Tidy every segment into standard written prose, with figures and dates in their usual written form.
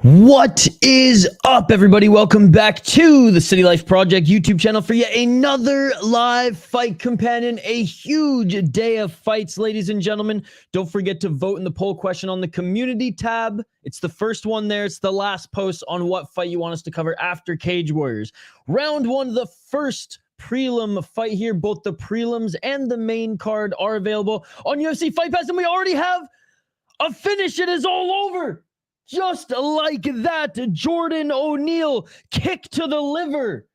What is up, everybody? Welcome back to the City Life Project YouTube channel for yet another live fight companion. A huge day of fights, ladies and gentlemen. Don't forget to vote in the poll question on the community tab. It's the first one there. It's the last post on what fight you want us to cover after Cage Warriors. Round one, the first prelim fight here. Both the prelims and the main card are available on UFC Fight Pass, and we already have a finish. It is all over. Just like that, Jordan O'Neal, kick to the liver.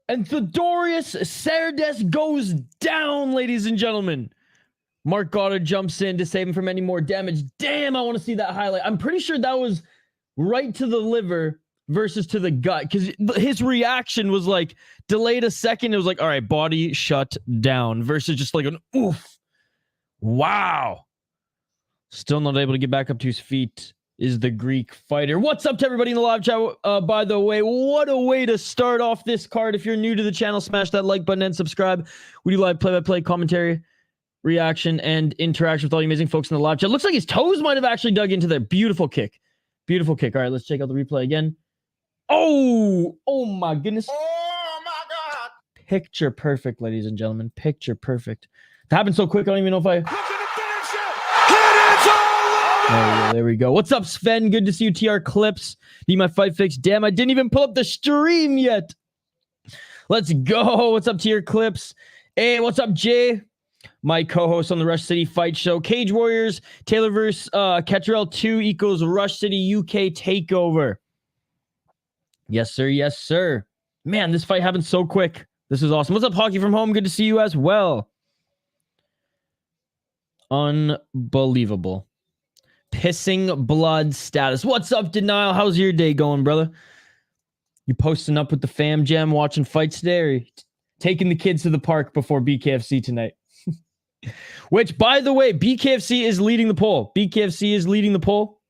And Theodorius Cerdes goes down, ladies and gentlemen. Mark Goddard jumps in to save him from any more damage. Damn, I want to see that highlight. I'm pretty sure that was right to the liver versus to the gut, because his reaction was like delayed a second. It was like, all right, body shut down versus just like an oof. Wow. Still not able to get back up to his feet is the Greek fighter. What's up to everybody in the live chat? By the way, what a way to start off this card. If you're new to the channel, smash that like button and subscribe. We do live play-by-play commentary, reaction, and interaction with all you amazing folks in the live chat. Looks like his toes might have actually dug into there. Beautiful kick. Beautiful kick. All right, let's check out the replay again. Oh my goodness. Oh my God. Picture perfect, ladies and gentlemen. Picture perfect. It happened so quick, I don't even know if I... There we go. What's up, Sven? Good to see you, TR Clips. Need my fight fix. Damn, I didn't even pull up the stream yet. Let's go. What's up, TR Clips? Hey, what's up, Jay? My co-host on the Rush City Fight Show. Cage Warriors, Taylor vs. Catrell 2 equals Rush City UK Takeover. Yes, sir. Yes, sir. Man, this fight happened so quick. This is awesome. What's up, Hockey from Home? Good to see you as well. Unbelievable. Pissing blood status. What's up, Denial? How's your day going, brother? You posting up with the fam jam, watching fights today, or taking the kids to the park before BKFC tonight? Which, by the way, BKFC is leading the poll. BKFC is leading the poll.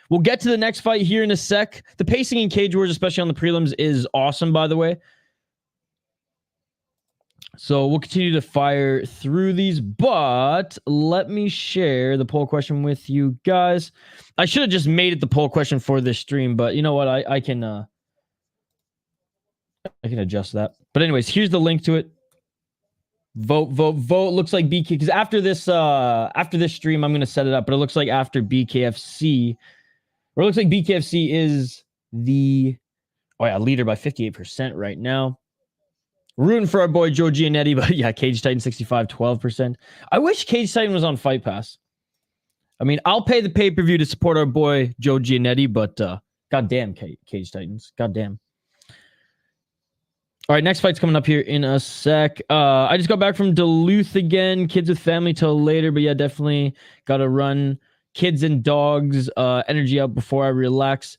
We'll get to the next fight here in a sec. The pacing in Cage Wars, especially on the prelims, is awesome, by the way. So we'll continue to fire through these, but let me share the poll question with you guys. I should have just made it the poll question for this stream, but you know what? I can adjust that. But anyways, here's the link to it. Vote. Looks like BK, because after this stream, I'm gonna set it up. But it looks like after BKFC, or it looks like BKFC is the leader by 58% right now. Rooting for our boy Joe Giannetti, but yeah, Cage Titan 65, 12%. I wish Cage Titan was on Fight Pass. I mean, I'll pay the pay-per-view to support our boy Joe Giannetti, but goddamn Cage Titans. Goddamn. All right, next fight's coming up here in a sec. I just got back from Duluth again. Kids with family till later, but yeah, definitely got to run kids and dogs energy out before I relax.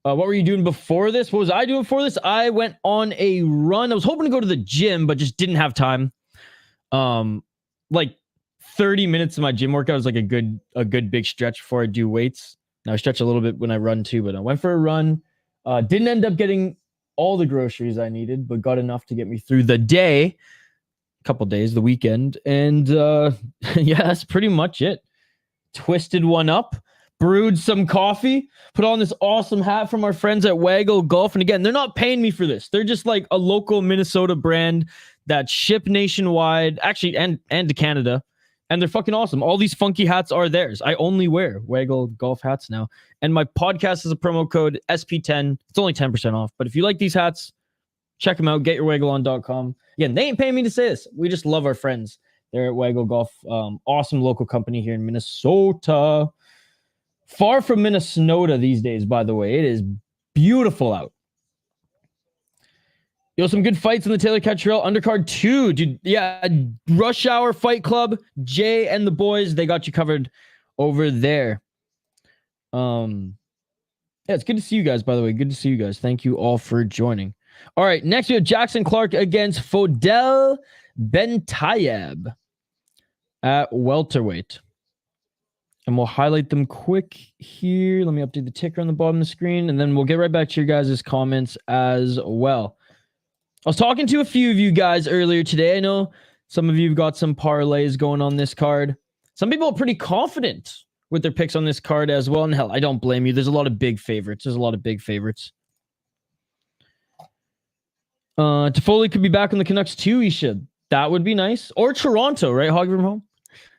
What were you doing before this? What was I doing before this? I went on a run. I was hoping to go to the gym, but just didn't have time. Like 30 minutes of my gym workout was like a good big stretch before I do weights. Now I stretch a little bit when I run too, but I went for a run. Didn't end up getting all the groceries I needed, but got enough to get me through the day, a couple days, the weekend. And yeah, that's pretty much it. Twisted one up. Brewed some coffee, put on this awesome hat from our friends at Waggle Golf. And again, they're not paying me for this. They're just like a local Minnesota brand that ship nationwide, actually, and to Canada. And they're fucking awesome. All these funky hats are theirs. I only wear Waggle Golf hats now. And my podcast is a promo code SP10. It's only 10% off. But if you like these hats, check them out. GetYourWaggleOn.com. Again, they ain't paying me to say this. We just love our friends. They're at Waggle Golf. Awesome local company here in Minnesota. Far from Minnesota these days, by the way. It is beautiful out. Yo, some good fights in the Taylor Catrell Undercard 2. Dude, yeah, Rush Hour Fight Club. Jay and the boys, they got you covered over there. Yeah, it's good to see you guys, by the way. Good to see you guys. Thank you all for joining. All right, next we have Jackson Clark against Fodel Bentayeb at welterweight. And we'll highlight them quick here. Let me update the ticker on the bottom of the screen, and then we'll get right back to your guys' comments as well. I was talking to a few of you guys earlier today. I know some of you have got some parlays going on this card. Some people are pretty confident with their picks on this card as well. And hell, I don't blame you. There's a lot of big favorites. Toffoli could be back on the Canucks too. He should. That would be nice. Or Toronto, right? Hockey from home.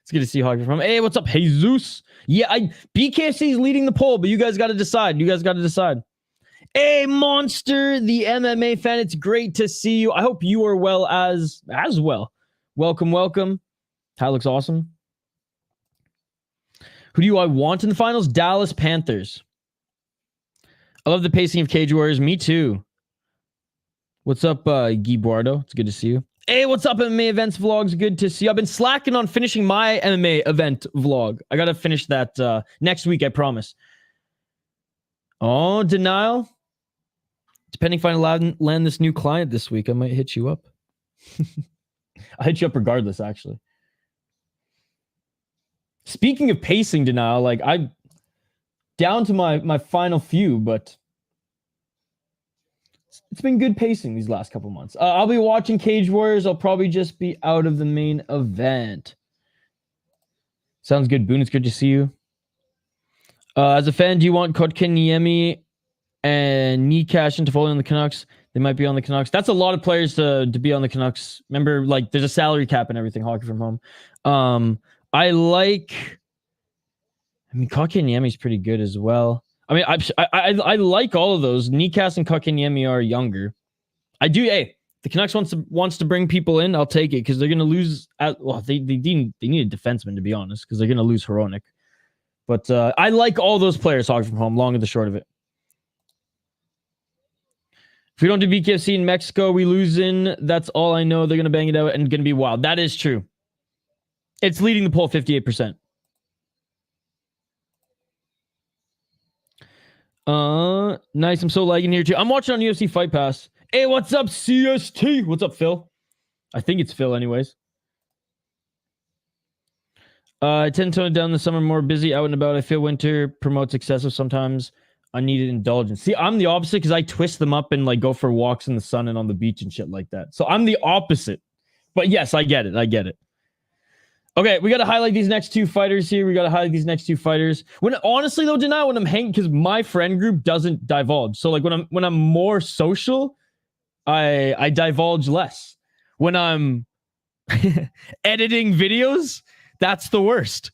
It's good to see Hockey from home. Hey, what's up, Jesus? Yeah, BKFC is leading the poll, but you guys got to decide. Hey, Monster, the MMA fan. It's great to see you. I hope you are well as well. Welcome. That looks awesome. Who do I want in the finals? Dallas Panthers. I love the pacing of Cage Warriors. Me too. What's up, Guy Buardo? It's good to see you. Hey, what's up, MMA events vlogs? Good to see you. I've been slacking on finishing my MMA event vlog. I got to finish that next week, I promise. Oh, denial. Depending if I land this new client this week, I might hit you up. I'll hit you up regardless, actually. Speaking of pacing, denial, like I down to my final few, but it's been good pacing these last couple months. I'll be watching Cage Warriors. I'll probably just be out of the main event. Sounds good, Boone. It's good to see you. As a fan, do you want Kotkaniemi and Nikash and Toffoli on the Canucks? They might be on the Canucks. That's a lot of players to be on the Canucks. Remember, like, there's a salary cap and everything, Hockey from home. I mean, Kotkaniemi's pretty good as well. I mean, I like all of those. Nikash and Kotkaniemi are younger. I do. Hey, the Canucks wants to bring people in. I'll take it because they're going to lose. They need a defenseman, to be honest, because they're going to lose Hronek. But I like all those players, Hockey from home, long and the short of it. If we don't do BKFC in Mexico, we lose in. That's all I know. They're going to bang it out and going to be wild. That is true. It's leading the poll 58%. Nice. I'm so lagging here too. I'm watching on UFC Fight Pass. Hey, what's up, CST? What's up, Phil? I think it's Phil anyways. I tend to tone it down in the summer, more busy out and about. I feel winter promotes excessive sometimes. I needed indulgence. See, I'm the opposite because I twist them up and like go for walks in the sun and on the beach and shit like that. So I'm the opposite. But yes, I get it. Okay, we got to highlight these next two fighters here. When honestly though, deny when I'm hanging, because my friend group doesn't divulge. So like when I'm more social, I divulge less. When I'm editing videos, that's the worst.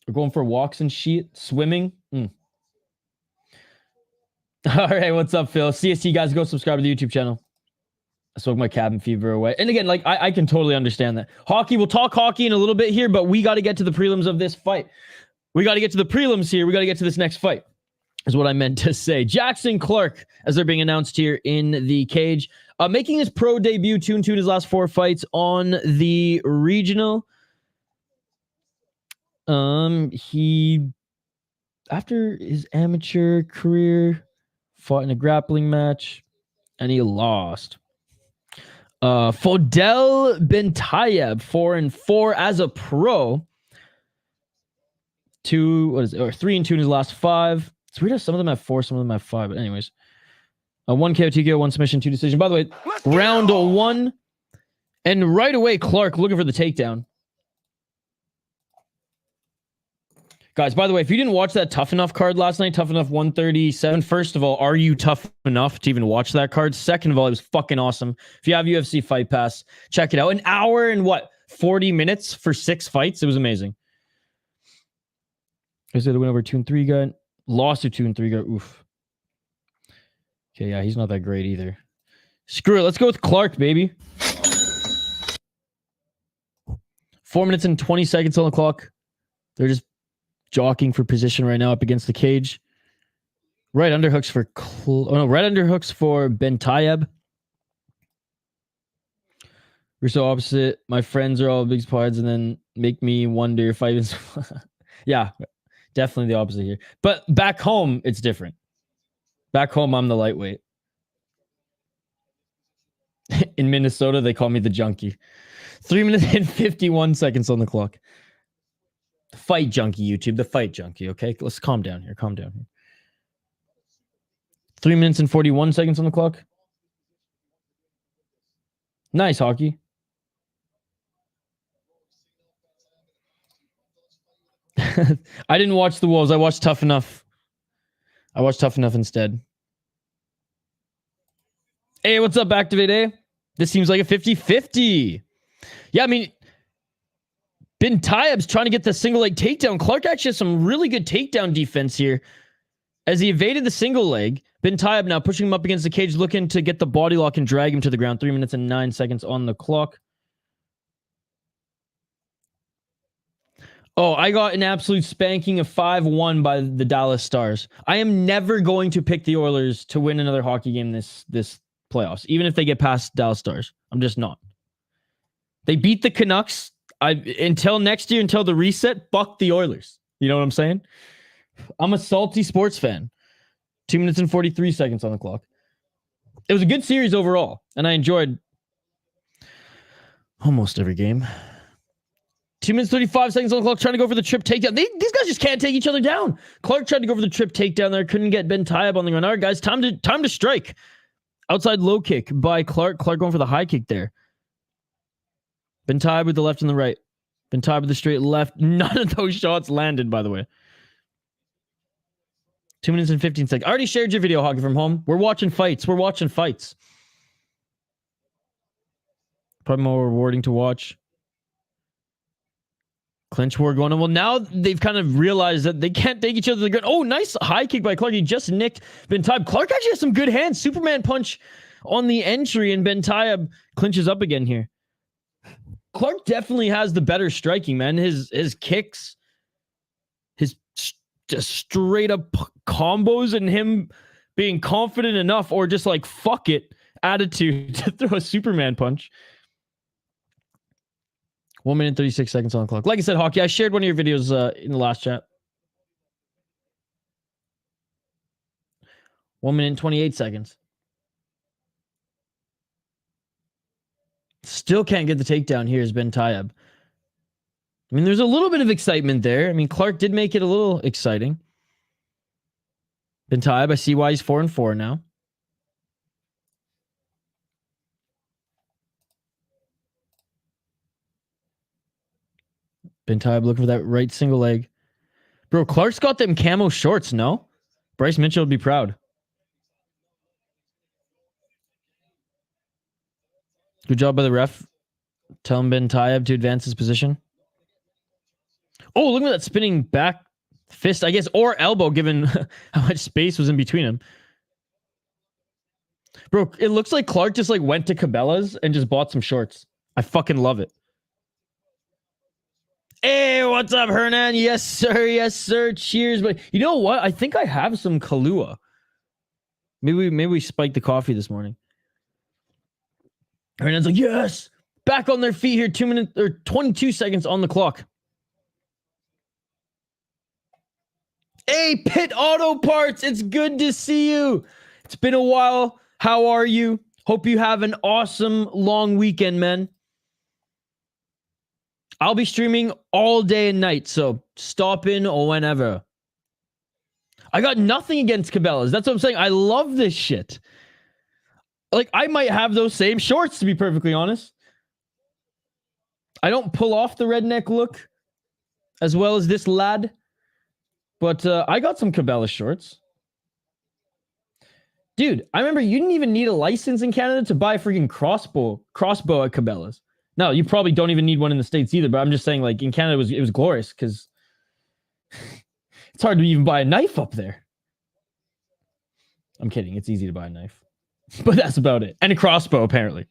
We're going for walks and shit, swimming. All right, what's up, Phil? CST guys, go subscribe to the YouTube channel. I spoke my cabin fever away. And again, like I can totally understand that. Hockey, we'll talk hockey in a little bit here, but we got to get to the prelims of this fight. We got to get to the prelims here. We got to get to this next fight, is what I meant to say. Jackson Clark, as they're being announced here in the cage, making his pro debut, 2-2 in his last 4 fights on the regional. He, after his amateur career, fought in a grappling match, and he lost. Fodel Bentayeb, 4-4 as a pro. 3-2 in his last 5. It's weird how some of them have 4, some of them have 5. But anyways, 1 KO, 2 KO, 1 submission, 2 decision. By the way, round 1, and right away Clark looking for the takedown. Guys, by the way, if you didn't watch that Tough Enough card last night, Tough Enough 137, first of all, are you tough enough to even watch that card? Second of all, it was fucking awesome. If you have UFC Fight Pass, check it out. An hour and 40 minutes for 6 fights? It was amazing. I said I went over 2-3 guy. Lost to 2-3 guy. Oof. Okay, yeah, he's not that great either. Screw it. Let's go with Clark, baby. 4 minutes and 20 seconds on the clock. They're just jockeying for position right now up against the cage. Right underhooks for right underhooks for Bentayeb. We're so opposite. My friends are all big spots and then make me wonder if I even yeah, definitely the opposite here. But back home, it's different. Back home, I'm the lightweight. In Minnesota, they call me the junkie. 3 minutes and 51 seconds on the clock. The fight junkie, YouTube. The fight junkie, okay? Let's calm down here. 3 minutes and 41 seconds on the clock. Nice, Hockey. I didn't watch the Wolves. I watched Tough Enough. I watched Tough Enough instead. Hey, what's up, Activate A? This seems like a 50-50. Yeah, I mean, Ben Tayyab's trying to get the single leg takedown. Clark actually has some really good takedown defense here. As he evaded the single leg, Ben Tayyab now pushing him up against the cage, looking to get the body lock and drag him to the ground. 3 minutes and 9 seconds on the clock. Oh, I got an absolute spanking of 5-1 by the Dallas Stars. I am never going to pick the Oilers to win another hockey game this playoffs, even if they get past Dallas Stars. I'm just not. They beat the Canucks. Until next year, until the reset, fuck the Oilers. You know what I'm saying? I'm a salty sports fan. 2 minutes and 43 seconds on the clock. It was a good series overall, and I enjoyed almost every game. 2 minutes, 35 seconds on the clock, trying to go for the trip takedown. These guys just can't take each other down. Clark tried to go for the trip takedown there. Couldn't get Ben Tayyab on the ground. All right, guys, time to strike. Outside low kick by Clark. Clark going for the high kick there. Ben Tayyab with the left and the right. Ben Tayyab with the straight left. None of those shots landed, by the way. 2 minutes and 15 seconds. I already shared your video, Hockey from Home. We're watching fights. We're watching fights. Probably more rewarding to watch. Clinch war going on. Well, now they've kind of realized that they can't take each other to the ground. Oh, nice high kick by Clark. He just nicked Ben Tayyab. Clark actually has some good hands. Superman punch on the entry, and Ben Tayyab clinches up again here. Clark definitely has the better striking, man. His kicks, his just straight up combos, and him being confident enough, or just like fuck it attitude to throw a Superman punch. 1 minute 36 seconds on the clock. Like I said, Hockey, I shared one of your videos in the last chat. 1 minute and 28 seconds. Still can't get the takedown here as Ben Tayyab. I mean, there's a little bit of excitement there. I mean, Clark did make it a little exciting. Ben Tayyab, I see why he's 4-4 now. Ben Tayyab looking for that right single leg. Bro, Clark's got them camo shorts, no? Bryce Mitchell would be proud. Good job by the ref. Telling Ben Tayyab to advance his position. Oh, look at that spinning back fist, I guess, or elbow, given how much space was in between him. Bro, it looks like Clark just like went to Cabela's and just bought some shorts. I fucking love it. Hey, what's up, Hernan? Yes, sir. Yes, sir. Cheers. But you know what? I think I have some Kahlua. Maybe we spiked the coffee this morning. Hernan's like, yes. Back on their feet here. 2 minutes or 22 seconds on the clock. Hey, Pit Auto Parts. It's good to see you. It's been a while. How are you? Hope you have an awesome long weekend, man. I'll be streaming all day and night, so stop in or whenever. I got nothing against Cabela's. That's what I'm saying. I love this shit. Like, I might have those same shorts, to be perfectly honest. I don't pull off the redneck look as well as this lad, but I got some Cabela's shorts. Dude, I remember you didn't even need a license in Canada to buy a freaking crossbow at Cabela's. No, you probably don't even need one in the States either, but I'm just saying, like, in Canada, it was glorious, because it's hard to even buy a knife up there. I'm kidding. It's easy to buy a knife. But that's about it. And a crossbow, apparently.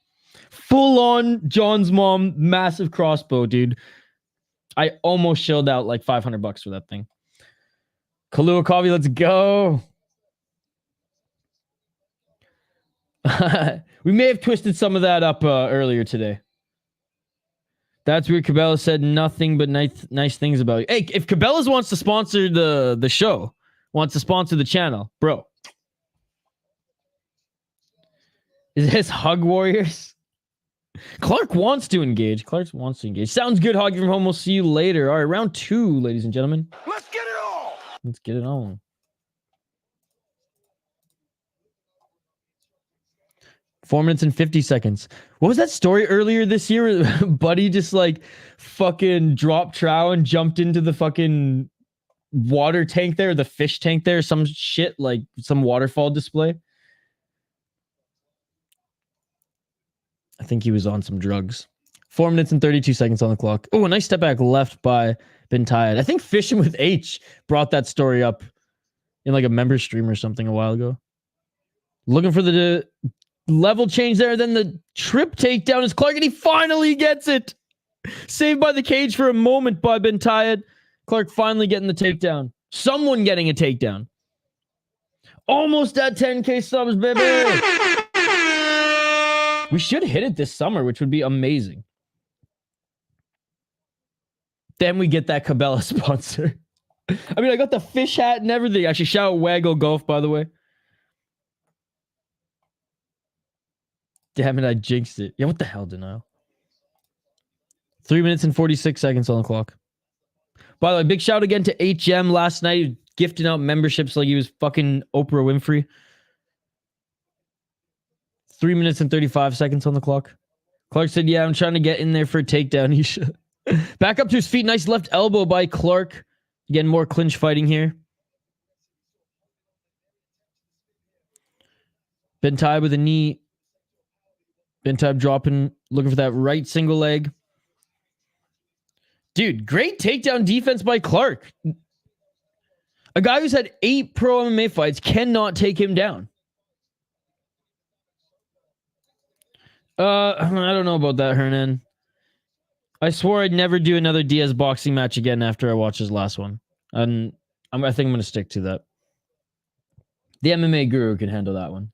Full-on John's mom, massive crossbow, dude. I almost shelled out like $500 for that thing. Kahlua coffee, let's go. We may have twisted some of that up earlier today. That's where Cabela's said nothing but nice things about you. Hey, if Cabela's wants to sponsor the show, wants to sponsor the channel, bro. Is this Hug Warriors? Clark wants to engage. Clark wants to engage. Sounds good, Hoggy from Home. We'll see you later. All right, round 2, ladies and gentlemen. Let's get it on. Let's get it on. Four minutes and 50 seconds. What was that story earlier this year where Buddy just like fucking dropped trow and jumped into the fucking water tank there, the fish tank there, some shit like some waterfall display. I think he was on some drugs. 4 minutes and 32 seconds on the clock. Oh, a nice step back left by Bentayed. I think Fishing with H brought that story up in like a member stream or something a while ago. Looking for the level change there. Then the trip takedown is Clark, and he finally gets it. Saved by the cage for a moment by Bentayed. Clark finally getting the takedown. Someone getting a takedown. Almost at 10K subs, baby. We should hit it this summer, which would be amazing. Then we get that Cabela sponsor. I mean, I got the fish hat and everything. I should shout out Waggle Golf, by the way. Damn it, I jinxed it. Yeah, what the hell, Denial? 3 minutes and 46 seconds on the clock. By the way, big shout again to HM last night, gifting out memberships like he was fucking Oprah Winfrey. 3 minutes and 35 seconds on the clock. Clark said, yeah, I'm trying to get in there for a takedown. He should. Back up to his feet. Nice left elbow by Clark. Again, more clinch fighting here. Bentayed with a knee. Bentayed dropping, looking for that right single leg. Dude, great takedown defense by Clark. A guy who's had 8 pro MMA fights cannot take him down. I don't know about that, Hernan. I swore I'd never do another Diaz boxing match again after I watched his last one. And I think I'm going to stick to that. The MMA guru can handle that one.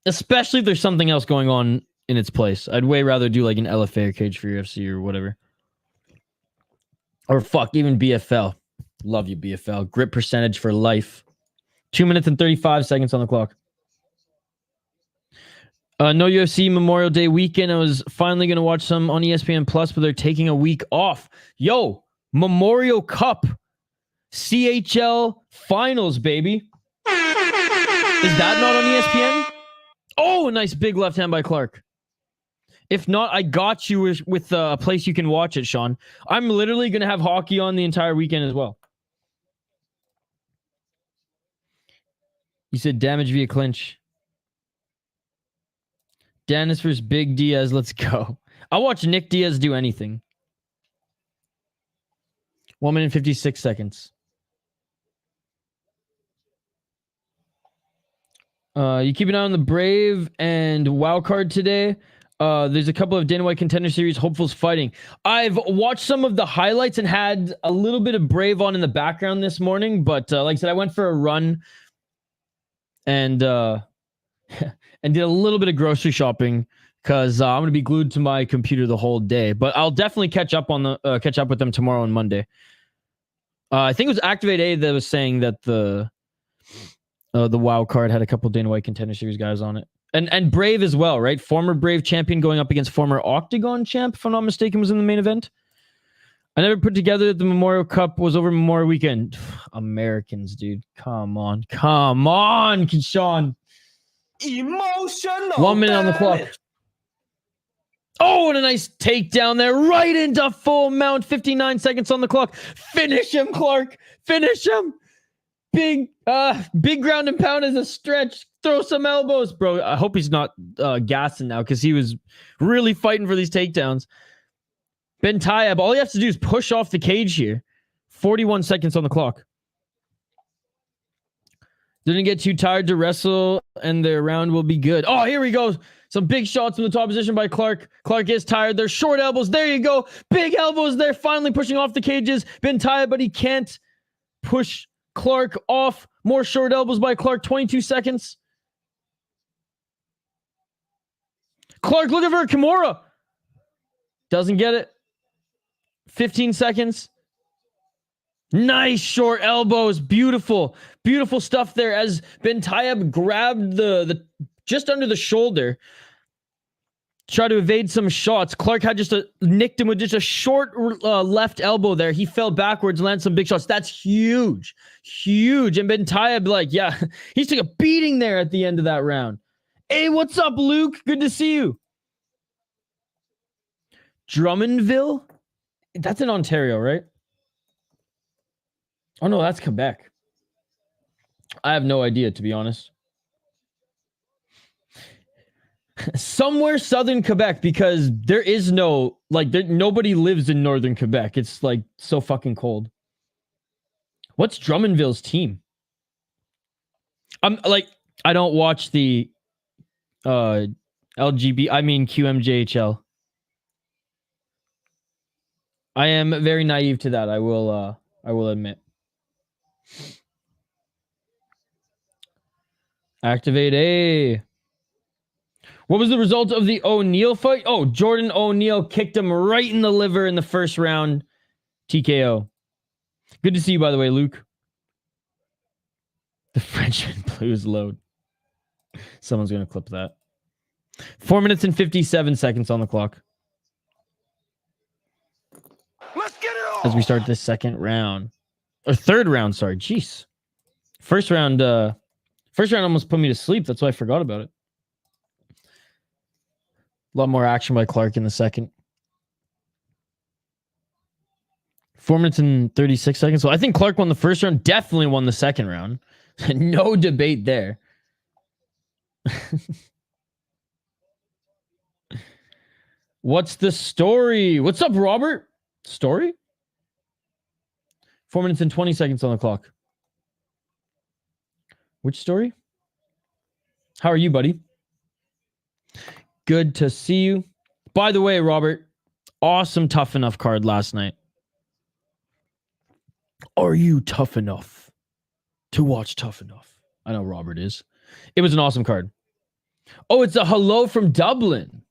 Especially if there's something else going on in its place. I'd way rather do like an LFA or Cage for UFC or whatever. Or fuck, even BFL. Love you, BFL. Grip percentage for life. 2 minutes and 35 seconds on the clock. No UFC Memorial Day weekend. I was finally going to watch some on ESPN Plus, but they're taking a week off. Yo, Memorial Cup. CHL Finals, baby. Is that not on ESPN? Oh, a nice big left hand by Clark. If not, I got you with a place you can watch it, Sean. I'm literally going to have hockey on the entire weekend as well. You said damage via clinch. Dennis versus Big Diaz. Let's go. I'll watch Nick Diaz do anything. 1 minute and 56 seconds. You keep an eye on the Brave and Wildcard today. There's a couple of Dana White Contender Series hopefuls fighting. I've watched some of the highlights and had a little bit of Brave on in the background this morning, but like I said, I went for a run and and did a little bit of grocery shopping because I'm going to be glued to my computer the whole day. But I'll definitely catch up with them tomorrow and Monday. I think it was Activate A that was saying that the wild card had a couple Dana White Contender Series guys on it. And Brave as well, right? Former Brave champion going up against former Octagon champ, if I'm not mistaken, was in the main event. I never put together that the Memorial Cup was over Memorial Weekend. Americans, dude. Come on, Sean. Emotional. 1 minute on the clock. Oh, and a nice takedown there. Right into full mount. 59 seconds on the clock. Finish him, Clark. Finish him. Big ground and pound as a stretch. Throw some elbows, bro. I hope he's not gassing now because he was really fighting for these takedowns. Bentayed, all you have to do is push off the cage here. 41 seconds on the clock. Didn't get too tired to wrestle, and their round will be good. Oh, here we go. Some big shots from the top position by Clark. Clark is tired. There's short elbows. There you go. Big elbows there. Finally pushing off the cages. Bentayed, but he can't push Clark off. More short elbows by Clark. 22 seconds. Clark looking for a Kimura. Doesn't get it. 15 seconds. Nice short elbows. Beautiful. Beautiful stuff there as Bentayed grabbed the just under the shoulder. Try to evade some shots. Clark had nicked him with just a short left elbow there. He fell backwards, landed some big shots. That's huge. Huge. And Bentayed, yeah, he took a beating there at the end of that round. Hey, what's up, Luke? Good to see you. Drummondville? That's in Ontario, right? Oh, no, that's Quebec. I have no idea, to be honest. Somewhere southern Quebec, because there is no, like, nobody lives in northern Quebec. It's, like, so fucking cold. What's Drummondville's team? I'm, like, I don't watch the QMJHL. I am very naive to that, I will admit. Activate A. What was the result of the O'Neal fight? Oh, Jordan O'Neal kicked him right in the liver in the first round. TKO. Good to see you, by the way, Luke. The Frenchman blew his load. Someone's going to clip that. 4 minutes and 57 seconds on the clock. Let's get it on! As we start this second round. Or third round, sorry. Jeez. First round almost put me to sleep. That's why I forgot about it. A lot more action by Clark in the second. 4 minutes and 36 seconds. So I think Clark won the first round. Definitely won the second round. No debate there. What's the story? What's up, Robert? Story? 4 minutes and 20 seconds on the clock. Which story? How are you, buddy? Good to see you. By the way, Robert, awesome Tough Enough card last night. Are you tough enough to watch Tough Enough? I know Robert is. It was an awesome card. Oh, it's a hello from Dublin.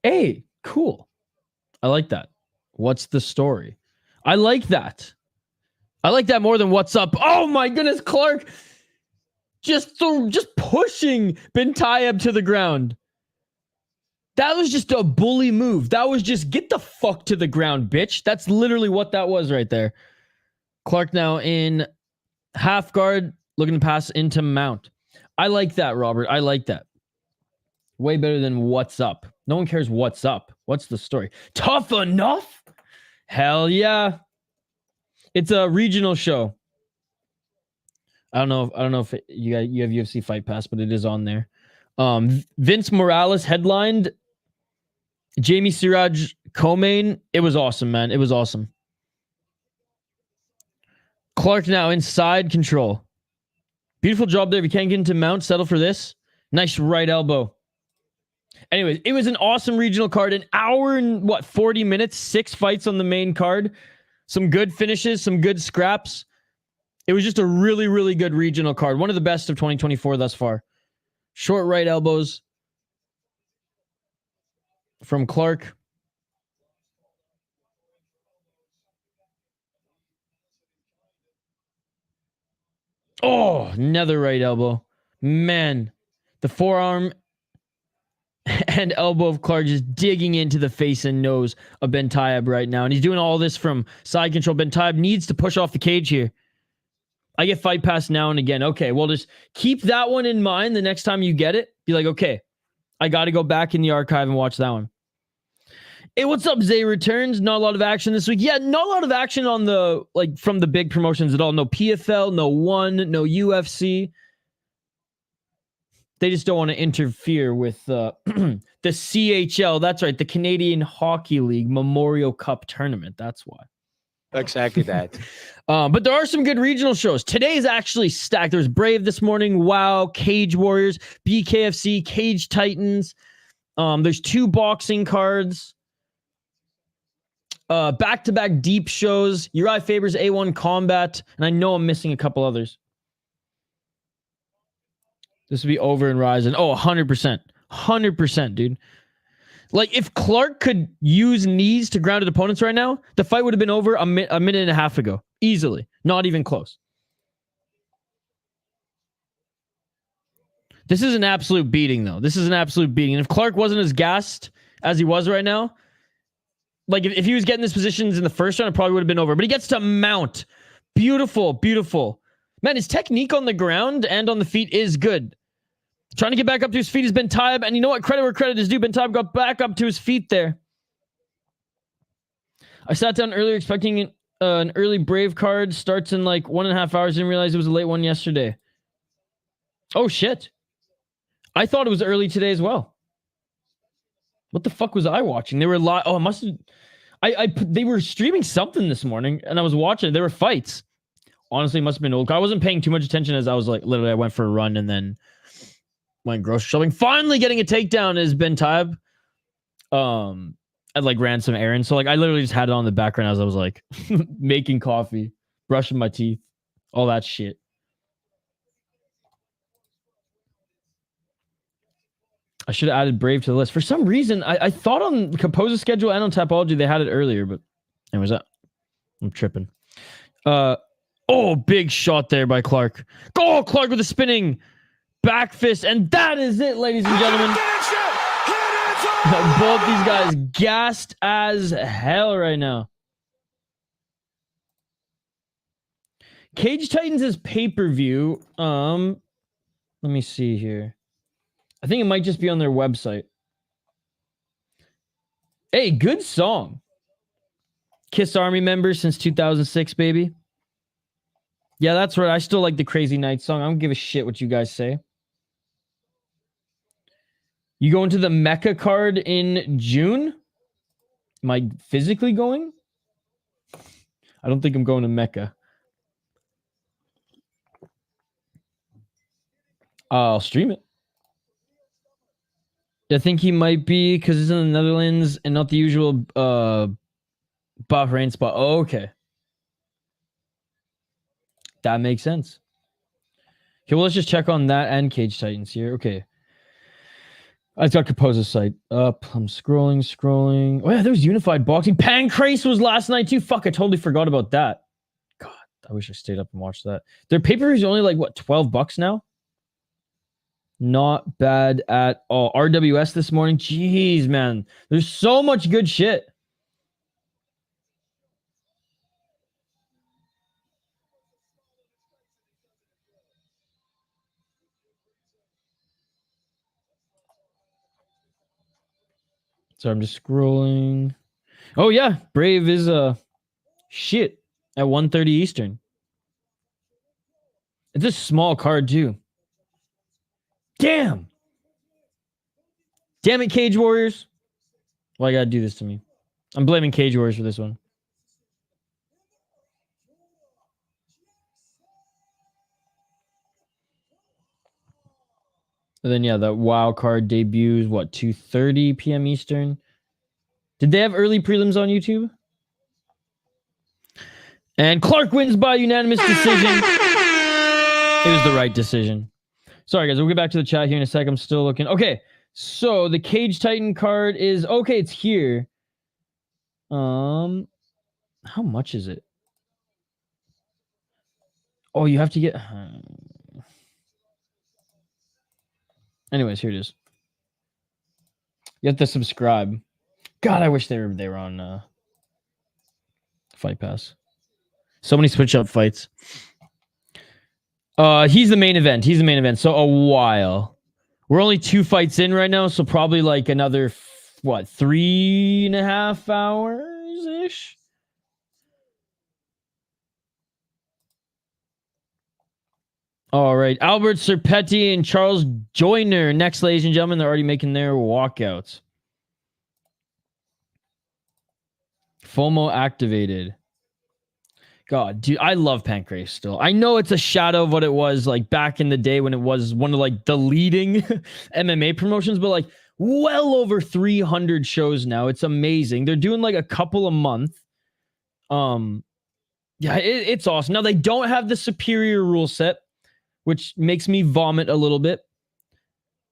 Hey, cool. I like that. What's the story? I like that. I like that more than what's up. Oh my goodness, Clark. Just pushing Bentayeb to the ground. That was just a bully move. That was just get the fuck to the ground, bitch. That's literally what that was right there. Clark now in half guard, looking to pass into mount. I like that, Robert. I like that. Way better than what's up. No one cares what's up. What's the story? Tough enough? Hell yeah. It's a regional show. I don't know if you have UFC Fight Pass, but it is on there. Vince Morales headlined. Jamie Siraj co-main. It was awesome, man. It was awesome. Clark now inside control. Beautiful job there. If you can't get into mount, settle for this. Nice right elbow. Anyways, it was an awesome regional card. An hour and 40 minutes, 6 fights on the main card. Some good finishes, some good scraps. It was just a really, really good regional card. One of the best of 2024 thus far. Short right elbows from Clark. Oh, another right elbow. Man, the forearm and elbow of Clark just digging into the face and nose of Bentayeb right now. And he's doing all this from side control. Bentayeb needs to push off the cage here. I get Fight Pass now and again. Okay, well, just keep that one in mind the next time you get it. Be like, okay, I got to go back in the archive and watch that one. Hey, what's up, Zay returns? Not a lot of action this week. Yeah, not a lot of action on the, from the big promotions at all. No PFL, no ONE, no UFC. They just don't want to interfere with the CHL. That's right, the Canadian Hockey League Memorial Cup Tournament. That's why. Exactly that. But there are some good regional shows. Today's actually stacked. There's Brave this morning. Wow. Cage Warriors. BKFC. Cage Titans. There's 2 boxing cards. Back-to-back deep shows. Uriah Faber's A1 Combat. And I know I'm missing a couple others. This would be over in Ryzen. Oh, 100%. 100%, dude. If Clark could use knees to grounded opponents right now, the fight would have been over a minute and a half ago. Easily. Not even close. This is an absolute beating, though. This is an absolute beating. And if Clark wasn't as gassed as he was right now, if he was getting his positions in the first round, it probably would have been over. But he gets to mount. Beautiful, beautiful. Man, his technique on the ground and on the feet is good. Trying to get back up to his feet has been Bentayeb. And you know what? Credit where credit is due. Bentayeb got back up to his feet there. I sat down earlier expecting an early Brave card. Starts in like 1.5 hours. Didn't realize it was a late one yesterday. Oh, shit. I thought it was early today as well. What the fuck was I watching? They were live. Oh, it must have... they were streaming something this morning, and I was watching it. There were fights. Honestly, it must have been old. I wasn't paying too much attention as I was like, literally, I went for a run and then went grocery shopping. Finally getting a takedown is Benab. I like ran some errands. So like I literally just had it on the background as I was like making coffee, brushing my teeth, all that shit. I should have added Brave to the list. For some reason, I thought on Composer's schedule and on Tapology they had it earlier, but anyways, I'm tripping. Oh, big shot there by Clark. Go, Clark with a spinning back fist, and that is it, ladies and gentlemen. Both these guys gassed as hell right now. Cage Titans is pay-per-view. Let me see here. I think it might just be on their website. Hey, good song. Kiss Army member since 2006, baby. Yeah, that's right. I still like the Crazy Night song. I don't give a shit what you guys say. You go into the Mecca card in June? Am I physically going? I don't think I'm going to Mecca. I'll stream it. I think he might be because he's in the Netherlands and not the usual Bahrain spot. Oh, okay. That makes sense. Okay, well, let's just check on that and Cage Titans here. Okay. I got Composer's site up. I'm scrolling. Oh, yeah, there was Unified Boxing. Pancrase was last night, too. Fuck, I totally forgot about that. God, I wish I stayed up and watched that. Their pay-per-views are only like, what, $12 now? Not bad at all. RWS this morning. Jeez, man. There's so much good shit. So I'm just scrolling. Oh, yeah. Brave is shit at 1:30 Eastern. It's a small card, too. Damn. Damn it, Cage Warriors. Why you gotta do this to me? I'm blaming Cage Warriors for this one. And then, yeah, that wild card debuts, what, 2:30 p.m. Eastern? Did they have early prelims on YouTube? And Clark wins by unanimous decision. It was the right decision. Sorry, guys. We'll get back to the chat here in a sec. I'm still looking. Okay, so the Cage Titan card is... Okay, it's here. How much is it? Oh, you have to get... Anyways, here it is. You have to subscribe. God, I wish they were on Fight Pass. So many switch up fights. He's the main event. He's the main event. So a while. We're only 2 fights in right now, so probably like another what, 3.5 hours ish. All right, Albert Serpetti and Charles Joyner next, ladies and gentlemen. They're already making their walkouts. FOMO activated. God, dude, I love Pancrase still. I know it's a shadow of what it was like back in the day when it was one of like the leading MMA promotions, but like well over 300 shows now. It's amazing. They're doing like a couple a month. Yeah, it's awesome. Now they don't have the superior rule set, which makes me vomit a little bit.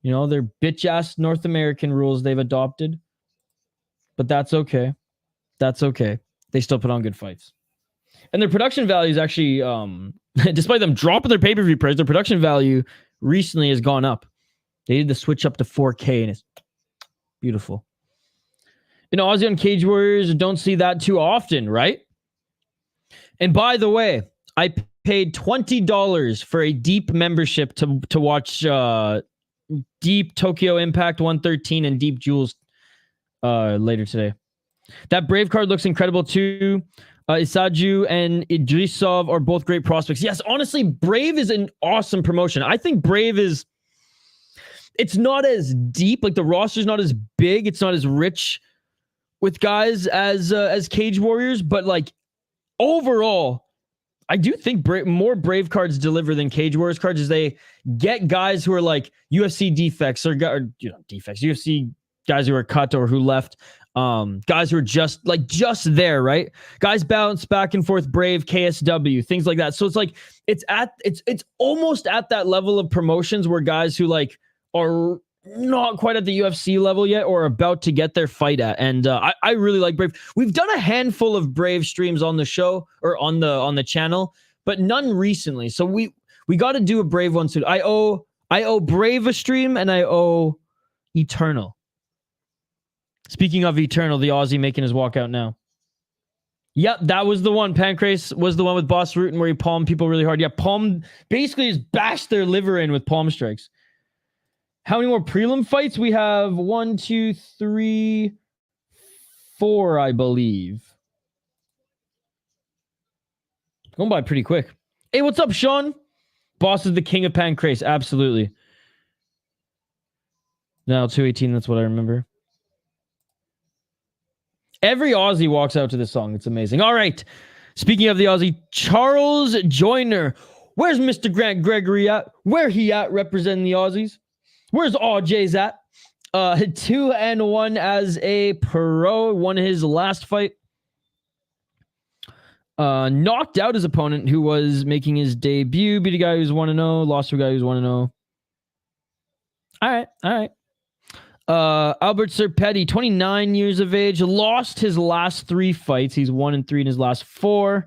You know, they're bitch-ass North American rules they've adopted. But that's okay. That's okay. They still put on good fights. And their production value is actually, despite them dropping their pay-per-view price, their production value recently has gone up. They did the switch up to 4K, and it's beautiful. You know, Aussie on Cage Warriors, don't see that too often, right? And by the way, I paid $20 for a Deep membership to watch Deep Tokyo Impact 113 and Deep Jewels later today. That Brave card looks incredible too. Isaju and Idrisov are both great prospects. Yes, honestly, Brave is an awesome promotion. I think Brave is... It's not as deep. Like, the roster's not as big. It's not as rich with guys as Cage Warriors. But, like, overall, I do think more Brave cards deliver than Cage Warriors cards, as they get guys who are, like, UFC defects or defects. UFC guys who are cut or who left. Guys who are just there, right? Guys bounce back and forth, Brave, KSW, things like that. So it's like it's almost at that level of promotions where guys who like are not quite at the UFC level yet or about to get their fight at. And I really like Brave. We've done a handful of Brave streams on the show or on the channel, but none recently. So we got to do a Brave one soon. I owe Brave a stream, and I owe Eternal. Speaking of Eternal, the Aussie making his walkout now. Yep, that was the one. Pancrase was the one with Boss Rootin where he palmed people really hard. Yeah, basically just bashed their liver in with palm strikes. How many more prelim fights? We have 1, 2, 3, 4, I believe. Going by pretty quick. Hey, what's up, Sean? Boss is the king of Pancrase. Absolutely. Now 218, that's what I remember. Every Aussie walks out to this song. It's amazing. All right. Speaking of the Aussie, Charles Joyner. Where's Mr. Grant Gregory at? Where he at representing the Aussies? Where's RJ's at? 2-1 as a pro. Won his last fight. Knocked out his opponent who was making his debut. Beat a guy who's 1-0. Lost to a guy who's 1-0. All right. Albert Serpetti, 29 years of age, lost his last 3 fights. He's 1-3 in his last 4.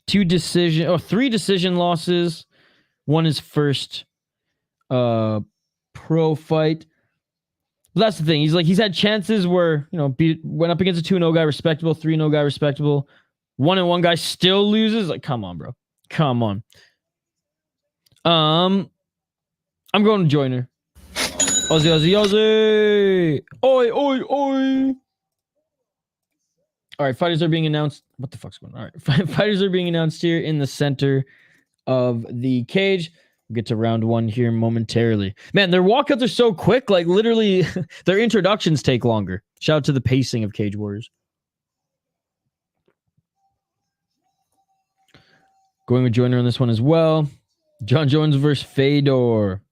3 decision losses. Won his first pro fight. But that's the thing. He's had chances where, went up against a 2-0 guy, respectable, 3-0 guy, respectable. 1-1 guy still loses. Like, come on, bro. Come on. I'm going to Joyner. Aussie. Oi. All right, fighters are being announced. What the fuck's going on? All right, fighters are being announced here in the center of the cage. We'll get to round 1 here momentarily. Man, their walkouts are so quick. Like, literally, their introductions take longer. Shout out to the pacing of Cage Warriors. Going with Joyner on this one as well. John Jones versus Fedor.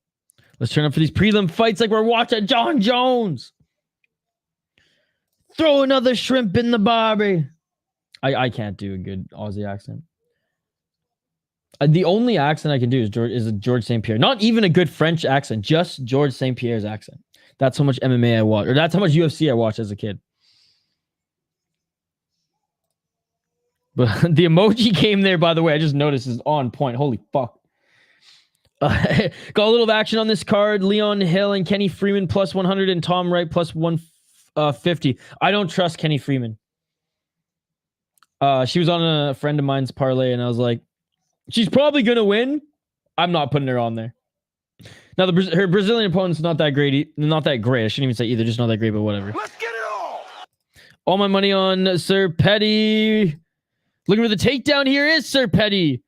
Let's turn up for these prelim fights like we're watching John Jones. Throw another shrimp in the barbie. I can't do a good Aussie accent. The only accent I can do is a George St. Pierre. Not even a good French accent. Just George St. Pierre's accent. That's how much MMA I watch. Or that's how much UFC I watched as a kid. But the emoji came there, by the way. I just noticed is on point. Holy fuck. Got a little action on this card. Leon Hill and Kenny Freeman plus 100 and Tom Wright plus 150. I don't trust Kenny Freeman. She was on a friend of mine's parlay, and I was like, she's probably going to win. I'm not putting her on there. Now, her Brazilian opponent's not that great. Not that great. I shouldn't even say either. Just not that great, but whatever. Let's get it all. All my money on Serpetti. Looking for the takedown here is Serpetti.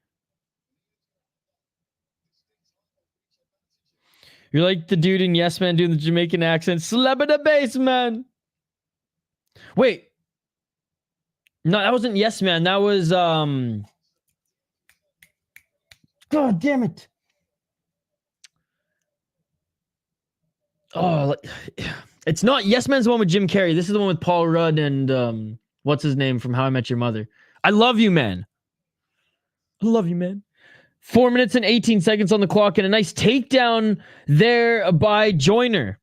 You're like the dude in Yes Man doing the Jamaican accent. Slap in the base, man. Wait. No, that wasn't Yes Man. That was God damn it. Oh, it's not Yes Man's the one with Jim Carrey. This is the one with Paul Rudd and what's his name from How I Met Your Mother. I love you, man. I love you, man. 4 minutes and 18 seconds on the clock and a nice takedown there by Joyner.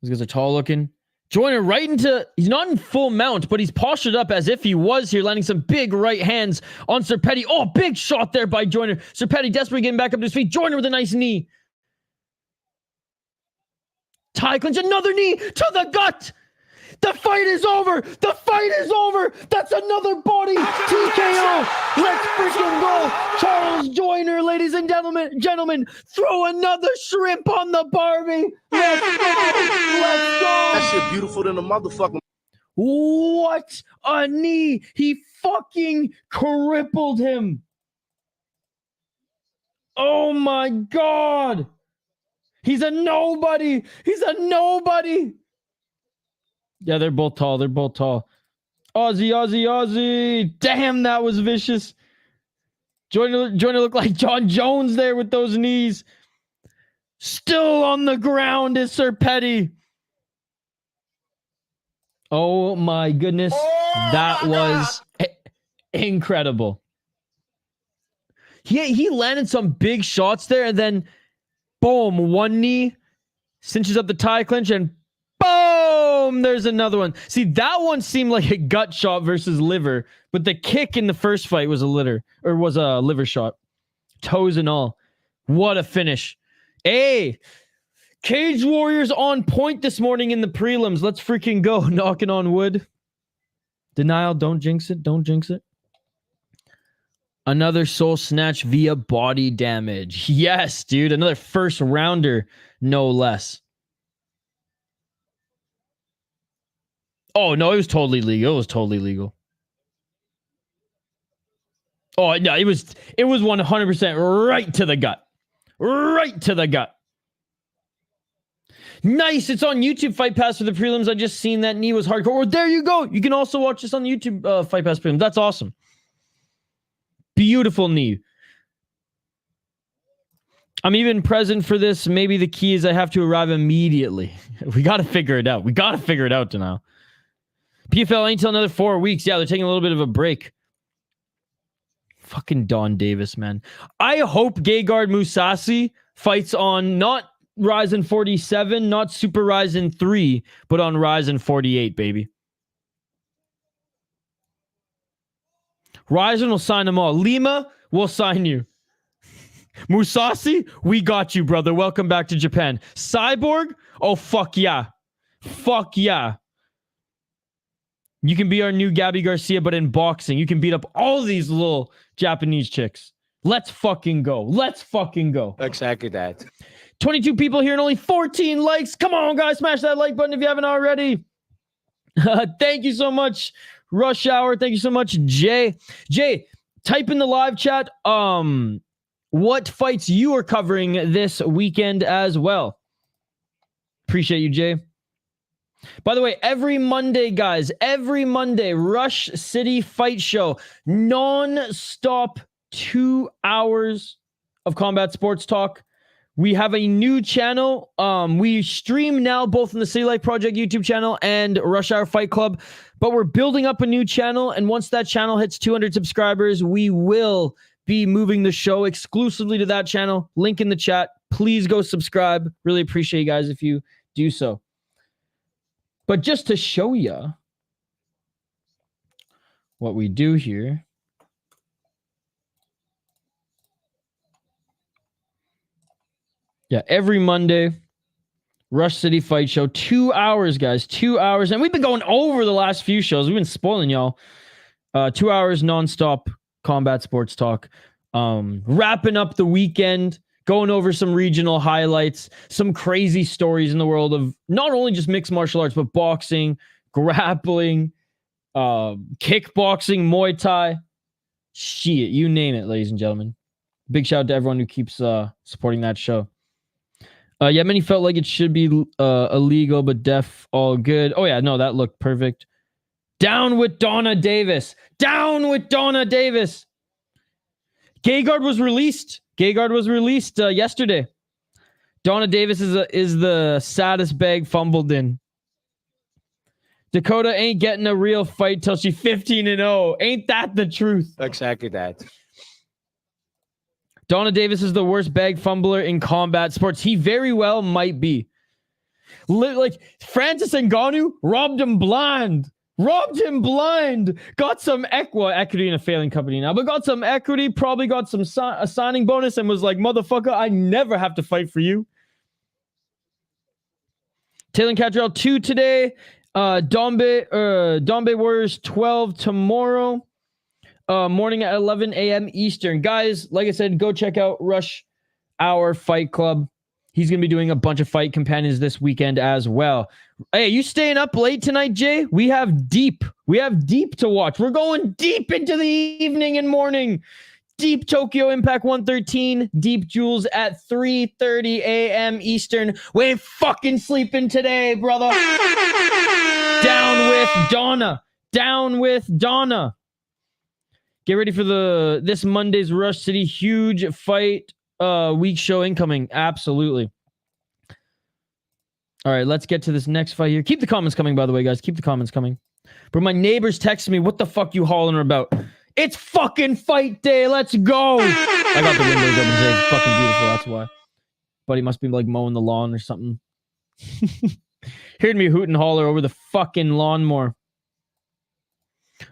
These guys are tall looking. Joyner right into, he's not in full mount, but he's postured up as if he was here, landing some big right hands on Serpetti. Oh, big shot there by Joyner. Serpetti desperately getting back up to his feet. Joyner with a nice knee. Tie clinch, another knee to the gut. The fight is over. The fight is over. That's another body. TKO. Let's freaking go. Charles Joyner, ladies and gentlemen, throw another shrimp on the Barbie. Let's go. Let's go. That shit beautiful than a motherfucker. What a knee. He fucking crippled him. Oh my God. He's a nobody. He's a nobody. Yeah, they're both tall. They're both tall. Aussie, Aussie, Aussie. Damn, that was vicious. Joyner looked like John Jones there with those knees. Still on the ground is Serpetti. Oh my goodness. That was incredible. He landed some big shots there, and then boom, one knee, cinches up the tie clinch, and boom, there's another one. See, that one seemed like a gut shot versus liver, but the kick in the first fight was a liver shot. Toes and all. What a finish. Hey, Cage Warriors on point this morning in the prelims. Let's freaking go. Knocking on wood. Denial, don't jinx it. Don't jinx it. Another soul snatch via body damage. Yes, dude. Another first rounder, no less. Oh, no, it was totally legal. It was totally legal. Oh, no, it was 100% right to the gut. Right to the gut. Nice. It's on YouTube Fight Pass for the prelims. I just seen that knee was hardcore. Oh, there you go. You can also watch this on the YouTube Fight Pass prelims. That's awesome. Beautiful knee. I'm even present for this. Maybe the key is I have to arrive immediately. We got to figure it out. We got to figure it out now. PFL ain't till another 4 weeks. Yeah, they're taking a little bit of a break. Fucking Don Davis, man. I hope Gegard Mousasi fights on not Ryzen 47, not Super Ryzen 3, but on Ryzen 48, baby. Ryzen will sign them all. Lima will sign you. Mousasi, we got you, brother. Welcome back to Japan. Cyborg, oh, fuck yeah. Fuck yeah. You can be our new Gabby Garcia, but in boxing. You can beat up all these little Japanese chicks. Let's fucking go. Let's fucking go. Exactly that. 22 people here and only 14 likes. Come on, guys. Smash that like button if you haven't already. Thank you so much, Rush Hour. Thank you so much, Jay. Jay, type in the live chat what fights you are covering this weekend as well. Appreciate you, Jay. By the way, every Monday, guys, every Monday, Rush City Fight Show, non-stop 2 hours of combat sports talk. We have a new channel. We stream now both on the City Life Project YouTube channel and Rush Hour Fight Club, but we're building up a new channel, and once that channel hits 200 subscribers, we will be moving the show exclusively to that channel. Link in the chat. Please go subscribe. Really appreciate you guys if you do so. But just to show you what we do here. Yeah, every Monday, Rush City Fight Show. 2 hours, guys. 2 hours. And we've been going over the last few shows. We've been spoiling y'all. 2 hours nonstop combat sports talk. Wrapping up the weekend. Going over some regional highlights. Some crazy stories in the world of not only just mixed martial arts, but boxing, grappling, kickboxing, Muay Thai. Shit, you name it, ladies and gentlemen. Big shout out to everyone who keeps supporting that show. Yeah, many felt like it should be illegal, but def all good. Oh, yeah, no, that looked perfect. Down with Donna Davis. Down with Donna Davis. Gegard was released. Gegard was released yesterday. Donna Davis is the saddest bag fumbled in. Dakota ain't getting a real fight till she's 15-0. Ain't that the truth? Exactly that. Donna Davis is the worst bag fumbler in combat sports. He very well might be. Like Francis Ngannou robbed him blind. Robbed him blind. Got some equity in a failing company now, but got some equity, probably got some a signing bonus, and was like, motherfucker, I never have to fight for you. Taylor Cattrall 2 today. Dombe Warriors 12 tomorrow. Morning at 11 a.m. Eastern. Guys, like I said, go check out Rush Hour Fight Club. He's going to be doing a bunch of fight companions this weekend as well. Hey, you staying up late tonight, Jay? We have deep to watch. We're going deep into the evening and morning. Deep Tokyo Impact 113. Deep Jules at 3:30 a.m. Eastern. We ain't fucking sleeping today, brother. Down with Donna. Down with Donna. Get ready for this Monday's Rush City huge fight week show incoming. Absolutely. All right, let's get to this next fight here. Keep the comments coming, by the way, guys. Keep the comments coming. But my neighbors texted me, what the fuck you hollering about? It's fucking fight day. Let's go. I got the windows open today. It's fucking beautiful. That's why. Buddy must be like mowing the lawn or something. Heard me hoot and holler over the fucking lawnmower.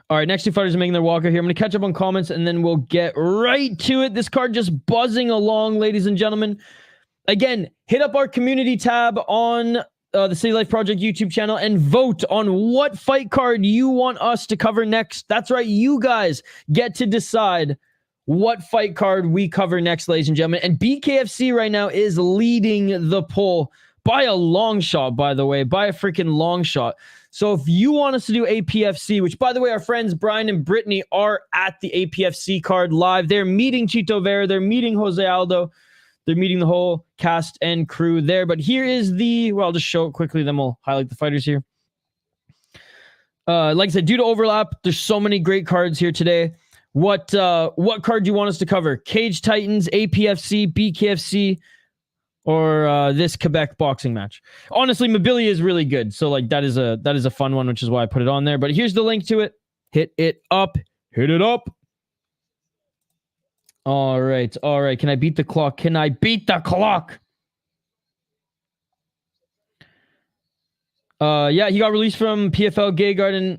All right, next two fighters are making their walk out here. I'm going to catch up on comments, and then we'll get right to it. This card just buzzing along, ladies and gentlemen. Again, hit up our community tab on the City Life Project YouTube channel and vote on what fight card you want us to cover next. That's right, you guys get to decide what fight card we cover next, ladies and gentlemen. And BKFC right now is leading the poll by a long shot, by the way, by a freaking long shot. So if you want us to do APFC, which, by the way, our friends Brian and Brittany are at the APFC card live. They're meeting Chito Vera. They're meeting Jose Aldo. They're meeting the whole cast and crew there. But here is well, I'll just show it quickly, then we'll highlight the fighters here. Like I said, due to overlap, there's so many great cards here today. What card do you want us to cover? Cage Titans, APFC, BKFC, or this Quebec boxing match? Honestly, Mobility is really good. So like that is a fun one, which is why I put it on there. But here's the link to it. Hit it up. Hit it up. All right. All right. Can I beat the clock? Can I beat the clock? Yeah, he got released from PFL Gay Garden,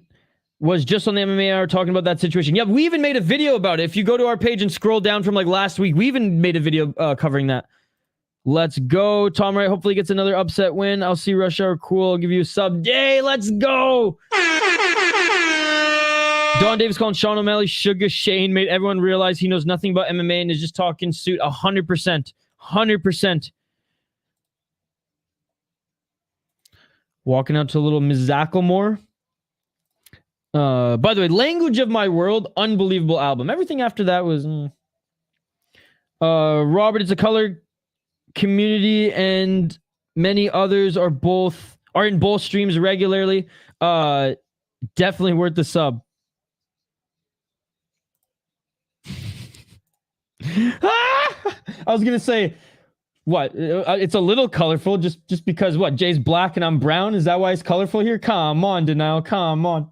was just on the MMA Hour talking about that situation. Yeah, we even made a video about it. If you go to our page and scroll down from like last week, we even made a video covering that. Let's go. Tom Wright hopefully gets another upset win. I'll see Rush Hour. Cool. I'll give you a sub. Yay, let's go. Don Davis calling Sean O'Malley Sugar Shane made everyone realize he knows nothing about MMA and is just talking suit 100%. 100%. Walking out to a little Ms. Zacklemore. By the way, Language of My World, unbelievable album. Everything after that was... Robert, it's a color community and many others are in both streams regularly. Definitely worth the sub. I was gonna say, what? It's a little colorful just because what? Jay's black and I'm brown. Is that why it's colorful here? Come on, Denial. Come on.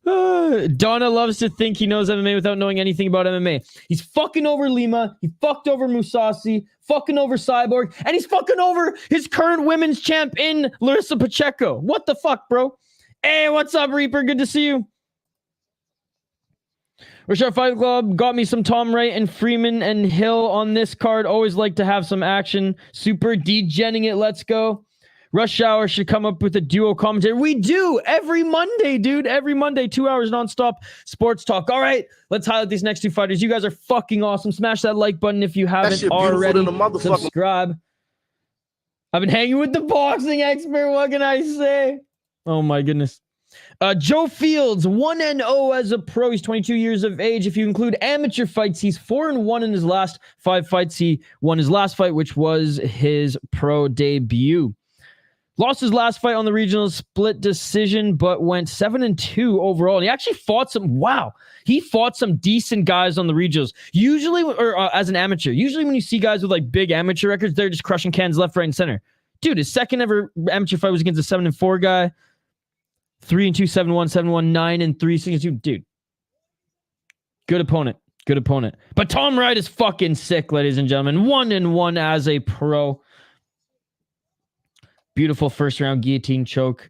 Donna loves to think he knows MMA without knowing anything about MMA. He's fucking over Lima. He fucked over Musasi. Fucking over Cyborg. And he's fucking over his current women's champ in Larissa Pacheco. What the fuck, bro? Hey, what's up, Reaper? Good to see you. Rashard Fight Club got me some Tom Wright and Freeman and Hill on this card. Always like to have some action. Super degenning it. Let's go. Rush Hour should come up with a duo commentary. We do every Monday, dude. Every Monday, 2 hours nonstop sports talk. All right, let's highlight these next two fighters. You guys are fucking awesome. Smash that like button if you haven't already. Subscribe. I've been hanging with the boxing expert. What can I say? Oh my goodness. Joe Fields, 1-0 as a pro. He's 22 years of age. If you include amateur fights, he's 4-1 in his last 5 fights. He won his last fight, which was his pro debut. Lost his last fight on the regional split decision, but went 7-2 overall. And he actually fought he fought some decent guys on the regionals. Usually, as an amateur, usually when you see guys with like big amateur records, they're just crushing cans left, right, and center. Dude, his second ever amateur fight was against a 7-4 guy. 3-2, 7-1, 7-1, 9-3, 6-2. Dude. Good opponent. Good opponent. But Tom Wright is fucking sick, ladies and gentlemen. 1-1 as a pro. Beautiful first round guillotine choke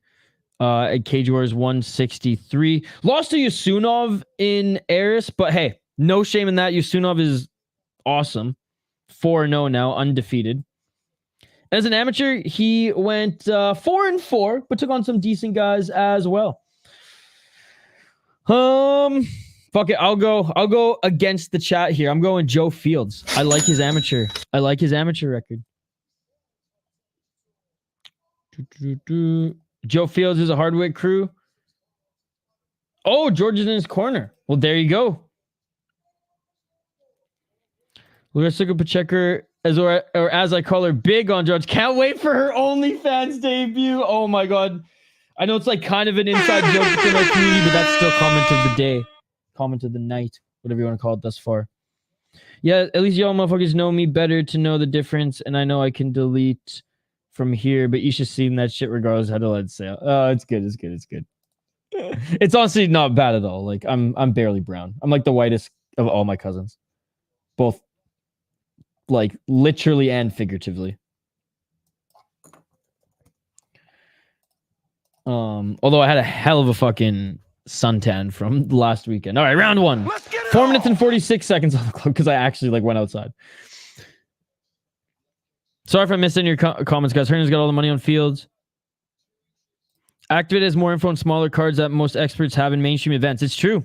at Cage Warriors 163. Lost to Yusunov in Eris, but hey, no shame in that. Yusunov is awesome. 4-0 now, undefeated. As an amateur, he went 4-4, but took on some decent guys as well. Fuck it. I'll go against the chat here. I'm going Joe Fields. I like his amateur record. Joe Fields is a Hardwick crew. Oh, George is in his corner. Well, there you go. Larissa Pacheco, or as I call her, big on George. Can't wait for her OnlyFans debut. Oh my god. I know it's like kind of an inside joke within our community, but that's still comment of the day. Comment of the night. Whatever you want to call it thus far. Yeah, at least y'all motherfuckers know me better to know the difference, and I know I can delete from here, but you should see that shit regardless how to let it say. Oh, it's good. It's honestly not bad at all. Like I'm barely brown. I'm like the whitest of all my cousins. Both like literally and figuratively. Although I had a hell of a fucking suntan from last weekend. All right, round one. 4 minutes and 46 seconds on the clock because I actually like went outside. Sorry if I missed any of your comments, guys. Herndon's got all the money on Fields. Activate has more info on smaller cards that most experts have in mainstream events. It's true.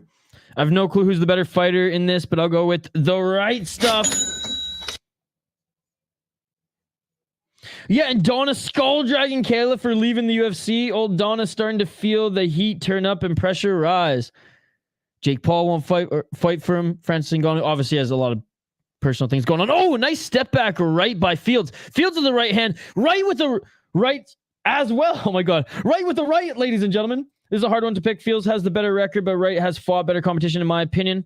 I have no clue who's the better fighter in this, but I'll go with the right stuff. Yeah, and Donna skull dragging Kayla for leaving the UFC. Old Donna starting to feel the heat turn up and pressure rise. Jake Paul won't fight for him. Francis Ngannou obviously has a lot of personal things going on. Oh, nice step back right by Fields. Fields with the right hand. Right with the right as well. Oh my god. Right with the right, ladies and gentlemen. This is a hard one to pick. Fields has the better record, but Wright has fought better competition in my opinion.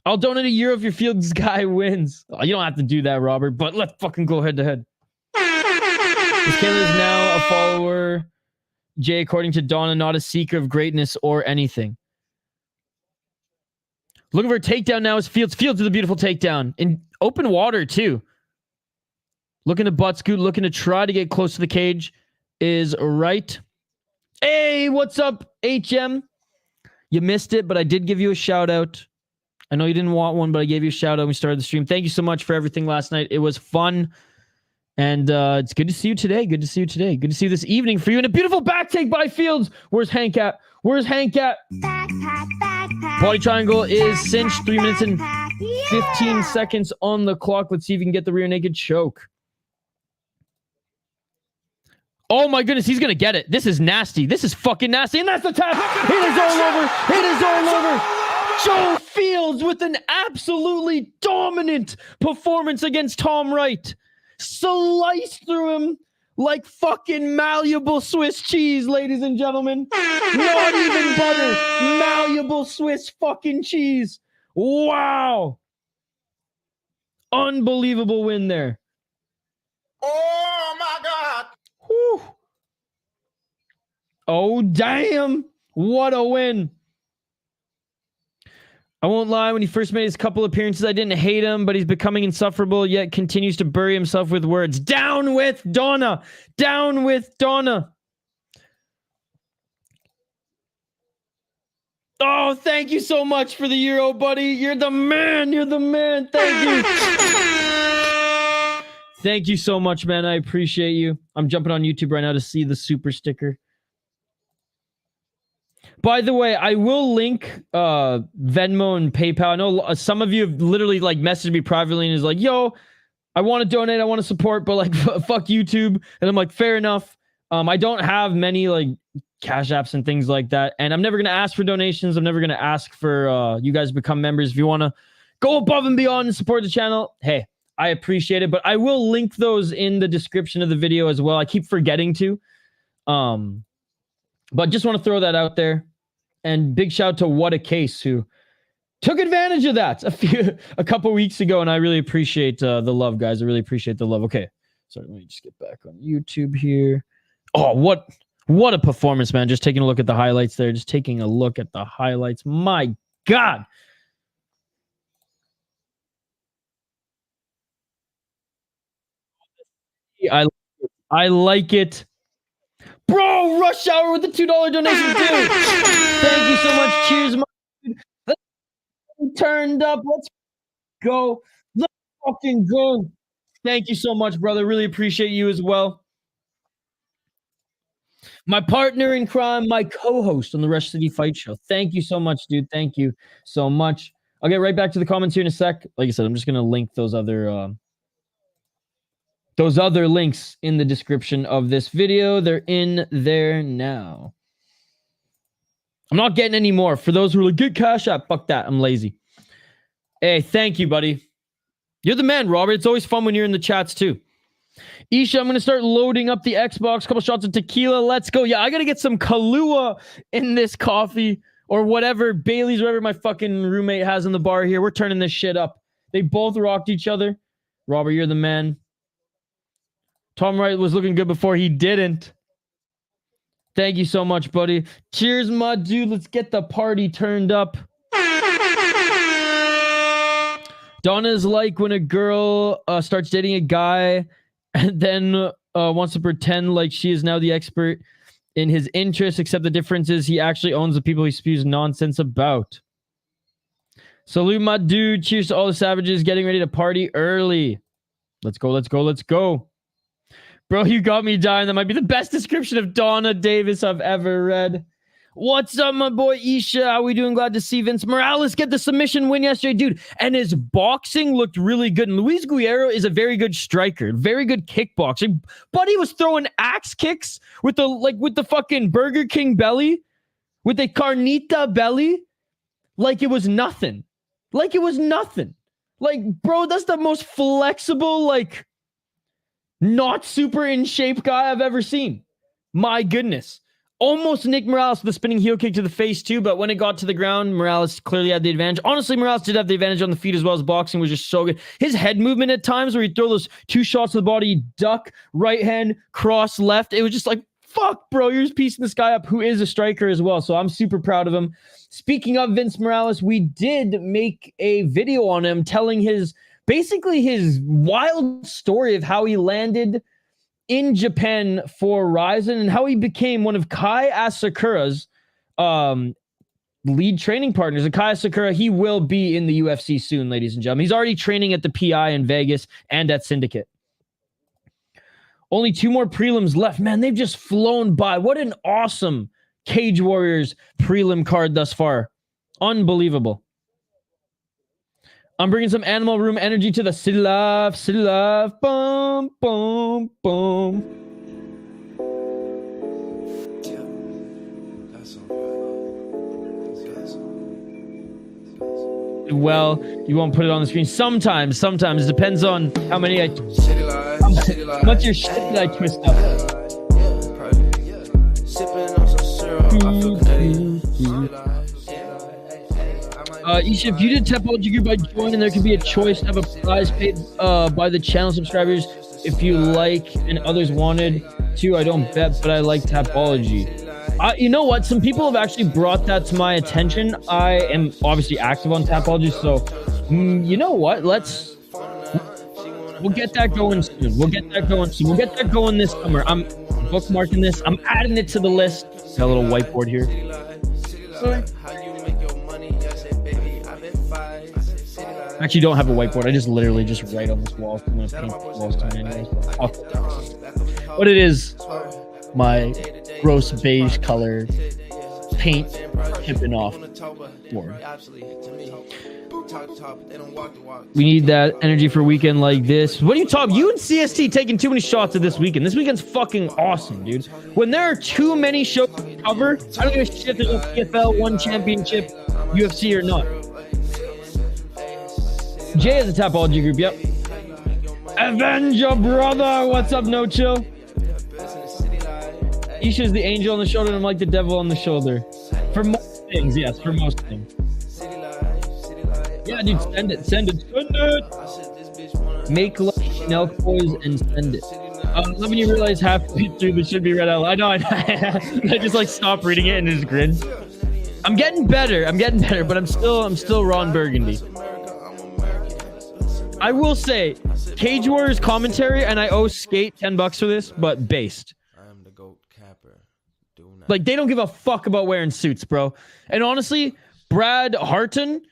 I'll donate €1 if your Fields guy wins. Oh, you don't have to do that, Robert, but let's fucking go head to head. This Kayla is now a follower. Jay, according to Donna, not a seeker of greatness or anything. Looking for a takedown now is Fields. Fields with a beautiful takedown. In open water, too. Looking to butt scoot, looking to try to get close to the cage is Wright. Hey, what's up, HM? You missed it, but I did give you a shout out. I know you didn't want one, but I gave you a shout out when we started the stream. Thank you so much for everything last night. It was fun. And it's good to see you today. Good to see you today. Good to see you this evening for you. And a beautiful back take by Fields. Where's Hank at? Where's Hank at? Body triangle is cinched. 3 minutes and 15 seconds on the clock. Let's see if we can get the rear naked choke. Oh my goodness, he's going to get it. This is nasty. This is fucking nasty. And that's the tap. It is all over. It is all over. Joe Fields with an absolutely dominant performance against Tom Wright. Sliced through him like fucking malleable Swiss cheese, ladies and gentlemen. Not even butter. Malleable Swiss fucking cheese. Wow. Unbelievable win there. Oh my God. Whew. Oh, damn. What a win. I won't lie, when he first made his couple appearances, I didn't hate him, but he's becoming insufferable, yet continues to bury himself with words. Down with Donna! Down with Donna! Oh, thank you so much for the Euro, buddy. You're the man. You're the man. Thank you. Thank you so much, man. I appreciate you. I'm jumping on YouTube right now to see the super sticker. By the way, I will link Venmo and PayPal. I know some of you have literally like messaged me privately and is like, yo, I want to donate, I want to support, but like fuck YouTube. And I'm like, fair enough. I don't have many like cash apps and things like that. And I'm never going to ask for donations. I'm never going to ask for you guys to become members. If you want to go above and beyond and support the channel, hey, I appreciate it. But I will link those in the description of the video as well. I keep forgetting to. But just want to throw that out there. And big shout out to What a Case, who took advantage of that a couple weeks ago. And I really appreciate the love, guys. I really appreciate the love. Okay. Sorry, let me just get back on YouTube here. Oh, what a performance, man. Just taking a look at the highlights there. Just taking a look at the highlights. My God. I like it. Bro, Rush Hour with the $2 donation too. Thank you so much. Cheers, my dude. Let's turned up. Let's go. Let's fucking go. Thank you so much, brother. Really appreciate you as well. My partner in crime, my co-host on the Rush City Fight Show. Thank you so much, dude. Thank you so much. I'll get right back to the comments here in a sec. Like I said, I'm just going to link those other links in the description of this video. They're in there now. I'm not getting any more. For those who are like, get Cash App, fuck that. I'm lazy. Hey, thank you, buddy. You're the man, Robert. It's always fun when you're in the chats, too. Isha, I'm going to start loading up the Xbox. Couple shots of tequila. Let's go. Yeah, I got to get some Kahlua in this coffee or whatever, Bailey's, whatever my fucking roommate has in the bar here. We're turning this shit up. They both rocked each other. Robert, you're the man. Tom Wright was looking good before he didn't. Thank you so much, buddy. Cheers, my dude. Let's get the party turned up. Donna's like when a girl starts dating a guy and then wants to pretend like she is now the expert in his interests, except the difference is he actually owns the people he spews nonsense about. Salute, my dude. Cheers to all the savages getting ready to party early. Let's go, let's go, let's go. Bro, you got me dying. That might be the best description of Donna Davis I've ever read. What's up, my boy Isha? How we doing? Glad to see Vince Morales get the submission win yesterday, dude. And his boxing looked really good. And Luis Guerrero is a very good striker, very good kickboxer. But he was throwing axe kicks with the fucking Burger King belly, with a carnita belly, like it was nothing. Like it was nothing. Like, bro, that's the most flexible, like, not super in shape guy I've ever seen. My goodness. Almost Nick Morales with a spinning heel kick to the face too, but when it got to the ground, Morales clearly had the advantage. Honestly, Morales did have the advantage on the feet as well. As boxing was just so good. His head movement at times where he'd throw those 2 shots to the body, duck, right hand, cross, left. It was just like, fuck, bro, you're just piecing this guy up who is a striker as well. So I'm super proud of him. Speaking of Vince Morales, we did make a video on him telling basically his wild story of how he landed in Japan for Ryzen and how he became one of Kai Asakura's lead training partners. And Kai Asakura, he will be in the UFC soon, ladies and gentlemen. He's already training at the PI in Vegas and at Syndicate. Only 2 more prelims left. Man, they've just flown by. What an awesome Cage Warriors prelim card thus far. Unbelievable. I'm bringing some Animal Room energy to the city life, boom, boom, boom. Well, you won't put it on the screen. Sometimes. It depends on how many how much your shit did I twist up. Isha, if you did Topology Group, I'd join, and there could be a choice to have a prize paid by the channel subscribers if you like and others wanted to. I don't bet, but I like Topology. You know what? Some people have actually brought that to my attention. I am obviously active on Topology, so you know what? We'll get that going soon. We'll get that going this summer. I'm bookmarking this. I'm adding it to the list. Got a little whiteboard here. I actually don't have a whiteboard. I just literally just write on this wall. I'm going to paint the walls tonight anyways. But it is my gross beige color paint tipping off board. We need that energy for a weekend like this. What are you talking? You and CST taking too many shots of this weekend. This weekend's fucking awesome, dude. When there are too many shows to cover, I don't give a shit if there's a PFL, one championship, UFC or not. Jay has a Topology group, yep. Avenge your brother! What's up, No Chill? Isha's the angel on the shoulder and I'm like the devil on the shoulder. For most things, yes, for most things. Yeah, dude, send it. Make love Chanel boys and send it. When you realize halfway through this should be read out loud. I know, I just like stop reading it and just grin. I'm getting better, but I'm still Ron Burgundy. I will say, Cage Warriors commentary, and I owe Skate $10 for this, but based. I am the GOAT capper. Like, they don't give a fuck about wearing suits, bro. And honestly, Brad Harton,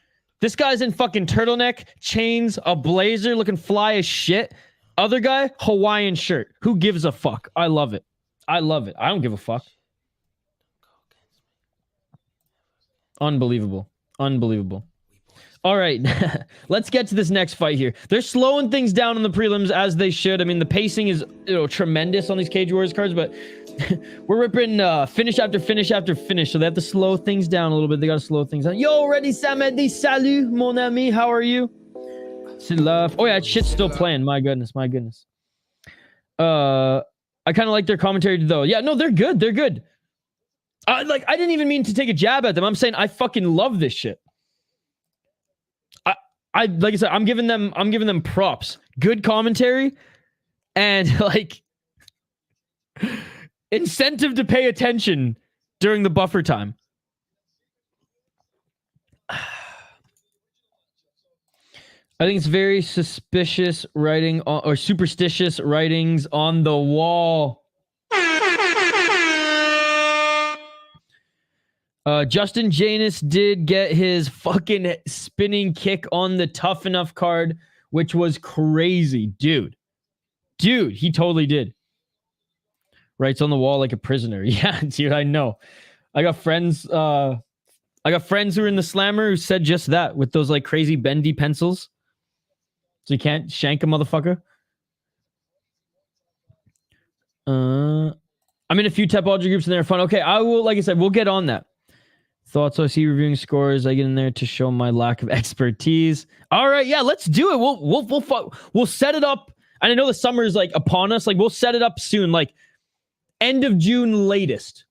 this guy's in fucking turtleneck, chains, a blazer, looking fly as shit. Other guy, Hawaiian shirt. Who gives a fuck? I love it. I love it. I don't give a fuck. Unbelievable. Unbelievable. All right, let's get to this next fight here. They're slowing things down in the prelims as they should. I mean, the pacing is tremendous on these Cage Warriors cards, but we're ripping finish after finish after finish, so they have to slow things down a little bit. They got to slow things down. Yo, ready, Samedi, salut, mon ami. How are you? Oh yeah, shit's still playing. My goodness, my goodness. I kind of like their commentary though. Yeah, no, they're good. They're good. I didn't even mean to take a jab at them. I'm saying I fucking love this shit. I like I said, I'm giving them props. Good commentary and like incentive to pay attention during the buffer time. I think it's very suspicious writing or superstitious writings on the wall. Justin Janus did get his fucking spinning kick on the Tough Enough card, which was crazy. Dude, he totally did. Writes on the wall like a prisoner. Yeah, dude, I know. I got friends who are in the slammer who said just that with those like crazy bendy pencils. So you can't shank a motherfucker. I'm in a few topology groups and they're fun. Okay, I will, like I said, we'll get on that. Thoughts, I see reviewing scores. I get in there to show my lack of expertise. All right, yeah, let's do it. We'll set it up. And I know the summer is like upon us. Like we'll set it up soon, like end of June latest.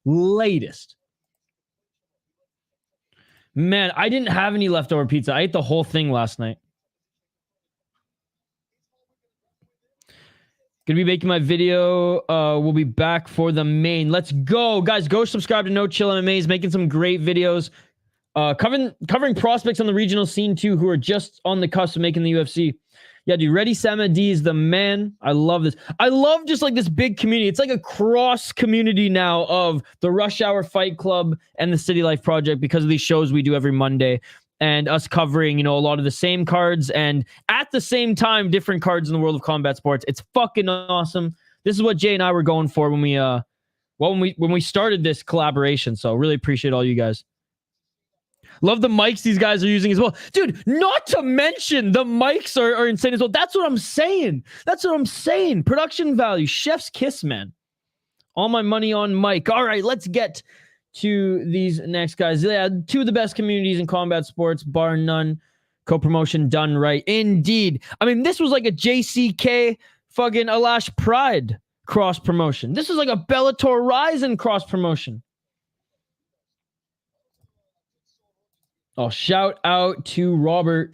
Man, I didn't have any leftover pizza. I ate the whole thing last night. Gonna be making my video. We'll be back for the main. Let's go, guys. Go subscribe to No Chill MMA. He's making some great videos. Covering prospects on the regional scene too, who are just on the cusp of making the UFC. Yeah, dude. Ready Sama D is the man. I love this. I love just like this big community. It's like a cross community now of the Rush Hour Fight Club and the City Life Project because of these shows we do every Monday. And us covering, a lot of the same cards and at the same time, different cards in the world of combat sports. It's fucking awesome. This is what Jay and I were going for when we started this collaboration. So really appreciate all you guys. Love the mics these guys are using as well. Dude, not to mention the mics are insane as well. That's what I'm saying. Production value. Chef's kiss, man. All my money on mic. All right, let's get to these next guys. Yeah, two of the best communities in combat sports, bar none. Co-promotion done right. Indeed. I mean, this was like a JCK fucking Alash Pride cross promotion. This was like a Bellator Ryzen cross promotion. Oh, shout out to Robert.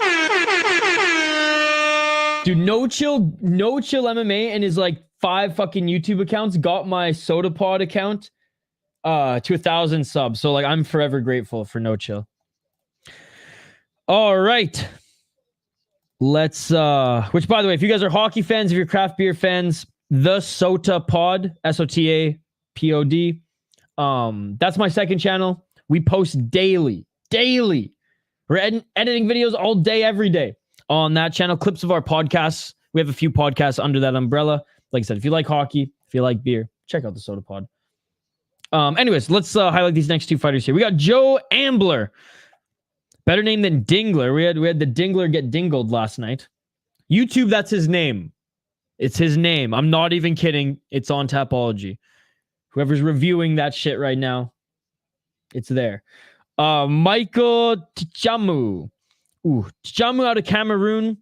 Dude, No Chill MMA and his like 5 fucking YouTube accounts got my SodaPod account to 1,000 subs. So like I'm forever grateful for No Chill. All right. Let's which by the way, if you guys are hockey fans, if you're craft beer fans, the Sota Pod, SOTAPOD. That's my second channel. We post daily. We're editing videos all day, every day on that channel. Clips of our podcasts. We have a few podcasts under that umbrella. Like I said, if you like hockey, if you like beer, check out the Soda Pod. Anyways, let's highlight these next 2 fighters here. We got Joe Ambler. Better name than Dingler. We had the Dingler get dingled last night. YouTube, that's his name. It's his name. I'm not even kidding. It's on Tapology. Whoever's reviewing that shit right now, it's there. Michael Tchamou. Tchamou out of Cameroon.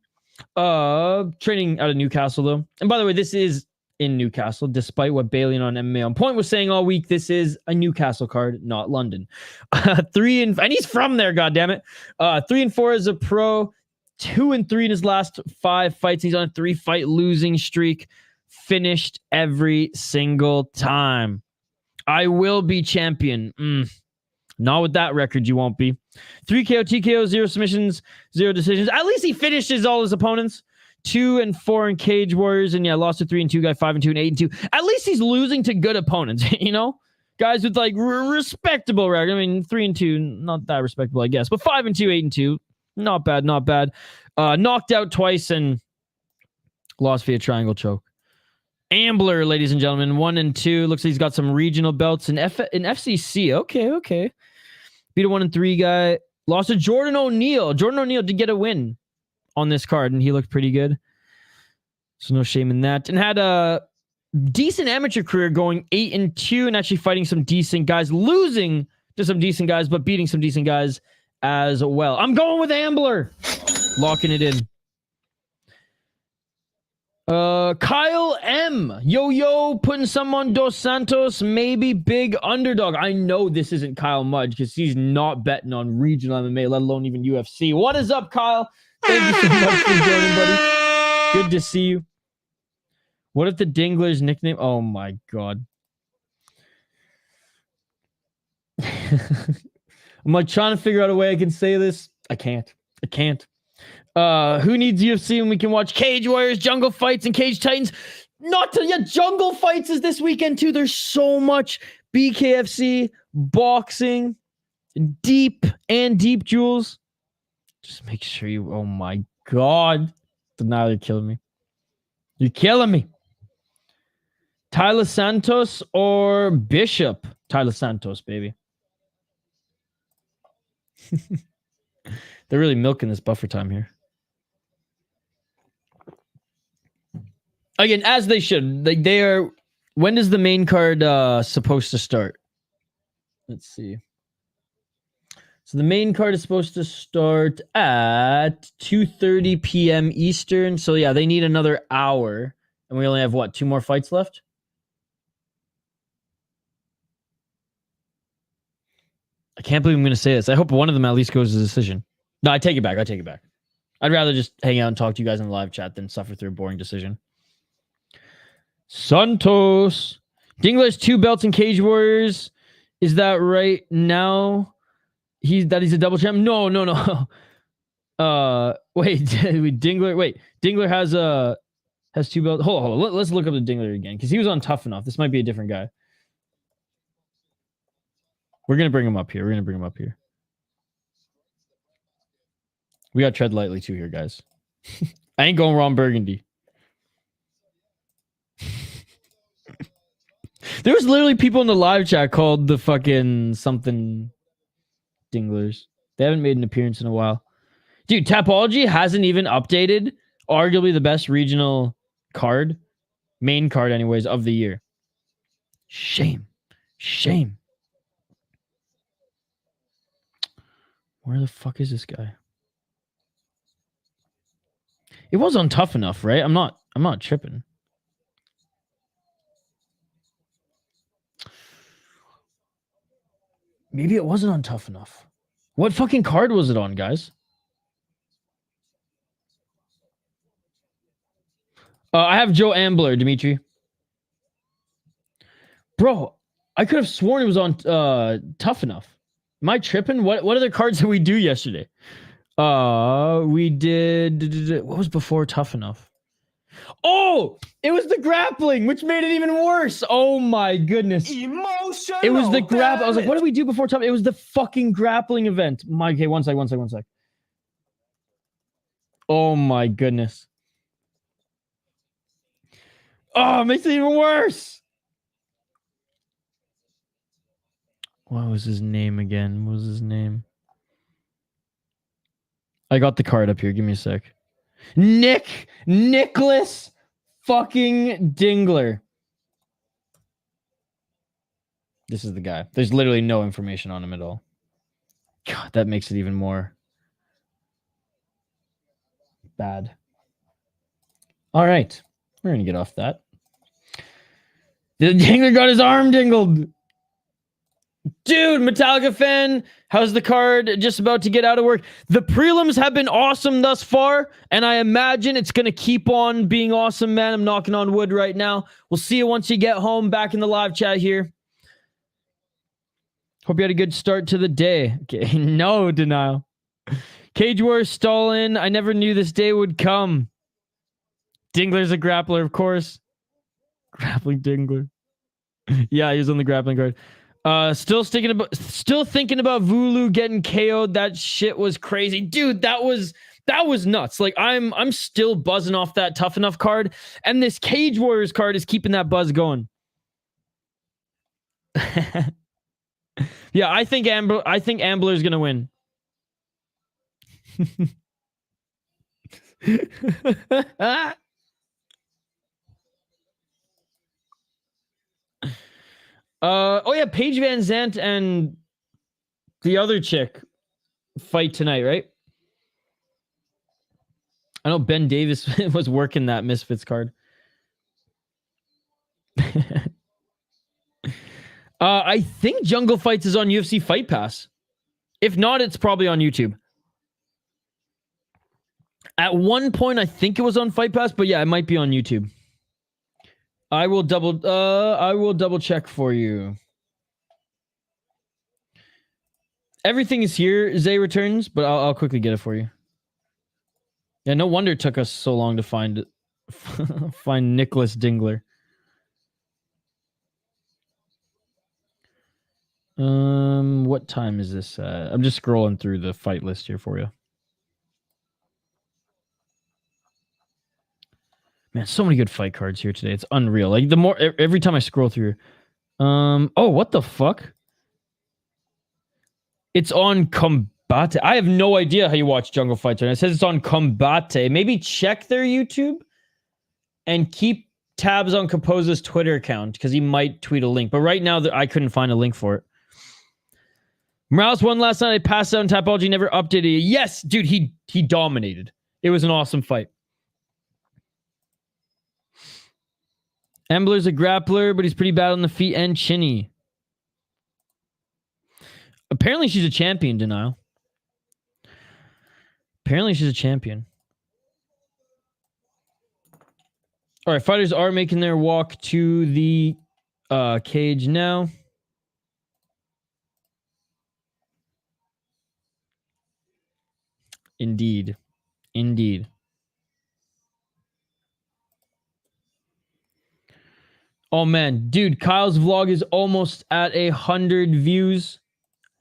Training out of Newcastle, though. And by the way, this is in Newcastle, despite what Bailey on MMA on Point was saying all week. This is a Newcastle card, not London. And he's from there, goddammit. 3-4 as a pro, 2-3 in his last 5 fights. He's on a 3-fight losing streak. Finished every single time. I will be champion. Not with that record, you won't be. 3 KO, TKO, 0 submissions, 0 decisions. At least he finishes all his opponents. 2-4 in Cage Warriors, and yeah, lost to 3-2 guy, 5-2 and 8-2. At least he's losing to good opponents, guys with like respectable record. I mean, 3-2, not that respectable, I guess, but 5-2, 8-2, not bad. Knocked out twice and Lost via triangle choke. Ambler, ladies and gentlemen, 1 and 2. Looks like he's got some regional belts in FCC. Okay. Beat a 1 and 3 guy. Lost to Jordan O'Neal. Jordan O'Neal did get a win on this card, and he looked pretty good. So no shame in that. And had a decent amateur career, going 8 and 2, and actually fighting some decent guys, losing to some decent guys, but beating some decent guys as well. I'm going with Ambler. Locking it in. Kyle M. Yo, putting some on Dos Santos, maybe big underdog. I know this isn't Kyle Mudge because he's not betting on regional MMA, let alone even UFC. What is up, Kyle? Thank you so much for joining, buddy. Good to see you. What if the Dingler's nickname? Oh my god. I'm like trying to figure out a way I can say this. I can't. Who needs UFC when we can watch Cage Warriors, Jungle Fights, and Cage Titans? Jungle Fights is this weekend too. There's so much BKFC, boxing, deep jewels. Just make sure you. Oh my god, now you're killing me. You're killing me. Tyler Santos or Bishop? Tyler Santos, baby. They're really milking this buffer time here. Again, as they should. Like they are. When is the main card supposed to start? Let's see. So the main card is supposed to start at 2:30 p.m. Eastern. So yeah, they need another hour, and we only have what, 2 more fights left? I can't believe I'm going to say this. I hope one of them at least goes to decision. No, I take it back. I'd rather just hang out and talk to you guys in the live chat than suffer through a boring decision. Santos. Dingler has 2 belts in Cage Warriors. Is that right now? He's a double champ? No. Dingler has 2 belts. Hold on. Let's look up the Dingler again, because he was on Tough Enough. This might be a different guy. We're gonna bring him up here. We got to tread lightly too here, guys. I ain't going Ron Burgundy. There was literally people in the live chat called the fucking something Dinglers. They haven't made an appearance in a while. Dude, Tapology hasn't even updated arguably the best regional card, main card anyways, of the year. Shame. Where the fuck is this guy? It was on Tough Enough, right? I'm not tripping. Maybe it wasn't on Tough Enough. What fucking card was it on, guys? I have Joe Ambler, Dimitri. Bro, I could have sworn it was on Tough Enough. Am I tripping? What other cards did we do yesterday? We did... What was before Tough Enough? Oh! It was the grappling, which made it even worse. Oh my goodness. Emotional. It was the grapple. I was like, what did we do before Tough? It was the fucking grappling event. Okay, one sec. Oh my goodness. Oh, it makes it even worse. What was his name again? What was his name? I got the card up here. Give me a sec. Nicholas fucking Dingler. This is the guy. There's literally no information on him at all. God, that makes it even more bad. All right. We're going to get off that. The Dingler got his arm dingled. Dude, Metallica fan, how's the card just about to get out of work? The prelims have been awesome thus far, and I imagine it's going to keep on being awesome, man. I'm knocking on wood right now. We'll see you once you get home, back in the live chat here. Hope you had a good start to the day. Okay, no denial. Cage Warriors Stalin. I never knew this day would come. Dingler's a grappler, of course. Grappling Dingler. Yeah, he was on the grappling card. Still thinking about Vulu getting KO'd. That shit was crazy. Dude, that was That was nuts. Like I'm still buzzing off that Tough Enough card, and this Cage Warriors card is keeping that buzz going. Yeah, I think Ambler's gonna win. Oh yeah, Paige Van Zandt and the other chick fight tonight, right? I know Ben Davis was working that Misfits card. I think Jungle Fights is on UFC Fight Pass. If not, it's probably on YouTube. At one point, I think it was on Fight Pass, but yeah, it might be on YouTube. I will double check for you. Everything is here, Zay Returns, but I'll quickly get it for you. Yeah, no wonder it took us so long to find find Nicholas Dingler. What time is this? I'm just scrolling through the fight list here for you. Man, so many good fight cards here today. It's unreal. Like the more every time I scroll through. Oh, what the fuck? It's on Combate. I have no idea how you watch Jungle Fights right now. It says it's on Combate. Maybe check their YouTube and keep tabs on Composa's Twitter account because he might tweet a link. But right now, I couldn't find a link for it. Morales won last night. I passed out and Tapology never updated it. Yes, dude, he dominated. It was an awesome fight. Ambler's a grappler, but he's pretty bad on the feet and chinny. Apparently she's a champion, Denial. Apparently she's a champion. All right, fighters are making their walk to the cage now. Indeed. Indeed. Oh, man. Dude, Kyle's vlog is almost at 100 views.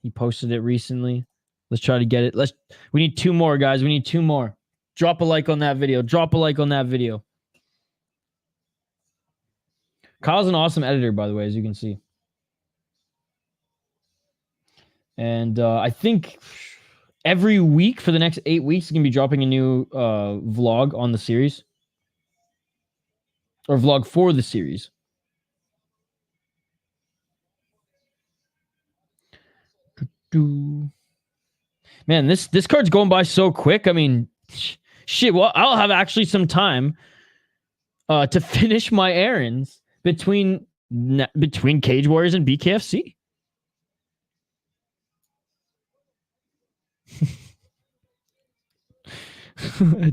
He posted it recently. Let's try to get it. We need 2 more, guys. We need 2 more. Drop a like on that video. Drop a like on that video. Kyle's an awesome editor, by the way, as you can see. And I think every week for the next 8 weeks, he's going to be dropping a new vlog on the series. Or vlog for the series. Man, this card's going by so quick. I mean, shit. Well, I'll have actually some time to finish my errands between Cage Warriors and BKFC.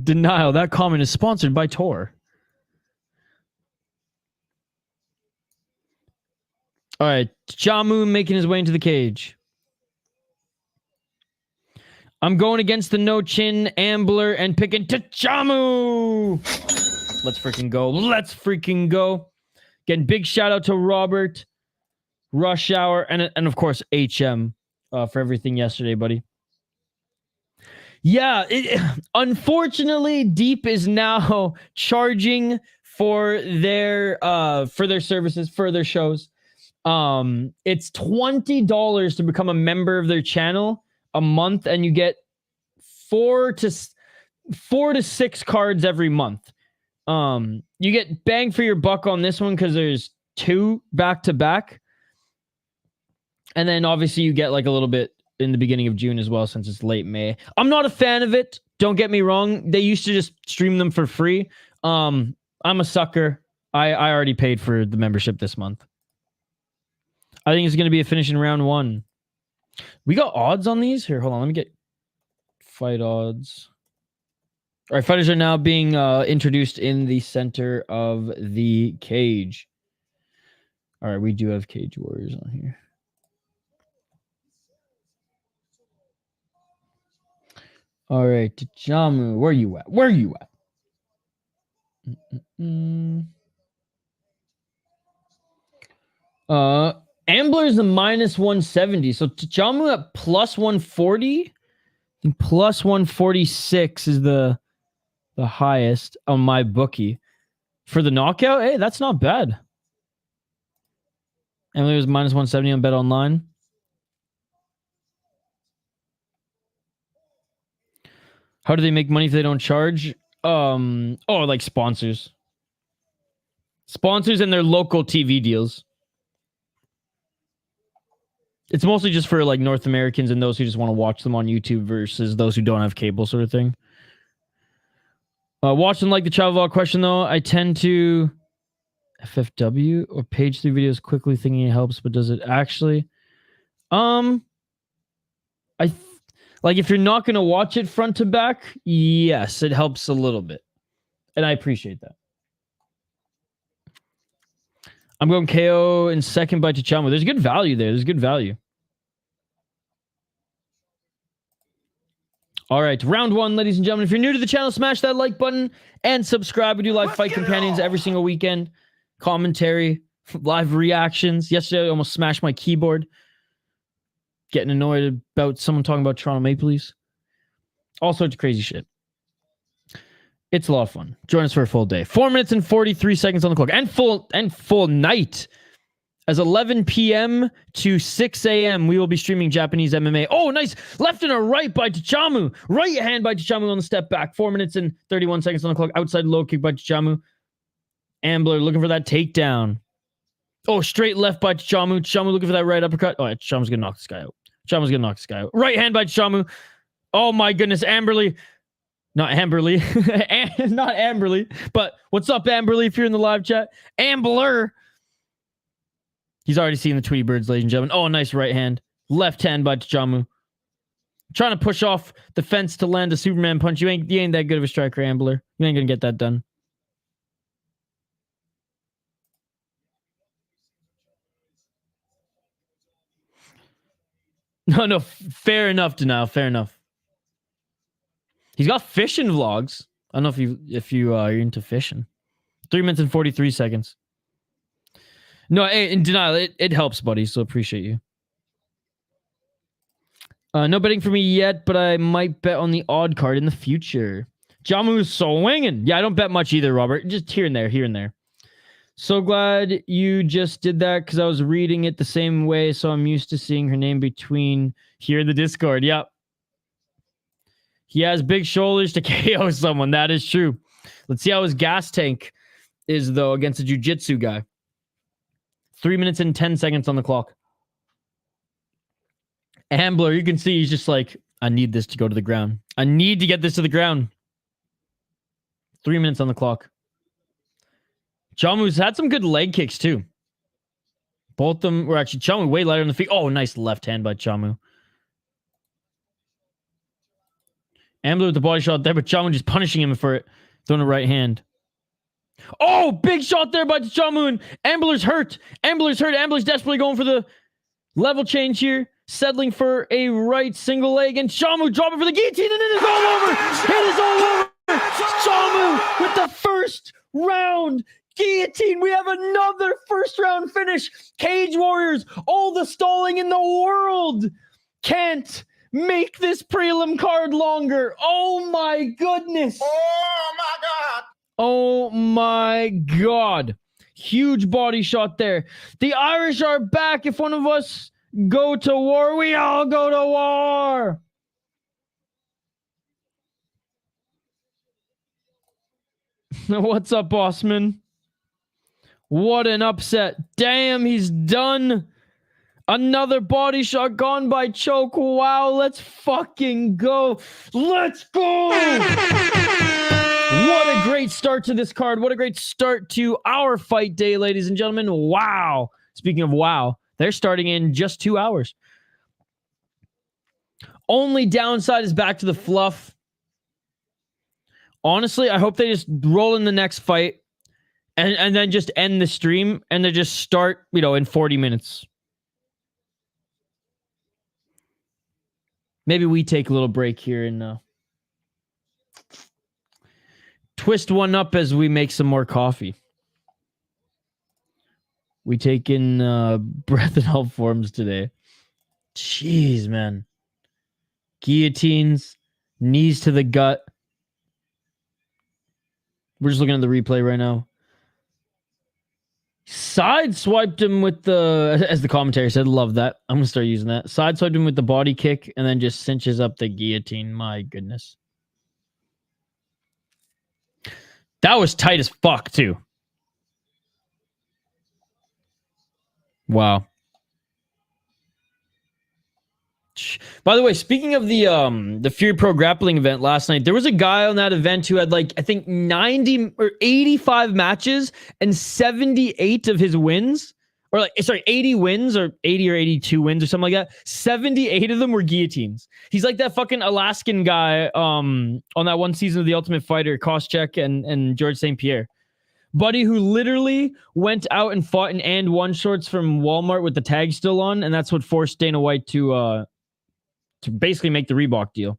Denial. That comment is sponsored by Tor. All right, Tchamou making his way into the cage. I'm going against the no chin Ambler and picking Tchamou. Let's freaking go. Let's freaking go. Again, big shout out to Robert, Rush Hour, and of course HM for everything yesterday, buddy. Yeah, unfortunately, Deep is now charging for their services, for their shows. It's $20 to become a member of their channel a month, and you get 4 to 6 cards every month. You get bang for your buck on this one because there's 2 back to back, and then obviously you get like a little bit in the beginning of June as well since it's late May. I'm not a fan of it. Don't get me wrong. They used to just stream them for free. I'm a sucker. I already paid for the membership this month. I think it's going to be a finish in round 1. We got odds on these? Here, hold on. Let me get fight odds. All right, fighters are now being introduced in the center of the cage. All right, we do have Cage Warriors on here. All right, Tchamou, where you at? Where you at? Ambler's a -170, so Tchamou at +140 think plus 146 is the highest on my bookie. For the knockout, hey, that's not bad. Emily was minus 170 on Bet Online. How do they make money if they don't charge? Like sponsors. Sponsors and their local TV deals. It's mostly just for like North Americans and those who just want to watch them on YouTube versus those who don't have cable, sort of thing. Watch and like the travel vlog question though. I tend to FFW or page through videos quickly thinking it helps, but does it actually? Like if you're not going to watch it front to back, yes, it helps a little bit. And I appreciate that. I'm going KO in second by Tchamou. There's good value there. There's good value. All right, round one, ladies and gentlemen. If you're new to the channel, smash that like button and subscribe. We do live fight companions every single weekend. Commentary, live reactions. Yesterday, I almost smashed my keyboard. Getting annoyed about someone talking about Toronto Maple Leafs. All sorts of crazy shit. It's a lot of fun. Join us for a full day. 4 minutes and 43 seconds on the clock. And full night. As 11 p.m. to 6 a.m., we will be streaming Japanese MMA. Oh, nice. Left and a right by Tchamou. Right hand by Tchamou on the step back. 4 minutes and 31 seconds on the clock. Outside low kick by Tchamou. Ambler looking for that takedown. Oh, straight left by Tchamou. Tchamou looking for that right uppercut. Oh, yeah, Tchamou's going to knock this guy out. Tchamou's going to knock this guy out. Right hand by Tchamou. Oh, my goodness. Amberly. Not Amberly. Not Amberly. But what's up, Amberly, if you're in the live chat? Ambler. He's already seen the Tweety Birds, ladies and gentlemen. Oh, nice right hand. Left hand by Tchamou. Trying to push off the fence to land a Superman punch. You ain't that good of a striker, Ambler. You ain't going to get that done. No, fair enough, Denial. Fair enough. He's got fishing vlogs. I don't know if you are into fishing. 3 minutes and 43 seconds. No, in Denial, it helps, buddy, so appreciate you. No betting for me yet, but I might bet on the odd card in the future. Tchamou's swinging. Yeah, I don't bet much either, Robert. Just here and there. So glad you just did that because I was reading it the same way, so I'm used to seeing her name between here in the Discord. Yep. He has big shoulders to KO someone. That is true. Let's see how his gas tank is, though, against a jiu-jitsu guy. 3 minutes and 10 seconds on the clock. Ambler, you can see he's just like, I need this to go to the ground. I need to get this to the ground. 3 minutes on the clock. Tchamou's had some good leg kicks, too. Both of them were actually Tchamou way lighter on the feet. Oh, nice left hand by Tchamou. Ambler with the body shot there, but Tchamou just punishing him for it. Throwing a right hand. Oh, big shot there by Tchamou, and Ambler's hurt. Ambler's desperately going for the level change here. Settling for a right single leg, and Tchamou dropping for the guillotine, and it is all over. It is all over. Tchamou with the first round guillotine. We have another first round finish. Cage Warriors, all the stalling in the world can't make this prelim card longer. Oh my goodness. Oh my God. Oh my God. Huge body shot there. The Irish are back. If one of us go to war, we all go to war. What's up, Bossman? What an upset. Damn, he's done. Another body shot gone by choke. Wow, let's fucking go. Let's go. What a great start to this card. What a great start to our fight day, ladies and gentlemen. Wow. Speaking of wow, they're starting in just 2 hours. Only downside is back to the fluff. Honestly, I hope they just roll in the next fight and then just end the stream and they just start, in 40 minutes. Maybe we take a little break here and twist one up as we make some more coffee. We take in breath in all forms today. Jeez, man. Guillotines, knees to the gut. We're just looking at the replay right now. Side-swiped him with the, as the commentary said, love that. I'm going to start using that. Side-swiped him with the body kick and then just cinches up the guillotine. My goodness. That was tight as fuck, too. Wow. By the way, speaking of the Fury Pro grappling event last night, there was a guy on that event who had like, I think 90 or 85 matches and 78 of his wins, or like, sorry, 80 wins or 80 or 82 wins or something like that. 78 of them were guillotines. He's like that fucking Alaskan guy on that one season of The Ultimate Fighter, Koscheck and George St. Pierre. Buddy who literally went out and fought in and one shorts from Walmart with the tag still on, and that's what forced Dana White to basically make the Reebok deal.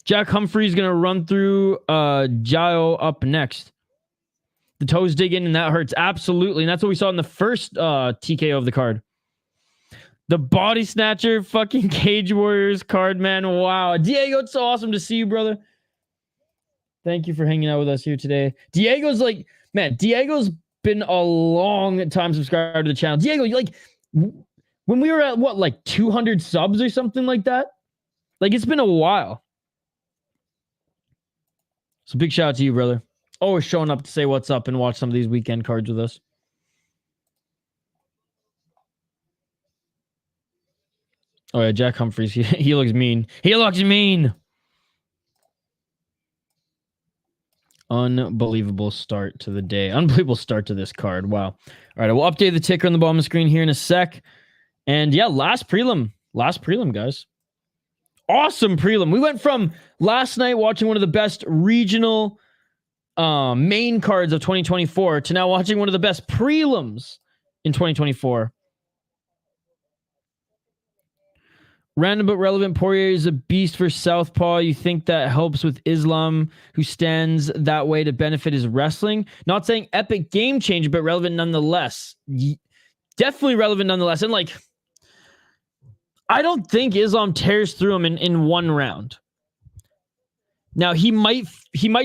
Jack Humphries going to run through João up next. The toes dig in and that hurts. Absolutely. And that's what we saw in the first TKO of the card. The body snatcher fucking Cage Warriors card, man. Wow. Diego, it's so awesome to see you, brother. Thank you for hanging out with us here today. Diego's like, man, Diego's been a long time subscriber to the channel. Diego, you like... When we were at, what, like 200 subs or something like that? Like, it's been a while. So big shout out to you, brother. Always showing up to say what's up and watch some of these weekend cards with us. Oh, yeah, Jack Humphries. He looks mean. He looks mean. Unbelievable start to the day. Unbelievable start to this card. Wow. All right, I will update the ticker on the bottom of the screen here in a sec. And yeah, last prelim, guys. Awesome prelim. We went from last night watching one of the best regional main cards of 2024 to now watching one of the best prelims in 2024. Random but relevant. Poirier is a beast for Southpaw. You think that helps with Islam, who stands that way to benefit his wrestling? Not saying epic game changer, but relevant nonetheless. Definitely relevant nonetheless. And like, I don't think Islam tears through him in one round. Now he might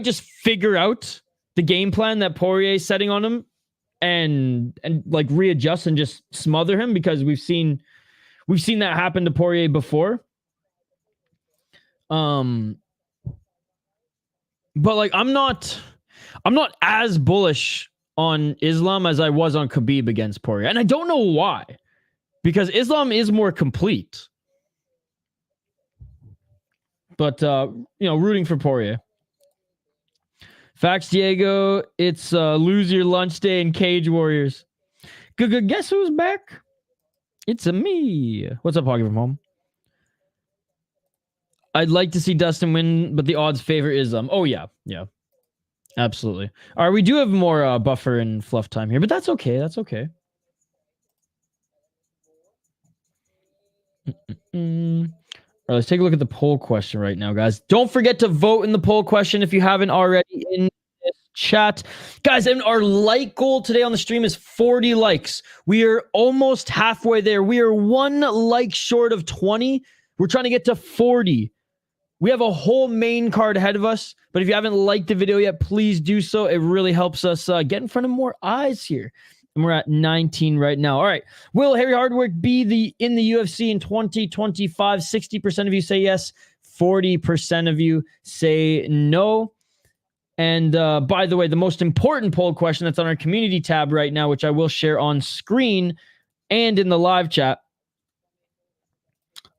just figure out the game plan that Poirier is setting on him and like readjust and just smother him, because we've seen that happen to Poirier before. But like I'm not as bullish on Islam as I was on Khabib against Poirier, and I don't know why. Because Islam is more complete. But, rooting for Poirier. Facts, Diego. It's lose your lunch day in Cage Warriors. Guess who's back? It's a me. What's up, Hoggy from home? I'd like to see Dustin win, but the odds favor Islam. Oh, yeah. Yeah. Absolutely. All right, we do have more buffer and fluff time here, but that's okay. That's okay. All right, let's take a look at the poll question right now, guys. Don't forget to vote in the poll question if you haven't already in this chat. Guys, and our like goal today on the stream is 40 likes. We are almost halfway there. We are one like short of 20. We're trying to get to 40. We have a whole main card ahead of us, but if you haven't liked the video yet, please do so. It really helps us get in front of more eyes here. And we're at 19 right now. All right. Will Harry Hardwick be in the UFC in 2025? 60% of you say yes. 40% of you say no. And by the way, the most important poll question that's on our community tab right now, which I will share on screen and in the live chat.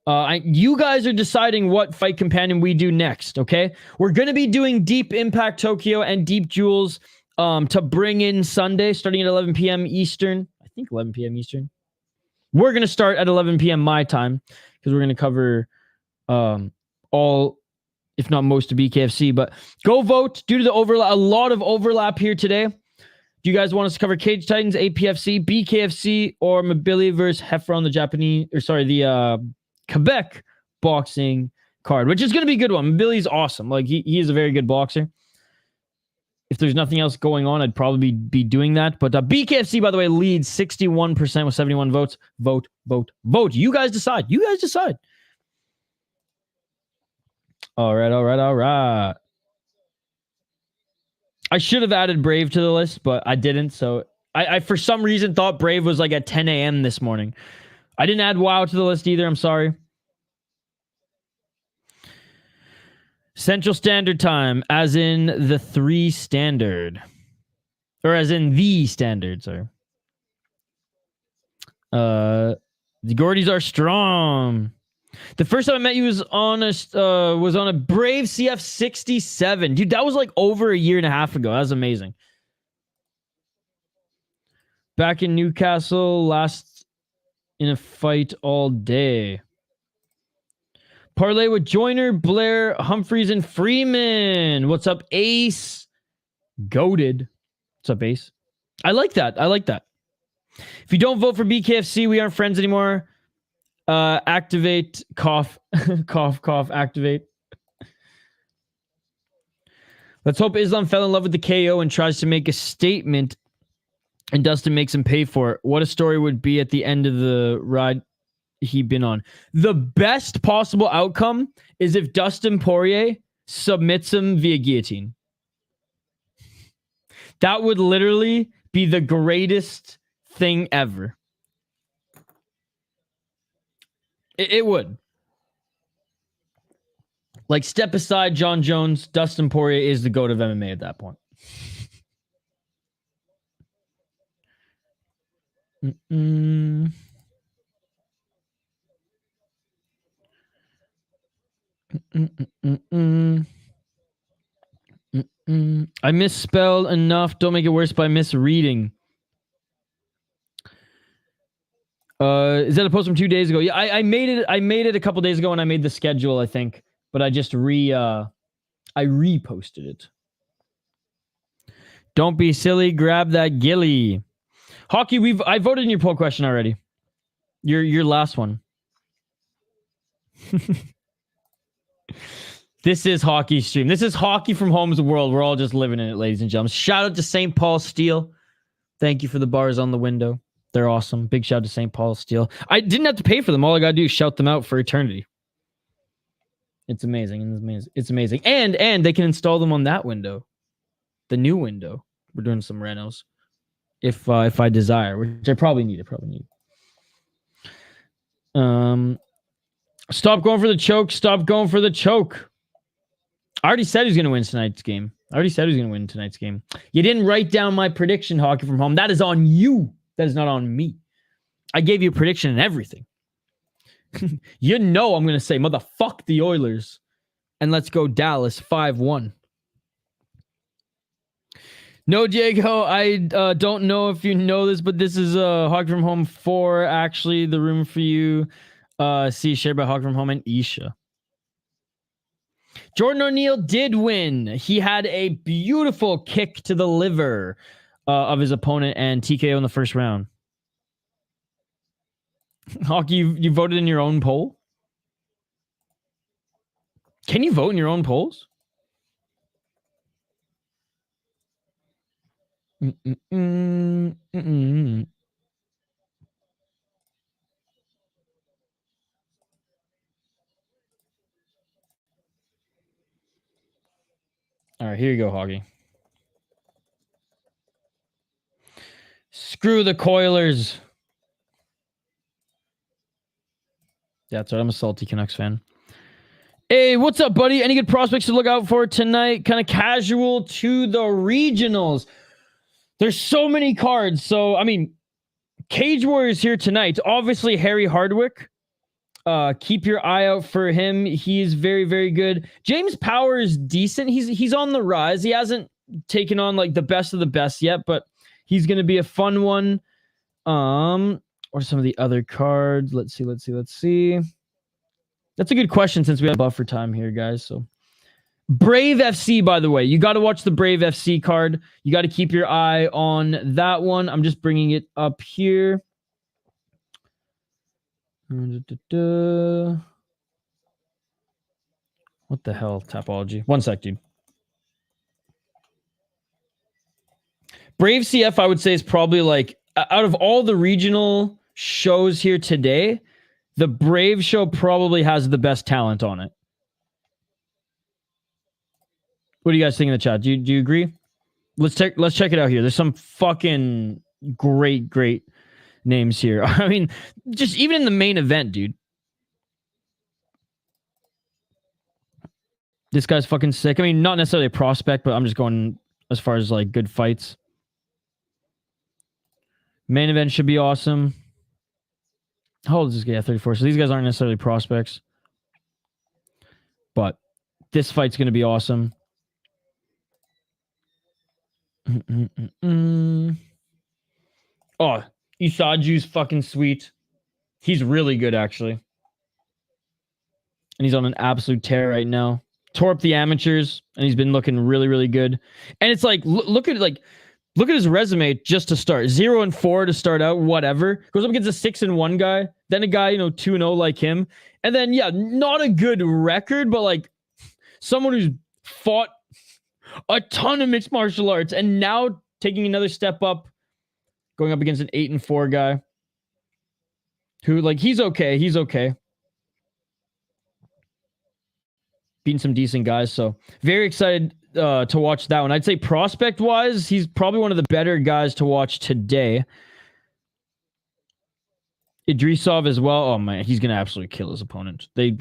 You guys are deciding what fight companion we do next, okay? We're going to be doing Deep Impact Tokyo and Deep Jewels to bring in Sunday, starting at 11 p.m. Eastern. I think 11 p.m. Eastern. We're going to start at 11 p.m. my time, because we're going to cover all, if not most, of BKFC. But go vote due to the overlap. A lot of overlap here today. Do you guys want us to cover Cage Titans, APFC, BKFC, or Mabili versus Heffron, the Quebec boxing card, which is going to be a good one. Mabili's awesome. Like, he is a very good boxer. If there's nothing else going on, I'd probably be doing that. But BKFC, by the way, leads 61% with 71 votes. Vote. You guys decide. All right, all right, all right. I should have added Brave to the list, but I didn't. So I for some reason thought Brave was like at 10 a.m. this morning. I didn't add WoW to the list either. I'm sorry. Central Standard Time, as in the 3 standard. Or as in the standard, sorry. The Gordies are strong. The first time I met you was on a Brave CF 67. Dude, that was like over a year and a half ago. That was amazing. Back in Newcastle, last in a fight all day. Parlay with Joyner, Blair, Humphries, and Freeman. What's up, Ace? Goated. What's up, Ace? I like that. I like that. If you don't vote for BKFC, we aren't friends anymore. Activate, cough, cough, cough, activate. Let's hope Islam fell in love with the KO and tries to make a statement and Dustin makes him pay for it. What a story would be at the end of the ride he'd been on. The best possible outcome is if Dustin Poirier submits him via guillotine. That would literally be the greatest thing ever. It would. Like, step aside John Jones. Dustin Poirier is the GOAT of MMA at that point. I misspelled enough. Don't make it worse by misreading. Is that a post from 2 days ago? Yeah, I made it. I made it a couple days ago, and I made the schedule, I think. But I just I reposted it. Don't be silly. Grab that gilly. Hockey. I voted in your poll question already. Your last one. This is hockey stream. This is hockey from home's world. We're all just living in it, ladies and gentlemen. Shout out to St. Paul Steel. Thank you for the bars on the window. They're awesome. Big shout out to St. Paul Steel. I didn't have to pay for them. All I gotta do is shout them out for eternity. It's amazing. It's amazing. It's amazing. And they can install them on that window, the new window. We're doing some renos, if I desire, which I probably need. Stop going for the choke. Stop going for the choke. I already said he's going to win tonight's game. You didn't write down my prediction, Hockey from Home. That is on you. That is not on me. I gave you a prediction and everything. You know I'm going to say, motherfuck the Oilers. And let's go Dallas 5-1. No, Diego, I don't know if you know this, but this is Hockey from Home 4. Actually, the room for you. Shared by Hockey from Home and Isha. Jordan O'Neal did win. He had a beautiful kick to the liver of his opponent and TKO in the first round. Hockey, you voted in your own poll? Can you vote in your own polls? All right, here you go, Hoggy. Screw the Coilers. Yeah, that's right. I'm a salty Canucks fan. Hey, what's up, buddy? Any good prospects to look out for tonight? Kind of casual to the regionals. There's so many cards. So, I mean, Cage Warriors here tonight. Obviously, Harry Hardwick. Keep your eye out for him. He's very, very good. James Power is decent. He's on the rise. He hasn't taken on like the best of the best yet, but he's going to be a fun one. Or some of the other cards. Let's see. That's a good question since we have buffer time here, guys. So Brave FC, by the way, you got to watch the Brave FC card. You got to keep your eye on that one. I'm just bringing it up here. What the hell, Tapology? One sec, dude. Brave CF, I would say, is probably like, out of all the regional shows here today, the Brave show probably has the best talent on it. What do you guys think in the chat? Do you agree? Let's check it out here. There's some fucking great names here. I mean, just even in the main event, dude. This guy's fucking sick. I mean, not necessarily a prospect, but I'm just going as far as like good fights. Main event should be awesome. How old is this guy? 34. So these guys aren't necessarily prospects. But this fight's going to be awesome. Oh, Isaju's fucking sweet. He's really good, actually. And he's on an absolute tear right now. Tore up the amateurs, and he's been looking really good. And it's like, look at his resume just to start. 0-4 to start out, whatever. Goes up against a 6-1 guy, then a guy, 2-0 like him. And then, yeah, not a good record, but like someone who's fought a ton of mixed martial arts and now taking another step up, going up against an 8-4 guy who, like, he's okay. Beating some decent guys, so very excited to watch that one. I'd say prospect-wise, he's probably one of the better guys to watch today. Idrisov as well. Oh man, he's gonna absolutely kill his opponent. They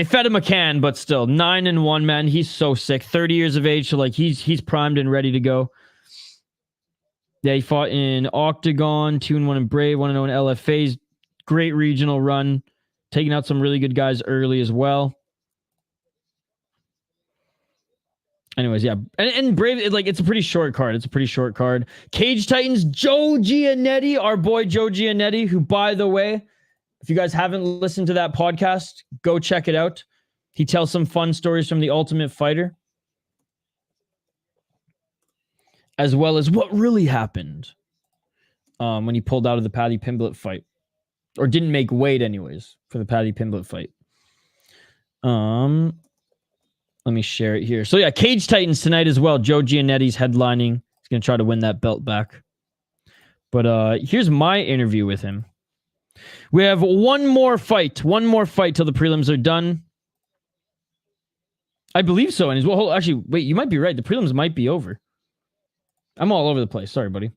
fed him a can, but still 9-1, man. He's so sick. 30 years of age, so like he's primed and ready to go. Yeah, he fought in Octagon, 2-1 in Brave, 1-0 in LFAs. Great regional run, taking out some really good guys early as well. Anyways, yeah. And Brave, it's a pretty short card. Cage Titans, Joe Giannetti, our boy Joe Giannetti, who, by the way, if you guys haven't listened to that podcast, go check it out. He tells some fun stories from The Ultimate Fighter, as well as what really happened when he pulled out of the Paddy Pimblett fight. Or didn't make weight, anyways, for the Paddy Pimblett fight. Let me share it here. So yeah, Cage Titans tonight as well. Joe Giannetti's headlining. He's going to try to win that belt back. But here's my interview with him. We have one more fight till the prelims are done. I believe so. And well, actually, wait, you might be right. The prelims might be over. I'm all over the place. Sorry, buddy.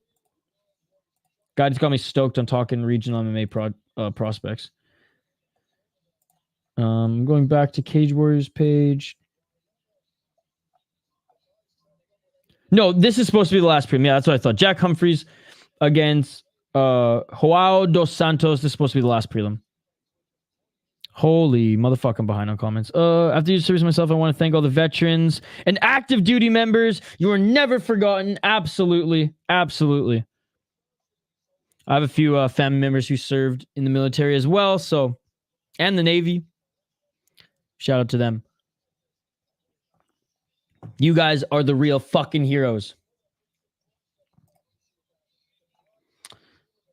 Guy just got me stoked on talking regional MMA prospects. Going back to Cage Warriors page. No, this is supposed to be the last prelim. Yeah, that's what I thought. Jack Humphries against João dos Santos. This is supposed to be the last prelim. Holy motherfucker, I'm behind on comments. After you service myself, I want to thank all the veterans and active duty members. You are never forgotten. Absolutely. Absolutely. I have a few family members who served in the military as well, so, and the Navy. Shout out to them. You guys are the real fucking heroes.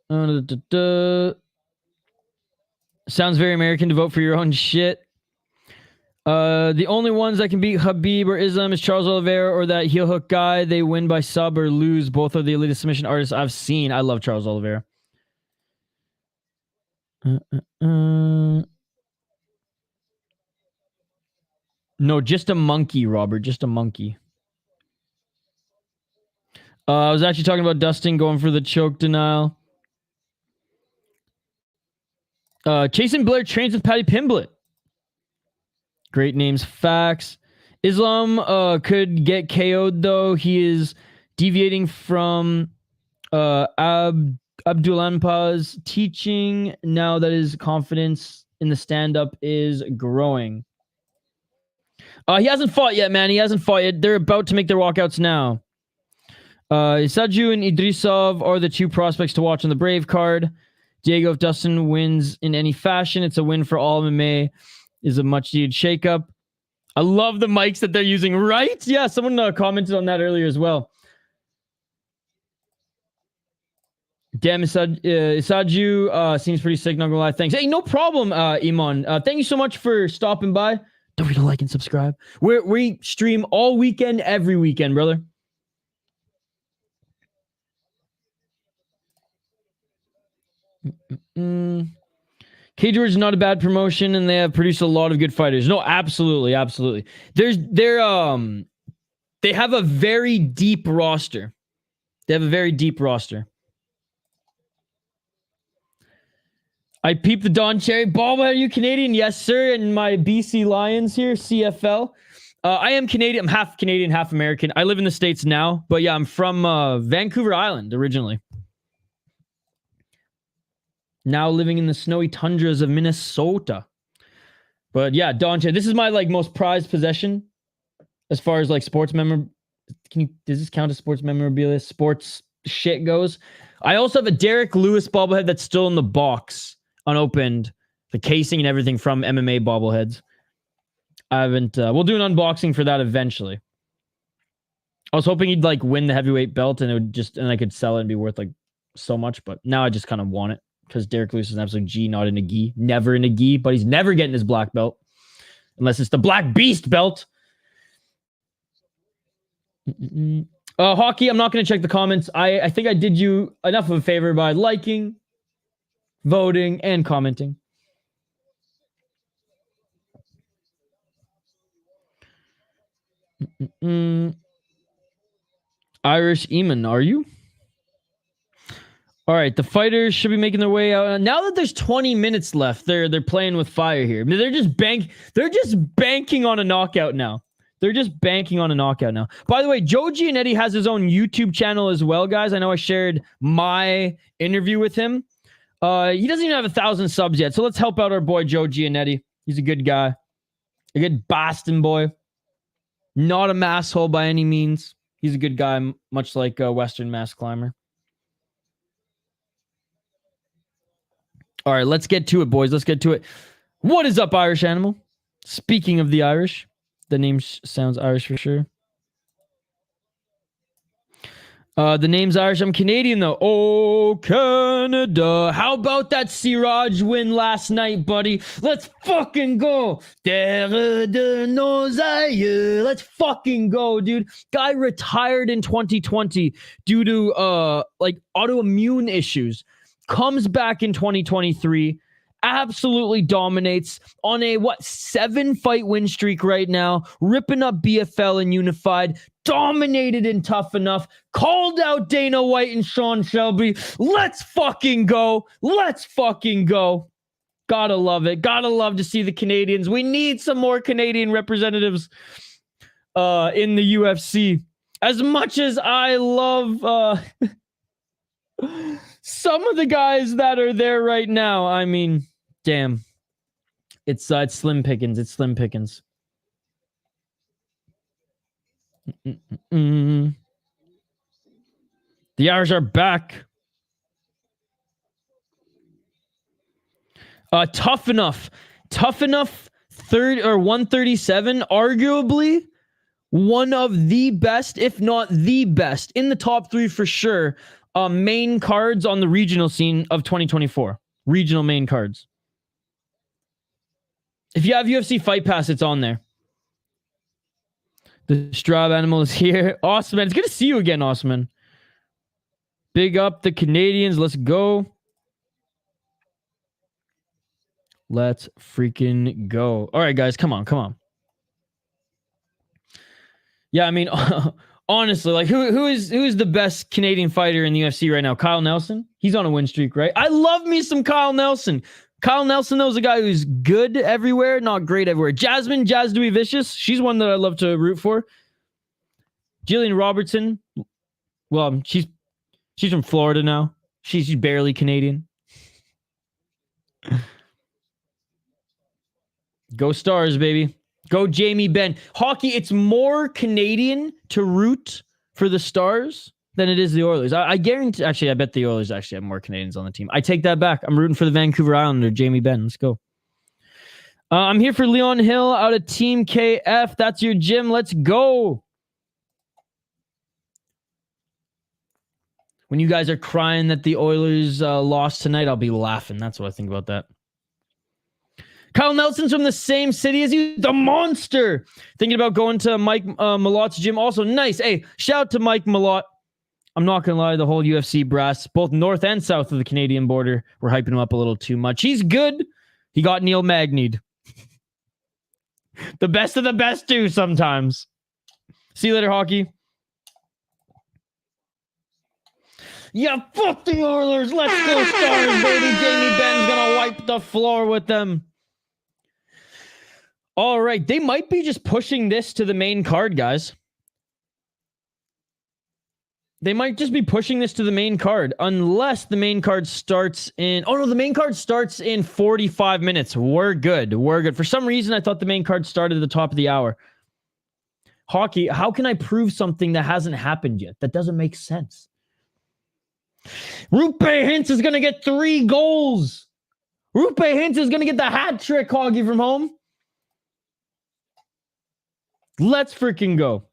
Sounds very American to vote for your own shit. The only ones that can beat Khabib or Islam is Charles Oliveira or that heel hook guy. They win by sub or lose. Both are the elite submission artists I've seen. I love Charles Oliveira. No, just a monkey, Robert. Just a monkey. I was actually talking about Dustin going for the choke denial. Chasen Blair trains with Paddy Pimblett. Great names, facts. Islam could get KO'd though. He is deviating from Abdulanpa's teaching now that his confidence in the stand-up is growing. He hasn't fought yet, man. He hasn't fought yet. They're about to make their walkouts now. Saju and Idrisov are the two prospects to watch on the Brave card. Diego, if Dustin wins in any fashion, it's a win for all MMA. Is a much-needed shakeup. I love the mics that they're using, right? Yeah, someone commented on that earlier as well. Damn, Isaju seems pretty sick, not gonna lie. Thanks. Hey, no problem, Iman. Thank you so much for stopping by. Don't forget to like and subscribe. We stream all weekend, every weekend, brother. Cage Warriors is not a bad promotion, and they have produced a lot of good fighters. No, absolutely, absolutely. They have a very deep roster. They have a very deep roster. I peeped the Don Cherry. Bob, are you Canadian? Yes, sir. And my BC Lions here, CFL. I am Canadian. I'm half Canadian, half American. I live in the States now. But yeah, I'm from Vancouver Island originally. Now living in the snowy tundras of Minnesota. But yeah, Don Cherry. This is my like most prized possession as far as like sports memorabilia. Does this count as sports memorabilia? Sports shit goes. I also have a Derek Lewis bobblehead that's still in the box, unopened, the casing and everything from MMA bobbleheads. I haven't. We'll do an unboxing for that eventually. I was hoping he'd like win the heavyweight belt and it would just, and I could sell it and be worth like so much. But now I just kind of want it because Derek Lewis is an absolute G, not in a gi, never in a gi. But he's never getting his black belt unless it's the Black Beast belt. Hockey, I'm not going to check the comments. I think I did you enough of a favor by liking, voting, and commenting. Irish Eamon, are you? All right, the fighters should be making their way out. Now that there's 20 minutes left, they're playing with fire here. I mean, they're just banking on a knockout now. They're just banking on a knockout now. By the way, Joe Giannetti has his own YouTube channel as well, guys. I know I shared my interview with him. He doesn't even have 1,000 subs yet, so let's help out our boy Joe Giannetti. He's a good guy. A good Boston boy. Not a masshole by any means. He's a good guy, much like a Western Mass Climber. All right, let's get to it, boys. Let's get to it. What is up, Irish Animal? Speaking of the Irish, the name sounds Irish for sure. The name's Irish. I'm Canadian, though. Oh, Canada. How about that Siraj win last night, buddy? Let's fucking go. Terre de nos aïeux. Let's fucking go, dude. Guy retired in 2020 due to, like, autoimmune issues. Comes back in 2023. Absolutely dominates on a, 7-fight win streak right now. Ripping up BFL and Unified. Dominated in Tough Enough. Called out Dana White and Sean Shelby. Let's fucking go. Let's fucking go. Gotta love it. Gotta love to see the Canadians. We need some more Canadian representatives in the UFC. As much as I love some of the guys that are there right now, I mean, damn. It's slim pickings. It's slim pickings. The Irish are back. Tough enough. Tough enough. 137. Arguably one of the best, if not the best, in the top 3 for sure. Main cards on the regional scene of 2024. Regional main cards. If you have UFC Fight Pass, it's on there. The Straub Animal is here. Awesome, man. It's good to see you again, Osman. Big up the Canadians. Let's go. Let's freaking go. All right, guys. Come on. Come on. Yeah, I mean, honestly, like, who is the best Canadian fighter in the UFC right now? Kyle Nelson? He's on a win streak, right? I love me some Kyle Nelson. Kyle Nelson, though, is a guy who's good everywhere, not great everywhere. Jasmine Jazz Dewey Vicious, she's one that I love to root for. Jillian Robertson, well, she's from Florida now. She's barely Canadian. Go Stars, baby. Go Jamie Benn. Hockey, it's more Canadian to root for the Stars than it is the Oilers. I guarantee, actually, I bet the Oilers actually have more Canadians on the team. I take that back. I'm rooting for the Vancouver Islander, Jamie Benn. Let's go. I'm here for Leon Hill out of Team KF. That's your gym. Let's go. When you guys are crying that the Oilers lost tonight, I'll be laughing. That's what I think about that. Kyle Nelson's from the same city as you. The monster. Thinking about going to Mike Malot's gym. Also, nice. Hey, shout out to Mike Malott. I'm not going to lie, the whole UFC brass, both north and south of the Canadian border, we're hyping him up a little too much. He's good. He got Neil Magnied. The best of the best, too, sometimes. See you later, hockey. Yeah, fuck the Oilers. Let's go Stars, baby. Jamie Benn's gonna wipe the floor with them. All right, they might be just pushing this to the main card, guys. They might just be pushing this to the main card, unless the main card starts in... Oh, no, the main card starts in 45 minutes. We're good. We're good. For some reason, I thought the main card started at the top of the hour. Hockey, how can I prove something that hasn't happened yet? That doesn't make sense. Rupe Hintz is going to get 3 goals. Rupe Hintz is going to get the hat trick, Hoggy from home. Let's freaking go.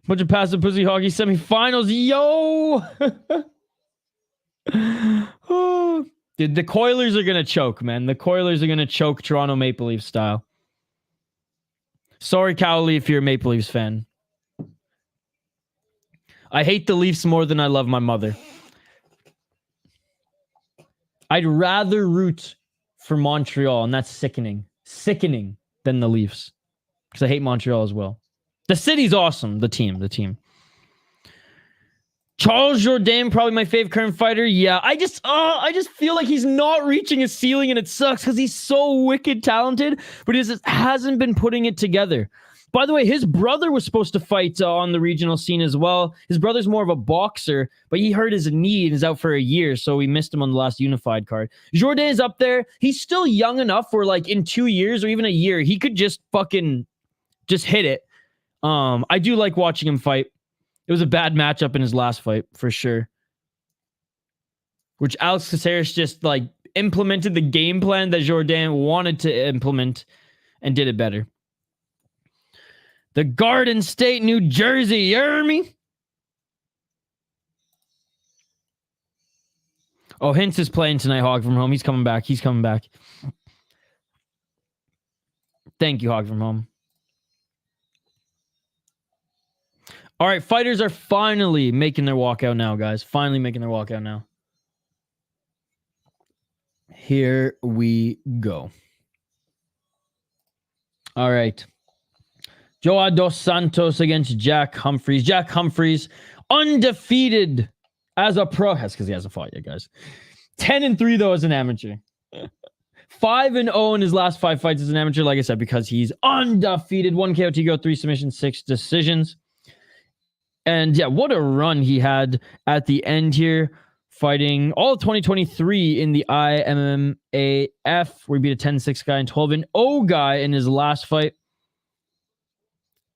Bunch of passive pussy hockey semifinals. Yo! Oh. Dude, the Coilers are going to choke, man. The Coilers are going to choke Toronto Maple Leafs style. Sorry, Cowley, if you're a Maple Leafs fan. I hate the Leafs more than I love my mother. I'd rather root for Montreal, and that's sickening. Sickening than the Leafs. Because I hate Montreal as well. The city's awesome. The team. Charles Jourdain, probably my favorite current fighter. Yeah, I just feel like he's not reaching his ceiling, and it sucks because he's so wicked talented, but he just hasn't been putting it together. By the way, his brother was supposed to fight on the regional scene as well. His brother's more of a boxer, but he hurt his knee and is out for a year, so we missed him on the last unified card. Jourdain is up there. He's still young enough where, like, in 2 years or even a year, he could just hit it. I do like watching him fight. It was a bad matchup in his last fight, for sure. Which Alex Caceres just, like, implemented the game plan that Jourdain wanted to implement and did it better. The Garden State, New Jersey. You hear me? Oh, Hintz is playing tonight, Hog from home. He's coming back. Thank you, Hog from home. All right, fighters are finally making their walkout now, guys. Finally making their walkout now. Here we go. All right. João dos Santos against Jack Humphries. Jack Humphries, undefeated as a pro. That's because he hasn't fought yet, guys. 10-3, though, as an amateur. 5-0 in his last 5 fights as an amateur, like I said, because he's undefeated. 1 KO TKO, 3 submissions, 6 decisions. And yeah, what a run he had at the end here, fighting all of 2023 in the IMMAF, where he beat a 10-6 guy and 12-0 guy in his last fight.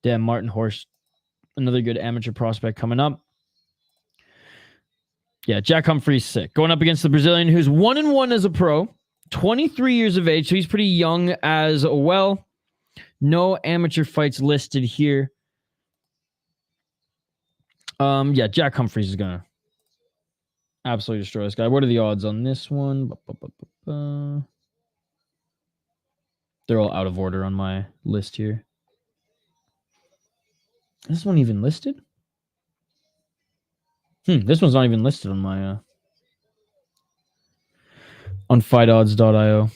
Damn, Martin Horst, another good amateur prospect coming up. Yeah, Jack Humphries sick. Going up against the Brazilian, who's 1-1 as a pro, 23 years of age, so he's pretty young as well. No amateur fights listed here. Yeah, Jack Humphries is gonna absolutely destroy this guy. What are the odds on this one? They're all out of order on my list here. Is this one even listed? This one's not even listed on my on fightodds.io.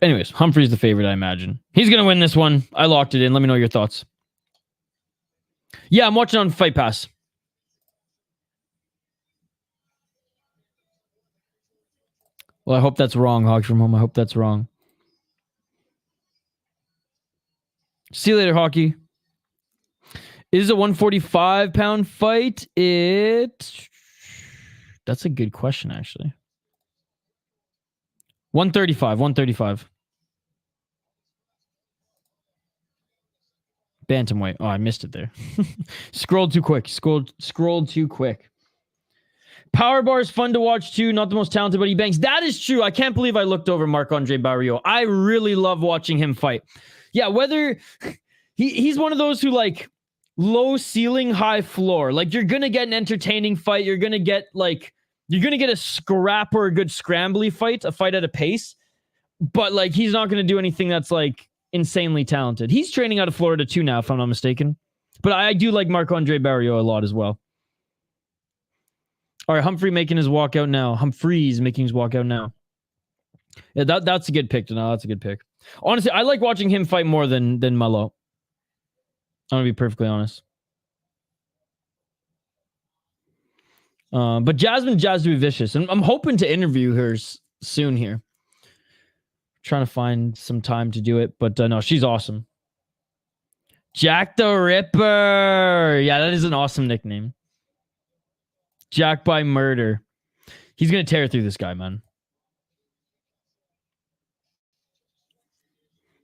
Anyways, Humphries the favorite, I imagine. He's going to win this one. I locked it in. Let me know your thoughts. Yeah, I'm watching on Fight Pass. Well, I hope that's wrong, Hogs from home. I hope that's wrong. See you later, Hockey. Is a 145-pound fight? That's a good question, actually. 135. Bantamweight. Oh, I missed it there. Scrolled too quick. Scrolled too quick. Power bar is fun to watch too. Not the most talented, but he bangs. That is true. I can't believe I looked over Marc-Andre Barriault. I really love watching him fight. Yeah, whether he's one of those who, like, low ceiling, high floor. Like, you're gonna get an entertaining fight. You're gonna get a scrap or a good scrambly fight, a fight at a pace. But, like, he's not gonna do anything that's, like, insanely talented. He's training out of Florida too now, if I'm not mistaken. But I do like Marc-Andre Barriault a lot as well. All right, Humphries making his walkout now. Yeah, that's a good pick, Denal. That's a good pick. Honestly, I like watching him fight more than Malo. I'm gonna be perfectly honest. But Jasmine to be vicious, and I'm hoping to interview her soon here. Trying to find some time to do it, but no, she's awesome. Jack the Ripper. Yeah, that is an awesome nickname. Jack by Murder. He's gonna tear through this guy, man.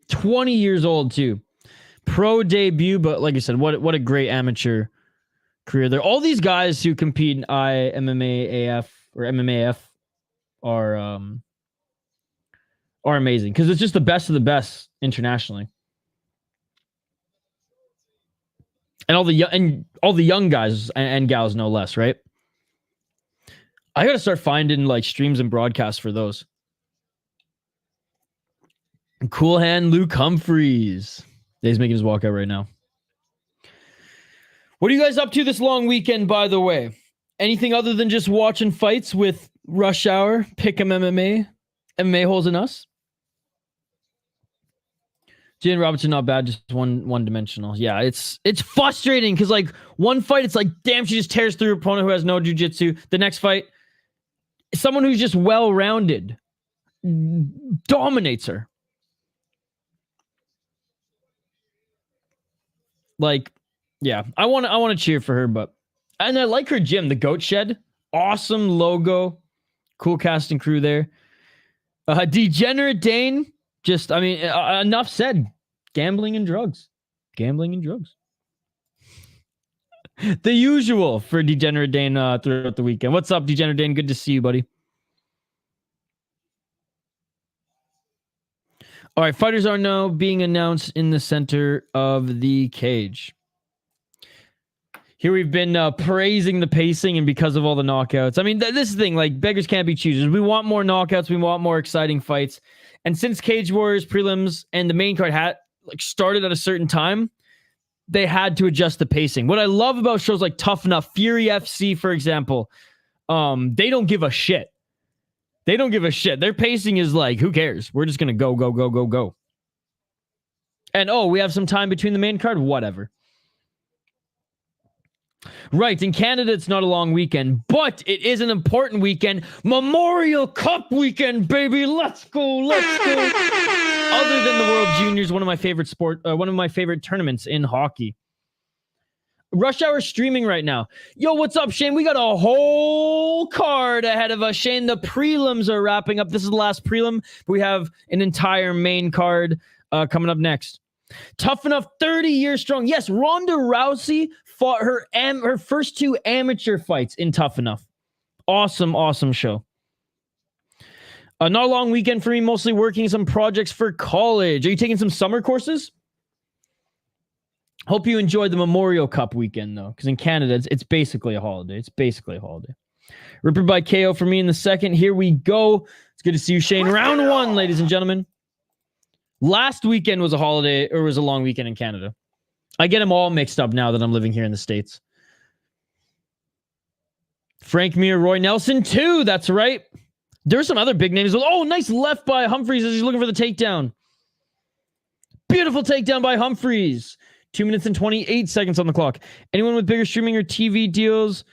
20 years old too. Pro debut, but like I said, what a great amateur career there. All these guys who compete in MMA AF or MMA AF are amazing because it's just the best of the best internationally. And all the young guys and gals no less, right? I got to start finding like streams and broadcasts for those. Cool hand Luke Humphries. He's making his walkout right now. What are you guys up to this long weekend, by the way? Anything other than just watching fights with Rush Hour, Pick'em MMA Holes in Us? Jane Robertson, not bad, just one-dimensional. Yeah, it's frustrating because like one fight, it's like, damn, she just tears through her opponent who has no jiu-jitsu. The next fight, someone who's just well-rounded dominates her. Like, yeah, I want to cheer for her, and I like her gym, the Goat Shed, awesome logo, cool cast and crew there. Degenerate Dane, just, I mean, enough said. Gambling and drugs. The usual for Degenerate Dane throughout the weekend. What's up, Degenerate Dane? Good to see you, buddy. All right, fighters are now being announced in the center of the cage. Here we've been praising the pacing and because of all the knockouts. I mean, this is the thing, like, beggars can't be choosers. We want more knockouts. We want more exciting fights. And since Cage Warriors prelims and the main card started at a certain time, they had to adjust the pacing. What I love about shows like Tough Enough, Fury FC, for example, they don't give a shit. They don't give a shit. Their pacing is like, who cares? We're just going to go, go, go, go, go. And, we have some time between the main card? Whatever. Right, in Canada, it's not a long weekend, but it is an important weekend. Memorial Cup weekend, baby. Let's go, let's go. Other than the World Juniors, one of my favorite tournaments in hockey. Rush Hour streaming right now. Yo, what's up, Shane? We got a whole card ahead of us. Shane, the prelims are wrapping up. This is the last prelim. We have an entire main card coming up next. Tough Enough, 30 years strong. Yes, Ronda Rousey fought her first 2 amateur fights in Tough Enough. Awesome show. Not a long weekend for me, mostly working some projects for college. Are you taking some summer courses? Hope you enjoyed the Memorial Cup weekend, though, because in Canada, it's basically a holiday. Ripper by KO for me in the second. Here we go. It's good to see you, Shane. Round 1, ladies and gentlemen. Last weekend was a holiday, or was a long weekend in Canada. I get them all mixed up now that I'm living here in the States. Frank Mir, Roy Nelson, 2. That's right. There's some other big names. Oh, nice left by Humphries as he's looking for the takedown. Beautiful takedown by Humphries. 2 minutes and 28 seconds on the clock. Anyone with bigger streaming or TV deals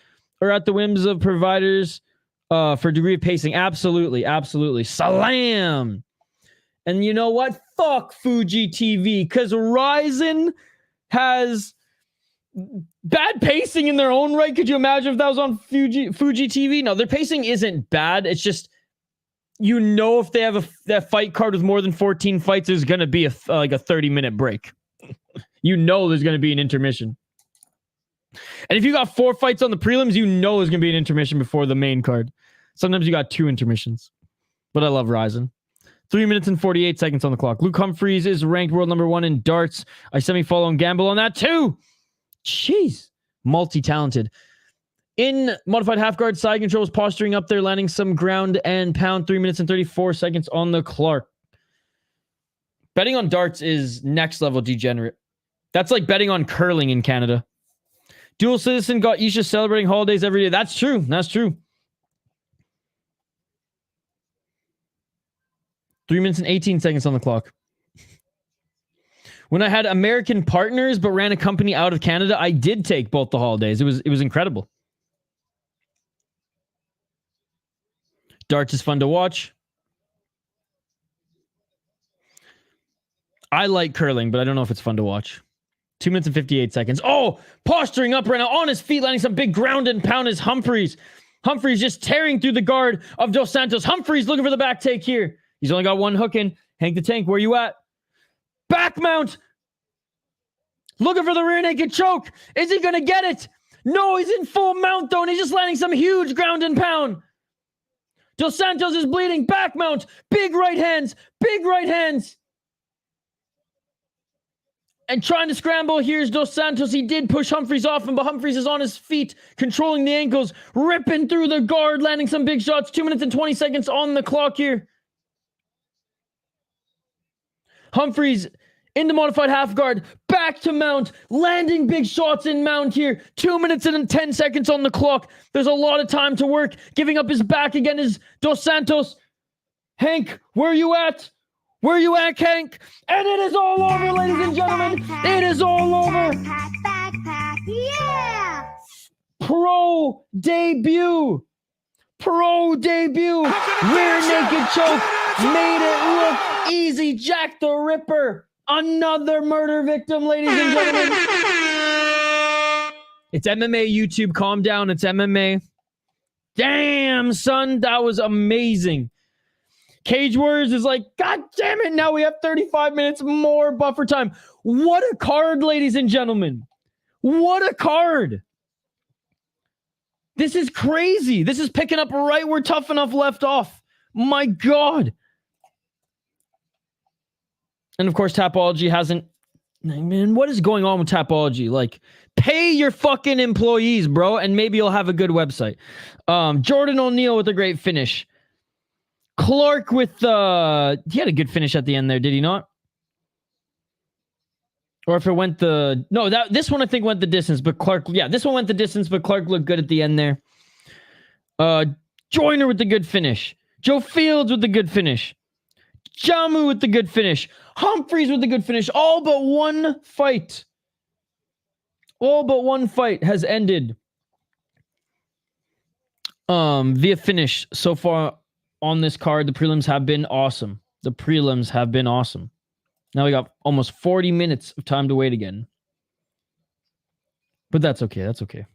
or at the whims of providers for degree of pacing? Absolutely. Salam. And you know what? Fuck Fuji TV, because Ryzen has bad pacing in their own right. Could you imagine if that was on Fuji TV? No, their pacing isn't bad. It's just, if they have that fight card with more than 14 fights, there's going to be a 30-minute break. There's going to be an intermission. And if you got 4 fights on the prelims, there's going to be an intermission before the main card. Sometimes you got 2 intermissions. But I love Ryzen. 3 minutes and 48 seconds on the clock. Luke Humphries is ranked world number 1 in darts. I semi-follow and gamble on that too. Jeez. Multi-talented. In modified half guard, side controls, posturing up there, landing some ground and pound. 3 minutes and 34 seconds on the clock. Betting on darts is next level degenerate. That's like betting on curling in Canada. Dual citizen got Isha celebrating holidays every day. That's true. 3 minutes and 18 seconds on the clock. When I had American partners but ran a company out of Canada, I did take both the holidays. It was incredible. Darts is fun to watch. I like curling, but I don't know if it's fun to watch. 2 minutes and 58 seconds. Oh, posturing up right now on his feet, landing some big ground and pound is Humphries. Humphries just tearing through the guard of Dos Santos. Humphries looking for the back take here. He's only got one hook in. Hank the Tank, where you at? Back mount. Looking for the rear naked choke. Is he going to get it? No, he's in full mount though, and he's just landing some huge ground and pound. Dos Santos is bleeding. Back mount. Big right hands. Big right hands. And trying to scramble. Here's Dos Santos. He did push Humphries off him, but Humphries is on his feet, controlling the ankles, ripping through the guard, landing some big shots. 2 minutes and 20 seconds on the clock here. Humphries in the modified half guard, back to mount, landing big shots in mount here. 2 minutes and 10 seconds on the clock. There's a lot of time to work. Giving up his back again is Dos Santos. Hank, where are you at? Where are you at, Hank? And it is all over, ladies and gentlemen. It is all over. Yeah! Pro debut. Pro debut. Rear naked choke. Made it look easy. Jack the Ripper. Another murder victim, ladies and gentlemen. It's MMA, YouTube. Calm down. It's MMA. Damn, son. That was amazing. Cage Warriors is like, God damn it, now we have 35 minutes more buffer time. What a card, ladies and gentlemen. What a card. This is crazy. This is picking up right where Tough Enough left off. My God. And of course, Tapology hasn't... Man, what is going on with Tapology? Like, pay your fucking employees, bro, and maybe you'll have a good website. Jordan O'Neal with a great finish. Clark with he had a good finish at the end there, did he not? Or if it went this one I think went the distance, but Clark, yeah, this one went the distance, but Clark looked good at the end there. Joyner with the good finish. Joe Fields with the good finish. Tchamou with the good finish. Humphries with the good finish. All but one fight. All but one fight has ended via finish so far. On this card, the prelims have been awesome. The prelims have been awesome. Now we got almost 40 minutes of time to wait again. But that's okay. That's okay.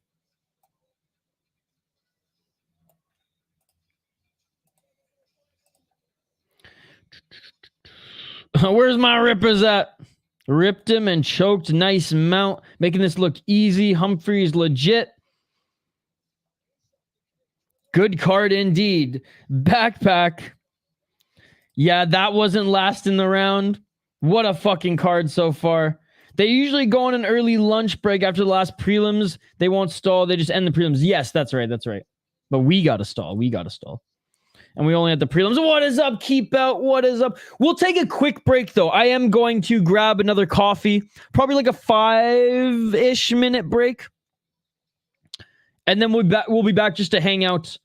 Where's my rippers at? Ripped him and choked. Nice mount. Making this look easy. Humphries legit. Good card indeed. Backpack. Yeah, that wasn't last in the round. What a fucking card so far. They usually go on an early lunch break after the last prelims. They won't stall. They just end the prelims. Yes, that's right. That's right. But we got to stall. We got to stall. And we only had the prelims. What is up? Keep out. What is up? We'll take a quick break, though. I am going to grab another coffee. Probably like a 5-ish minute break. And then we'll be back just to hang out.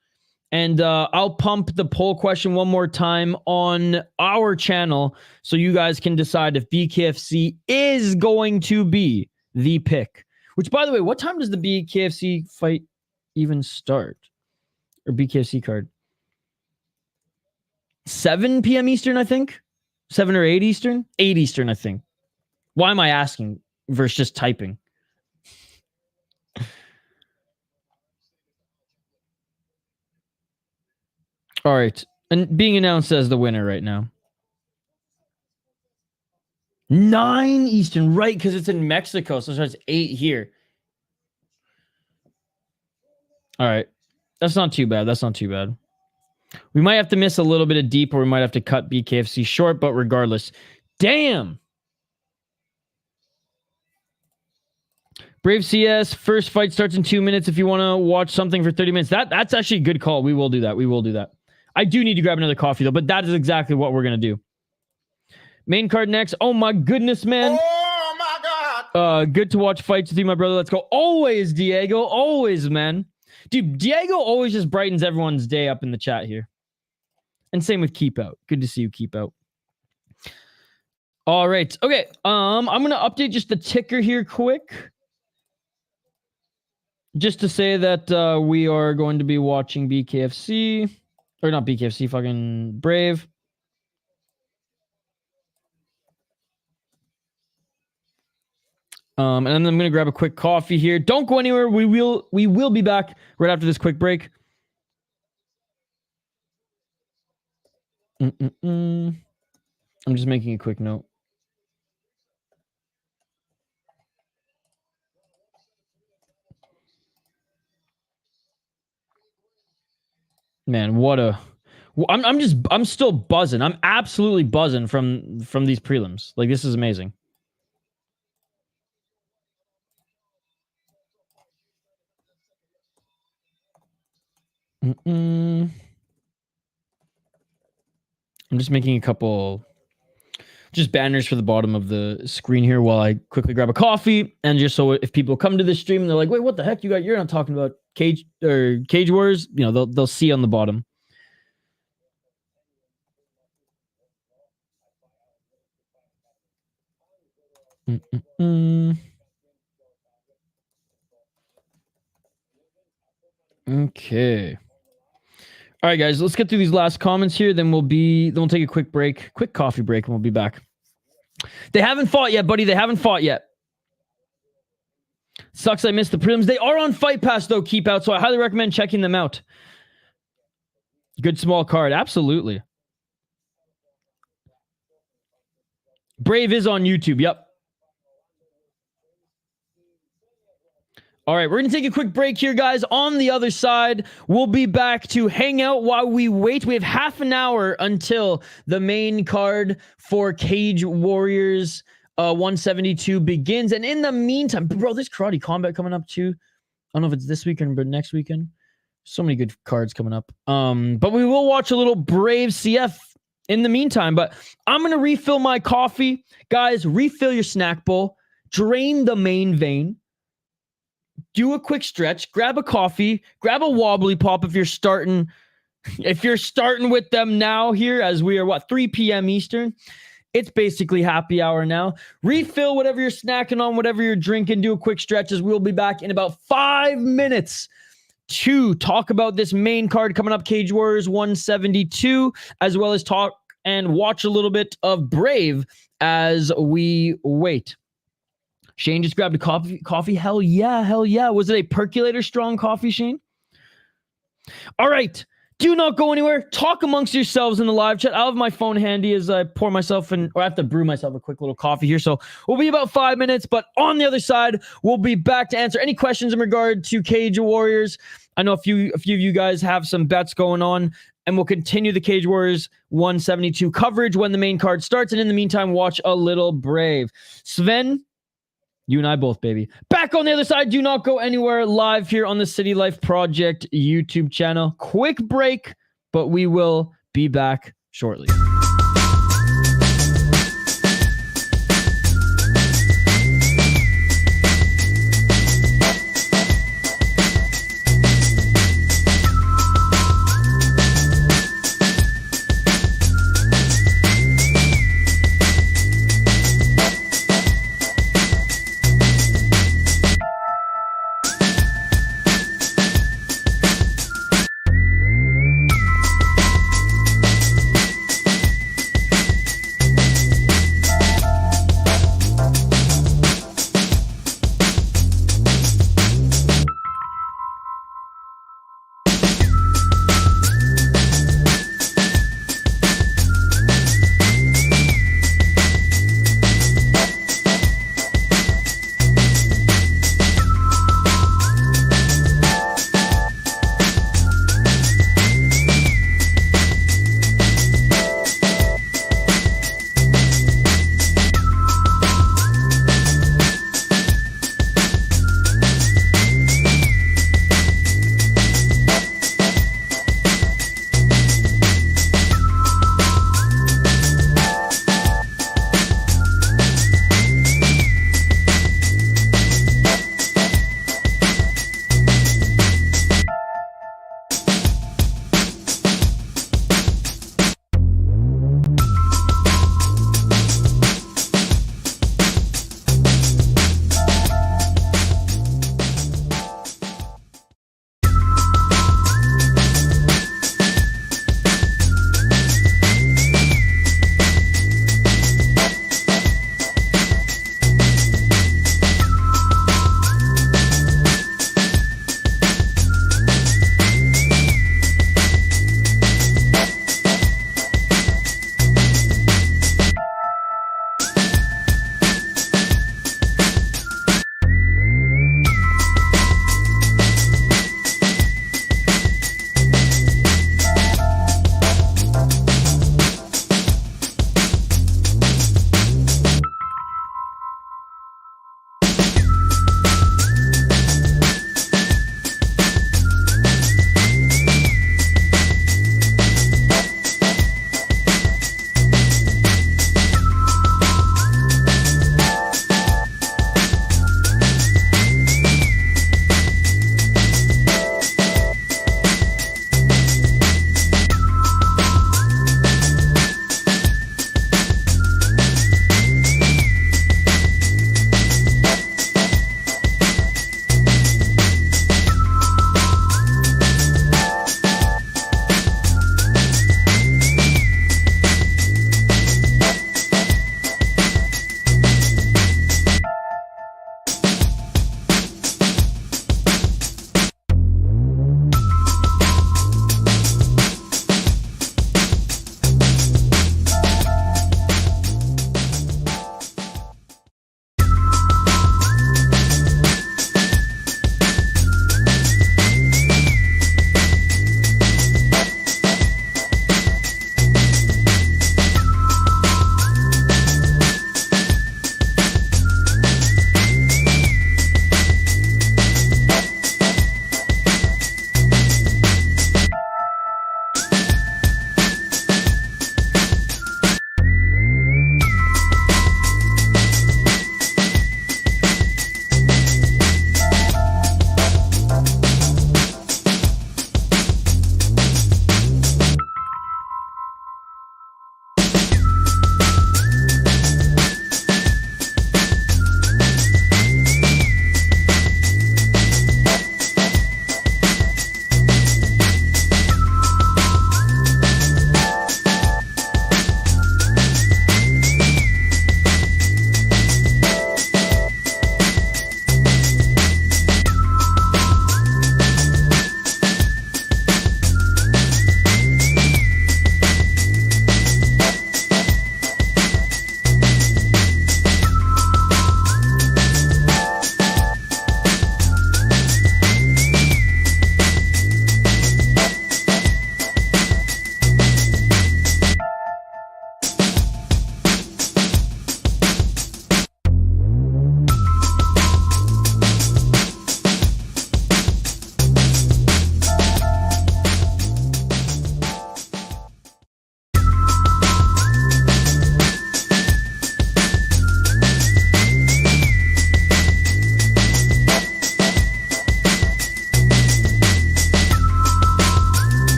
And I'll pump the poll question one more time on our channel so you guys can decide if BKFC is going to be the pick. Which, by the way, what time does the BKFC fight even start? Or BKFC card? 7 p.m. Eastern, I think? 7 or 8 Eastern? 8 Eastern, I think. Why am I asking versus just typing? All right. And being announced as the winner right now. 9 Eastern, right? Because it's in Mexico. So it's 8 here. All right. That's not too bad. That's not too bad. We might have to miss a little bit of deep, or we might have to cut BKFC short, but regardless. Damn! Brave CS, first fight starts in 2 minutes if you want to watch something for 30 minutes. That's actually a good call. We will do that. We will do that. I do need to grab another coffee, though, but that is exactly what we're going to do. Main card next. Oh, my goodness, man. Oh, my God. Good to watch fights with you, my brother. Let's go. Always, Diego. Always, man. Dude, Diego always just brightens everyone's day up in the chat here. And same with Keep Out. Good to see you, Keep Out. All right. Okay. I'm gonna update just the ticker here quick. Just to say that we are going to be watching BKFC. Or not BKFC, fucking Brave. And then I'm gonna grab a quick coffee here. Don't go anywhere. We will be back right after this quick break. I'm just making a quick note. Man, what a... I'm still buzzing. I'm absolutely buzzing from these prelims. Like, this is amazing. I'm just making a couple just banners for the bottom of the screen here while I quickly grab a coffee, and just so if people come to this stream and they're like, wait, what the heck you're not talking about Cage Warriors, you know, they'll see on the bottom. Okay. All right, guys, let's get through these last comments here. Then we'll take a quick break, quick coffee break, and we'll be back. They haven't fought yet, buddy. They haven't fought yet. Sucks I missed the prelims. They are on Fight Pass, though, keep out, so I highly recommend checking them out. Good small card. Absolutely. Brave is on YouTube. Yep. All right, we're going to take a quick break here, guys. On the other side, we'll be back to hang out while we wait. We have half an hour until the main card for Cage Warriors 172 begins. And in the meantime, bro, there's Karate Combat coming up too. I don't know if it's this weekend, but next weekend. So many good cards coming up. But we will watch a little Brave CF in the meantime. But I'm going to refill my coffee. Guys, refill your snack bowl. Drain the main vein. Do a quick stretch, grab a coffee, grab a wobbly pop if you're starting with them now here as we are 3 p.m. Eastern. It's basically happy hour now. Refill whatever you're snacking on, whatever you're drinking, do a quick stretch as we'll be back in about 5 minutes to talk about this main card coming up, Cage Warriors 172, as well as talk and watch a little bit of Brave as we wait. Shane just grabbed a coffee. Hell yeah, hell yeah. Was it a percolator strong coffee, Shane? All right. Do not go anywhere. Talk amongst yourselves in the live chat. I'll have my phone handy as I pour myself in, or I have to brew myself a quick little coffee here. So we'll be about 5 minutes, but on the other side, we'll be back to answer any questions in regard to Cage Warriors. I know a few of you guys have some bets going on, and we'll continue the Cage Warriors 172 coverage when the main card starts. And in the meantime, watch a little Brave. Sven, you and I both, baby. Back on the other side. Do not go anywhere. Live here on the City Life Project YouTube channel. Quick break, but we will be back shortly.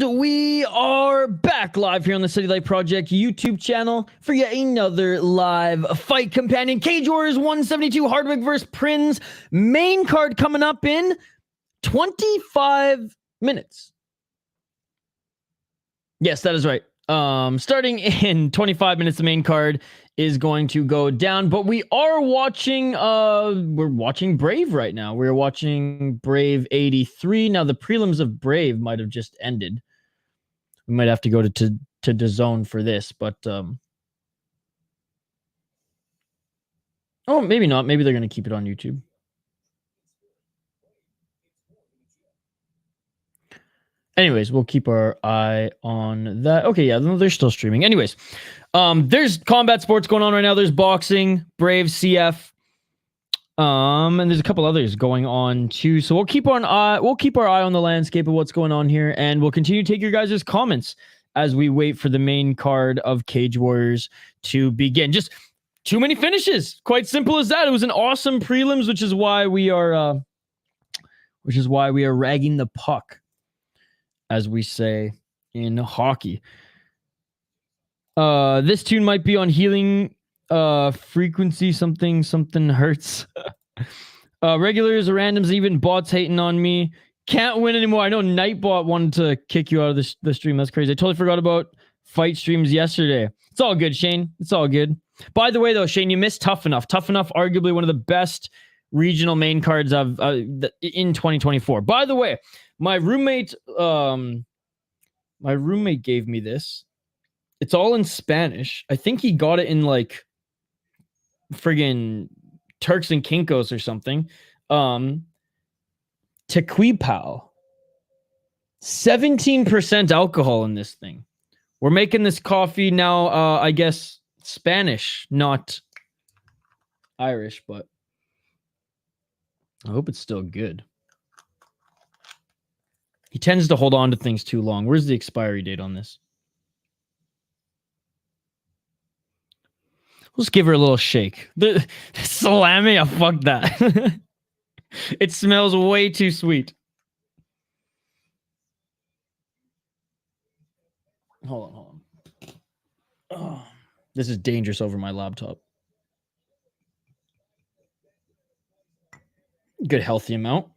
we are back live here on the City Light Project YouTube channel for yet another live fight companion. Cage Warriors 172 Hardwick versus Prins. Main card coming up in 25 minutes. Yes, that is right. Starting in 25 minutes, the main card is going to go down, but we are watching we're watching Brave right now. We're watching Brave 83. Now the prelims of Brave might have just ended. We might have to go to DAZN for this, but oh, maybe not. Maybe they're going to keep it on YouTube. Anyways, we'll keep our eye on that. Okay, yeah, they're still streaming. Anyways, there's combat sports going on right now. There's boxing, Brave, CF, and there's a couple others going on too. So we'll keep our eye on the landscape of what's going on here, and we'll continue to take your guys' comments as we wait for the main card of Cage Warriors to begin. Just too many finishes. Quite simple as that. It was an awesome prelims, which is why we are ragging the puck, as we say in hockey. This tune might be on healing frequency, something hurts. Regulars, randoms, even bots hating on me. Can't win anymore. I know Nightbot wanted to kick you out of the stream. That's crazy. I totally forgot about fight streams yesterday. It's all good, Shane. It's all good. By the way, though, Shane, you missed Tough Enough. Tough Enough, arguably one of the best regional main cards of in 2024. By the way, my roommate gave me this. It's all in Spanish. I think he got it in like friggin' Turks and Caicos or something. Tequipal. 17% alcohol in this thing. We're making this coffee now, I guess Spanish, not Irish, but I hope it's still good. He tends to hold on to things too long. Where's the expiry date on this? Let's give her a little shake. The salami, fuck that. It smells way too sweet. Hold on. Oh, this is dangerous over my laptop. Good healthy amount.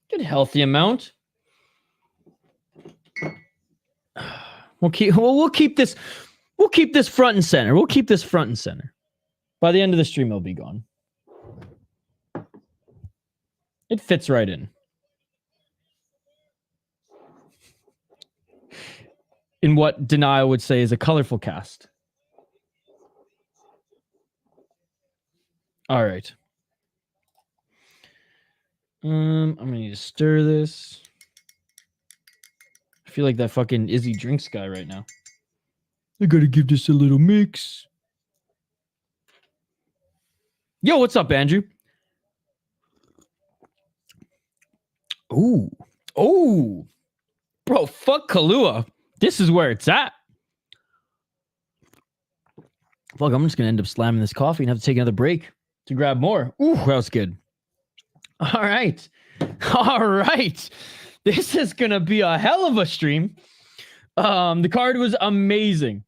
Good healthy amount. We'll keep this front and center. We'll keep this front and center. By the end of the stream, it'll be gone. It fits right in. In what Denial would say is a colorful cast. All right. I'm gonna need to stir this. I feel like that fucking Izzy Drinks guy right now. I gotta give this a little mix. Yo, what's up, Andrew? Ooh. Bro, fuck Kahlua. This is where it's at. Fuck, I'm just gonna end up slamming this coffee and have to take another break to grab more. Ooh, that was good. All right. This is gonna be a hell of a stream. The card was amazing.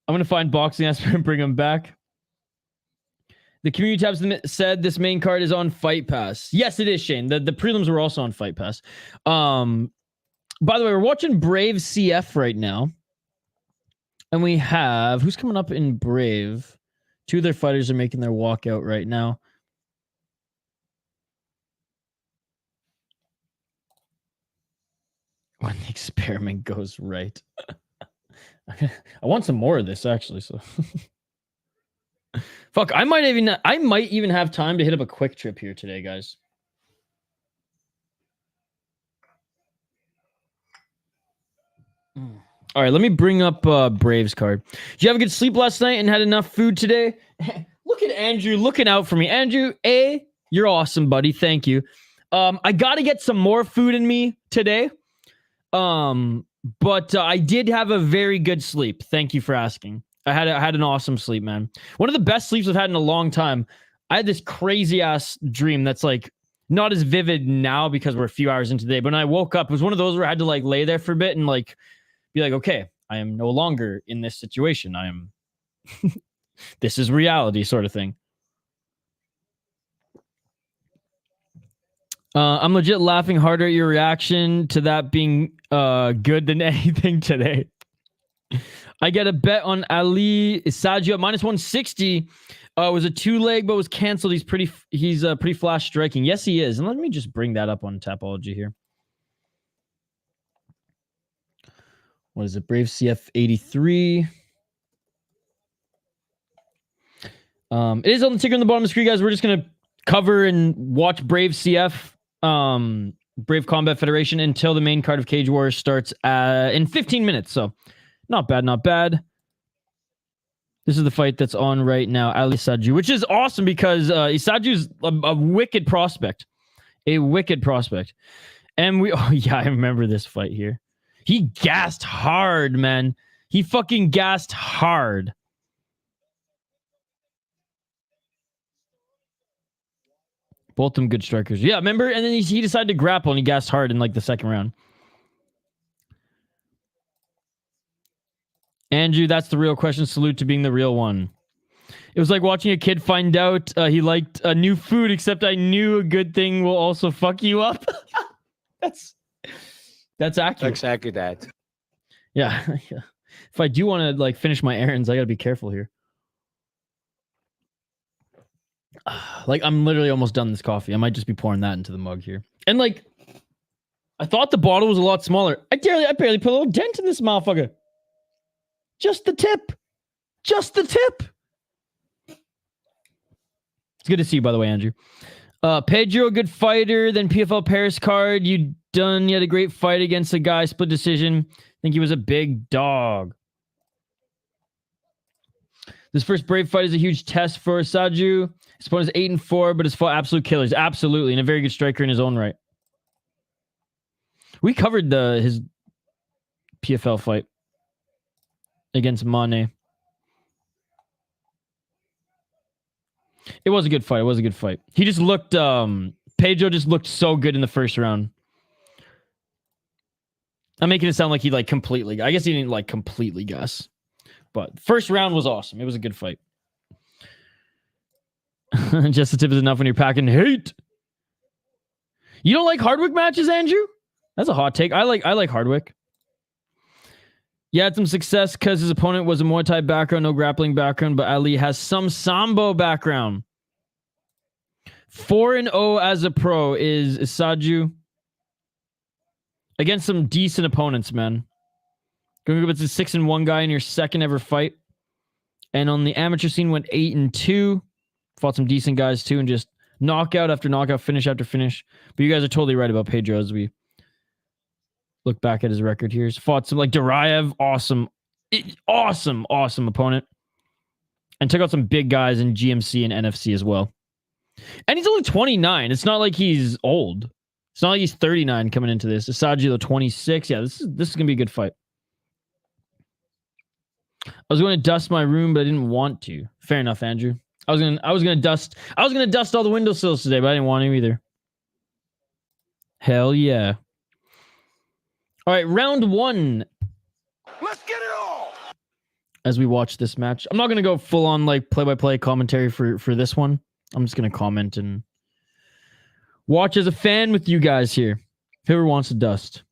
I'm gonna find Boxing Expert and bring him back. The community tabs said this main card is on Fight Pass. Yes, it is, Shane. The prelims were also on Fight Pass. By the way, we're watching Brave CF right now. And we have... Who's coming up in Brave? Two of their fighters are making their walkout right now. When the experiment goes right. I want some more of this, actually. So, fuck. I might even have time to hit up a quick trip here today, guys. All right, let me bring up Braves card. Did you have a good sleep last night and had enough food today? Look at Andrew looking out for me. Andrew, you're awesome, buddy. Thank you. I got to get some more food in me today. But I did have a very good sleep. Thank you for asking. I had an awesome sleep, man. One of the best sleeps I've had in a long time. I had this crazy ass dream that's like not as vivid now because we're a few hours into the day. But when I woke up, it was one of those where I had to like lay there for a bit and like be like, okay, I am no longer in this situation. I am, this is reality sort of thing. I'm legit laughing harder at your reaction to that being good than anything today. I get a bet on Ali Sadio at -160. Was a 2-leg, but was canceled. He's pretty flash striking. Yes, he is. And let me just bring that up on Tapology here. What is it? Brave CF 83. It is on the ticker on the bottom of the screen, guys. We're just gonna cover and watch Brave CF, Brave Combat Federation, until the main card of Cage Warriors starts in 15 minutes. So not bad, not bad. This is the fight that's on right now, Ali Sadio, which is awesome because Isaju's a wicked prospect. A wicked prospect. And oh yeah, I remember this fight here. He gassed hard, man. He fucking gassed hard. Both of them good strikers. Yeah, remember? And then he decided to grapple and he gassed hard in like the second round. Andrew, that's the real question. Salute to being the real one. It was like watching a kid find out he liked new food, except I knew a good thing will also fuck you up. That's accurate. Exactly that. Yeah. If I do want to like finish my errands, I gotta be careful here. Like I'm literally almost done this coffee. I might just be pouring that into the mug here. And like, I thought the bottle was a lot smaller. I barely put a little dent in this motherfucker. Just the tip. Just the tip. It's good to see you, by the way, Andrew. Pedro, good fighter. Then PFL Paris card. You had a great fight against a guy. Split decision. I think he was a big dog. This first Brave fight is a huge test for Sadio. His opponent is 8-4, but has fought absolute killers. Absolutely. And a very good striker in his own right. We covered his PFL fight against Mane. It was a good fight. It was a good fight. He just looked, Pedro just looked so good in the first round. I'm making it sound like he like completely, I guess he didn't like completely guess. But first round was awesome. It was a good fight. Just the tip is enough when you're packing hate. You don't like Hardwick matches, Andrew? That's a hot take. I like Hardwick. He had some success because his opponent was a Muay Thai background, no grappling background, but Ali has some Sambo background. 4-0 as a pro is Sadio. Against some decent opponents, man. Going up against a 6-1 guy in your second ever fight. And on the amateur scene went 8-2. Fought some decent guys too and just knockout after knockout, finish after finish. But you guys are totally right about Pedro as we look back at his record here. He's fought some like Duraev, awesome opponent. And took out some big guys in GMC and NFC as well. And he's only 29. It's not like he's old. It's not like he's 39 coming into this. Sadio 26. Yeah, this is gonna be a good fight. I was going to dust my room, but I didn't want to. Fair enough, Andrew. I was gonna dust all the windowsills today, but I didn't want to either. Hell yeah. All right, round one. Let's get it on. As we watch this match, I'm not gonna go full on like play-by-play commentary for this one. I'm just gonna comment and watch as a fan with you guys here. Whoever wants to dust.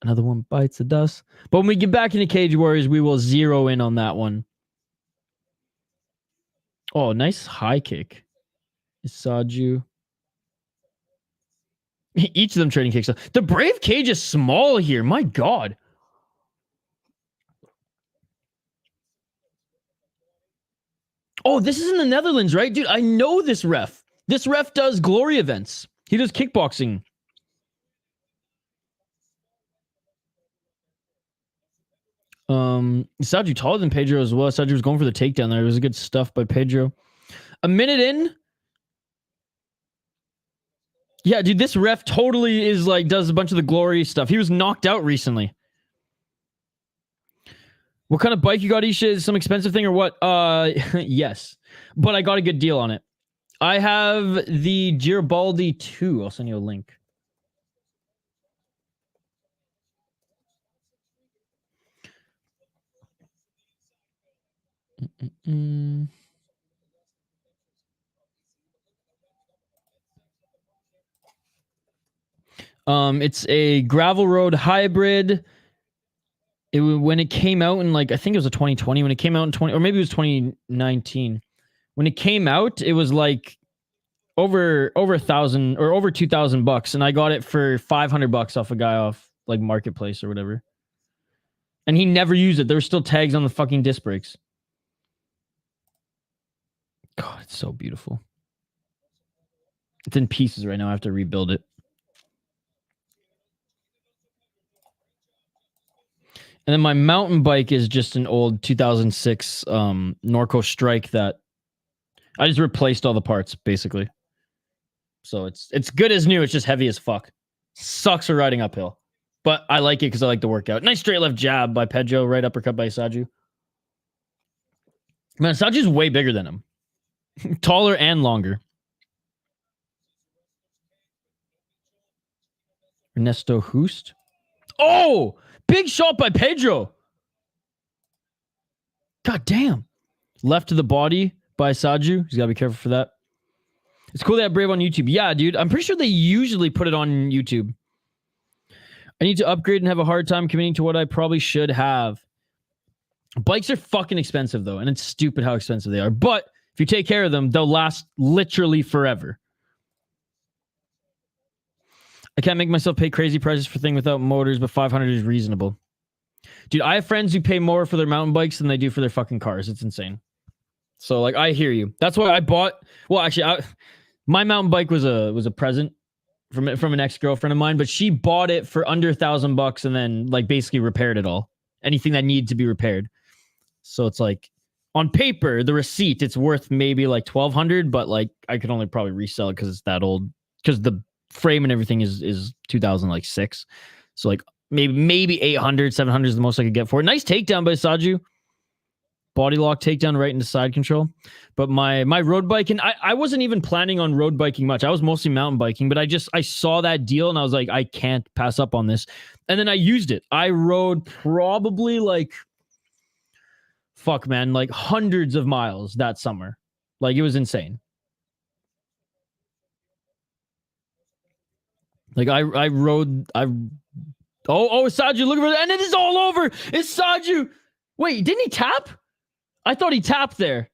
Another one bites the dust. But when we get back into Cage Warriors, we will zero in on that one. Oh, nice high kick. Sadio. Each of them trading kicks. The Brave cage is small here. My God. Oh, this is in the Netherlands, right? Dude, I know this ref. This ref does glory events. He does kickboxing. Sadio taller than Pedro as well. Sadio was going for the takedown there. It was good stuff by Pedro. A minute in. Yeah, dude, this ref totally is like, does a bunch of the glory stuff. He was knocked out recently. What kind of bike you got, Isha? Is it some expensive thing or what? Yes. But I got a good deal on it. I have the Garibaldi 2. I'll send you a link. It's a gravel road hybrid. When it came out in, like, I think it was a 2020. When it came out in 20, or maybe it was 2019. When it came out, it was like over 1,000 or over $2,000, and I got it for $500 off a guy off like Marketplace or whatever. And he never used it. There were still tags on the fucking disc brakes. God, it's so beautiful. It's in pieces right now. I have to rebuild it. And then my mountain bike is just an old 2006 Norco Strike that I just replaced all the parts, basically. So it's good as new. It's just heavy as fuck. Sucks for riding uphill. But I like it because I like the workout. Nice straight left jab by Pedro. Right uppercut by Saju. Man, Saju's way bigger than him. Taller and longer. Ernesto Hoost. Oh! Big shot by Pedro. God damn. Left to the body by Saju. He's got to be careful for that. It's cool they have Brave on YouTube. Yeah, dude. I'm pretty sure they usually put it on YouTube. I need to upgrade and have a hard time committing to what I probably should have. Bikes are fucking expensive, though, and it's stupid how expensive they are. But if you take care of them, they'll last literally forever. I can't make myself pay crazy prices for things without motors, but 500 is reasonable. Dude, I have friends who pay more for their mountain bikes than they do for their fucking cars. It's insane. So, like, I hear you. That's why I bought... Well, actually, my mountain bike was a present from an ex-girlfriend of mine, but she bought it for under $1,000 and then, like, basically repaired it all. Anything that needed to be repaired. So it's like, on paper, the receipt, it's worth maybe like $1,200, but, like, I could only probably resell it because it's that old. Because the frame and everything is 2006. So, like, maybe 800, 700 is the most I could get for it. Nice takedown by Saju. Body lock takedown right into side control. But my road bike, and I wasn't even planning on road biking much. I was mostly mountain biking, but I saw that deal and I was like, I can't pass up on this. And then I used it. I rode probably like, fuck man, like hundreds of miles that summer. Like, it was insane. Like, I rode, oh, Saju, look for that. And it is all over. It's Saju. Wait, didn't he tap? I thought he tapped there.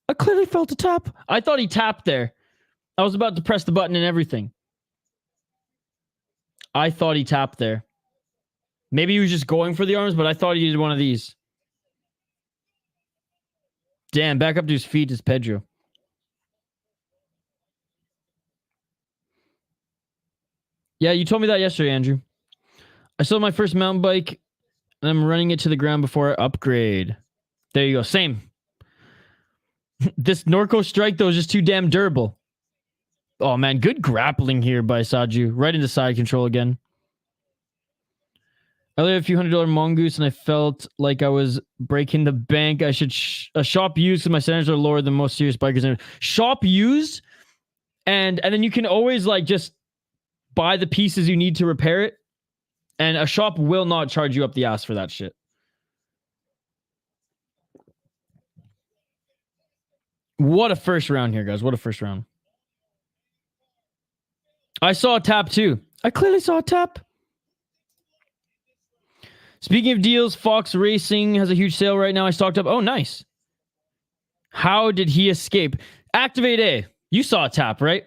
I clearly felt a tap. I thought he tapped there. I was about to press the button and everything. I thought he tapped there. Maybe he was just going for the arms, but I thought he did one of these. Damn, back up to his feet is Pedro. Yeah, you told me that yesterday, Andrew. I sold my first mountain bike, and I'm running it to the ground before I upgrade. There you go. Same. This Norco Strike, though, is just too damn durable. Oh, man. Good grappling here by Saju. Right into side control again. I only had a few $100 mongoose, and I felt like I was breaking the bank. I should shop used because my standards are lower than most serious bikers. Shop used, and then you can always, like, just buy the pieces you need to repair it. And a shop will not charge you up the ass for that shit. What a first round here, guys. What a first round. I saw a tap, too. I clearly saw a tap. Speaking of deals, Fox Racing has a huge sale right now. I stocked up. Oh, nice. How did he escape? Activate A. You saw a tap, right?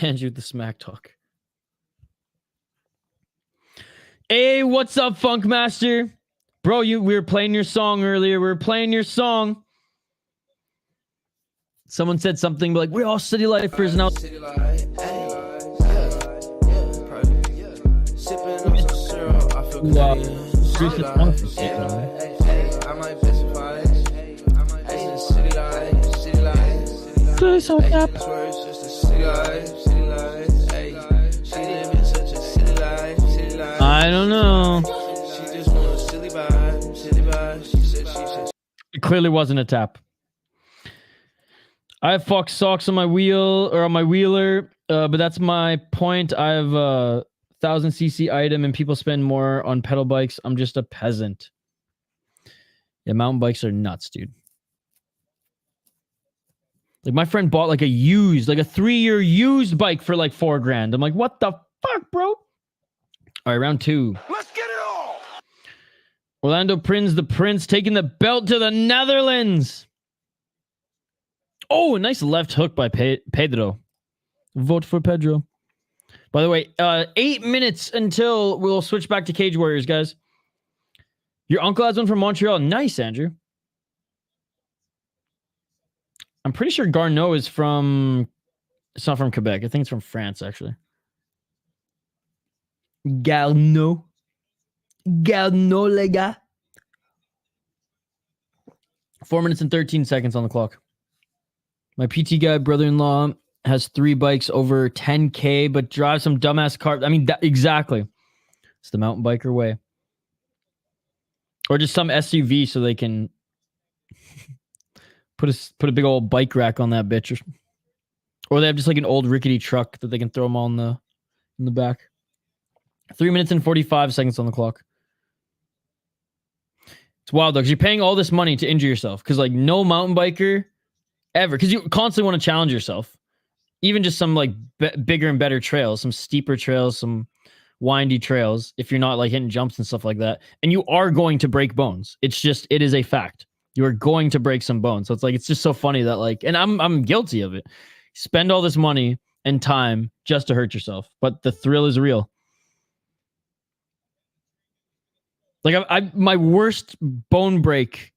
Andrew the smack talk. Hey, what's up, Funkmaster? Bro, we were playing your song earlier. We were playing your song. Someone said something like, we're all city lifers now. I don't know. It clearly wasn't a tap. I have Fox socks on my wheel or on my wheeler, but that's my point. I have a 1000cc item and people spend more on pedal bikes. I'm just a peasant. Yeah, mountain bikes are nuts, dude. Like my friend bought like a 3-year used bike for like $4,000. I'm like, what the fuck, bro? All right, round 2. Let's get it on. Orlando Prins, the Prince, taking the belt to the Netherlands. Oh, a nice left hook by Pedro. Vote for Pedro. By the way, 8 minutes until we'll switch back to Cage Warriors, guys. Your uncle has one from Montreal. Nice, Andrew. I'm pretty sure Garneau is from... It's not from Quebec. I think it's from France, actually. Garneau. Garneau, les gars. 4 minutes and 13 seconds on the clock. My PT guy brother-in-law has 3 bikes over 10K, but drives some dumbass car. I mean, exactly. It's the mountain biker way. Or just some SUV so they can put a big old bike rack on that bitch. Or they have just like an old rickety truck that they can throw them all in the back. 3 minutes and 45 seconds on the clock. It's wild though, because you're paying all this money to injure yourself. Because like no mountain biker ever, because you constantly want to challenge yourself. Even just some like bigger and better trails, some steeper trails, some windy trails, if you're not like hitting jumps and stuff like that. And you are going to break bones. It is a fact. You are going to break some bones. So it's like, it's just so funny that like, and I'm guilty of it. Spend all this money and time just to hurt yourself. But the thrill is real. Like my worst bone break,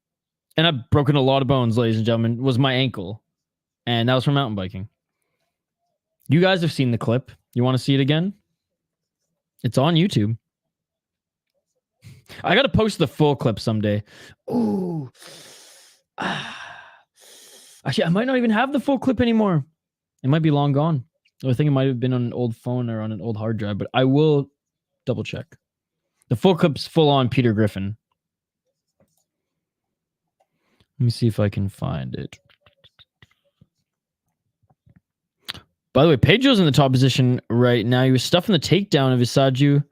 and I've broken a lot of bones, ladies and gentlemen, was my ankle. And that was from mountain biking. You guys have seen the clip. You want to see it again? It's on YouTube. I got to post the full clip someday. Ooh. Actually, I might not even have the full clip anymore. It might be long gone. I think it might have been on an old phone or on an old hard drive, but I will double check. The full clip's full on Peter Griffin. Let me see if I can find it. By the way, Pedro's in the top position right now. He was stuffing the takedown of Isaju.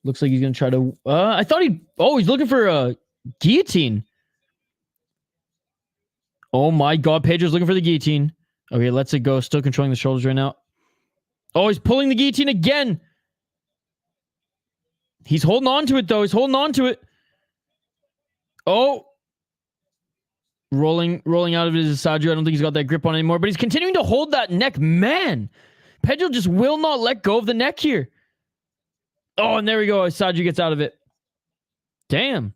Looks like he's going to try to... I thought he's looking for a guillotine. Oh my God, Pedro's looking for the guillotine. Okay, lets it go. Still controlling the shoulders right now. Oh, he's pulling the guillotine again. He's holding on to it, though. He's holding on to it. Oh. Rolling out of it is Isaju. I don't think he's got that grip on anymore, but he's continuing to hold that neck. Man, Pedro just will not let go of the neck here. Oh, and there we go. Isaju gets out of it. Damn.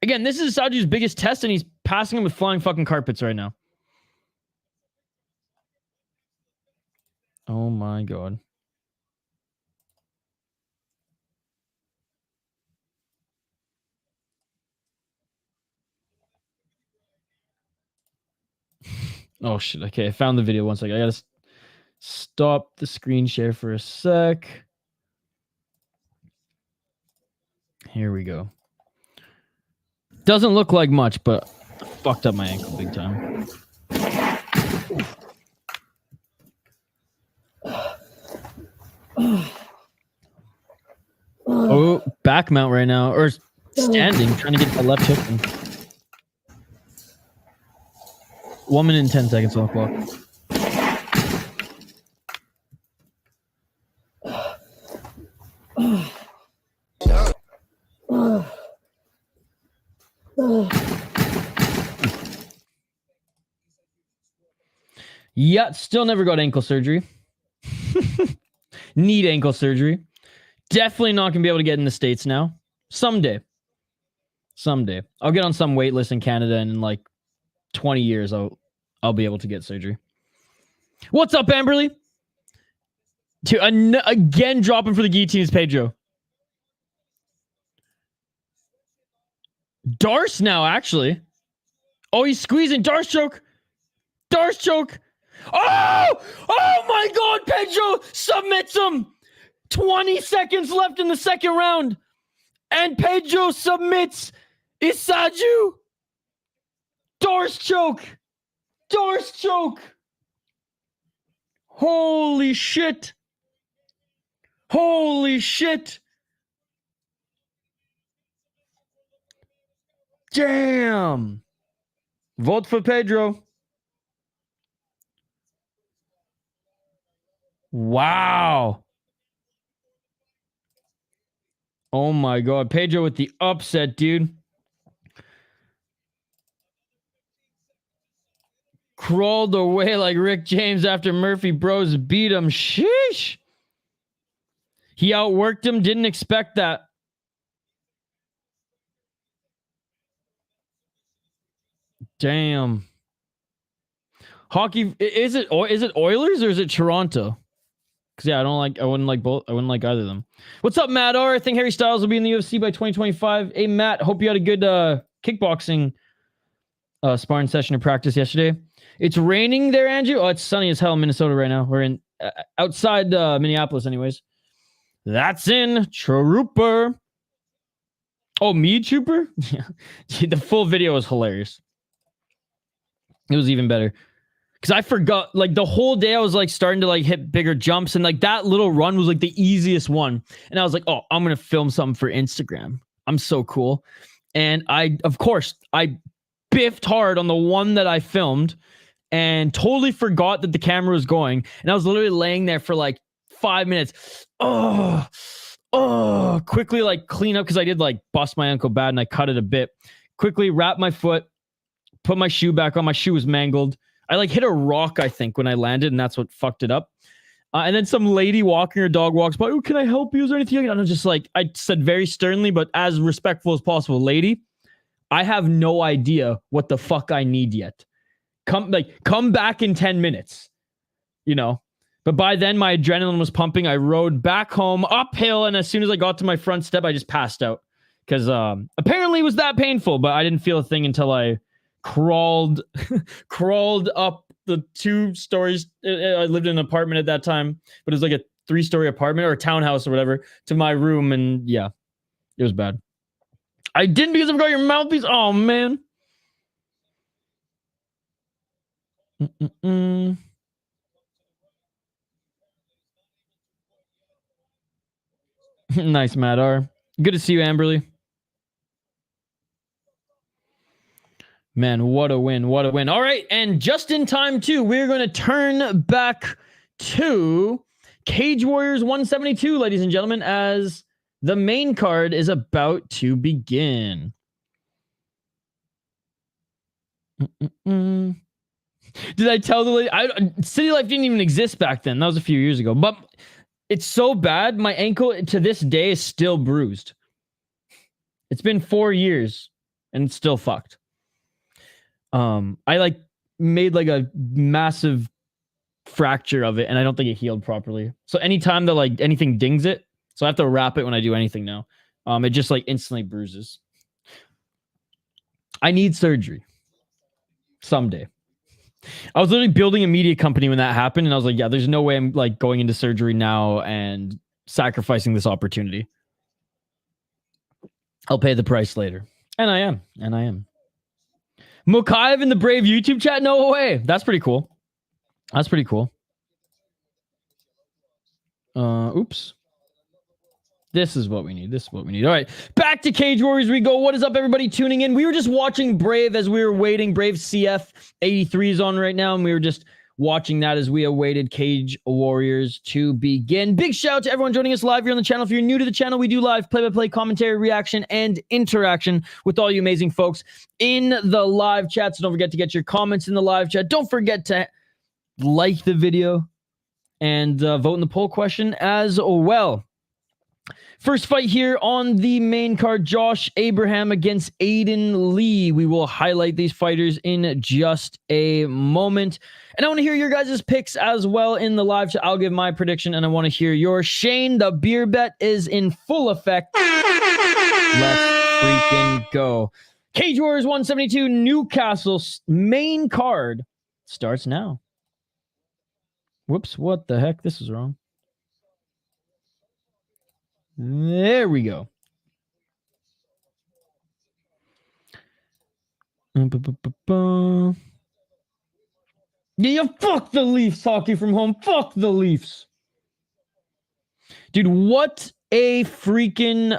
Again, this is Isaju's biggest test, and he's passing him with flying fucking carpets right now. Oh my God. Oh shit. Okay, I found the video. One second. I gotta stop the screen share for a sec. Here we go. Doesn't look like much, but I fucked up my ankle big time. Oh, back mount right now, or standing, trying to get the left hook in. 1 minute and 10 seconds on the clock. Yeah, still never got ankle surgery. Need ankle surgery. Definitely not gonna be able to get in the States now. Someday. I'll get on some wait list in Canada, and in like 20 years I'll be able to get surgery. What's up, Amberly? Again dropping for the guillotine is Pedro. Darce now, actually. Oh, he's squeezing. Darce choke. Oh my God, Pedro submits him. 20 seconds left in the second round. And Pedro submits Isaju! Doors choke! Doors choke! Holy shit! Holy shit! Damn! Vote for Pedro. Wow. Oh my god. Pedro with the upset, dude. Crawled away like Rick James after Murphy Bros beat him. Sheesh. He outworked him. Didn't expect that. Damn. Hockey, is it Oilers or is it Toronto? Because yeah, I wouldn't like both. I wouldn't like either of them. What's up, Matt R? I think Harry Styles will be in the UFC by 2025. Hey, Matt, hope you had a good kickboxing sparring session of practice yesterday. It's raining there, Andrew. Oh, it's sunny as hell in Minnesota right now. We're in outside Minneapolis, anyways. That's in Trooper. Oh, me Trooper? Yeah, the full video was hilarious. It was even better. Because I forgot, like, the whole day I was, like, starting to, like, hit bigger jumps. And, like, that little run was, like, the easiest one. And I was like, oh, I'm going to film something for Instagram. I'm so cool. And of course, I biffed hard on the one that I filmed and totally forgot that the camera was going. And I was literally laying there for, like, 5 minutes. Quickly, like, clean up because I did, like, bust my ankle bad and I cut it a bit. Quickly wrap my foot, put my shoe back on. My shoe was mangled. I like hit a rock, I think, when I landed, and that's what fucked it up. And then some lady walking her dog walks by. Oh, can I help you? Is there anything? And I'm just like, I said very sternly, but as respectful as possible, lady, I have no idea what the fuck I need yet. Come back in 10 minutes, you know. But by then, my adrenaline was pumping. I rode back home uphill, and as soon as I got to my front step, I just passed out because apparently it was that painful. But I didn't feel a thing until I crawled up the 2 stories. I lived in an apartment at that time, but it was like a 3-story apartment or a townhouse or whatever to my room. And yeah, it was bad. I didn't because I forgot your mouthpiece. Oh man. Nice, Matt R. Good to see you, Amberly. Man, what a win. What a win. All right. And just in time, too, we're going to turn back to Cage Warriors 172, ladies and gentlemen, as the main card is about to begin. Did I tell the lady? City Life didn't even exist back then. That was a few years ago. But it's so bad. My ankle to this day is still bruised. It's been 4 years and it's still fucked. I like made like a massive fracture of it and I don't think it healed properly. So anytime that like anything dings it, so I have to wrap it when I do anything now. It just like instantly bruises. I need surgery someday. I was literally building a media company when that happened and I was like, yeah, there's no way I'm like going into surgery now and sacrificing this opportunity. I'll pay the price later. And I am. Mukayev in the Brave YouTube chat? No way. That's pretty cool. That's pretty cool. Oops. This is what we need. All right. Back to Cage Warriors we go. What is up, everybody tuning in? We were just watching Brave as we were waiting. Brave CF 83 is on right now, and we were just watching that as we awaited Cage Warriors to begin. Big shout out to everyone joining us live here on the channel. If you're new to the channel, we do live play-by-play commentary, reaction, and interaction with all you amazing folks in the live chat. So don't forget to get your comments in the live chat. Don't forget to like the video and vote in the poll question as well. First fight here on the main card, Josh Abraham against Aiden Lee. We will highlight these fighters in just a moment. And I want to hear your guys' picks as well in the live chat. I'll give my prediction and I want to hear yours. Shane, the beer bet is in full effect. Let's freaking go. Cage Warriors 172 Newcastle main card starts now. Whoops, what the heck? This is wrong. There we go. Yeah, fuck the Leafs, hockey from home. Fuck the Leafs. Dude, what a freaking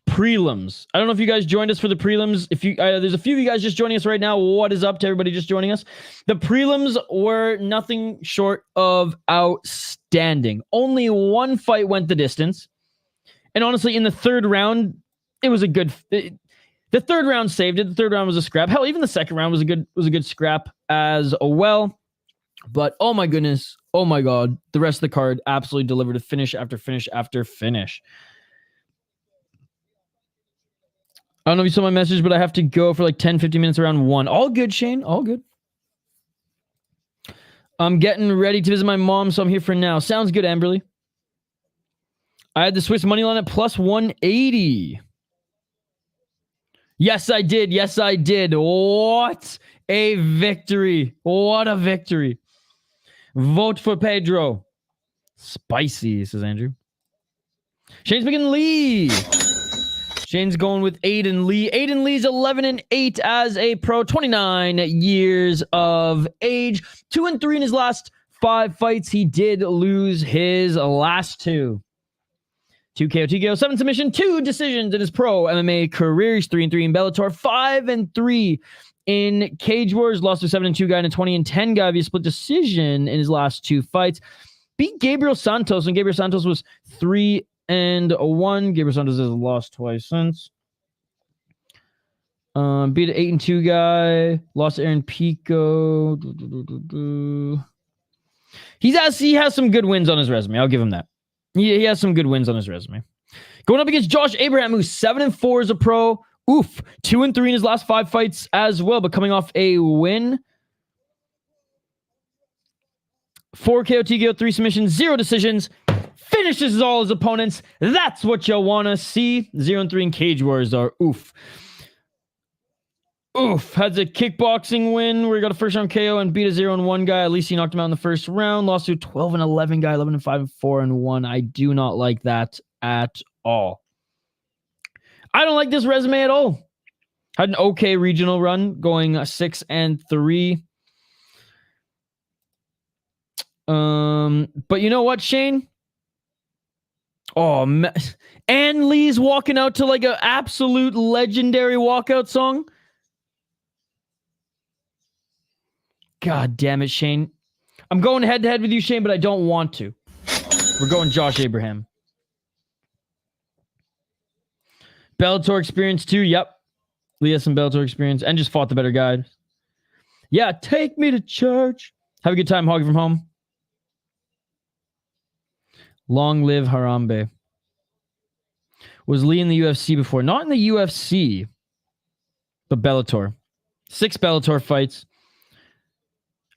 prelims. I don't know if you guys joined us for the prelims. If you there's a few of you guys just joining us right now. What is up to everybody just joining us? The prelims were nothing short of outstanding. Only one fight went the distance. And honestly, in the third round, it was a good the third round saved it. The third round was a scrap. Hell, even the second round was a good scrap as well. But oh my goodness, oh my god, the rest of the card absolutely delivered a finish after finish after finish. I don't know if you saw my message, but I have to go for like 10-15 minutes around 1. All good, Shane. All good. I'm getting ready to visit my mom, so I'm here for now. Sounds good, Amberly. I had the Swiss money line at plus 180. Yes, I did. Yes, I did. What a victory. What a victory. Vote for Pedro. Spicy, says Andrew. Shane's picking Lee. Shane's going with Aiden Lee. Aiden Lee's 11-8 as a pro, 29 years of age. 2-3 in his last 5 fights. He did lose his last 2. 2 KO, TKO, 7 submission, 2 decisions in his pro MMA career. He's 3-3 in Bellator, 5-3 in Cage Wars. Lost to a 7-2 guy and a 20-10 guy via split decision in his last 2 fights. Beat Gabriel Santos, and Gabriel Santos was 3-1. Gabriel Santos has lost twice since. Beat an 8-2 guy. Lost to Aaron Pico. He has some good wins on his resume. I'll give him that. He has some good wins on his resume. Going up against Josh Abraham, who's 7-4 as a pro. Oof. 2-3 in his last 5 fights as well, but coming off a win. 4 KO, TKO, 3 submissions, 0 decisions. Finishes all his opponents. That's what you want to see. 0-3 in Cage Wars are oof. Oof. Had a kickboxing win where he got a first round KO and beat a 0-1 guy. At least he knocked him out in the first round. Lost to a 12-11 guy, 11-5, 4-1. I do not like that at all. I don't like this resume at all. Had an okay regional run going 6-3. But you know what, Shane? Oh, man. Ann Lee's walking out to like an absolute legendary walkout song. God damn it, Shane. I'm going head-to-head with you, Shane, but I don't want to. We're going Josh Abraham. Bellator experience too. Yep. Lee has some Bellator experience and just fought the better guy. Yeah, take me to church. Have a good time, Hoggy from home. Long live Harambe. Was Lee in the UFC before? Not in the UFC, but Bellator. 6 Bellator fights.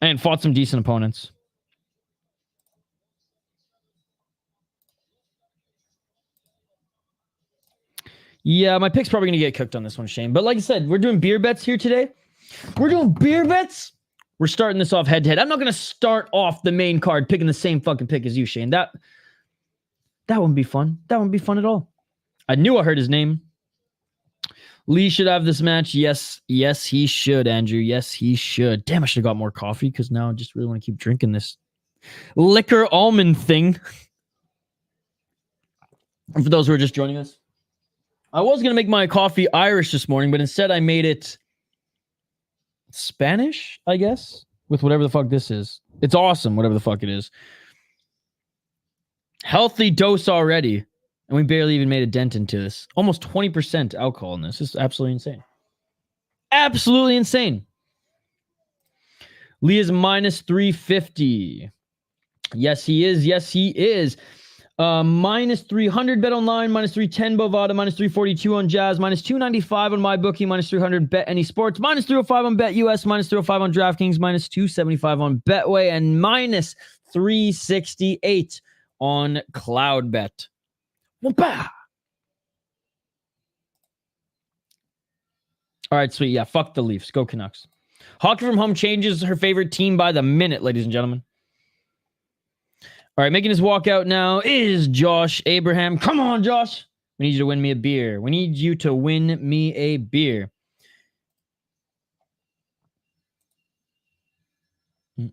And fought some decent opponents. Yeah, my pick's probably going to get cooked on this one, Shane. But like I said, we're doing beer bets here today. We're doing beer bets. We're starting this off head-to-head. I'm not going to start off the main card picking the same fucking pick as you, Shane. That wouldn't be fun. That wouldn't be fun at all. I knew I heard his name. Lee should have this match. Yes, he should, Andrew. Yes, he should. Damn, I should have got more coffee because now I just really want to keep drinking this liquor almond thing. And for those who are just joining us, I was going to make my coffee Irish this morning, but instead I made it Spanish, I guess, with whatever the fuck this is. It's awesome, whatever the fuck it is. Healthy dose already. And we barely even made a dent into this. Almost 20% alcohol in this. This is absolutely insane. Absolutely insane. Lee is minus 350. Yes, he is. Yes, he is. Minus 300 bet online, minus 310 Bovada, minus 342 on Jazz, minus 295 on MyBookie, minus 300 bet any sports, minus 305 on Bet US, minus 305 on DraftKings, minus 275 on Betway, and minus 368 on CloudBet. Whoopah! All right, sweet. Yeah, fuck the Leafs. Go Canucks. Hockey from home changes her favorite team by the minute, ladies and gentlemen. All right, making his walkout now is Josh Abraham. Come on, Josh. We need you to win me a beer. We need you to win me a beer. All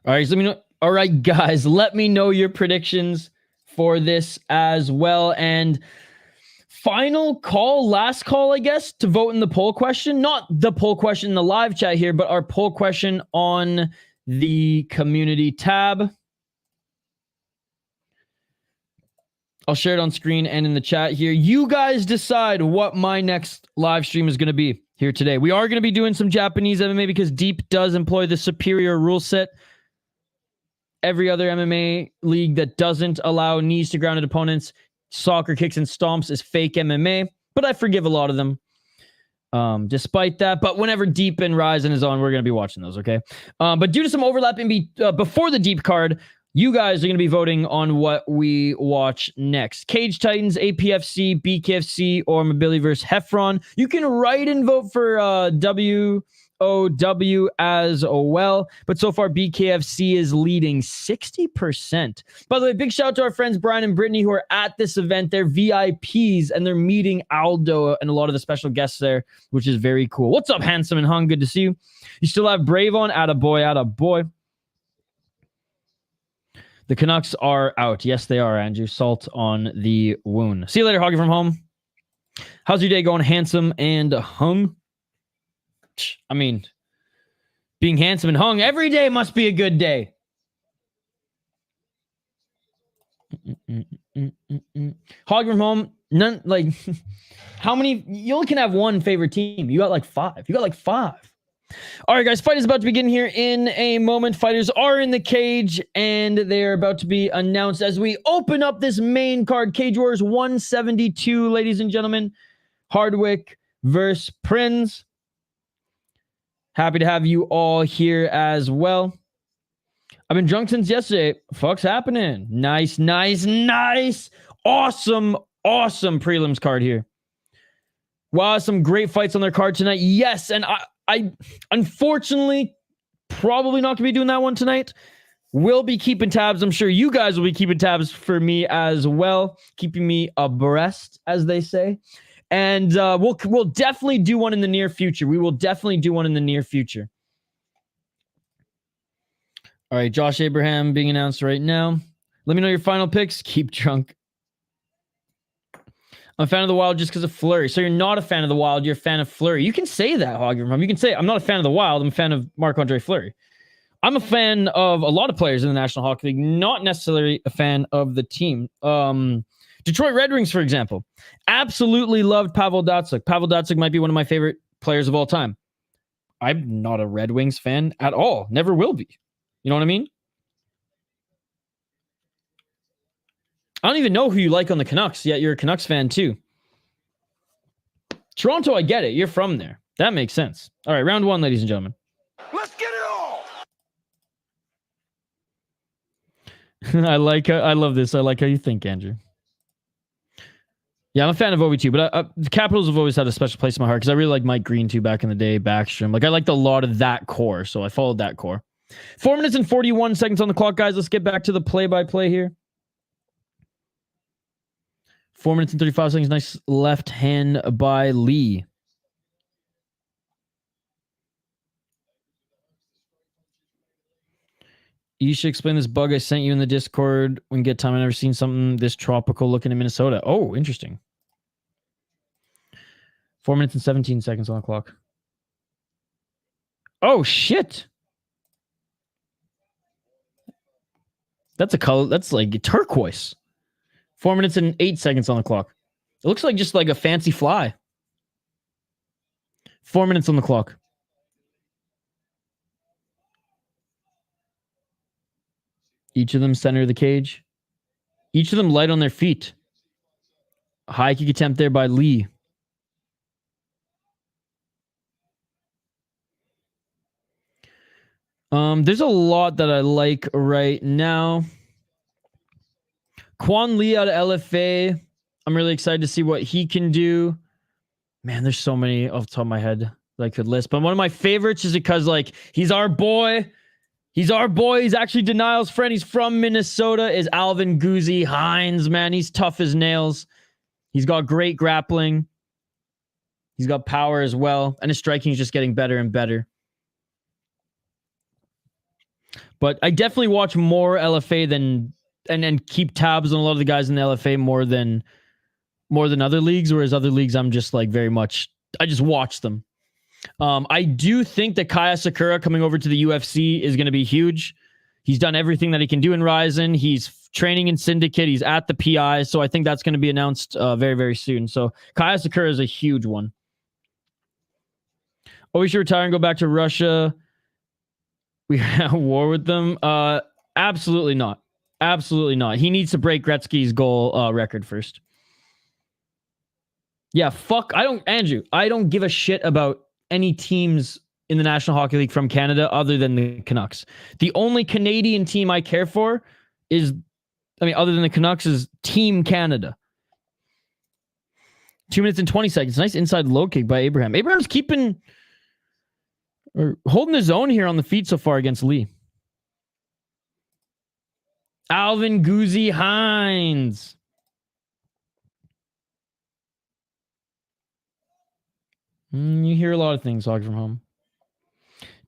right, so let me know. All right, guys, let me know your predictions for this as well. And final call, last call, I guess, to vote in the poll question. Not the poll question in the live chat here, but our poll question on the community tab. I'll share it on screen and in the chat here. You guys decide what my next live stream is going to be here today. We are going to be doing some Japanese MMA because Deep does employ the superior rule set. Every other MMA league that doesn't allow knees to grounded opponents, soccer kicks and stomps is fake MMA, but I forgive a lot of them despite that. But whenever Deep and Ryzen is on, we're going to be watching those, okay? But due to some overlap before the Deep card, you guys are going to be voting on what we watch next. Cage Titans, APFC, BKFC, or Mobility vs. Heffron. You can write and vote for WOW as well. But so far, BKFC is leading 60%. By the way, big shout out to our friends Brian and Brittany who are at this event. They're VIPs, and they're meeting Aldo and a lot of the special guests there, which is very cool. What's up, Handsome and Hung? Good to see you. You still have Brave on? Attaboy, attaboy. The Canucks are out. Yes, they are, Andrew. Salt on the wound. See you later, Hoggy from home. How's your day going, Handsome and Hung? I mean, being handsome and hung every day must be a good day. Hoggy from home. None, like, how many? You only can have one favorite team. You got like five. All right, guys, fight is about to begin here in a moment. Fighters are in the cage, and they're about to be announced as we open up this main card. Cage Warriors 172, ladies and gentlemen. Hardwick versus Prins. Happy to have you all here as well. I've been drunk since yesterday. Fuck's happening. Nice. Awesome prelims card here. Wow, some great fights on their card tonight. Yes, and I unfortunately probably not going to be doing that one tonight. We'll be keeping tabs. I'm sure you guys will be keeping tabs for me as well, keeping me abreast, as they say. And we'll definitely do one in the near future. We will definitely do one in the near future. All right, Josh Abraham being announced right now. Let me know your final picks. Keep drunk. I'm a fan of the Wild just because of Fleury. So you're not a fan of the Wild, you're a fan of Fleury. You can say that, Hoggy. You can say, I'm not a fan of the Wild, I'm a fan of Marc-Andre Fleury. I'm a fan of a lot of players in the National Hockey League, not necessarily a fan of the team. Detroit Red Wings, for example. Absolutely loved Pavel Datsyuk. Pavel Datsyuk might be one of my favorite players of all time. I'm not a Red Wings fan at all. Never will be. You know what I mean? I don't even know who you like on the Canucks, yet you're a Canucks fan too. Toronto, I get it. You're from there. That makes sense. All right, round one, ladies and gentlemen. Let's get it all. I love this. I like how you think, Andrew. Yeah, I'm a fan of OV2, but the Capitals have always had a special place in my heart because I really like Mike Green too back in the day, Backstrom. Like I liked a lot of that core, so I followed that core. 4 minutes and 41 seconds on the clock, guys. Let's get back to the play-by-play here. 4 minutes and 35 seconds. Nice left hand by Lee. You should explain this bug I sent you in the Discord when you get time. I've never seen something this tropical looking in Minnesota. Oh, interesting. 4 minutes and 17 seconds on the clock. Oh, shit. That's a color. That's like turquoise. 4 minutes and 8 seconds on the clock. It looks like just like a fancy fly. 4 minutes on the clock. Each of them center of the cage. Each of them light on their feet. A high kick attempt there by Lee. There's a lot that I like right now. Quan Lee out of LFA. I'm really excited to see what he can do. Man, there's so many off the top of my head that I could list. But one of my favorites is because, like, he's our boy. He's our boy. He's actually Denial's friend. He's from Minnesota. Is Alvin Guzzi Hines, man. He's tough as nails. He's got great grappling. He's got power as well, and his striking is just getting better and better. But I definitely watch more LFA than and keep tabs on a lot of the guys in the LFA more than other leagues, whereas other leagues I'm just like very much I just watch them. I do think that Kaya Sakura coming over to the UFC is going to be huge. He's done everything that he can do in Ryzen. He's training in Syndicate. He's at the PI. So I think that's going to be announced very, very soon. So Kaya Sakura is a huge one. Oh, we should retire and go back to Russia. We are at war with them. Absolutely not. Absolutely not. He needs to break Gretzky's goal record first. Yeah, fuck. Andrew, I don't give a shit about any teams in the National Hockey League from Canada other than the Canucks. The only Canadian team I care for is, other than the Canucks, is Team Canada. 2 minutes and 20 seconds. Nice inside low kick by Abraham. Abraham's holding his own here on the feet so far against Lee. Alvin Guzzi Hines. You hear a lot of things talking from home.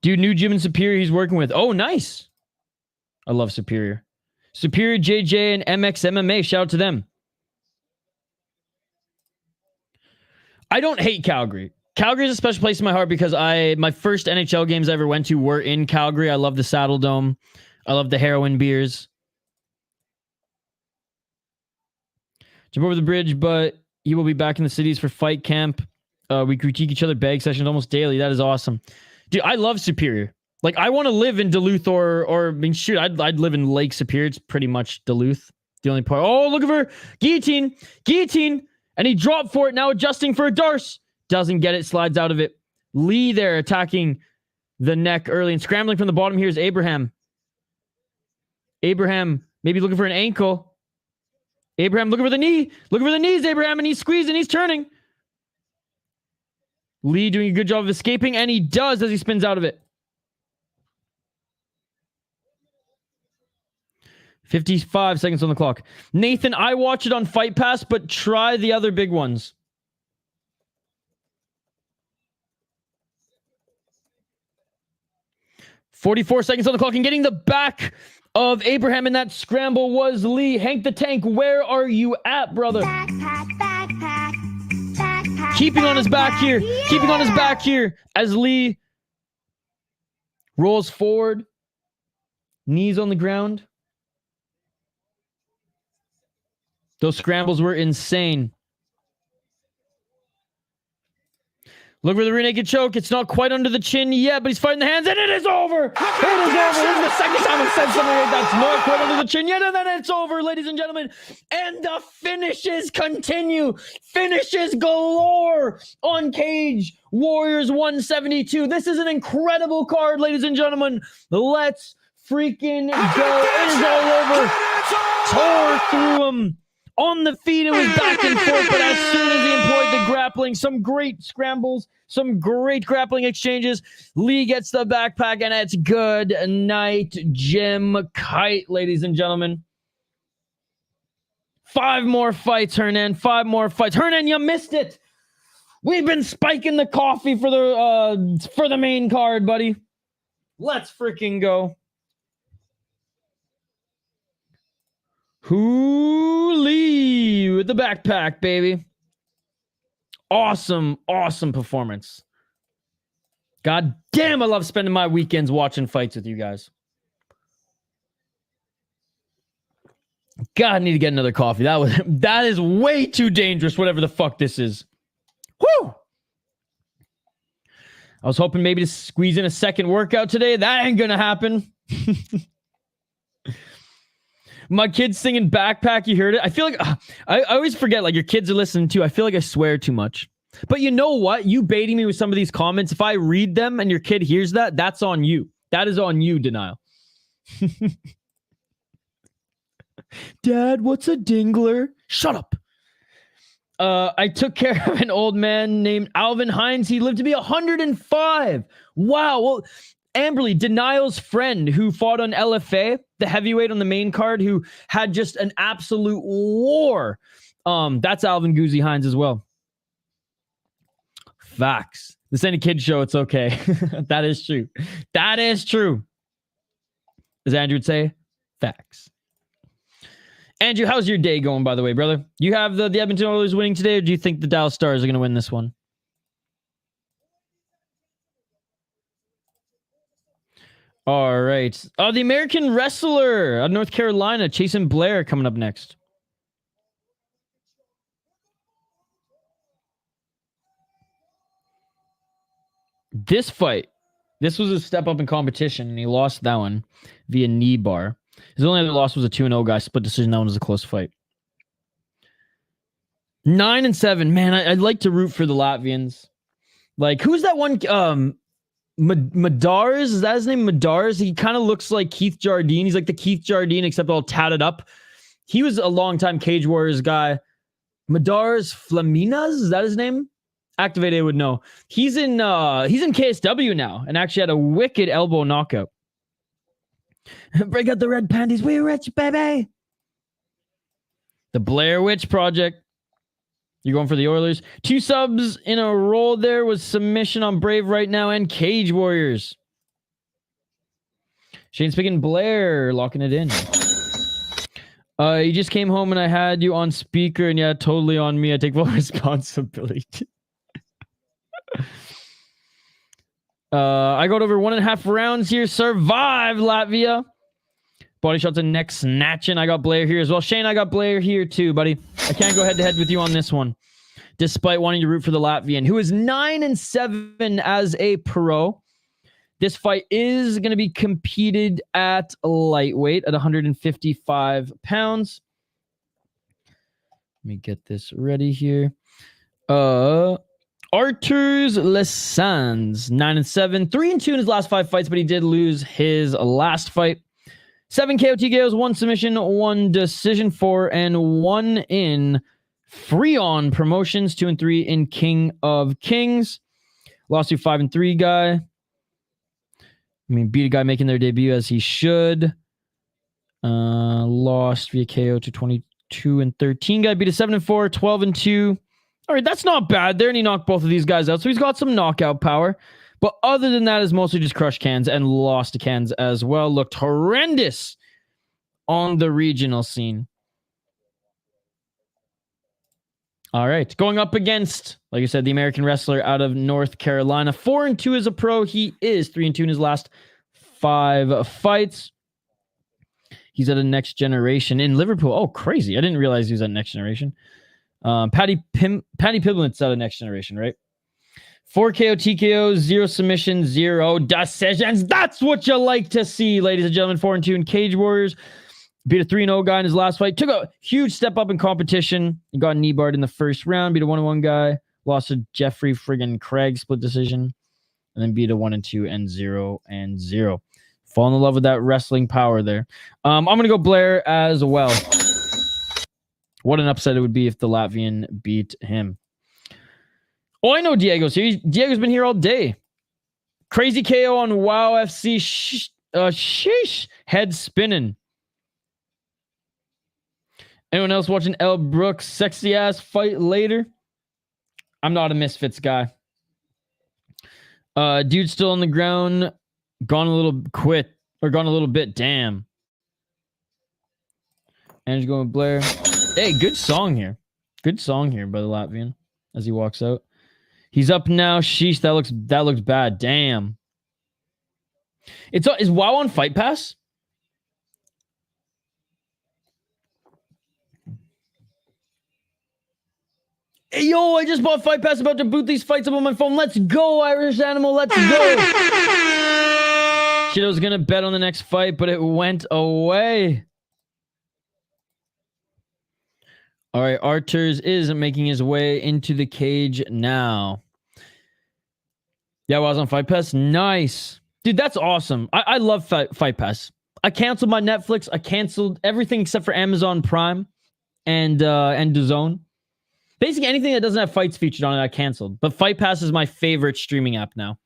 Dude, new gym in Superior he's working with. Oh, nice. I love Superior. Superior JJ and MX MMA. Shout out to them. I don't hate Calgary. Calgary is a special place in my heart because my first NHL games I ever went to were in Calgary. I love the Saddle Dome. I love the heroin beers. Jump over the bridge, but he will be back in the cities for fight camp. We critique each other bag sessions almost daily. That is awesome. Dude, I love Superior. Like, I want to live in Duluth I'd live in Lake Superior. It's pretty much Duluth. The only part. Oh, look at her. Guillotine. And he dropped for it. Now adjusting for a Darce. Doesn't get it. Slides out of it. Lee there attacking the neck early and scrambling from the bottom here is Abraham. Abraham maybe looking for an ankle. Abraham looking for the knee. Looking for the knees, Abraham. And he's squeezing. He's turning. Lee doing a good job of escaping, and he does as he spins out of it. 55 seconds on the clock. Nathan, I watch it on Fight Pass, but try the other big ones. .44 seconds on the clock, and getting the back of Abraham in that scramble was Lee. Hank the Tank, where are you at, brother? Keeping on his back here. Yeah. Keeping on his back here as Lee rolls forward. Knees on the ground. Those scrambles were insane. Look for the rear naked choke. It's not quite under the chin yet, but he's fighting the hands, and it is over. It is over. This is the second time I've said something like that's not quite under the chin yet, and then it's over, ladies and gentlemen. And the finishes continue. Finishes galore on Cage Warriors 172. This is an incredible card, ladies and gentlemen. Let's freaking go. It is all over. Tore through him. On the feet, it was back and forth, but as soon as he employed the grappling, some great scrambles, some great grappling exchanges, Lee gets the backpack, and it's good night, Jim Kite, ladies and gentlemen. 5 more fights, Hernan. 5 more fights. Hernan, you missed it. We've been spiking the coffee for the main card, buddy. Let's freaking go. Lee with the backpack, baby. Awesome performance. God damn, I love spending my weekends watching fights with you guys. God, I need to get another coffee. That is way too dangerous, whatever the fuck this is. Woo! I was hoping maybe to squeeze in a second workout today. That ain't gonna happen. My kid's singing Backpack. You heard it? I feel like I always forget, like, your kids are listening too. I feel like I swear too much. But you know what? You baiting me with some of these comments. If I read them and your kid hears that, that's on you. That is on you, Denial. Dad, what's a dingler? Shut up. I took care of an old man named Alvin Hines. He lived to be 105. Wow. Well, Amberly, Denial's friend who fought on LFA, the heavyweight on the main card, who had just an absolute war. That's Alvin Guzzi Hines as well. Facts. This ain't a kid show. It's okay. That is true. That is true. As Andrew would say, facts. Andrew, how's your day going, by the way, brother? You have the Edmonton Oilers winning today, or do you think the Dallas Stars are going to win this one? All right. Oh, the American wrestler out of North Carolina, Chasen Blair, coming up next. This fight, this was a step up in competition, and he lost that one via knee bar. His only other loss was a 2-0 guy, split decision. That one was a close fight. 9-7. Man, I'd like to root for the Latvians. Like, who's that one? Madars? Is that his name? Madars? He kind of looks like Keith Jardine. He's like the Keith Jardine, except all tatted up. He was a longtime Cage Warriors guy. Madars Flaminas? Is that his name? Activated would know. He's in KSW now and actually had a wicked elbow knockout. Break out the red panties. We rich, baby. The Blair Witch Project. You're going for the Oilers. 2 subs in a row there with submission on Brave right now and Cage Warriors. Shane's picking Blair, locking it in. You just came home and I had you on speaker, and yeah, totally on me. I take full responsibility. I got over 1.5 rounds here. Survive, Latvia. Body shots and neck snatching. I got Blair here as well. Shane, I got Blair here too, buddy. I can't go head-to-head with you on this one, despite wanting to root for the Latvian, who is 9-7 as a pro. This fight is going to be competed at lightweight at 155 pounds. Let me get this ready here. Artūrs Leisāns, 9-7, 3-2 in his last 5 fights, but he did lose his last fight. 7 KO TKOs, 1 submission, 1 decision, 4-1 in Freeman promotions, 2-3 in King of Kings. Lost to 5-3 guy. I mean, beat a guy making their debut as he should. Lost via KO to 22-13 guy. Beat a 7-4, 12-2. All right, that's not bad there, and he knocked both of these guys out, so he's got some knockout power. But other than that, is mostly just crushed cans and lost to cans as well. Looked horrendous on the regional scene. All right, going up against, like I said, the American wrestler out of North Carolina. 4-2 as a pro. He is 3-2 in his last 5 fights. He's at a Next Generation in Liverpool. Oh, crazy. I didn't realize he was at Next Generation. Patty Piblin's out of Next Generation, right? 4 KO TKOs, 0 submissions, 0 decisions. That's what you like to see, ladies and gentlemen. 4-2 in Cage Warriors. Beat a 3-0 guy in his last fight. Took a huge step up in competition. He got knee barred in the first round. Beat a 1-1 guy. Lost to Jeffrey friggin' Craig, split decision. And then beat a 1-2 and 0-0. Fall in love with that wrestling power there. I'm going to go Blair as well. What an upset it would be if the Latvian beat him. Oh, I know Diego's here. Diego's been here all day. Crazy KO on WoW FC. Sheesh. Head spinning. Anyone else watching Elle Brooks' sexy ass fight later? I'm not a Misfits guy. Dude still on the ground. Gone a little bit. Damn. And he's going with Blair. Hey, good song here. Good song here by the Latvian as he walks out. He's up now. Sheesh, that looks bad. Damn. Is WoW on Fight Pass? Hey, yo, I just bought Fight Pass. About to boot these fights up on my phone. Let's go, Irish Animal. Let's go. Shit, I was going to bet on the next fight, but it went away. All right, Artūrs is making his way into the cage now. Yeah, I was on Fight Pass. Nice. Dude, that's awesome. I love Fight Pass. I canceled my Netflix. I canceled everything except for Amazon Prime and DAZN. Basically, anything that doesn't have fights featured on it, I canceled. But Fight Pass is my favorite streaming app now.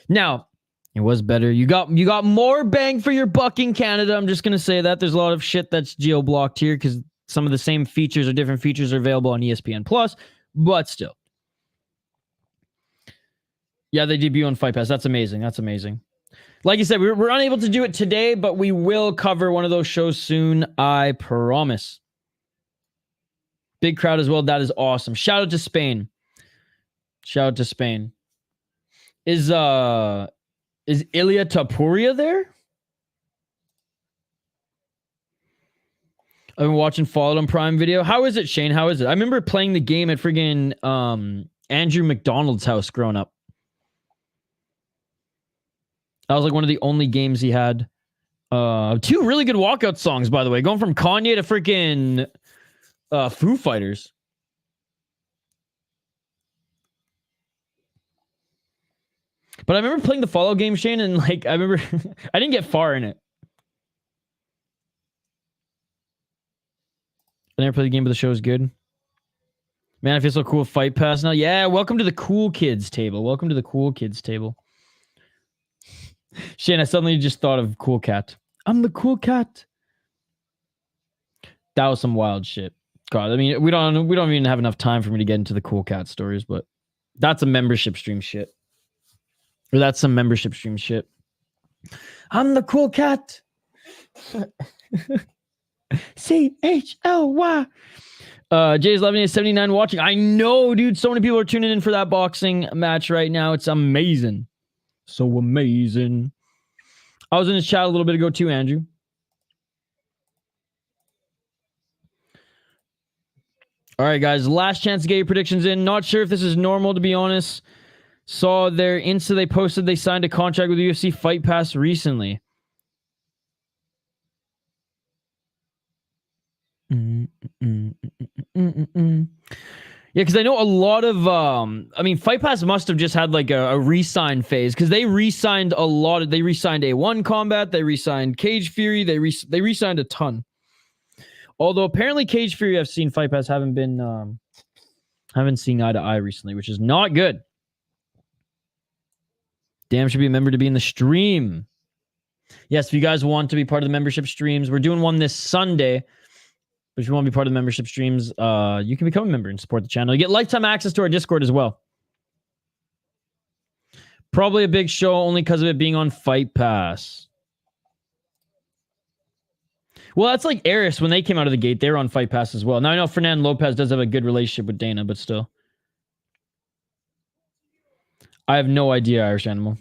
Now, it was better. You got more bang for your buck in Canada. I'm just going to say that. There's a lot of shit that's geo-blocked here because some of the same features or different features are available on ESPN Plus, but still. Yeah, they debut on Fight Pass. That's amazing. That's amazing. Like you said, we're unable to do it today, but we will cover one of those shows soon. I promise. Big crowd as well. That is awesome. Shout out to Spain. Shout out to Spain. Is Ilya Tapuria there? I've been watching Fallout on Prime Video. How is it, Shane? How is it? I remember playing the game at friggin' Andrew McDonald's house growing up. That was like one of the only games he had. 2 really good walkout songs, by the way. Going from Kanye to freaking Foo Fighters. But I remember playing the Fallout game, Shane, and like I remember I didn't get far in it. I never played the game, but the show is good. Man, I feel so cool with Fight Pass now. Yeah, welcome to the cool kids table. Welcome to the cool kids table. Shane, I suddenly just thought of Cool Cat. I'm the cool cat. That was some wild shit. God, I mean, we don't even have enough time for me to get into the Cool Cat stories, but that's a membership stream shit. Or that's some membership stream shit. I'm the cool cat. CHLY. Jay's 1179 watching. I know, dude. So many people are tuning in for that boxing match right now. It's amazing. So amazing. I was in his chat a little bit ago too, Andrew. All right, guys. Last chance to get your predictions in. Not sure if this is normal, to be honest. Saw their Insta they posted they signed a contract with UFC Fight Pass recently. Yeah, because I know a lot of I mean, Fight Pass must have just had like a re-sign phase, because they re-signed a lot of, they re-signed A1 Combat, they re-signed Cage Fury, they re-signed a ton. Although apparently Cage Fury I've seen Fight Pass haven't seen eye to eye recently, which is not good. Damn, should be a member to be in the stream. Yes, if you guys want to be part of the membership streams, we're doing one this Sunday. But if you want to be part of the membership streams, you can become a member and support the channel. You get lifetime access to our Discord as well. Probably a big show only because of it being on Fight Pass. Well, that's like Eris. When they came out of the gate, they were on Fight Pass as well. Now, I know Fernando Lopez does have a good relationship with Dana, but still. I have no idea, Irish Animal.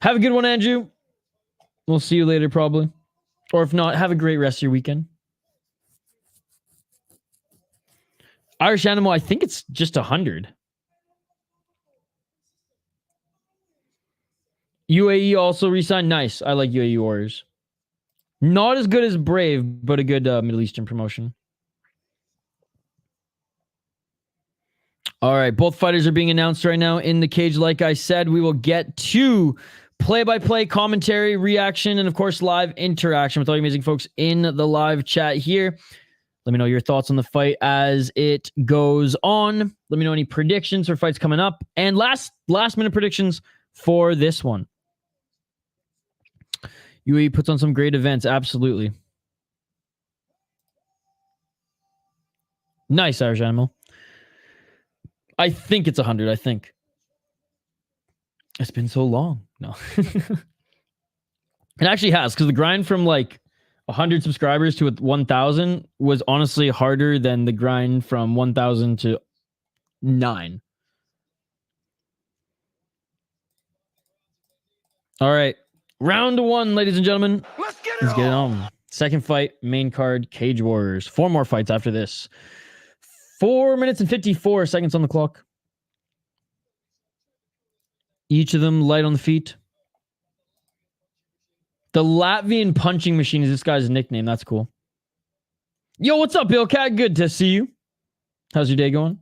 Have a good one, Andrew. We'll see you later, probably. Or if not, have a great rest of your weekend. Irish Animal, I think it's just 100. UAE also re-signed. Nice. I like UAE Warriors. Not as good as Brave, but a good Middle Eastern promotion. All right. Both fighters are being announced right now in the cage. Like I said, we will get to play-by-play commentary, reaction, and of course, live interaction with all you amazing folks in the live chat here. Let me know your thoughts on the fight as it goes on. Let me know any predictions for fights coming up. And last minute predictions for this one. UAE puts on some great events. Absolutely. Nice, Irish Animal. I think it's 100. I think. It's been so long. No. It actually has, because the grind from like 100 subscribers to 1,000 was honestly harder than the grind from 1,000 to 9. All right. Round 1, ladies and gentlemen. Let's get it on. Second fight, main card, Cage Warriors. 4 more fights after this. 4 minutes and 54 seconds on the clock. Each of them light on the feet. The Latvian punching machine is this guy's nickname. That's cool. Yo, what's up, Bill Cat? Good to see you. How's your day going?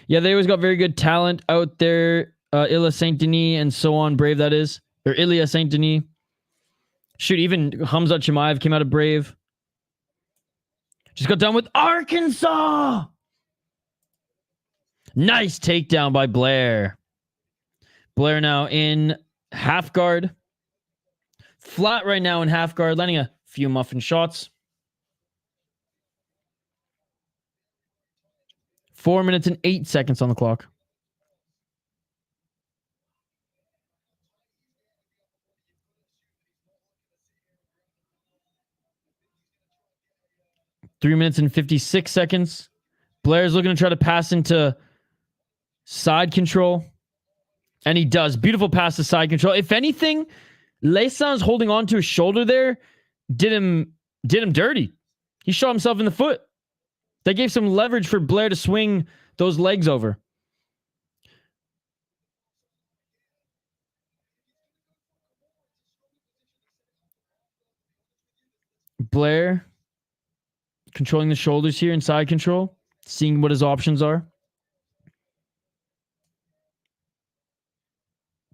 Yeah, they always got very good talent out there. Ilya Saint Denis and so on. Brave, that is. Or Ilya Saint Denis. Shoot, even Hamza Chimaev came out of Brave. Just got done with Arkansas. Nice takedown by Blair. Blair now in half guard. Flat right now in half guard, landing a few muffin shots. 4 minutes and 8 seconds on the clock. 3 minutes and 56 seconds. Blair's looking to try to pass into side control. And he does. Beautiful pass to side control. If anything, Leisāns holding on to his shoulder there did him dirty. He shot himself in the foot. That gave some leverage for Blair to swing those legs over. Blair controlling the shoulders here in side control, seeing what his options are.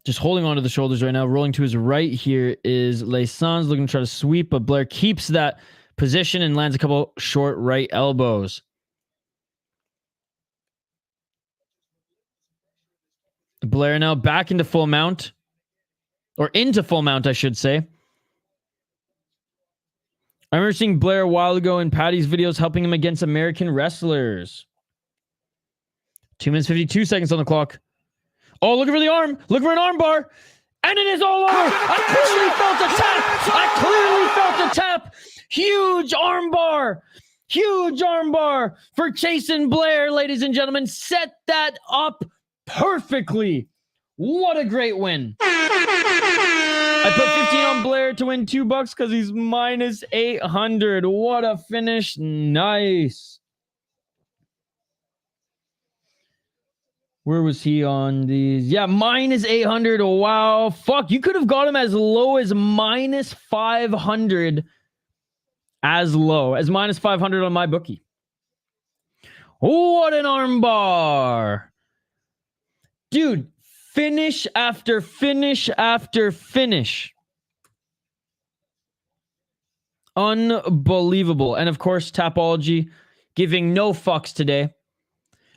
Just holding onto the shoulders right now. Rolling to his right here is Leisāns looking to try to sweep, but Blair keeps that position and lands a couple short right elbows. Blair now back into full mount. Or into full mount, I should say. I remember seeing Blair a while ago in Patty's videos helping him against American wrestlers. 2 minutes, 52 seconds on the clock. Oh, looking for the arm. Looking for an arm bar. And it is all over. I clearly felt a tap. Huge arm bar. Huge arm bar for Chasen Blair, ladies and gentlemen. Set that up perfectly. What a great win. I put 15 on Blair to win $2 because he's minus 800. What a finish. Nice. Where was he on these? Yeah, minus 800. Wow. Fuck, you could have got him as low as minus 500. As low as minus 500 on my bookie. What an armbar. Dude, finish after finish after finish. Unbelievable. And of course, Tapology giving no fucks today.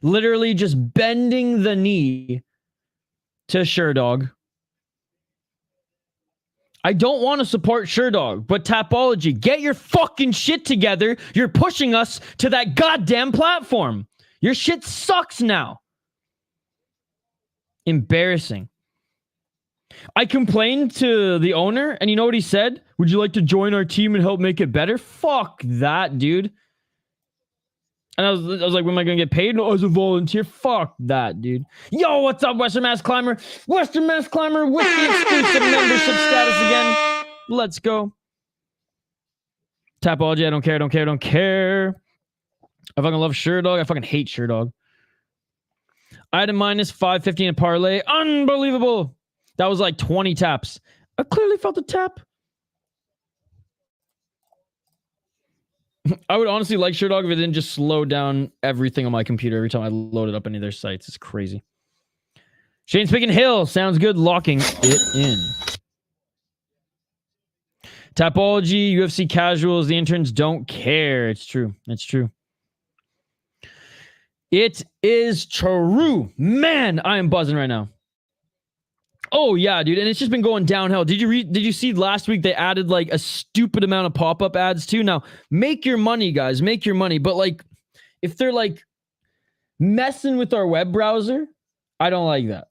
Literally just bending the knee to Sherdog. I don't want to support Sherdog, but Tapology, get your fucking shit together. You're pushing us to that goddamn platform. Your shit sucks now. Embarrassing. I complained to the owner, and you know what he said? Would you like to join our team and help make it better? Fuck that, dude. And I was like, when am I going to get paid? No, as a volunteer. Fuck that, dude. Yo, what's up, Western Mass Climber? Western Mass Climber with the exclusive membership status again. Let's go. Tapology, I don't care, don't care, don't care. I fucking love Sherdog. I fucking hate Sherdog. I had a minus 550 in a parlay. Unbelievable. That was like 20 taps. I clearly felt a tap. I would honestly like Sherdog if it didn't just slow down everything on my computer every time I loaded up any of their sites. It's crazy. Shane's picking Hill. Sounds good. Locking it in. Tapology, UFC casuals, the interns don't care. It's true. It's true. It is true. Man, I am buzzing right now. Oh yeah, dude, and it's just been going downhill. Did you see last week they added like a stupid amount of pop-up ads too? Now, make your money, guys. Make your money. But like if they're like messing with our web browser, I don't like that.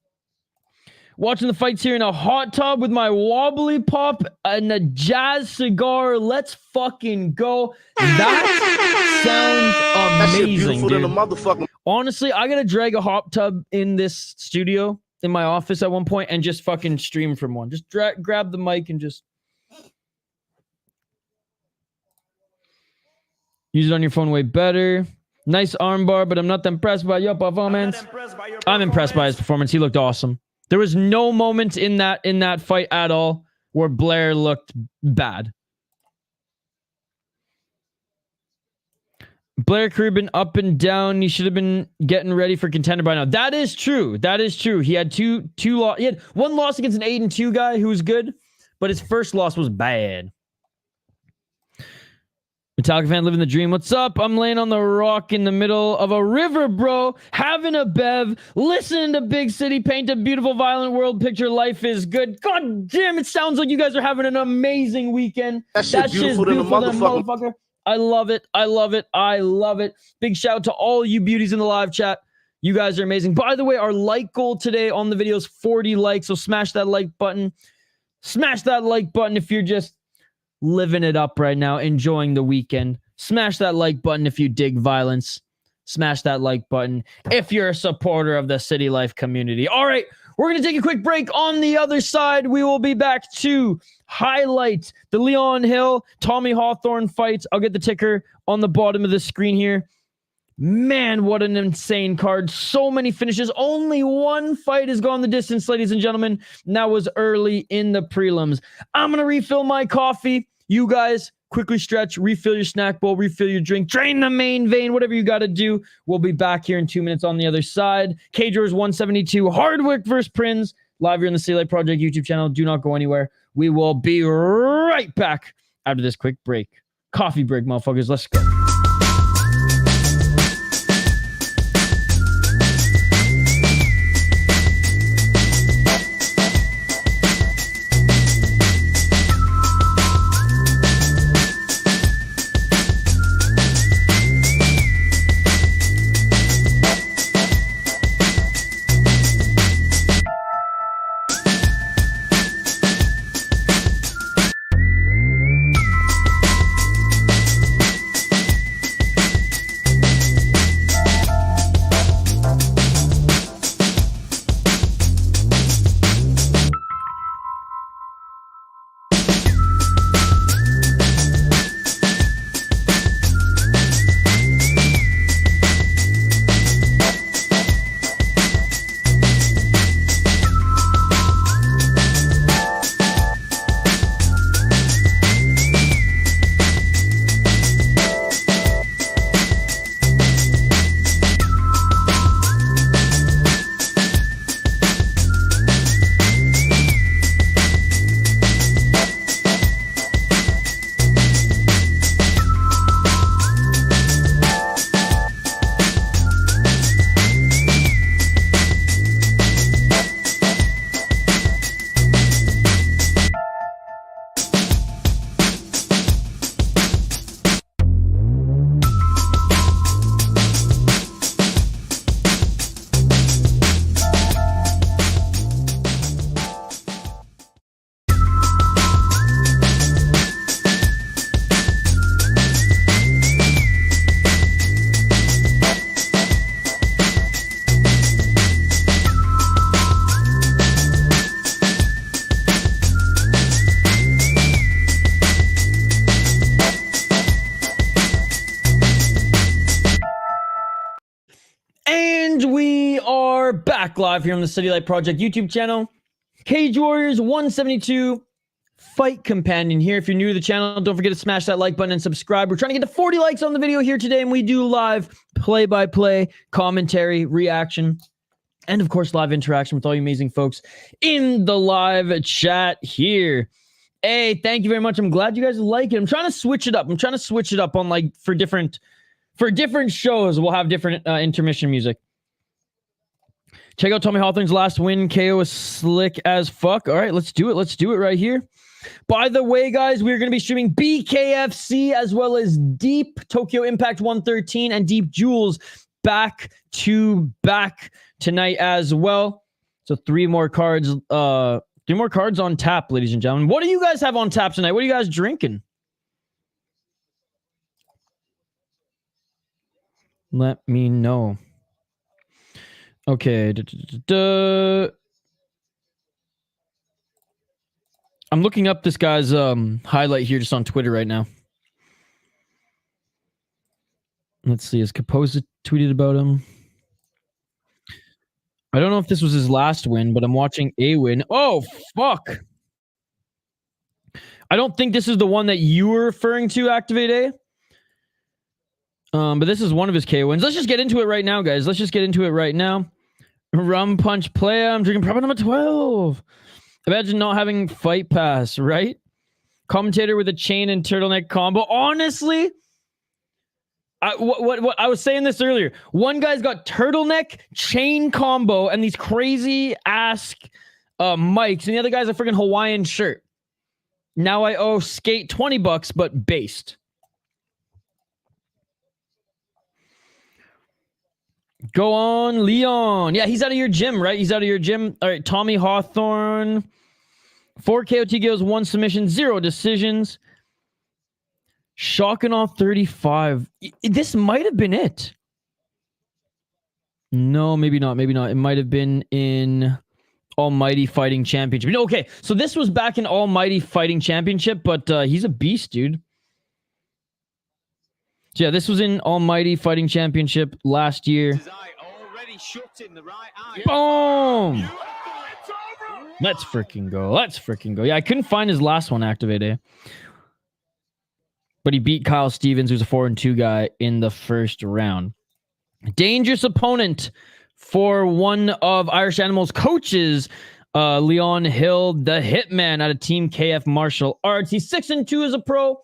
Watching the fights here in a hot tub with my wobbly pop and a jazz cigar. Let's fucking go. That sounds amazing, dude. Honestly, I gotta drag a hot tub in this studio in my office at one point and just fucking stream from one. Just grab the mic and just use it on your phone way better. Nice armbar, but I'm not impressed by your performance. I'm impressed by his performance. He looked awesome. There was no moment in that fight at all where Blair looked bad. Blair career been up and down. He should have been getting ready for contender by now. That is true. That is true. He had he had one loss against an 8-2 guy who was good, but his first loss was bad. Metallica fan living the dream. What's up? I'm laying on the rock in the middle of a river, bro. Having a bev. Listening to Big City paint a beautiful, violent world picture. Life is good. God damn, it sounds like you guys are having an amazing weekend. That shit's beautiful than a motherfucker. I love it. I love it. I love it. Big shout out to all you beauties in the live chat. You guys are amazing. By the way, our like goal today on the video is 40 likes. So smash that like button. Smash that like button if you're just living it up right now, enjoying the weekend. Smash that like button if you dig violence. Smash that like button if you're a supporter of the City Life community. All right, we're going to take a quick break. On the other side, we will be back to highlight the Leon Hill, Tommy Hawthorn fights. I'll get the ticker on the bottom of the screen here. Man, what an insane card. So many finishes. Only one fight has gone the distance, ladies and gentlemen. And that was early in the prelims. I'm going to refill my coffee. You guys quickly stretch, refill your snack bowl, refill your drink, drain the main vein, whatever you got to do. We'll be back here in 2 minutes on the other side. CAGE WARRIORS 172, Hardwick versus Prins. Live here on the City Life Project YouTube channel. Do not go anywhere. We will be right back after this quick break. Coffee break, motherfuckers. Let's go. Back live here on the City Light Project YouTube channel. CAGE WARRIORS 172 Fight Companion here. If you're new to the channel, don't forget to smash that like button and subscribe. We're trying to get to 40 likes on the video here today, and we do live play-by-play, commentary, reaction, and of course live interaction with all you amazing folks in the live chat here. Hey, thank you very much. I'm glad you guys like it. I'm trying to switch it up. On like for different shows. We'll have different intermission music. Check out Tommy Hawthorn's last win. KO is slick as fuck. All right, let's do it. Let's do it right here. By the way, guys, we're going to be streaming BKFC as well as Deep Tokyo Impact 113 and Deep Jewels back to back tonight as well. So three more cards on tap, ladies and gentlemen. What do you guys have on tap tonight? What are you guys drinking? Let me know. Okay. I'm looking up this guy's highlight here just on Twitter right now. Let's see. Has Kaposa tweeted about him? I don't know if this was his last win, but I'm watching a win. Oh, fuck. I don't think this is the one that you were referring to, Activate A. But this is one of his K wins. Let's just get into it right now, guys. Let's just get into it right now. Rum Punch Playa. I'm drinking probably number 12. Imagine not having Fight Pass, right? Commentator with a chain and turtleneck combo. Honestly, what I was saying this earlier. One guy's got turtleneck, chain combo, and these crazy ass mics, and the other guy's a freaking Hawaiian shirt. Now I owe Skate $20, but based. Go on, Leon. Yeah, he's out of your gym, right? He's out of your gym. All right, Tommy Hawthorn. 4 KO TKOs, 1 submission, 0 decisions. Shocking 35. This might have been it. No, maybe not. Maybe not. It might have been in Almighty Fighting Championship. No, okay. So this was back in Almighty Fighting Championship, but he's a beast, dude. So yeah, this was in Almighty Fighting Championship last year. Boom! Let's freaking go. Let's freaking go. Yeah, I couldn't find his last one activated. But he beat Kyle Stevens, who's a 4-2 guy, in the first round. Dangerous opponent for one of Irish Animal's coaches, Leon Hill, the Hitman, out of Team KF Martial Arts. He's 6-2 as a pro.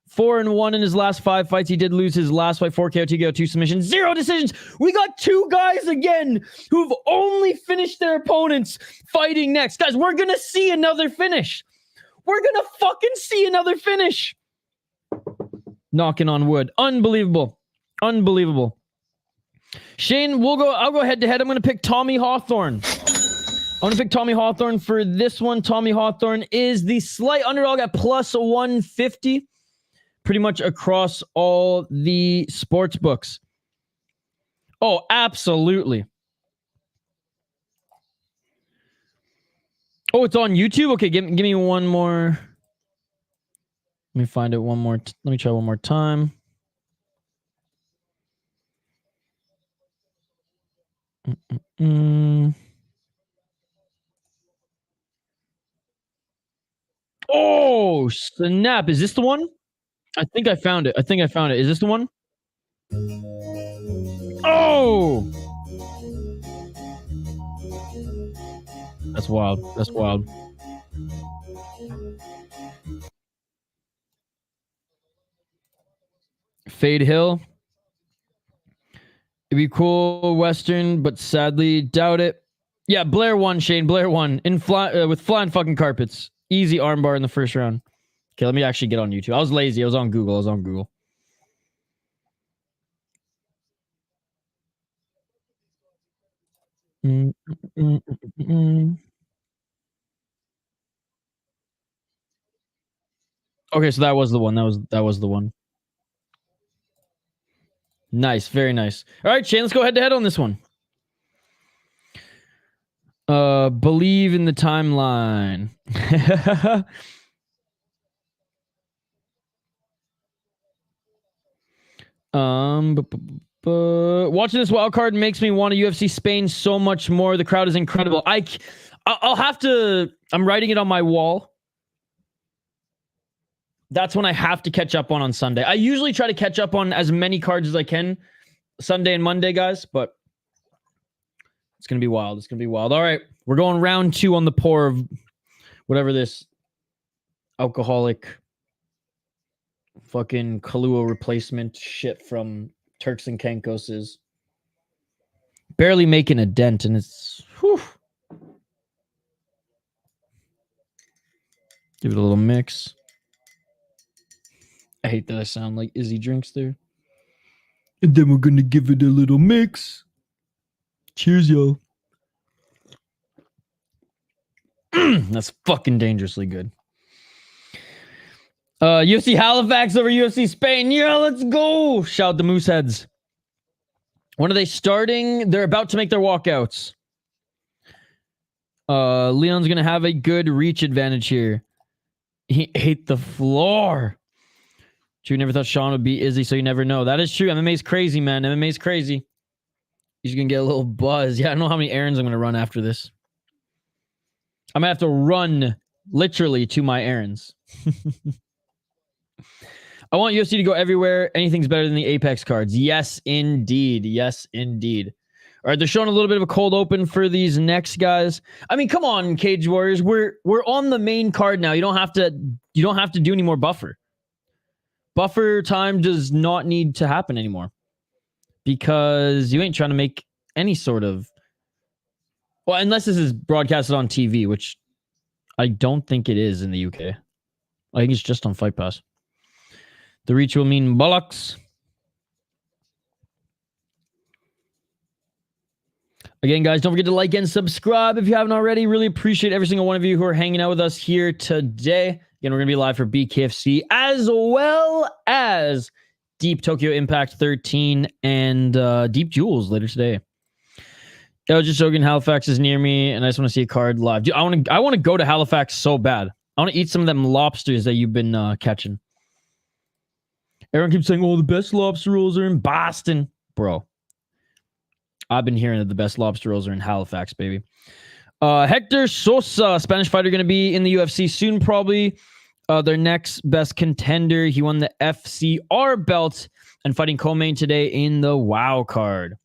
4-1 in his last 5 fights. He did lose his last fight, 4 KO, 2 KO, 2 submissions, 0 decisions. We got 2 guys again who've only finished their opponents fighting next. Guys, we're going to see another finish. We're going to fucking see another finish. Knocking on wood. Unbelievable. Unbelievable. Shane, I'll go head to head. I'm going to pick Tommy Hawthorn. I'm going to pick Tommy Hawthorn for this one. Tommy Hawthorn is the slight underdog at plus 150. Pretty much across all the sports books. Oh, absolutely. Oh, it's on YouTube? Okay, give me one more. Let me find it one more. Let me try one more time. Oh, snap. Is this the one? I think I found it. Is this the one? Oh! That's wild. That's wild. Fade Hill. It'd be cool, Western, but sadly doubt it. Yeah, Blair won, Shane. Blair won with flying fucking carpets. Easy armbar in the first round. Okay, let me actually get on YouTube. I was lazy. I was on Google. Okay, so that was the one. That was the one. Nice, very nice. All right, Shane, let's go head to head on this one. Believe in the timeline. Watching this wild card makes me want a UFC Spain so much more. The crowd is incredible. I'll have to. I'm writing it on my wall. That's when I have to catch up on Sunday. I usually try to catch up on as many cards as I can Sunday and Monday, guys, but it's going to be wild. It's going to be wild. All right. We're going round 2 on the pour of whatever this alcoholic fucking Kahlua replacement shit from Turks and Caicos is. Barely making a dent, and it's... Whew. Give it a little mix. I hate that I sound like Izzy Drinks there. And then we're going to give it a little mix. Cheers, yo. That's fucking dangerously good. UFC Halifax over UFC Spain. Yeah, let's go. Shout the Mooseheads. When are they starting? They're about to make their walkouts. Leon's going to have a good reach advantage here. He ate the floor. True, never thought Sean would beat Izzy, so you never know. That is true. MMA's crazy, man. MMA's crazy. He's going to get a little buzz. Yeah, I don't know how many errands I'm going to run after this. I'm going to have to run literally to my errands. I want UFC to go everywhere. Anything's better than the Apex cards. Yes, indeed. Yes, indeed. All right, they're showing a little bit of a cold open for these next guys. I mean, come on, Cage Warriors. We're on the main card now. You don't have to do any more buffer. Buffer time does not need to happen anymore because you ain't trying to make any sort of... Well, unless this is broadcasted on TV, which I don't think it is in the UK. I think it's just on Fight Pass. The reach will mean bollocks. Again, guys, don't forget to like and subscribe if you haven't already. Really appreciate every single one of you who are hanging out with us here today. Again, we're going to be live for BKFC as well as Deep Tokyo Impact 13 and Deep Jewels later today. I was just joking. Halifax is near me, and I just want to see a card live. Dude, I want to go to Halifax so bad. I want to eat some of them lobsters that you've been catching. Everyone keeps saying, "Oh, the best lobster rolls are in Boston, bro." I've been hearing that the best lobster rolls are in Halifax, baby. Hector Sosa, Spanish fighter, going to be in the UFC soon, probably. Their next best contender. He won the FCR belt and fighting co-main today in the WoW card.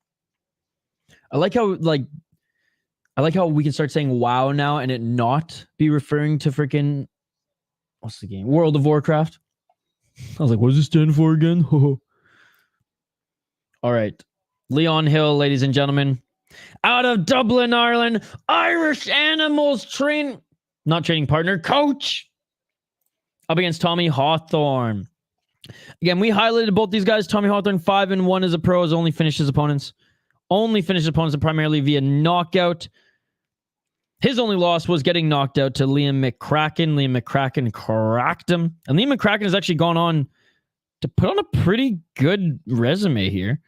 I like how we can start saying WoW now and it not be referring to freaking what's the game? World of Warcraft. I was like, what does it stand for again? All right. Leon Hill, ladies and gentlemen. Out of Dublin, Ireland. Irish Animals training partner, coach. Up against Tommy Hawthorn. Again, we highlighted both these guys. Tommy Hawthorn, 5-1 as a pro, has only finished his opponents. Primarily via knockout. His only loss was getting knocked out to Liam McCracken. Liam McCracken cracked him. And Liam McCracken has actually gone on to put on a pretty good resume here.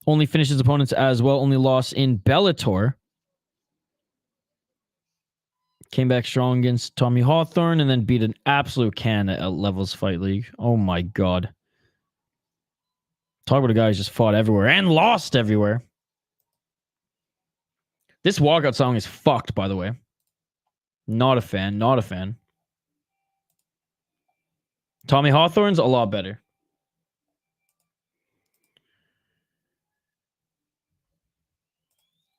Only finished his opponents as well. Only loss in Bellator. Came back strong against Tommy Hawthorn and then beat an absolute can at Levels Fight League. Oh my God. Talk about a guy who's just fought everywhere and lost everywhere. This walkout song is fucked, by the way. Not a fan. Not a fan. Tommy Hawthorn's a lot better.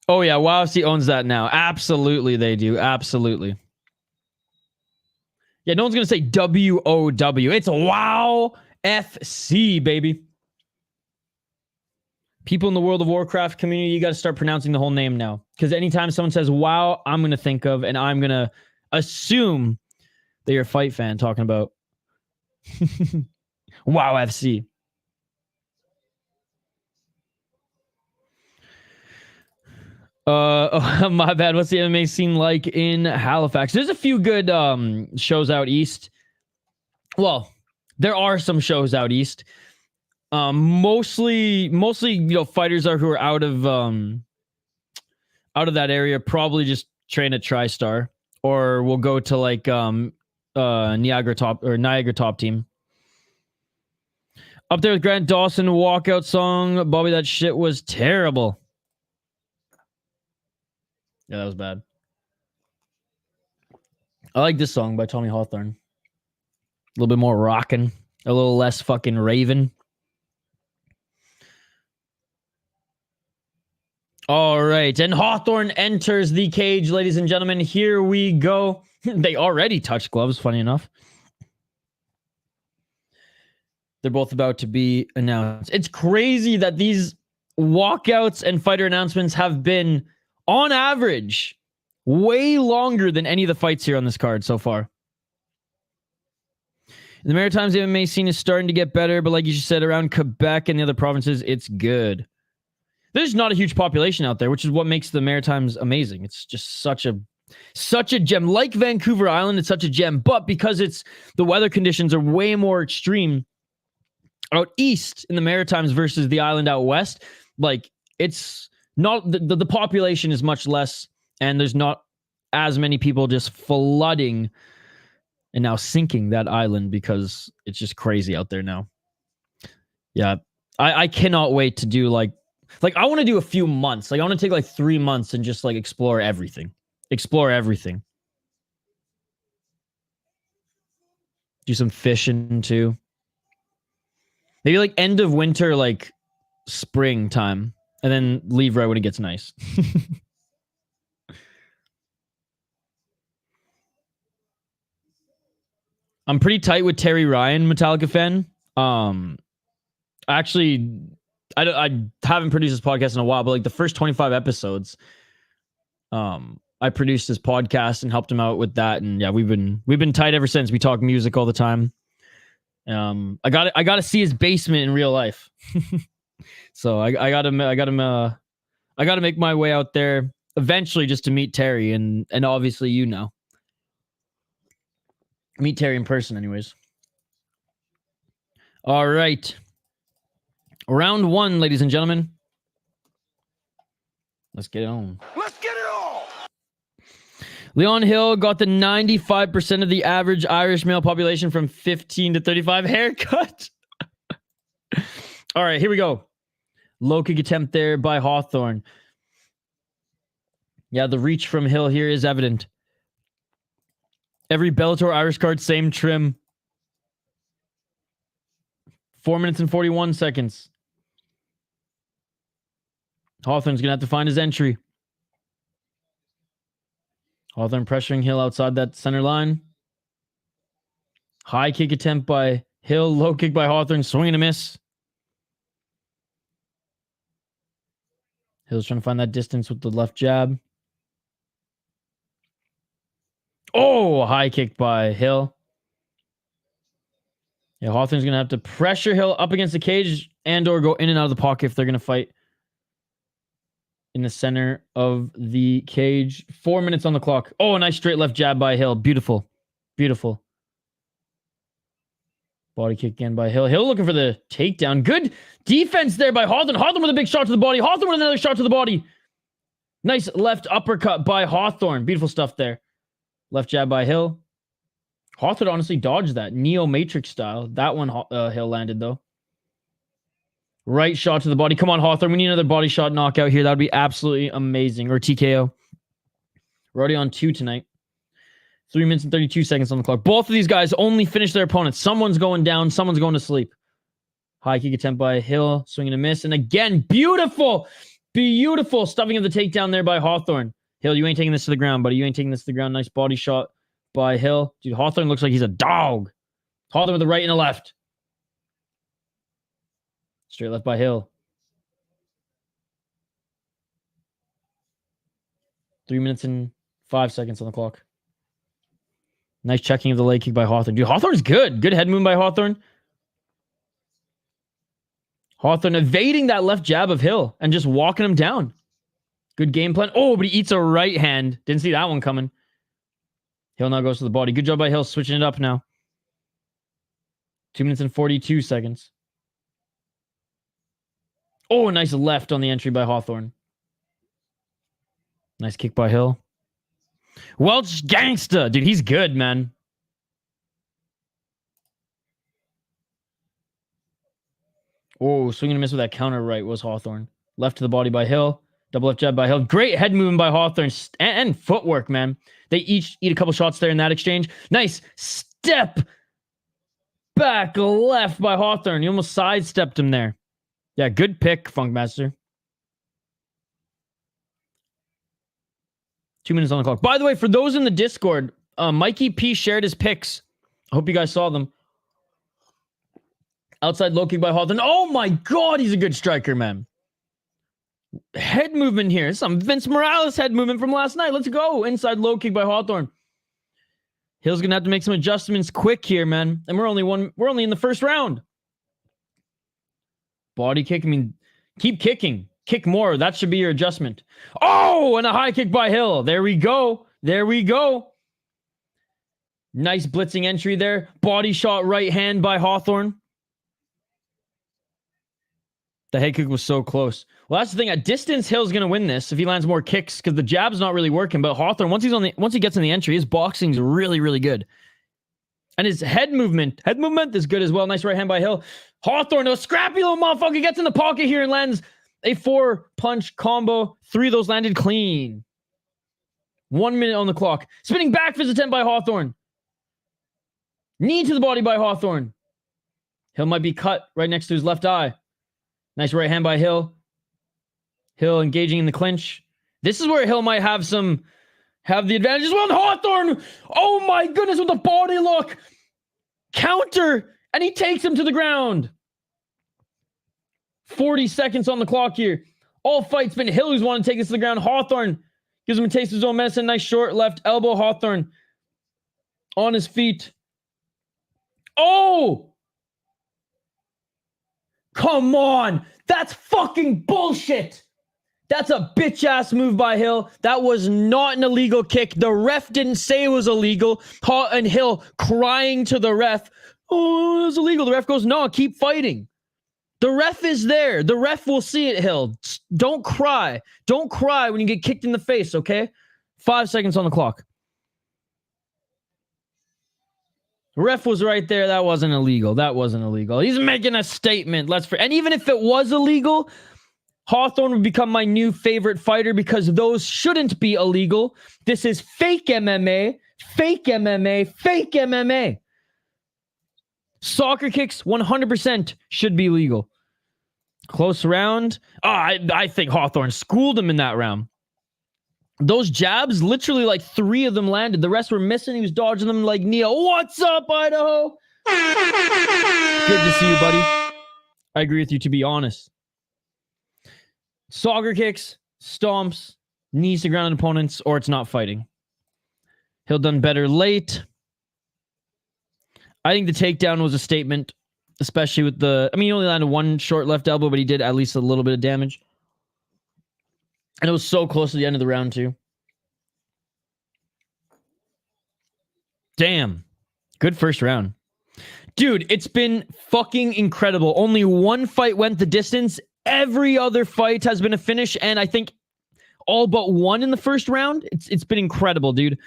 Oh yeah, WoWFC owns that now. Absolutely they do. Absolutely. Yeah, no one's going to say WOW. It's WoWFC, baby. People in the World of Warcraft community, you got to start pronouncing the whole name now. Because anytime someone says WoW, I'm going to think of, and I'm going to assume that you're a fight fan talking about WoWFC. Oh, my bad. What's the MMA scene like in Halifax? There's a few good shows out east. Well, there are some shows out east. Mostly, fighters who are out of that area probably just train at TriStar, or we'll go to like Niagara Top Team. Up there with Grant Dawson, walkout song. Bobby, that shit was terrible. Yeah, that was bad. I like this song by Tommy Hawthorn. A little bit more rockin', a little less fucking raving. All right, and Hawthorn enters the cage, ladies and gentlemen. Here we go. They already touched gloves, funny enough. They're both about to be announced. It's crazy that these walkouts and fighter announcements have been, on average, way longer than any of the fights here on this card so far. The Maritimes MMA scene is starting to get better, but like you said, around Quebec and the other provinces, it's good. There's not a huge population out there, which is what makes the Maritimes amazing. It's just such a gem. Like Vancouver Island, it's such a gem, but because the weather conditions are way more extreme out east in the Maritimes versus the island out west, like it's not the population is much less, and there's not as many people just flooding and now sinking that island because it's just crazy out there now. Yeah, I cannot wait to do like I want to do a few months. Like I want to take like 3 months and just like explore everything. Do some fishing too. Maybe like end of winter, like springtime, and then leave right when it gets nice. I'm pretty tight with Terry Ryan, Metallica fan. Actually, I haven't produced this podcast in a while, but like the first 25 episodes, I produced this podcast and helped him out with that, and yeah, we've been tight ever since. We talk music all the time. I got to see his basement in real life, so I got to make my way out there eventually just to meet Terry and obviously you know. Meet Terry in person, anyways. All right. Round 1, ladies and gentlemen. Let's get it on. Let's get it all. Leon Hill got the 95% of the average Irish male population from 15 to 35 haircut. All right, here we go. Low kick attempt there by Hawthorn. Yeah, the reach from Hill here is evident. Every Bellator Irish card, same trim. 4 minutes and 41 seconds. Hawthorn's going to have to find his entry. Hawthorn pressuring Hill outside that center line. High kick attempt by Hill. Low kick by Hawthorn. Swing and a miss. Hill's trying to find that distance with the left jab. Oh, high kick by Hill. Yeah, Hawthorn's going to have to pressure Hill up against the cage and or go in and out of the pocket if they're going to fight in the center of the cage. 4 minutes on the clock. Oh, a nice straight left jab by Hill. Beautiful. Beautiful. Body kick again by Hill. Hill looking for the takedown. Good defense there by Hawthorn. Hawthorn with a big shot to the body. Hawthorn with another shot to the body. Nice left uppercut by Hawthorn. Beautiful stuff there. Left jab by Hill. Hawthorn honestly dodged that. Neo Matrix style. That one Hill landed though. Right shot to the body. Come on, Hawthorn. We need another body shot knockout here. That would be absolutely amazing. Or TKO. We're already on 2 tonight. 3 minutes and 32 seconds on the clock. Both of these guys only finish their opponents. Someone's going down. Someone's going to sleep. High kick attempt by Hill. Swing and a miss. And again, beautiful. Beautiful stuffing of the takedown there by Hawthorn. Hill, you ain't taking this to the ground, buddy. You ain't taking this to the ground. Nice body shot by Hill. Dude, Hawthorn looks like he's a dog. Hawthorn with the right and the left. Straight left by Hill. 3 minutes and 5 seconds on the clock. Nice checking of the leg kick by Hawthorn. Dude, Hawthorn's good. Good head movement by Hawthorn. Hawthorn evading that left jab of Hill and just walking him down. Good game plan. Oh, but he eats a right hand. Didn't see that one coming. Hill now goes to the body. Good job by Hill switching it up now. 2 minutes and 42 seconds. Oh, a nice left on the entry by Hawthorn. Nice kick by Hill. Welch gangsta. Dude, he's good, man. Oh, swinging and miss with that counter right was Hawthorn. Left to the body by Hill. Double left jab by Hill. Great head movement by Hawthorn. And footwork, man. They each eat a couple shots there in that exchange. Nice step back left by Hawthorn. You almost sidestepped him there. Yeah, good pick, Funkmaster. 2 minutes on the clock. By the way, for those in the Discord, Mikey P shared his picks. I hope you guys saw them. Outside low kick by Hawthorn. Oh my God, he's a good striker, man. Head movement here. Some Vince Morales head movement from last night. Let's go. Inside low kick by Hawthorn. Hill's gonna have to make some adjustments quick here, man. And we're only in the first round. Body kick. I mean, keep kicking. Kick more. That should be your adjustment. Oh, and a high kick by Hill. There we go. There we go. Nice blitzing entry there. Body shot right hand by Hawthorn. The head kick was so close. Well, that's the thing. At distance, Hill's going to win this if he lands more kicks because the jab's not really working. But Hawthorn, once he gets in the entry, his boxing's really, really good. And his head movement is good as well. Nice right hand by Hill. Hawthorn, a scrappy little motherfucker, gets in the pocket here and lands a 4-punch combo. 3 of those landed clean. 1 minute on the clock. Spinning back fist attempt by Hawthorn. Knee to the body by Hawthorn. Hill might be cut right next to his left eye. Nice right hand by Hill. Hill engaging in the clinch. This is where Hill might have the advantage as well. And Hawthorn, oh my goodness, with the body lock. Counter, and he takes him to the ground. 40 seconds on the clock here. All fights been Hill who's wanting to take this to the ground. Hawthorn gives him a taste of his own medicine. Nice short left elbow. Hawthorn on his feet. Oh! Come on! That's fucking bullshit! That's a bitch-ass move by Hill. That was not an illegal kick. The ref didn't say it was illegal. And Hill crying to the ref, oh, it was illegal. The ref goes, no, keep fighting. The ref is there. The ref will see it, Hill. Don't cry. Don't cry when you get kicked in the face, okay? 5 seconds on the clock. The ref was right there. That wasn't illegal. That wasn't illegal. He's making a statement. And even if it was illegal, Hawthorn would become my new favorite fighter because those shouldn't be illegal. This is fake MMA, fake MMA, fake MMA. Soccer kicks 100% should be legal. Close round. I think Hawthorn schooled him in that round. Those jabs, literally like 3 of them landed. The rest were missing. He was dodging them like Neo. What's up, Idaho? Good to see you, buddy. I agree with you, to be honest. Soccer kicks, stomps, knees to ground opponents, or it's not fighting. Hill done better late. I think the takedown was a statement, especially with the... I mean, he only landed 1 short left elbow, but he did at least a little bit of damage. And it was so close to the end of the round, too. Damn. Good first round. Dude, it's been fucking incredible. Only 1 fight went the distance. Every other fight has been a finish, and I think all but 1 in the first round. It's been incredible, dude.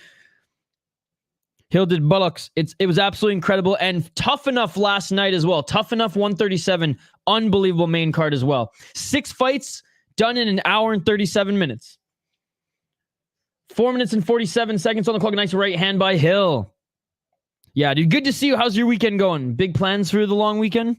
Hill did buttocks. It was absolutely incredible, and tough enough last night as well. Tough enough 137. Unbelievable main card as well. 6 fights done in 1 hour and 37 minutes. 4 minutes and 47 seconds on the clock. Nice right hand by Hill. Yeah, dude, good to see you. How's your weekend going? Big plans for the long weekend?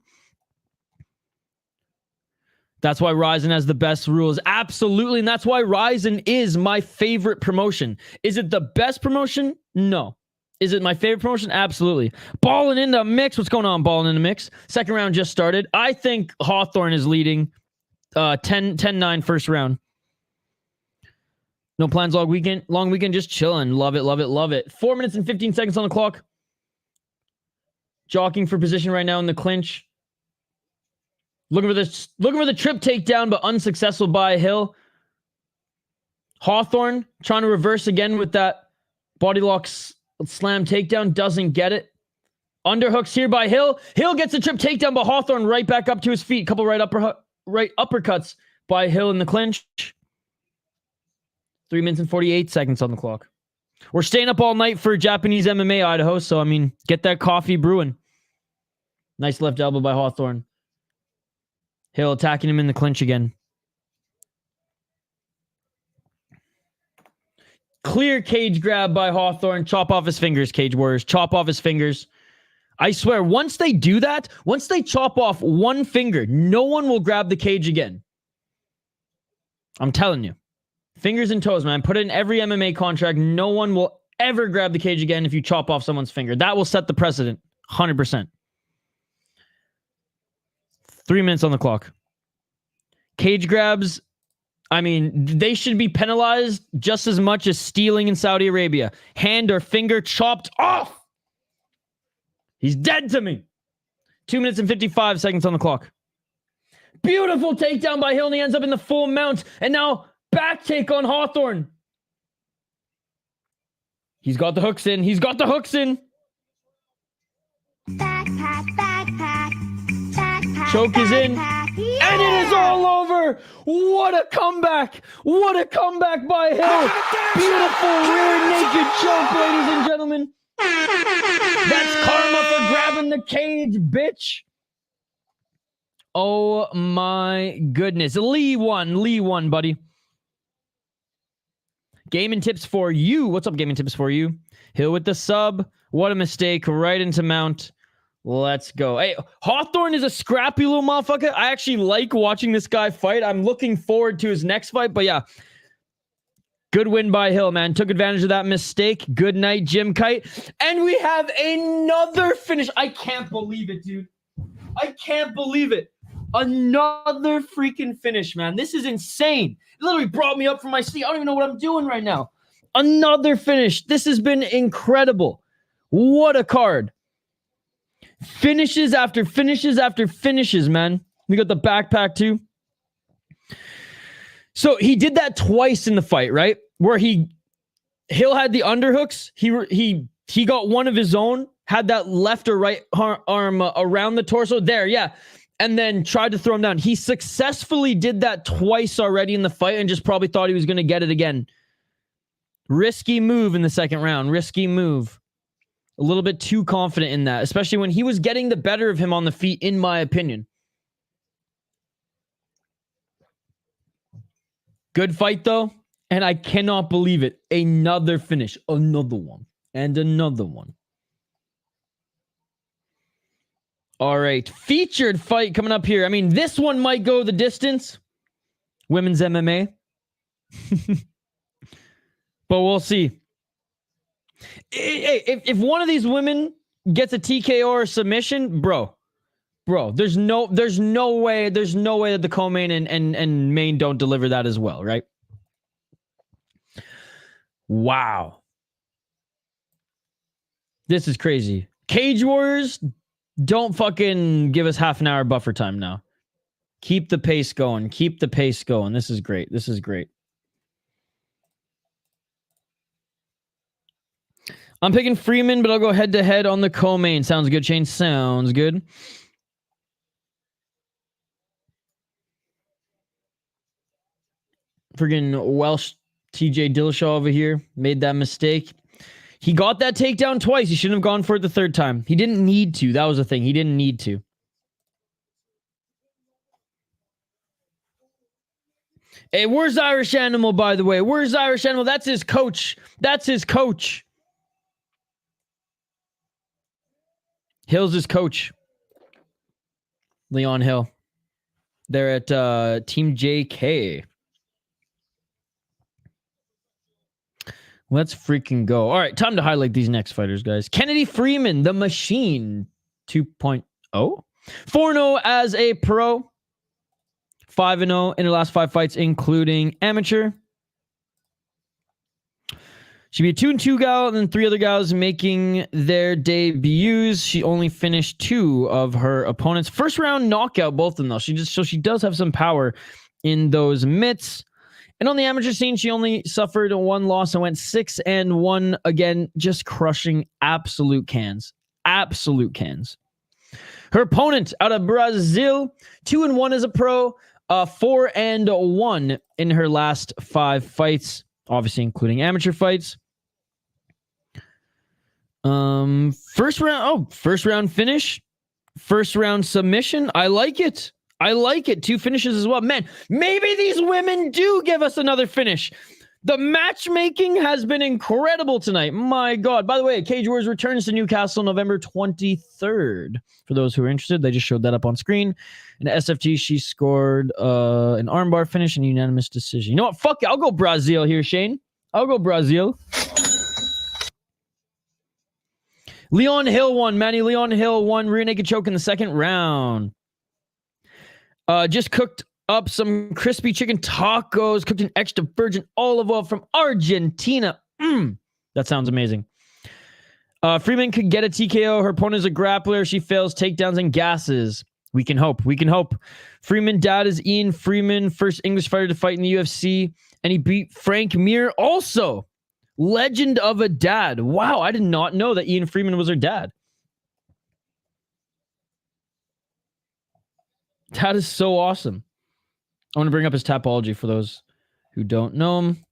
That's why Ryzen has the best rules. Absolutely. And that's why Ryzen is my favorite promotion. Is it the best promotion? No. Is it my favorite promotion? Absolutely. Balling in the mix. What's going on, balling in the mix? Second round just started. I think Hawthorn is leading 10-9 first round. No plans long weekend, just chilling. Love it, love it, love it. 4 minutes and 15 seconds on the clock. Jockeying for position right now in the clinch. Looking for the trip takedown, but unsuccessful by Hill. Hawthorn trying to reverse again with that body lock slam takedown. Doesn't get it. Underhooks here by Hill. Hill gets a trip takedown, but Hawthorn right back up to his feet. Couple right uppercuts by Hill in the clinch. 3 minutes and 48 seconds on the clock. We're staying up all night for Japanese MMA, Idaho. So, I mean, get that coffee brewing. Nice left elbow by Hawthorn. Hill attacking him in the clinch again. Clear cage grab by Hawthorn. Chop off his fingers, Cage Warriors. Chop off his fingers. I swear, once they do that, once they chop off 1 finger, no one will grab the cage again. I'm telling you. Fingers and toes, man. Put it in every MMA contract. No one will ever grab the cage again if you chop off someone's finger. That will set the precedent. 100%. 3 minutes on the clock. Cage grabs, I mean, they should be penalized just as much as stealing in Saudi Arabia. Hand or finger chopped off. He's dead to me. 2 minutes and 55 seconds on the clock. Beautiful takedown by Hill, and he ends up in the full mount. And now back take on Hawthorn. He's got the hooks in. He's got the hooks in. Choke is in. And it is all over. What a comeback. What a comeback by Hill. Beautiful rear naked choke, ladies and gentlemen. That's karma for grabbing the cage, bitch. Oh my goodness. Lee won, buddy. Gaming tips for you. What's up, gaming tips for you? Hill with the sub. What a mistake. Right into mount. Let's go. Hey, Hawthorn is a scrappy little motherfucker. I actually like watching this guy fight. I'm looking forward to his next fight. But yeah, good win by Hill, man. Took advantage of that mistake. Good night, Jim Kite. And we have another finish. I can't believe it, dude. I can't believe it. Another freaking finish, man. This is insane. It literally brought me up from my seat. I don't even know what I'm doing right now. Another finish. This has been incredible. What a card. Finishes after finishes after finishes, man. We got the backpack too. So he did that twice in the fight, right? Where Hill had the underhooks. He got one of his own, had that left or right arm around the torso there, yeah, and then tried to throw him down. He successfully did that twice already in the fight and just probably thought he was going to get it again. Risky move in the second round. Risky move. A little bit too confident in that, especially when he was getting the better of him on the feet, in my opinion. Good fight, though. And I cannot believe it. Another finish. Another one. And another one. All right. Featured fight coming up here. I mean, this one might go the distance. Women's MMA. But we'll see. If one of these women gets a TKO or a submission, bro, there's no way that the co-main and main don't deliver that as well, right? Wow. This is crazy. Cage Warriors, don't fucking give us half an hour buffer time now. Keep the pace going. Keep the pace going. This is great. This is great. I'm picking Freeman, but I'll go head-to-head on the co-main. Sounds good, Shane. Sounds good. Friggin' Welsh TJ Dillashaw over here made that mistake. He got that takedown twice. He shouldn't have gone for it the third time. He didn't need to. That was the thing. He didn't need to. Hey, where's Irish Animal, by the way? Where's Irish Animal? That's his coach. That's his coach. Hill's his coach. Leon Hill. They're at Team JK. Let's freaking go. All right, time to highlight these next fighters, guys. Kennedy Freeman, the Machine 2.0. 4-0 as a pro. 5-0 in her last 5 fights, including amateur. She be a 2-2 gal, and then 3 other gals making their debuts. She only finished 2 of her opponents. First round knockout, both of them though. She does have some power in those mitts. And on the amateur scene, she only suffered 1 loss and went 6-1 again, just crushing absolute cans. Absolute cans. Her opponent out of Brazil, 2-1 as a pro, 4-1 in her last 5 fights, obviously including amateur fights. First round finish, first round submission. I like it. I like it. 2 finishes as well. Man, maybe these women do give us another finish. The matchmaking has been incredible tonight. My God. By the way, Cage Warriors returns to Newcastle November 23rd. For those who are interested, they just showed that up on screen. In SFT, she scored an armbar finish and unanimous decision. You know what? Fuck it. I'll go Brazil here, Shane. I'll go Brazil. Leon Hill won. Manny Leon Hill won rear naked choke in the second round. Just cooked up some crispy chicken tacos, cooked in extra virgin olive oil from Argentina. That sounds amazing. Freeman could get a TKO. Her opponent is a grappler. She fails takedowns and gasses. We can hope. We can hope. Freeman dad is Ian Freeman, first English fighter to fight in the UFC, and he beat Frank Mir also. Legend of a dad. Wow, I did not know that Ian Freeman was her dad. That is so awesome. I want to bring up his topology for those who don't know him.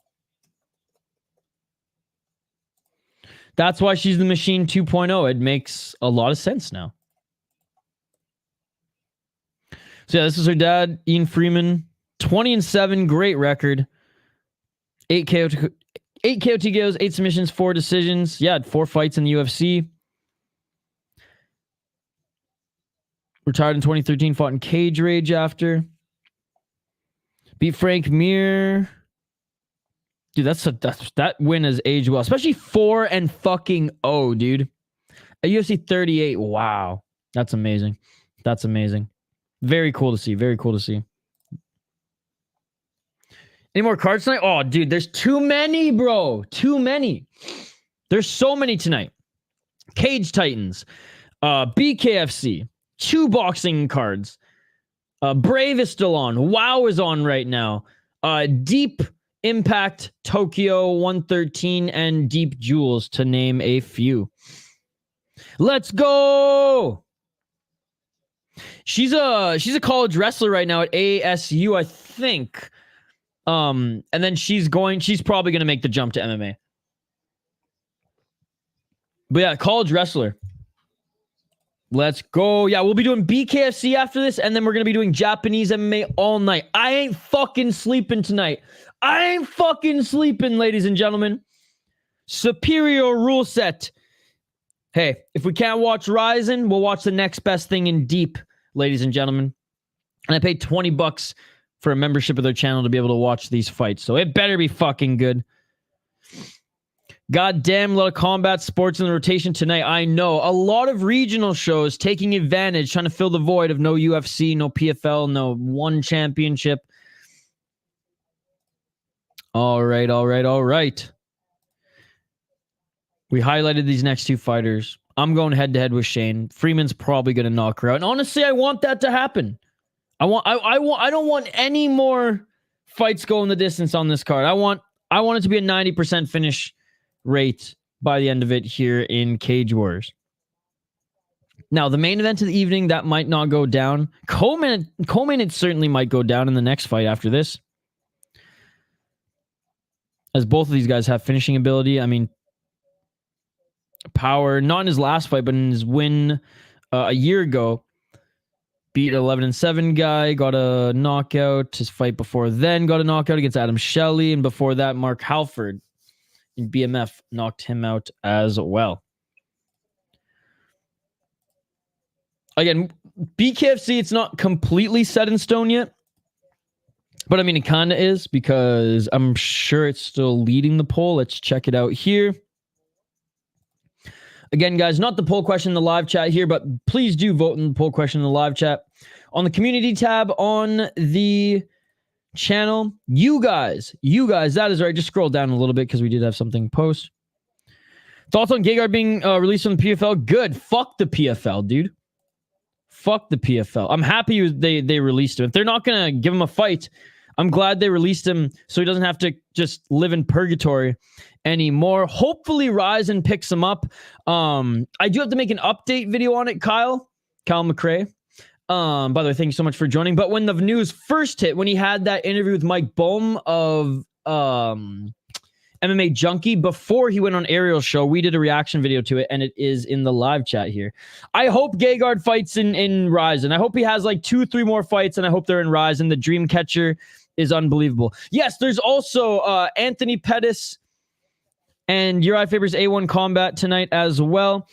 That's why she's the Machine 2.0. It makes a lot of sense now. So yeah, this is her dad, Ian Freeman. 20-7, great record. 8 TKOs, 8 submissions, 4 decisions. Yeah, had 4 fights in the UFC. Retired in 2013, fought in Cage Rage after. Beat Frank Mir. Dude, that win has aged well. Especially 4-0, dude. At UFC 38. Wow. That's amazing. That's amazing. Very cool to see. Very cool to see. Any more cards tonight? Oh, dude, there's too many, bro. Too many. There's so many tonight. Cage Titans. BKFC. 2 boxing cards. Brave is still on. WoW is on right now. Deep Impact Tokyo 113 and Deep Jewels, to name a few. Let's go. She's a college wrestler right now at ASU, I think. And then she's probably gonna make the jump to MMA. But yeah, college wrestler. Let's go. Yeah, we'll be doing BKFC after this, and then we're gonna be doing Japanese MMA all night. I ain't fucking sleeping tonight. I ain't fucking sleeping, ladies and gentlemen. Superior rule set. Hey, if we can't watch Ryzen, we'll watch the next best thing in Deep, ladies and gentlemen. And I paid $20 for a membership of their channel to be able to watch these fights, so it better be fucking good. Goddamn, a lot of combat sports in the rotation tonight. I know. A lot of regional shows taking advantage, trying to fill the void of no UFC, no PFL, no one championship. All right. We highlighted these next two fighters. I'm going head-to-head with Shane. Freeman's probably going to knock her out. And honestly, I want that to happen. I don't want any more fights going the distance on this card. I want it to be a 90% finish rate by the end of it here in Cage Warriors. Now, the main event of the evening, that might not go down. Co-main, it certainly might go down in the next fight after this, as both of these guys have finishing ability. I mean, Power, not in his last fight, but in his win a year ago, beat 11-7 guy, got a knockout. His fight before then got a knockout against Adam Shelley, and before that, Mark Halford in BMF knocked him out as well. Again, BKFC, it's not completely set in stone yet, but I mean, it kind of is, because I'm sure it's still leading the poll. Let's check it out here. Again, guys, not the poll question in the live chat here, but please do vote in the poll question in the live chat. On the community tab on the channel, you guys, that is right. Just scroll down a little bit because we did have something post. Thoughts on Gegard being released from the PFL? Good. Fuck the PFL, dude. Fuck the PFL. I'm happy they released him. If they're not going to give him a fight, I'm glad they released him so he doesn't have to just live in purgatory anymore. Hopefully Ryzen picks him up. I do have to make an update video on it, Kyle McRae. By the way, thank you so much for joining. But when the news first hit, when he had that interview with Mike Bohm of MMA Junkie, before he went on Ariel's show, we did a reaction video to it, and it is in the live chat here. I hope Gegard fights in Ryzen. I hope he has like 2-3 more fights, and I hope they're in Ryzen. The Dreamcatcher is unbelievable. Yes, there's also Anthony Pettis and Uriah Faber's A1 Combat tonight as well.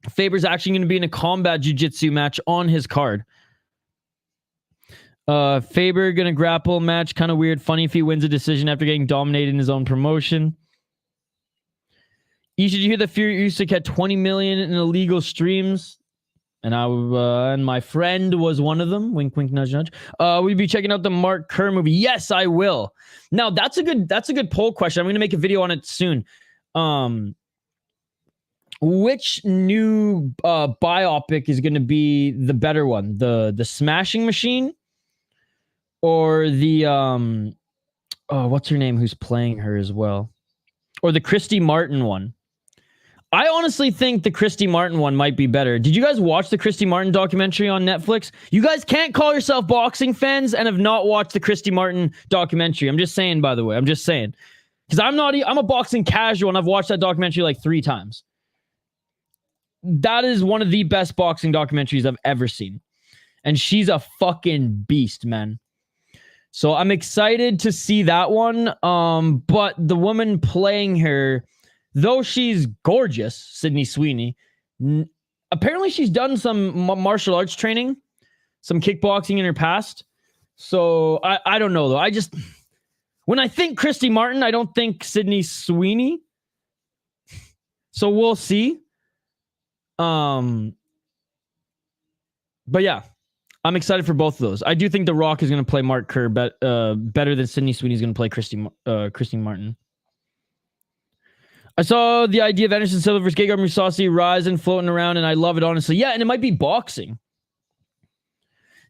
Faber's actually going to be in a combat jiu-jitsu match on his card. Faber going to grapple match. Kind of weird. Funny if he wins a decision after getting dominated in his own promotion. Did you hear that Fury Usyk had 20 million in illegal streams? And my friend was one of them. Wink, wink, nudge, nudge. We'll be checking out the Mark Kerr movie. Yes, I will. Now, that's a good poll question. I'm going to make a video on it soon. Which new biopic is going to be the better one? The Smashing Machine, or the what's her name? Who's playing her as well? Or the Christy Martin one? I honestly think the Christy Martin one might be better. Did you guys watch the Christy Martin documentary on Netflix? You guys can't call yourself boxing fans and have not watched the Christy Martin documentary. I'm just saying, by the way. I'm just saying. Because I'm a boxing casual, and I've watched that documentary like 3 times. That is one of the best boxing documentaries I've ever seen. And she's a fucking beast, man. So I'm excited to see that one. But the woman playing her, though she's gorgeous, Sydney Sweeney, apparently she's done some martial arts training, some kickboxing in her past. So I don't know, though. When I think Christy Martin, I don't think Sydney Sweeney. So we'll see. But yeah, I'm excited for both of those. I do think The Rock is going to play Mark Kerr better than Sydney Sweeney is going to play Christy Martin. I saw the idea of Anderson Silva versus Gegard Mousasi Ryzen floating around, and I love it, honestly. Yeah, and it might be boxing.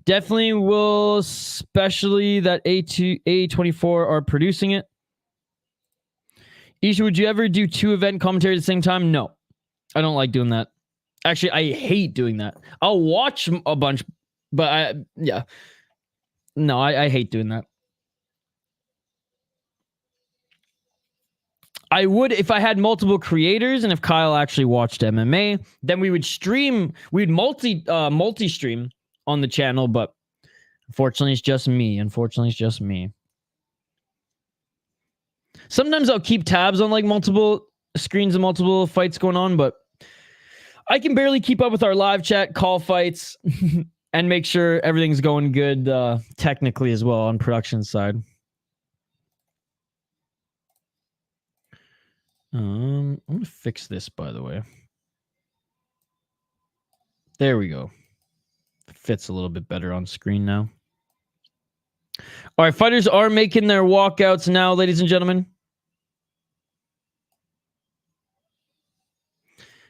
Definitely will, especially that A24 are producing it. Isha, would you ever do 2 event commentary at the same time? No. I don't like doing that. Actually, I hate doing that. I'll watch a bunch, but yeah. No, I hate doing that. I would if I had multiple creators and if Kyle actually watched MMA, then we would stream, we'd multi-stream on the channel, but unfortunately it's just me. Sometimes I'll keep tabs on like multiple screens and multiple fights going on, but I can barely keep up with our live chat, call fights, and make sure everything's going good technically as well on production side. I'm going to fix this, by the way. There we go. Fits a little bit better on screen now. All right, fighters are making their walkouts now, ladies and gentlemen.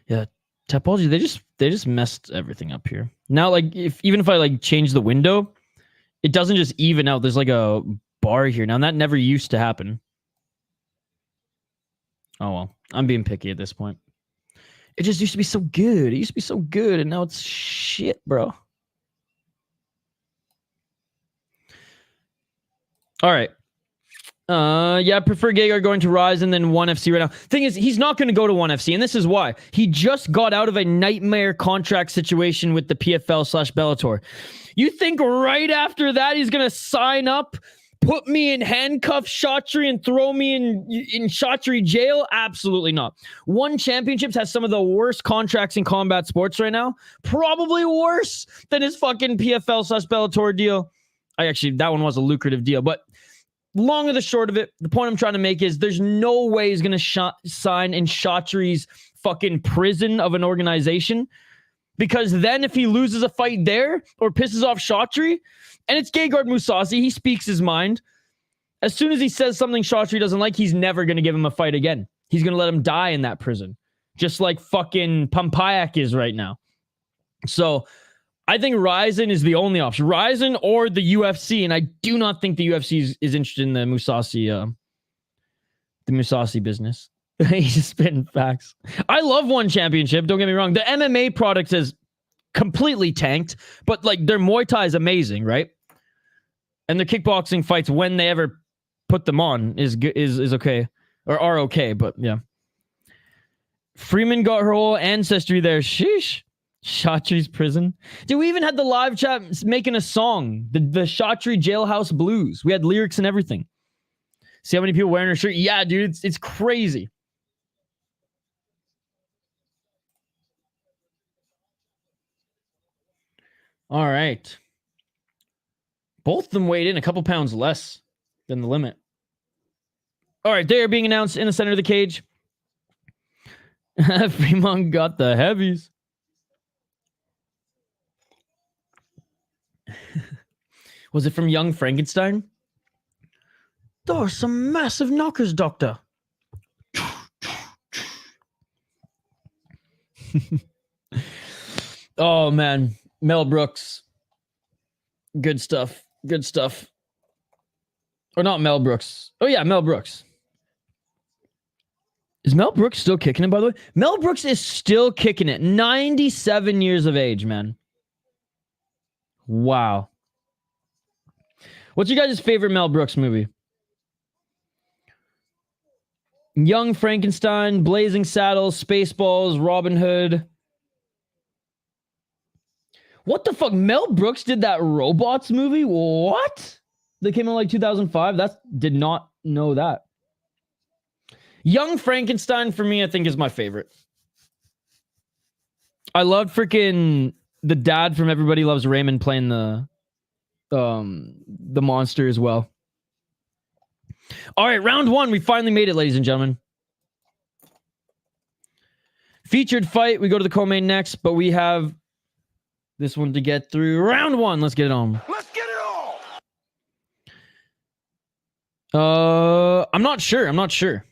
Yeah, Topology, they just messed everything up here. Now, like, even if I like change the window, it doesn't just even out. There's like a bar here. Now, that never used to happen. Oh, well. I'm being picky at this point. It just used to be so good. It used to be so good, and now it's shit, bro. All right. Yeah, I prefer Gegard going to Rise and then 1FC right now. Thing is, he's not going to go to 1FC, and this is why. He just got out of a nightmare contract situation with the PFL/Bellator. You think right after that he's going to sign up, put me in handcuffs, Shotri, and throw me in Shotri jail? Absolutely not. One Championships has some of the worst contracts in combat sports right now. Probably worse than his fucking PFL/Bellator deal. That one was a lucrative deal. But long of the short of it, the point I'm trying to make is there's no way he's going to sign in Shotri's fucking prison of an organization. Because then if he loses a fight there or pisses off Shotri, and it's Gegard Mousasi, he speaks his mind. As soon as he says something Shotri doesn't like, he's never going to give him a fight again. He's going to let him die in that prison. Just like fucking Pampayak is right now. So I think Ryzen is the only option. Ryzen or the UFC, and I do not think the UFC is interested in the Mousasi business. He's just spitting facts. I love One Championship. Don't get me wrong. The MMA product has completely tanked, but like their Muay Thai is amazing, right? And their kickboxing fights, when they ever put them on, is okay or are okay. But yeah, Freeman got her whole ancestry there. Sheesh. Shotri's prison. Dude, we even had the live chat making a song, the Shotri Jailhouse Blues. We had lyrics and everything. See how many people wearing her shirt? Yeah, dude, it's crazy. All right. Both of them weighed in a couple pounds less than the limit. All right, they are being announced in the center of the cage. Freeman got the heavies. Was it from Young Frankenstein? There are some massive knockers, Doctor. Oh, man. Mel Brooks. Good stuff. Good stuff. Or not Mel Brooks. Oh, yeah, Mel Brooks. Is Mel Brooks still kicking it, by the way? Mel Brooks is still kicking it. 97 years of age, man. Wow. What's your guys' favorite Mel Brooks movie? Young Frankenstein, Blazing Saddles, Spaceballs, Robin Hood. What the fuck? Mel Brooks did that Robots movie? What? That came out like 2005? Did not know that. Young Frankenstein, for me, I think is my favorite. I loved freaking the dad from Everybody Loves Raymond playing the monster as well. All right, round one. We finally made it, ladies and gentlemen. Featured fight. We go to the co-main next, but we have this one to get through. Round one. Let's get it on. Let's get it all. I'm not sure.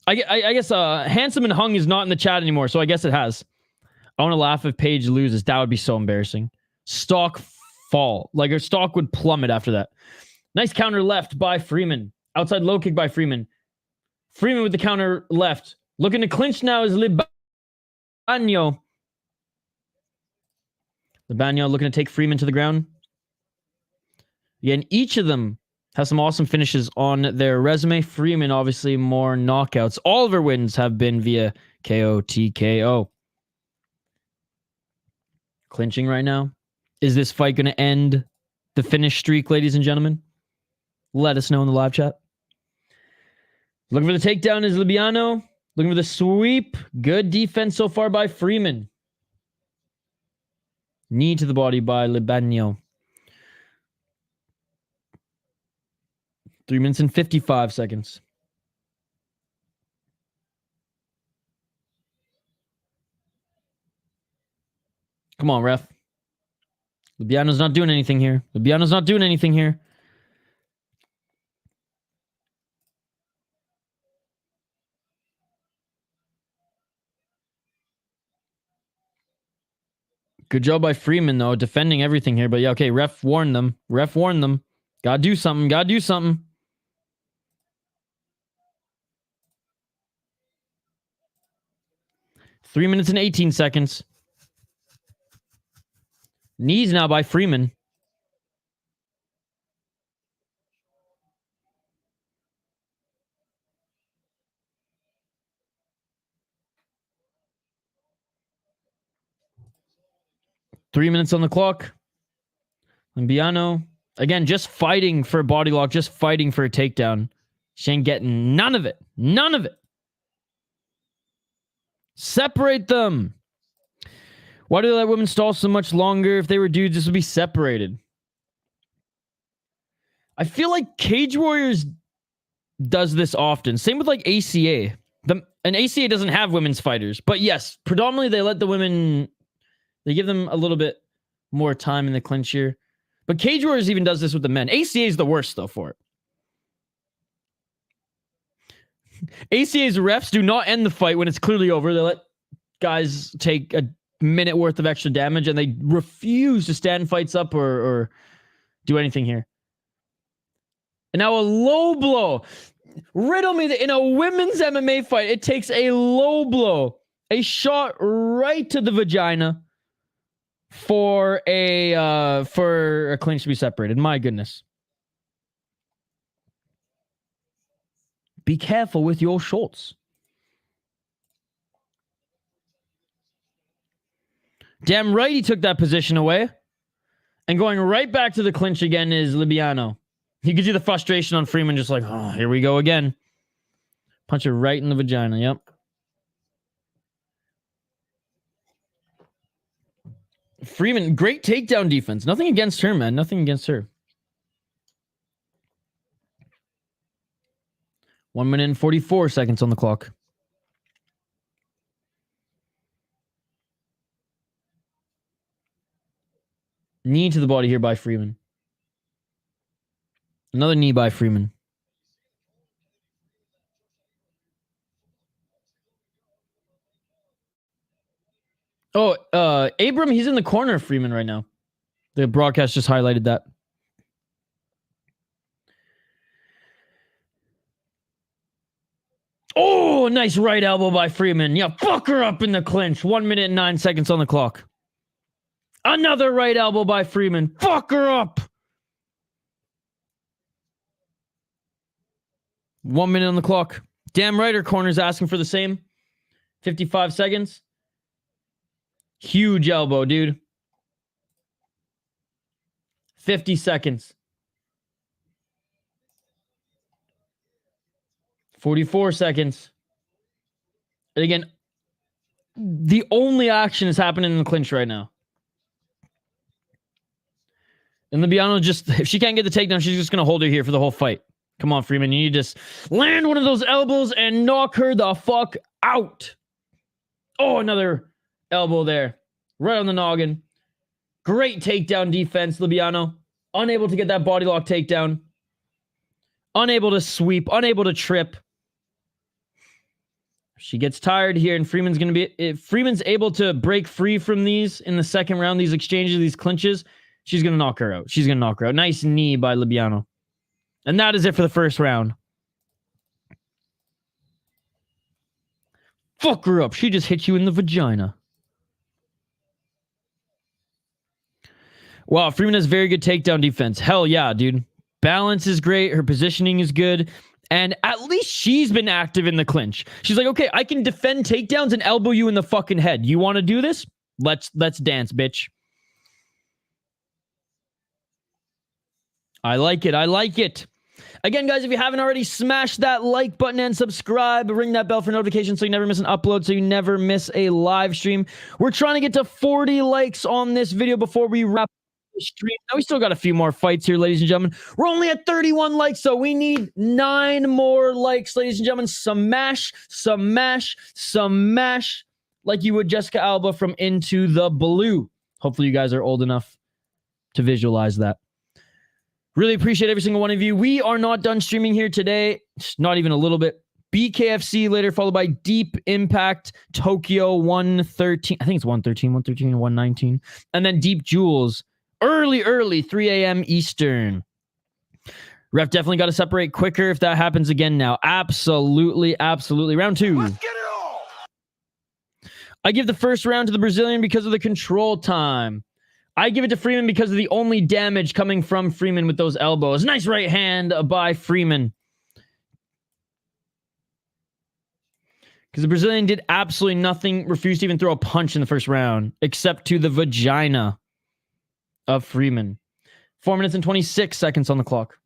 I guess Handsome and Hung is not in the chat anymore, so I guess it has. I want to laugh if Paige loses. That would be so embarrassing. Stock fall. Like her stock would plummet after that. Nice counter left by Freeman. Outside low kick by Freeman. Freeman with the counter left. Looking to clinch now is Libânio. Libânio looking to take Freeman to the ground. Again, each of them has some awesome finishes on their resume. Freeman, obviously, more knockouts. All of her wins have been via KO, TKO. Clinching right now. Is this fight going to end the finish streak, ladies and gentlemen? Let us know in the live chat. Looking for the takedown is Libiano. Looking for the sweep. Good defense so far by Freeman. Knee to the body by Libânio. 3 minutes and 55 seconds. Come on, ref. Libiano's not doing anything here. Libiano's not doing anything here. Good job by Freeman, though, defending everything here. But yeah, okay, ref warned them. Ref warned them. Gotta do something. Gotta do something. Three minutes and 18 seconds. Knees now by Freeman. Three minutes on the clock. Libiano, again, just fighting for a body lock, just fighting for a takedown. She ain't getting none of it. None of it. Separate them. Why do they let women stall so much longer? If they were dudes, this would be separated. I feel like Cage Warriors does this often. Same with like ACA. And ACA doesn't have women's fighters. But yes, predominantly they let the women... They give them a little bit more time in the clinch here. But Cage Warriors even does this with the men. ACA is the worst, though, for it. ACA's refs do not end the fight when it's clearly over. They let guys take a minute worth of extra damage, and they refuse to stand fights up or do anything here. And now a low blow. Riddle me that in a women's MMA fight, it takes a low blow, a shot right to the vagina, for a clinch to be separated. My goodness. Be careful with your shots. Damn right he took that position away. And going right back to the clinch again is Libiano. You could see the frustration on Freeman, just like, oh, here we go again. Punch her right in the vagina. Yep. Freeman, great takedown defense. Nothing against her, man. Nothing against her. 1 minute and 44 seconds on the clock. Knee to the body here by Freeman. Another knee by Freeman. Oh, Abram, he's in the corner of Freeman right now. The broadcast just highlighted that. Oh, nice right elbow by Freeman. Yeah, fuck her up in the clinch. 1 minute and 9 seconds on the clock. Another right elbow by Freeman. Fuck her up. 1 minute on the clock. Damn right her corner's asking for the same. 55 seconds. Huge elbow, dude. 50 seconds. 44 seconds. And again, the only action is happening in the clinch right now. And Libiano just, if she can't get the takedown, she's just going to hold her here for the whole fight. Come on, Freeman. You need to just land one of those elbows and knock her the fuck out. Oh, another elbow there. Right on the noggin. Great takedown defense, Libiano. Unable to get that body lock takedown. Unable to sweep. Unable to trip. She gets tired here, and Freeman's going to be... If Freeman's able to break free from these in the second round, these exchanges, these clinches, She's going to knock her out. She's going to knock her out. Nice knee by Libiano. And that is it for the first round. Fuck her up. She just hit you in the vagina. Wow, Freeman has very good takedown defense. Hell yeah, dude. Balance is great. Her positioning is good. And at least she's been active in the clinch. She's like, okay, I can defend takedowns and elbow you in the fucking head. You want to do this? Let's dance, bitch. I like it. I like it. Again, guys, if you haven't already, smash that like button and subscribe. Ring that bell for notifications so you never miss an upload, so you never miss a live stream. We're trying to get to 40 likes on this video before we wrap the stream. Now, we still got a few more fights here, ladies and gentlemen. We're only at 31 likes, so we need 9 more likes, ladies and gentlemen. Smash, smash, smash, like you would Jessica Alba from Into the Blue. Hopefully, you guys are old enough to visualize that. Really appreciate every single one of you. We are not done streaming here today. Not even a little bit. BKFC later, followed by Deep Impact, Tokyo 113. I think it's 113, 119. And then Deep Jewels, early, 3 a.m. Eastern. Ref definitely got to separate quicker if that happens again now. Absolutely. Round 2. Let's get it on. I give the first round to the Brazilian because of the control time. I give it to Freeman because of the only damage coming from Freeman with those elbows. Nice right hand by Freeman. Because the Brazilian did absolutely nothing, refused to even throw a punch in the first round, except to the vagina of Freeman. 4 minutes and 26 seconds on the clock.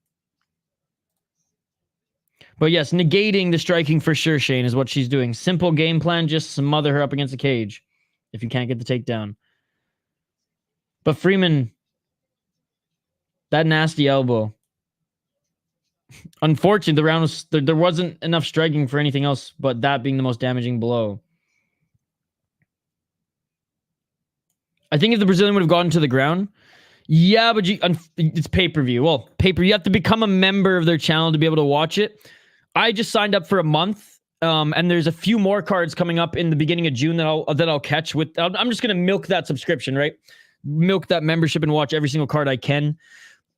But yes, negating the striking for sure, Shane, is what she's doing. Simple game plan, just smother her up against the cage if you can't get the takedown. But Freeman, that nasty elbow. Unfortunately, the round was, there wasn't enough striking for anything else, but that being the most damaging blow. I think if the Brazilian would have gotten to the ground, yeah, but it's pay-per-view. Well, you have to become a member of their channel to be able to watch it. I just signed up for a month, and there's a few more cards coming up in the beginning of June that I'll catch with. I'm just gonna milk that subscription, right? Milk that membership and watch every single card I can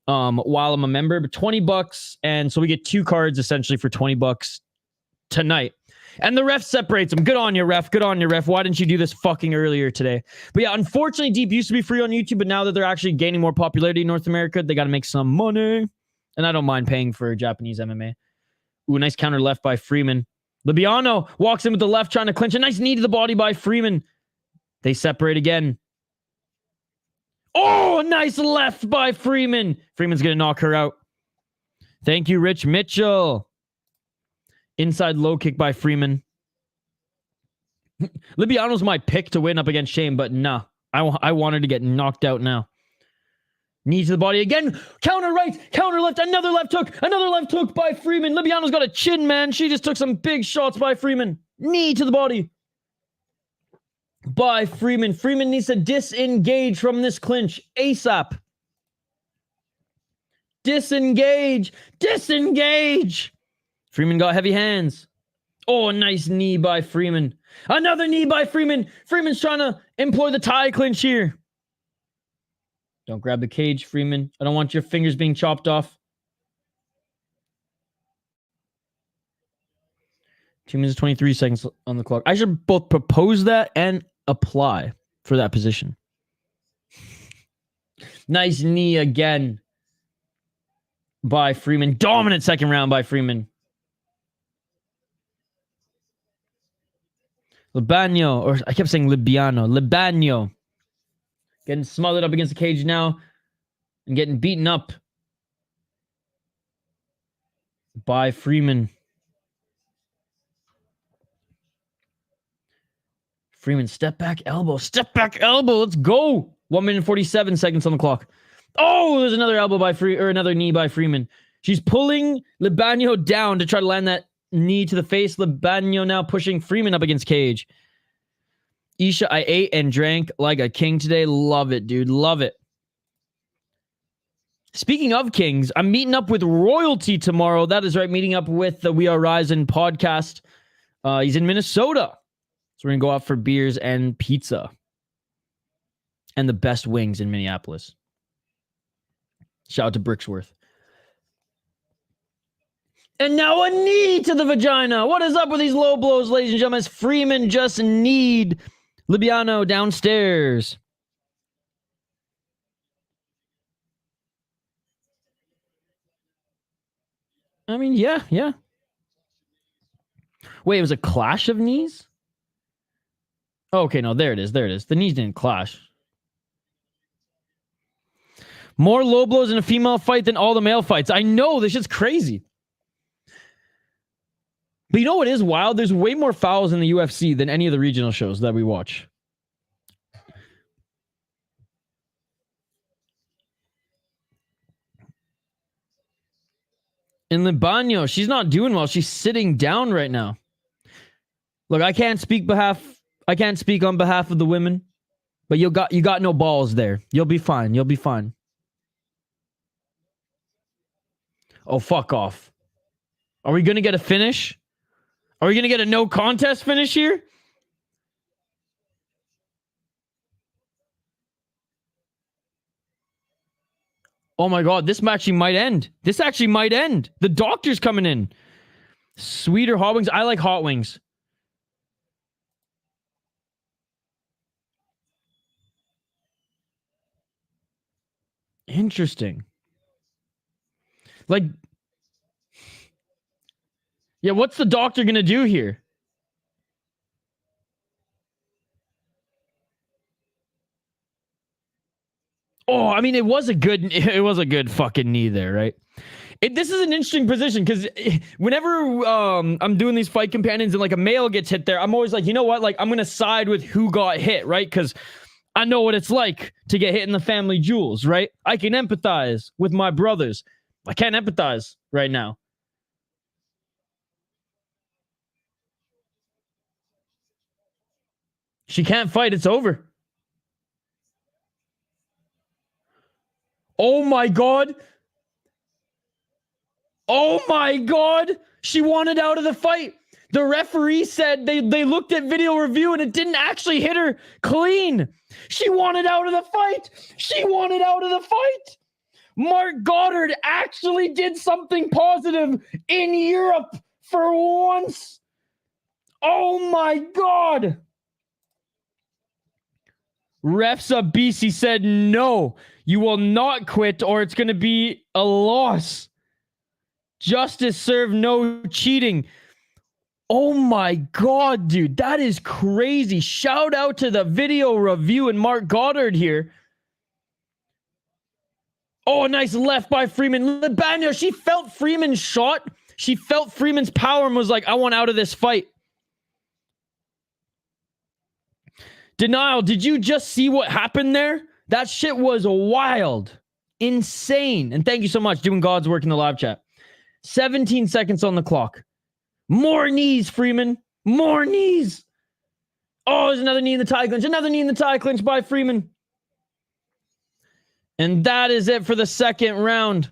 while I'm a member. But $20, and so we get 2 cards essentially for $20 tonight. And the ref separates them. Good on you, ref. Good on you, ref. Why didn't you do this fucking earlier today? But yeah, unfortunately, Deep used to be free on YouTube, but now that they're actually gaining more popularity in North America, they got to make some money. And I don't mind paying for Japanese MMA. Ooh, nice counter left by Freeman. Libiano walks in with the left, trying to clinch. A nice knee to the body by Freeman. They separate again. Oh, nice left by Freeman. Freeman's going to knock her out. Thank you, Rich Mitchell. Inside low kick by Freeman. Libiano's my pick to win up against Shane, but nah. I wanted to get knocked out now. Knee to the body again. Counter right, counter left. Another left hook by Freeman. Libiano's got a chin, man. She just took some big shots by Freeman. Knee to the body by Freeman. Freeman needs to disengage from this clinch ASAP. Disengage. Freeman got heavy hands. Oh, nice knee by Freeman. Another knee by Freeman. Freeman's trying to employ the tie clinch here. Don't grab the cage, Freeman. I don't want your fingers being chopped off. 2 minutes, 23 seconds on the clock. I should both propose that and apply for that position. Nice knee again by Freeman. Dominant second round by Freeman. Libânio, or I kept saying Libiano. Libânio. Getting smothered up against the cage now and getting beaten up by Freeman. Freeman, step back elbow. Let's go. 1 minute and 47 seconds on the clock. Oh, there's another elbow by another knee by Freeman. She's pulling Libânio down to try to land that knee to the face. Libânio now pushing Freeman up against cage. Isha, I ate and drank like a king today. Love it, dude. Love it. Speaking of kings, I'm meeting up with royalty tomorrow. That is right, meeting up with the We Are Rising podcast. He's in Minnesota. So we're going to go out for beers and pizza. And the best wings in Minneapolis. Shout out to Bricksworth. And now a knee to the vagina. What is up with these low blows, ladies and gentlemen? As Freeman just kneed Libiano downstairs. I mean, yeah. Wait, it was a clash of knees? Oh, okay, no, there it is. The knees didn't clash. More low blows in a female fight than all the male fights. I know, this shit's crazy. But you know what is wild? There's way more fouls in the UFC than any of the regional shows that we watch. In Libânio, she's not doing well. She's sitting down right now. Look, I can't speak on behalf of the women, but you got no balls there. You'll be fine. Oh, fuck off. Are we gonna get a finish? Are we gonna get a no contest finish here? Oh my god, this actually might end. The doctor's coming in. Sweeter hot wings. I like hot wings. Interesting. Like, yeah, what's the doctor gonna do here? Oh, I mean, it was a good fucking knee there, right? This is an interesting position because whenever I'm doing these fight companions and like a male gets hit there, I'm always like, you know what? Like, I'm gonna side with who got hit, right? Because I know what it's like to get hit in the family jewels, right? I can empathize with my brothers. I can't empathize right now. She can't fight. It's over. Oh my god. Oh my god. She wanted out of the fight. The referee said they looked at video review and it didn't actually hit her clean. She wanted out of the fight. Mark Goddard actually did something positive in Europe for once. Oh my god. Refs of BC said, no, you will not quit or it's going to be a loss. Justice served, no cheating. Oh my god, dude, that is crazy. Shout out to the video review and Mark Goddard here. Oh, a nice left by Freeman. Libânio, she felt Freeman's shot. She felt Freeman's power and was like, I want out of this fight. Denial, did you just see what happened there? That shit was wild. Insane. And thank you so much doing God's work in the live chat. 17 seconds on the clock. More knees, Freeman. More knees. Oh, there's another knee in the tie clinch. Another knee in the tie clinch by Freeman. And that is it for the second round.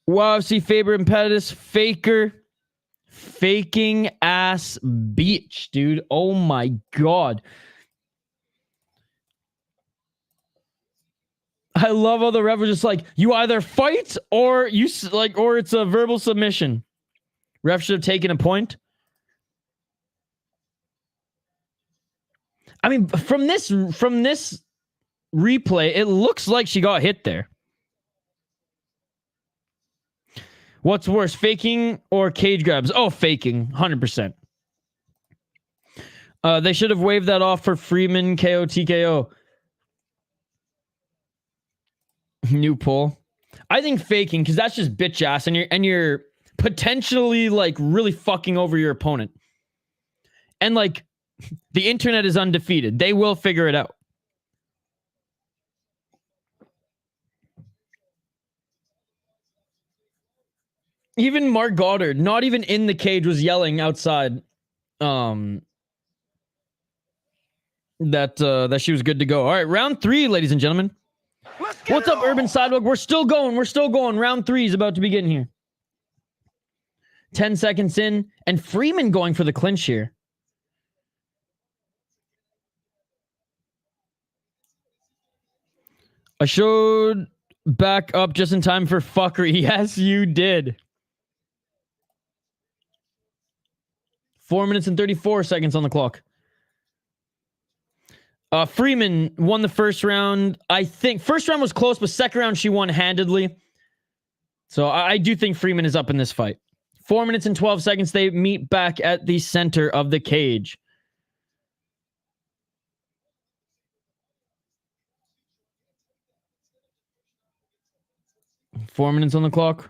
UFC Faber and Pettis. Faker. Faking ass beach, dude. Oh my god. I love how the ref was just like, you either fight or or it's a verbal submission. Ref should have taken a point. I mean, from this replay, it looks like she got hit there. What's worse, faking or cage grabs? Oh, faking, 100%. They should have waved that off for Freeman KO TKO. New poll. I think faking, because that's just bitch ass, and you're potentially like really fucking over your opponent. And like the internet is undefeated. They will figure it out. Even Mark Goddard, not even in the cage, was yelling outside that she was good to go. All right, round 3, ladies and gentlemen. What's up, Urban Sidewalk? We're still going. Round 3 is about to begin here. 10 seconds in, and Freeman going for the clinch here. I showed back up just in time for fuckery. Yes, you did. 4 minutes and 34 seconds on the clock. Freeman won the first round. I think first round was close, but second round she won handedly. So I do think Freeman is up in this fight. 4 minutes and 12 seconds. They meet back at the center of the cage. Four minutes on the clock.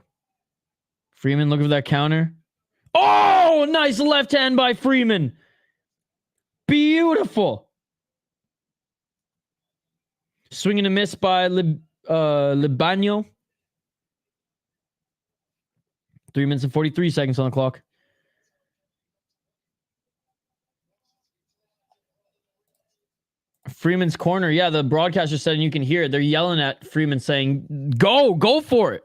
Freeman looking for that counter. Oh, nice left hand by Freeman. Beautiful. Swing and a miss by Libânio. 3 minutes and 43 seconds on the clock. Freeman's corner. Yeah, the broadcaster said, and you can hear it. They're yelling at Freeman saying, go for it.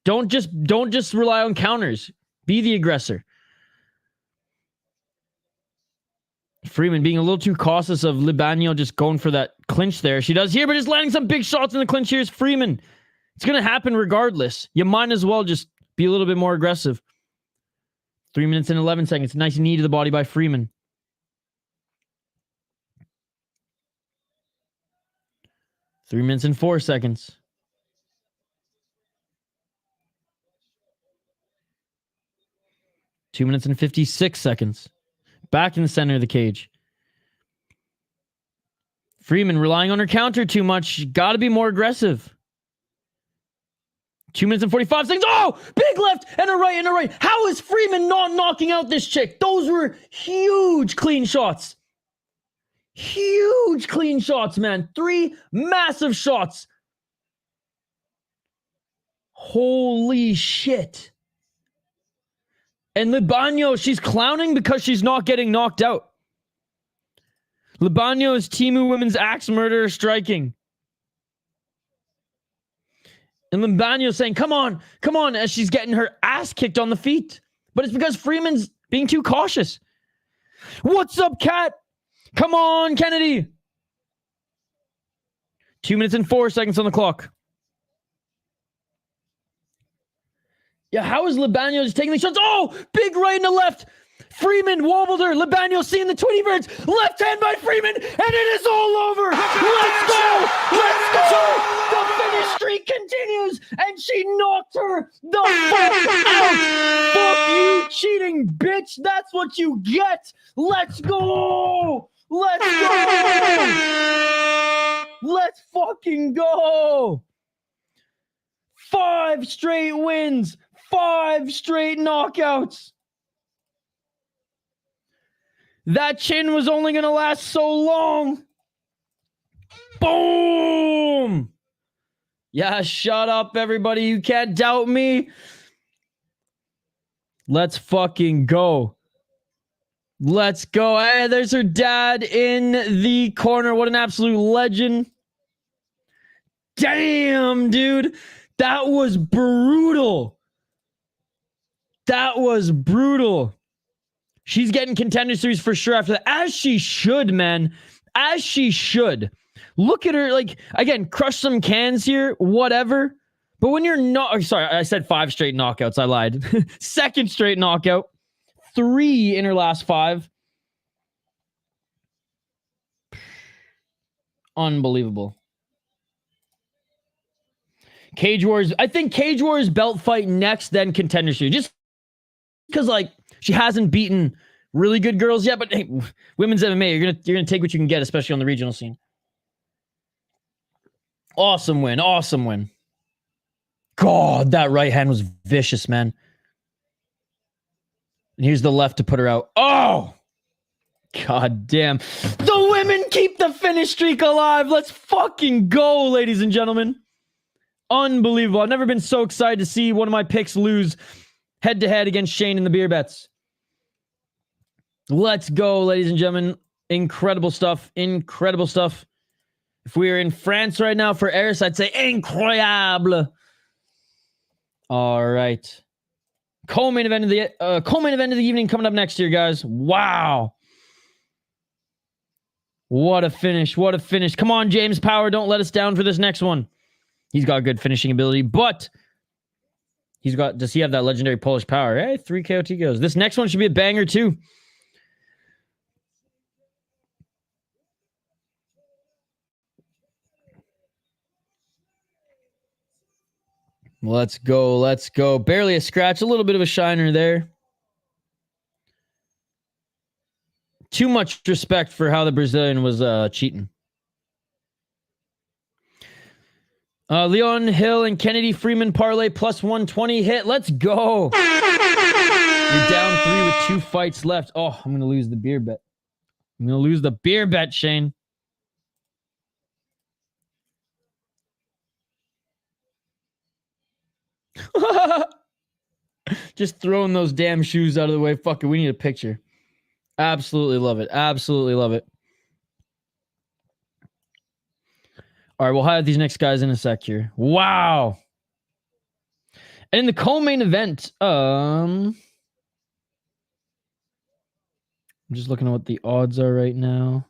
Don't just rely on counters. Be the aggressor. Freeman being a little too cautious of Libânio just going for that clinch there. She does here, but just landing some big shots in the clinch. Here's Freeman. It's going to happen regardless. You might as well just be a little bit more aggressive. 3 minutes and 11 seconds. Nice knee to the body by Freeman. Three minutes and 4 seconds. Two minutes and 56 seconds. Back in the center of the cage. Freeman relying on her counter too much. Got to be more aggressive. 2 minutes and 45 seconds. Oh, big left and a right and a right. How is Freeman not knocking out this chick? Those were huge clean shots. Huge clean shots, man. 3 massive shots. Holy shit. And Libânio, she's clowning because she's not getting knocked out. Libânio is Tchamou women's axe murderer striking. And Libânio saying, come on, as she's getting her ass kicked on the feet. But it's because Freeman's being too cautious. What's up, Cat? Come on, Kennedy. 2 minutes and 4 seconds on the clock. Yeah, how is Libânio just taking these shots? Oh, big right and the left. Freeman wobbled her. Libânio seeing the Tweety Birds. Left hand by Freeman, and it is all over. Let's go. Let's go. The finish streak continues, and she knocked her the fuck out. Fuck you, cheating bitch. That's what you get. Let's go. Let's go. Let's fucking go. 5 straight wins. 5 straight knockouts. That chin was only going to last so long. Boom! Yeah, shut up, everybody. You can't doubt me. Let's fucking go. Let's go. Hey, there's her dad in the corner. What an absolute legend. Damn, dude. That was brutal. That was brutal. She's getting Contender Series for sure after that. As she should, man. As she should. Look at her. Like, again, crush some cans here. Whatever. But when you're not... Oh, sorry, I said 5 straight knockouts. I lied. 2nd straight knockout. 3 in her last 5. Unbelievable. Cage Wars. I think Cage Wars belt fight next, then Contender Series. Just because, like, she hasn't beaten really good girls yet, but hey, women's MMA, you're gonna take what you can get, especially on the regional scene. Awesome win. Awesome win. God, that right hand was vicious, man. And here's the left to put her out. Oh! God damn. The women keep the finish streak alive. Let's fucking go, ladies and gentlemen. Unbelievable. I've never been so excited to see one of my picks lose head-to-head against Shane in the beer bets. Let's go, ladies and gentlemen. Incredible stuff. Incredible stuff. If we were in France right now for Eris, I'd say incroyable. All right. Co-main event of the evening coming up next year, guys. Wow. What a finish. What a finish. Come on, James Power. Don't let us down for this next one. He's got good finishing ability, but does he have that legendary Polish power? Hey, 3 KOT goes. This next one should be a banger too. Let's go. Let's go. Barely a scratch. A little bit of a shiner there. Too much respect for how the Brazilian was cheating. Leon Hill and Kennedy Freeman parlay plus 120 hit. Let's go. You're down 3 with 2 fights left. Oh, I'm going to lose the beer bet. I'm going to lose the beer bet, Shane. Just throwing those damn shoes out of the way. Fuck it. We need a picture. Absolutely love it. Absolutely love it. All right, we'll highlight these next guys in a sec here. Wow. And in the co-main event, I'm just looking at what the odds are right now.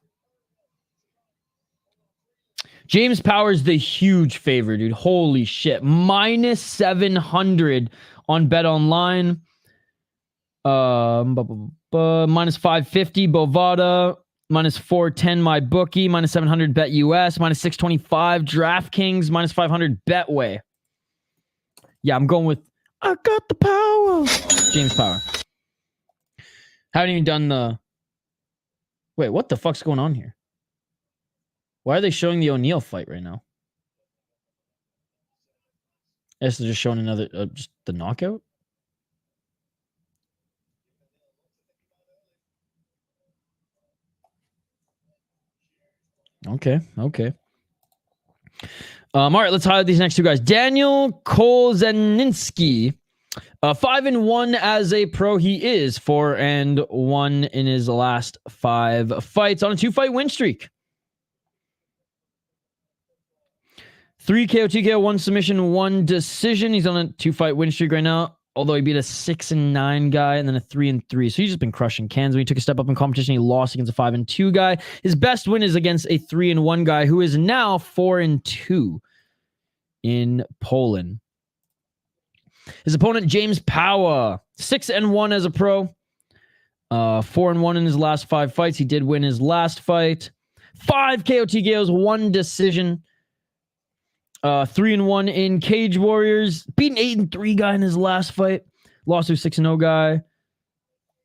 James Power's the huge favorite, dude. Holy shit. Minus 700 on Bet Online. Minus 550 Bovada. Minus 410 MyBookie. Minus 700 Bet US. Minus 625 DraftKings. Minus 500 Betway. Yeah, I'm going with I got the power. James Power. Haven't even done the... Wait, what the fuck's going on here? Why are they showing the O'Neal fight right now? I guess they're just showing another... just the knockout? Okay, okay. All right, let's highlight these next two guys. Daniel Kolasiński. 5-1 as a pro. He is 4-1 in his last 5 fights on a 2-fight win streak. 3 KO, TKO, 1 submission, 1 decision. He's on a 2-fight win streak right now. Although he beat a 6-9 guy and then a 3-3. So he's just been crushing cans. When he took a step up in competition, he lost against a 5-2 guy. His best win is against a 3-1 guy who is now 4-2 in Poland. His opponent, James Power, 6-1 as a pro. 4-1 in his last 5 fights. He did win his last fight. 5 KO TKOs, 1 decision. 3-1 in Cage Warriors. Beat an 8-3 guy in his last fight. Lost to a 6-0 guy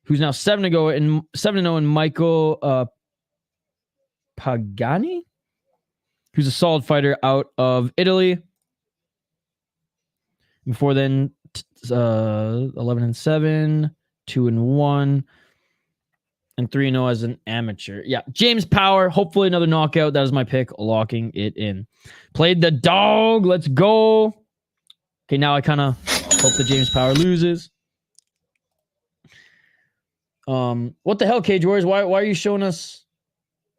who's now 7-0 in Michael Pagani, who's a solid fighter out of Italy. Before then, 11-7, 2-1, and 3-0 as an amateur. Yeah, James Power, hopefully another knockout. That is my pick, locking it in. Played the dog. Let's go. Okay, now I kind of hope that James Power loses. What the hell, Cage Warriors? Why are you showing us?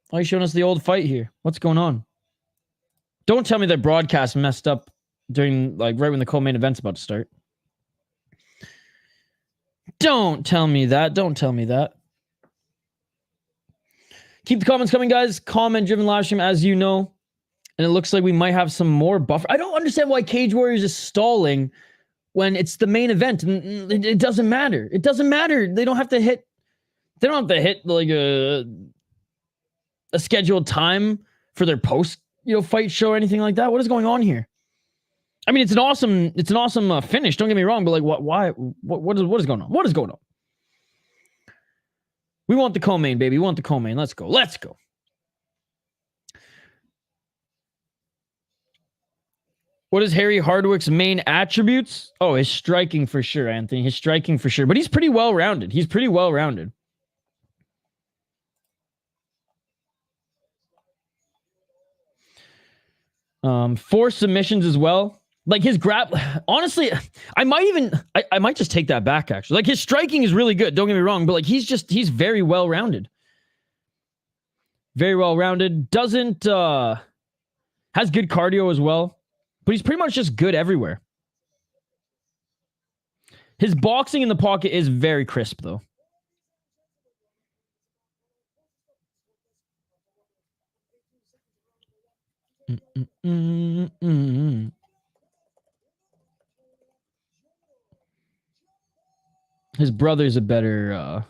Why are you showing us the old fight here? What's going on? Don't tell me that broadcast messed up during right when the co-main event's about to start. Don't tell me that. Don't tell me that. Keep the comments coming, guys. Comment-driven live stream, as you know. And it looks like we might have some more buffer. I don't understand why Cage Warriors is stalling when it's the main event. And it doesn't matter. It doesn't matter. They don't have to hit... They don't have to hit like a scheduled time for their post, fight show or anything like that. What is going on here? I mean, it's an awesome finish. Don't get me wrong, but why? What is going on? What is going on? We want the co-main, baby. We want the co-main. Let's go. Let's go. What is Harry Hardwick's main attributes? Oh, his striking for sure, Anthony. His striking for sure. But he's pretty well-rounded. He's pretty well-rounded. Four submissions as well. Like his honestly, I might just take that back actually. Like his striking is really good, don't get me wrong, but he's very well-rounded. Very well-rounded. Doesn't has good cardio as well, but he's pretty much just good everywhere. His boxing in the pocket is very crisp though. His brother's a better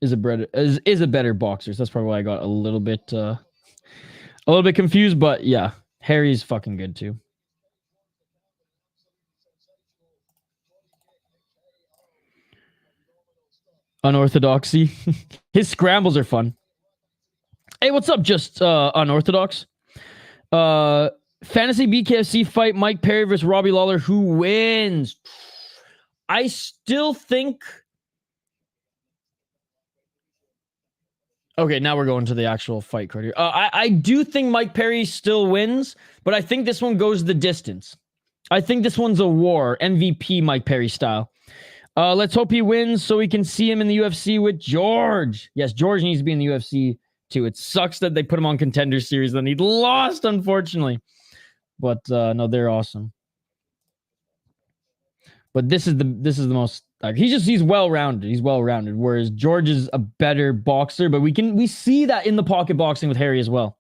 is a better boxer. So that's probably why I got a little bit confused, but yeah, Harry's fucking good too. Unorthodoxy. His scrambles are fun. Hey, what's up? Just unorthodox. Fantasy BKFC fight Mike Perry versus Robbie Lawler. Who wins? I still think. Okay, now we're going to the actual fight card here. I do think Mike Perry still wins, but I think this one goes the distance. I think this one's a war, MVP Mike Perry style. Let's hope he wins so we can see him in the UFC with George. Yes, George needs to be in the UFC too. It sucks that they put him on Contender Series and he lost, unfortunately. But no, they're awesome. But this is the most he's well-rounded. He's well-rounded, whereas George is a better boxer, but we see that in the pocket boxing with Harry as well.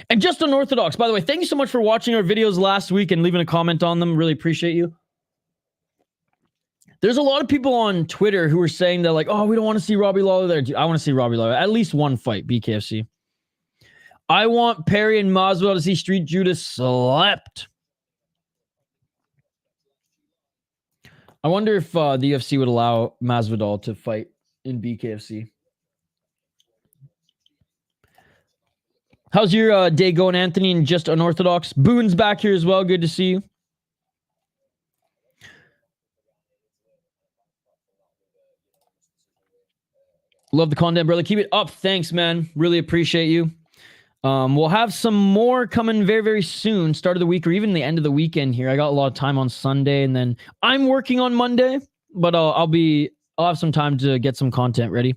And just unorthodox, by the way, thank you so much for watching our videos last week and leaving a comment on them. Really appreciate you. There's a lot of people on Twitter who are saying that, like, oh, we don't want to see Robbie Lawler there. Dude, I want to see Robbie Lawler. At least one fight, BKFC. I want Perry and Masvidal to see Street Judas slept. I wonder if the UFC would allow Masvidal to fight in BKFC. How's your day going, Anthony? And just unorthodox. Boone's back here as well. Good to see you. Love the content, brother. Keep it up. Thanks, man. Really appreciate you. We'll have some more coming very, very soon. Start of the week or even the end of the weekend here. I got a lot of time on Sunday, and then I'm working on Monday, but I'll have some time to get some content ready.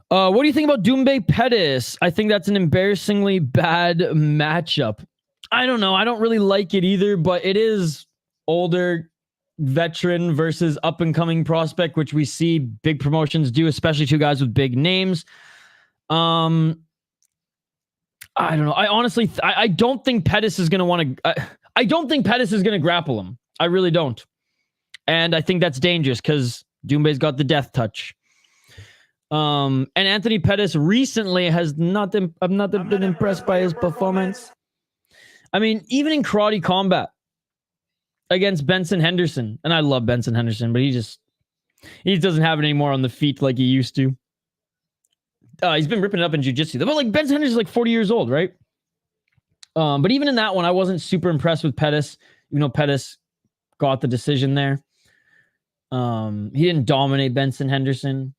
What do you think about Doumbé Pettis? I think that's an embarrassingly bad matchup. I don't know. I don't really like it either, but it is older veteran versus up-and-coming prospect, which we see big promotions do, especially two guys with big names. I don't know. I honestly, I don't think Pettis is going to want to, I don't think Pettis is going to grapple him. I really don't. And I think that's dangerous because Doumbé's got the death touch. And Anthony Pettis recently has I've not been impressed by his performance. I mean, even in karate combat against Benson Henderson, and I love Benson Henderson, but he just doesn't have it anymore on the feet like he used to. He's been ripping it up in jiu-jitsu. But like Benson Henderson's like 40 years old, right? But even in that one, I wasn't super impressed with Pettis, even though Pettis got the decision there. He didn't dominate Benson Henderson.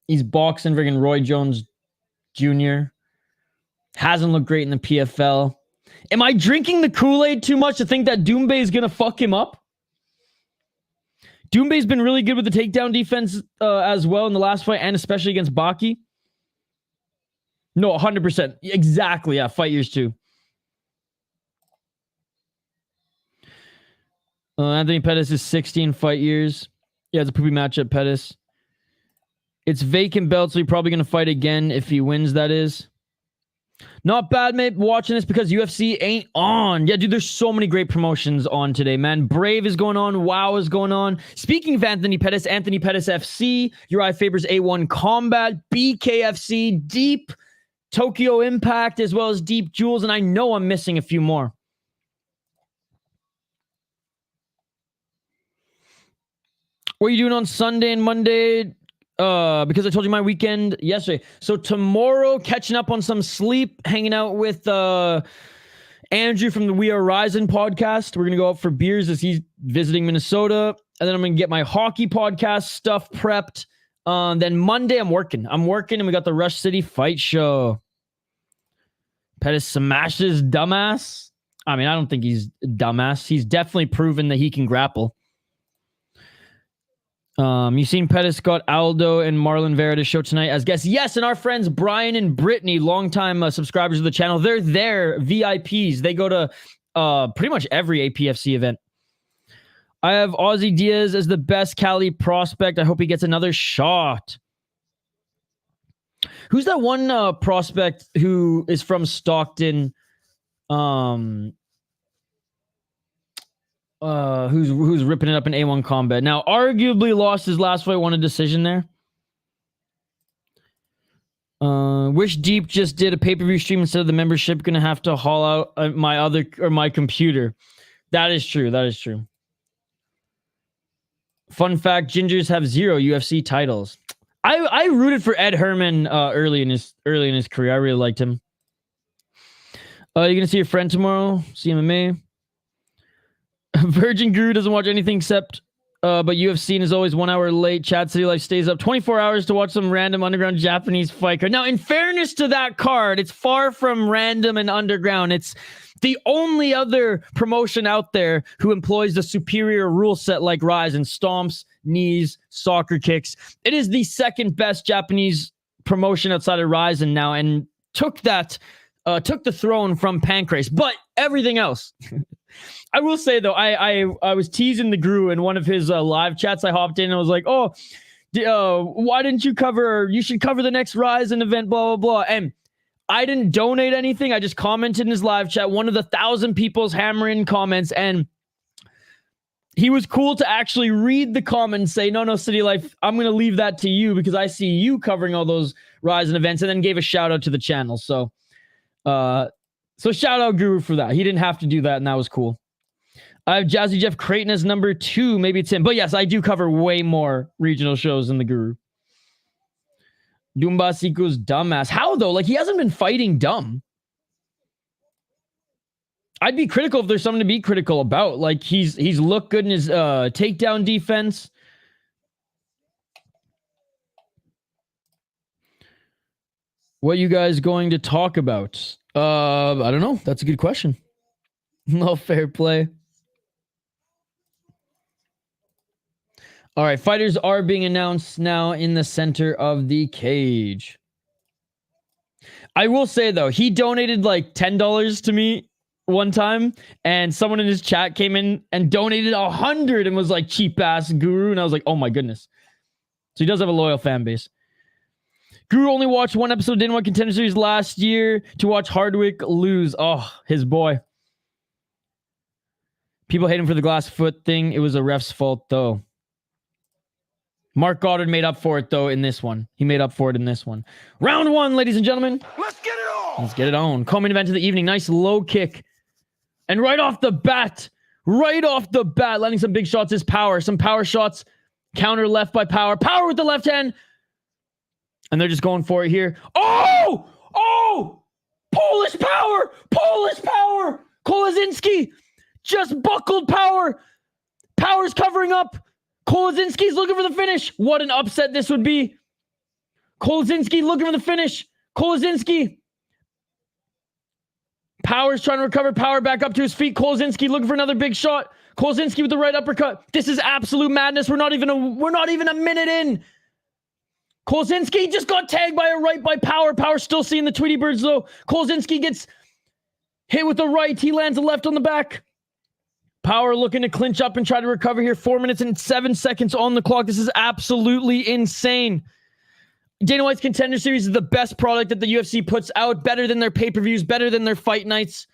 He's boxing friggin' Roy Jones Jr. Hasn't looked great in the PFL. Am I drinking the Kool-Aid too much to think that Doumbé is going to fuck him up? Doumbé's been really good with the takedown defense as well in the last fight, and especially against Baki. No, 100%. Exactly, yeah, fight years too. Anthony Pettis is 16 fight years. Yeah, it's a poopy matchup, Pettis. It's vacant belt, so he's probably going to fight again if he wins, that is. Not bad, mate, watching this because UFC ain't on. Yeah, dude, there's so many great promotions on today, man. Brave is going on. WoW is going on. Speaking of Anthony Pettis FC, Uriah Faber's A1 Combat, BKFC, Deep, Tokyo Impact, as well as Deep Jewels, and I know I'm missing a few more. What are you doing on Sunday and Monday? Because I told you my weekend yesterday. So tomorrow, catching up on some sleep, hanging out with Andrew from the We Are Rising podcast. We're going to go out for beers as he's visiting Minnesota. And then I'm going to get my hockey podcast stuff prepped. Then Monday, I'm working, and we got the Rush City Fight Show. Pettis smashes dumbass. I mean, I don't think he's dumbass. He's definitely proven that he can grapple. You've seen Pettis got Aldo and Marlon Vera to show tonight as guests. Yes, and our friends Brian and Brittany, longtime subscribers of the channel, they're there, VIPs. They go to pretty much every APFC event. I have Ozzy Diaz as the best Cali prospect. I hope he gets another shot. Who's that one prospect who is from Stockton? Who's ripping it up in A1 combat now? Arguably lost his last fight, won a decision there. Wish Deep just did a pay-per-view stream instead of the membership. Gonna have to haul out my computer. That is true. That is true. Fun fact: Gingers have 0 UFC titles. I rooted for Ed Herman early in his career. I really liked him. You're gonna see your friend tomorrow. See MMA. Virgin Guru doesn't watch anything except but UFC and is always 1 hour late. Chad City Life stays up 24 hours to watch some random underground Japanese fight card. Now, in fairness to that card, it's far from random and underground. It's the only other promotion out there who employs the superior rule set like Rise and stomps, knees, soccer kicks. It is the second best Japanese promotion outside of Ryzen now, and took the throne from Pancrase. But everything else. I will say, though, I was teasing the Guru in one of his live chats. I hopped in and I was like, oh, why didn't you you should cover the next Ryzen event, blah, blah, blah. And I didn't donate anything. I just commented in his live chat, one of the 1,000 people's hammering comments. And he was cool to actually read the comment and say, no, City Life, I'm going to leave that to you because I see you covering all those Ryzen events, and then gave a shout out to the channel. So shout out Guru for that. He didn't have to do that, and that was cool. I have Jazzy Jeff Creighton as number 2. Maybe it's him. But yes, I do cover way more regional shows than the Guru. Dumbasiko's dumbass. How, though? Like, he hasn't been fighting dumb. I'd be critical if there's something to be critical about. Like, he's looked good in his takedown defense. What are you guys going to talk about? I don't know. That's a good question. No fair play. All right, fighters are being announced now in the center of the cage. I will say, though, he donated like $10 to me one time, and someone in his chat came in and donated 100 and was like, cheap ass Guru. And I was like, oh my goodness. So he does have a loyal fan base. Guru only watched one episode, didn't watch Contender Series last year to watch Hardwick lose. Oh, his boy. People hate him for the glass foot thing. It was a ref's fault, though. Mark Goddard made up for it, though, in this one. He made up for it in this one. Round 1, ladies and gentlemen. Let's get it on. Let's get it on. Co-main event of the evening. Nice low kick. And right off the bat, landing some big shots is Power. Some power shots. Counter left by Power. Power with the left hand. And they're just going for it here. Oh! Oh! Polish Power! Polish Power! Kolasiński just buckled Power. Power's covering up. Kolasiński's looking for the finish. What an upset this would be. Kolasiński looking for the finish. Kolasiński. Power's trying to recover. Power back up to his feet. Kolasiński looking for another big shot. Kolasiński with the right uppercut. This is absolute madness. We're not even a minute in. Kolasiński just got tagged by a right by Power. Power still seeing the Tweety Birds, though. Kolasiński gets hit with the right. He lands a left on the back. Power looking to clinch up and try to recover here. 4 minutes and 7 seconds on the clock. This is absolutely insane. Dana White's Contender Series is the best product that the UFC puts out. Better than their pay-per-views. Better than their fight nights.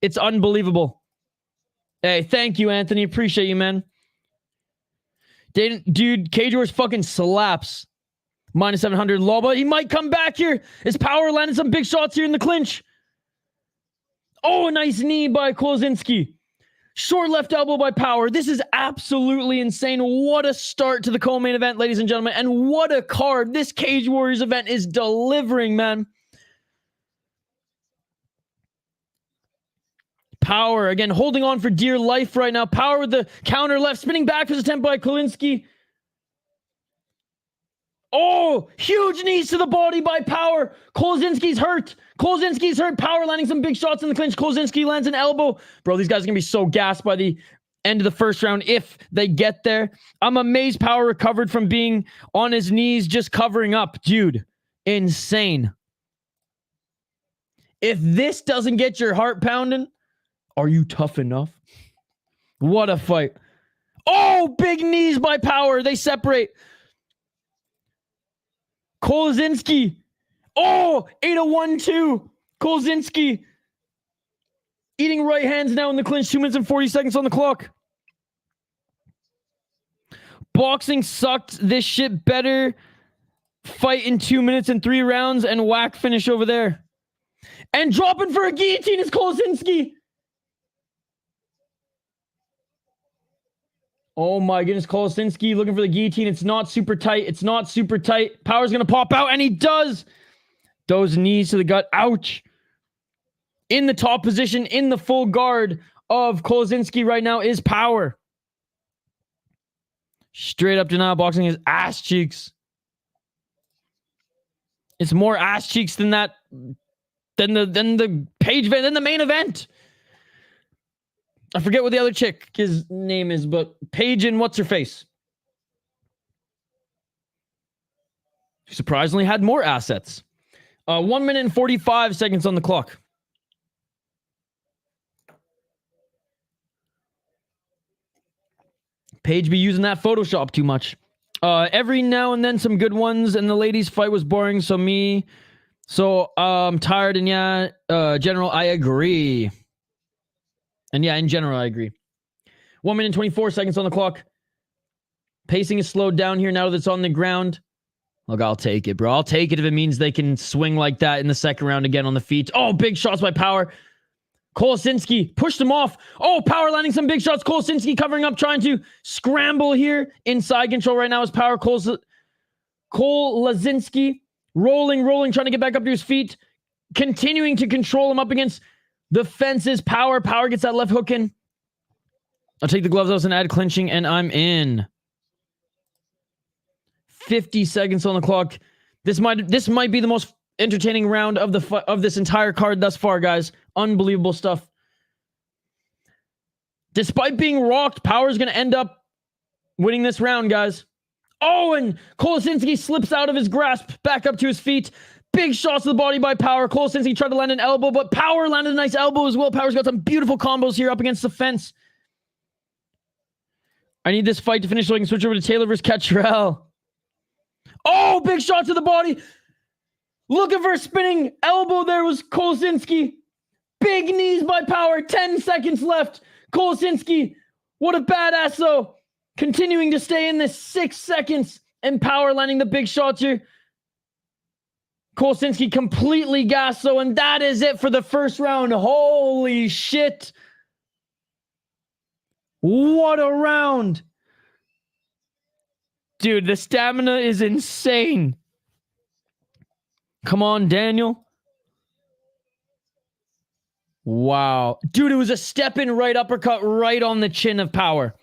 It's unbelievable. Hey, thank you, Anthony. Appreciate you, man. Dude, Cage Wars fucking slaps. Minus 700 Loba. He might come back here. His Power landed some big shots here in the clinch. Oh, a nice knee by Kolasiński. Short left elbow by Power. This is absolutely insane. What a start to the co-main event, ladies and gentlemen. And what a card this Cage Warriors event is delivering, man. Power, again, holding on for dear life right now. Power with the counter left. Spinning back for his attempt by Kolasiński. Oh, huge knees to the body by Power. Kolasiński's hurt. Kolasiński's hurt. Power landing some big shots in the clinch. Kolasiński lands an elbow. Bro, these guys are going to be so gassed by the end of the first round if they get there. I'm amazed Power recovered from being on his knees, just covering up. Dude, insane. If this doesn't get your heart pounding, are you tough enough? What a fight. Oh, big knees by Power. They separate. Kolasiński Oh, 8-1-2. Kolasiński. Eating right hands now in the clinch. 2 minutes and 40 seconds on the clock. Boxing sucked. This shit better. Fight in 2 minutes and 3 rounds and whack finish over there. And dropping for a guillotine is Kolasiński. Oh my goodness, Kolasiński looking for the guillotine. It's not super tight. It's not super tight. Power's going to pop out, and he does. Those knees to the gut. Ouch. In the top position, in the full guard of Kolasiński right now is Power. Straight up denial boxing his ass cheeks. It's more ass cheeks than that, than the page event, than the main event. I forget what the other chick his name is, but Paige and what's her face. She surprisingly had more assets. 1 minute and 45 seconds on the clock. Paige be using that Photoshop too much. Every now and then some good ones, and the ladies' fight was boring, so I'm tired, and yeah, general, I agree. And yeah, in general, I agree. 1 minute and 24 seconds on the clock. Pacing is slowed down here now that it's on the ground. Look, I'll take it, bro. I'll take it if it means they can swing like that in the second round again on the feet. Oh, big shots by Power. Kolasiński pushed him off. Oh, Power landing some big shots. Kolasiński covering up, trying to scramble here. Inside control right now is Power. Kolasiński rolling, trying to get back up to his feet. Continuing to control him up against the fences. Power gets that left hook in. I'll take the gloves out and add clinching, and I'm in. 50 seconds on the clock. This might be the most entertaining round of this entire card thus far, guys. Unbelievable stuff. Despite being rocked, Power's going to end up winning this round, guys. Oh, and Kolasiński slips out of his grasp, back up to his feet. Big shots to the body by Power. Kolasiński tried to land an elbow, but Power landed a nice elbow as well. Power's got some beautiful combos here up against the fence. I need this fight to finish so I can switch over to Taylor versus Catrell. Oh, big shot to the body. Looking for a spinning elbow there was Kolasiński. Big knees by Power. 10 seconds left. Kolasiński, what a badass though. Continuing to stay in this 6 seconds. And Power landing the big shots here. Kolasiński completely gassed though. And that is it for the first round. Holy shit. What a round. Dude, the stamina is insane. Come on, Daniel. Wow. Dude, it was a step-in right uppercut right on the chin of Power.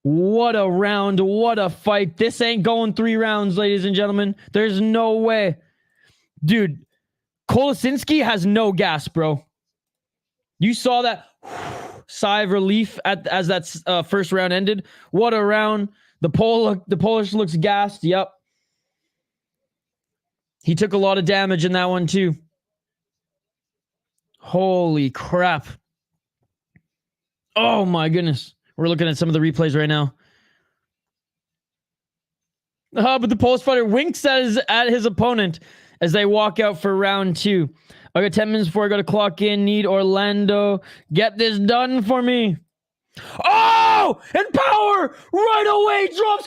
What a round. What a fight. This ain't going 3 rounds, ladies and gentlemen. There's no way. Dude, Kolasiński has no gas, bro. You saw that sigh of relief as that first round ended. What a round. The Polish looks gassed. Yep. He took a lot of damage in that one too. Holy crap. Oh my goodness. We're looking at some of the replays right now. But the Polish fighter winks at his opponent as they walk out for round 2. I got 10 minutes before I got to clock in. Need Orlando. Get this done for me. Oh! And Power right away drops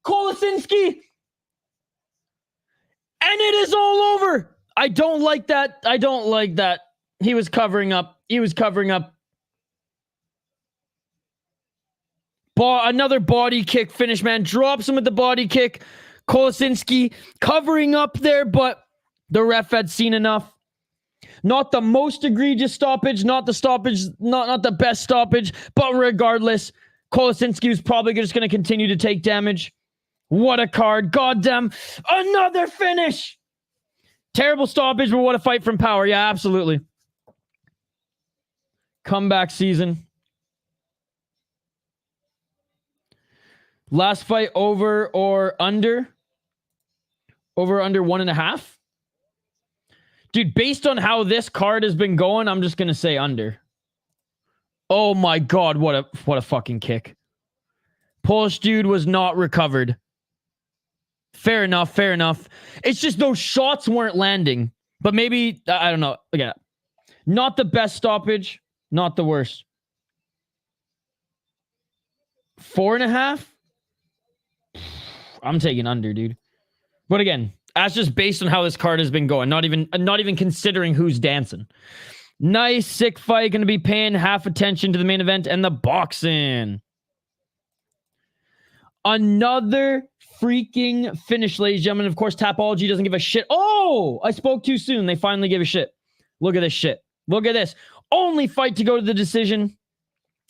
Kolasiński. And it is all over. I don't like that. I don't like that. He was covering up. Another body kick finish, man. Drops him with the body kick. Kolasiński covering up there, but the ref had seen enough. Not the most egregious stoppage, not the best stoppage, but regardless, Kolasiński was probably just going to continue to take damage. What a card. Goddamn. Another finish. Terrible stoppage, but what a fight from Power. Yeah, absolutely. Comeback season. Last fight over or under? Over under 1.5? Dude, based on how this card has been going, I'm just going to say under. Oh my God, what a fucking kick. Polish dude was not recovered. Fair enough. Fair enough. It's just those shots weren't landing. But maybe, I don't know. Again, not the best stoppage. Not the worst. 4.5? I'm taking under, dude. But again, that's just based on how this card has been going. Not even considering who's dancing. Nice, sick fight. Going to be paying half attention to the main event and the boxing. Another freaking finish, ladies and gentlemen. Of course, Tapology doesn't give a shit. Oh, I spoke too soon. They finally gave a shit. Look at this shit. Look at this. Only fight to go to the decision.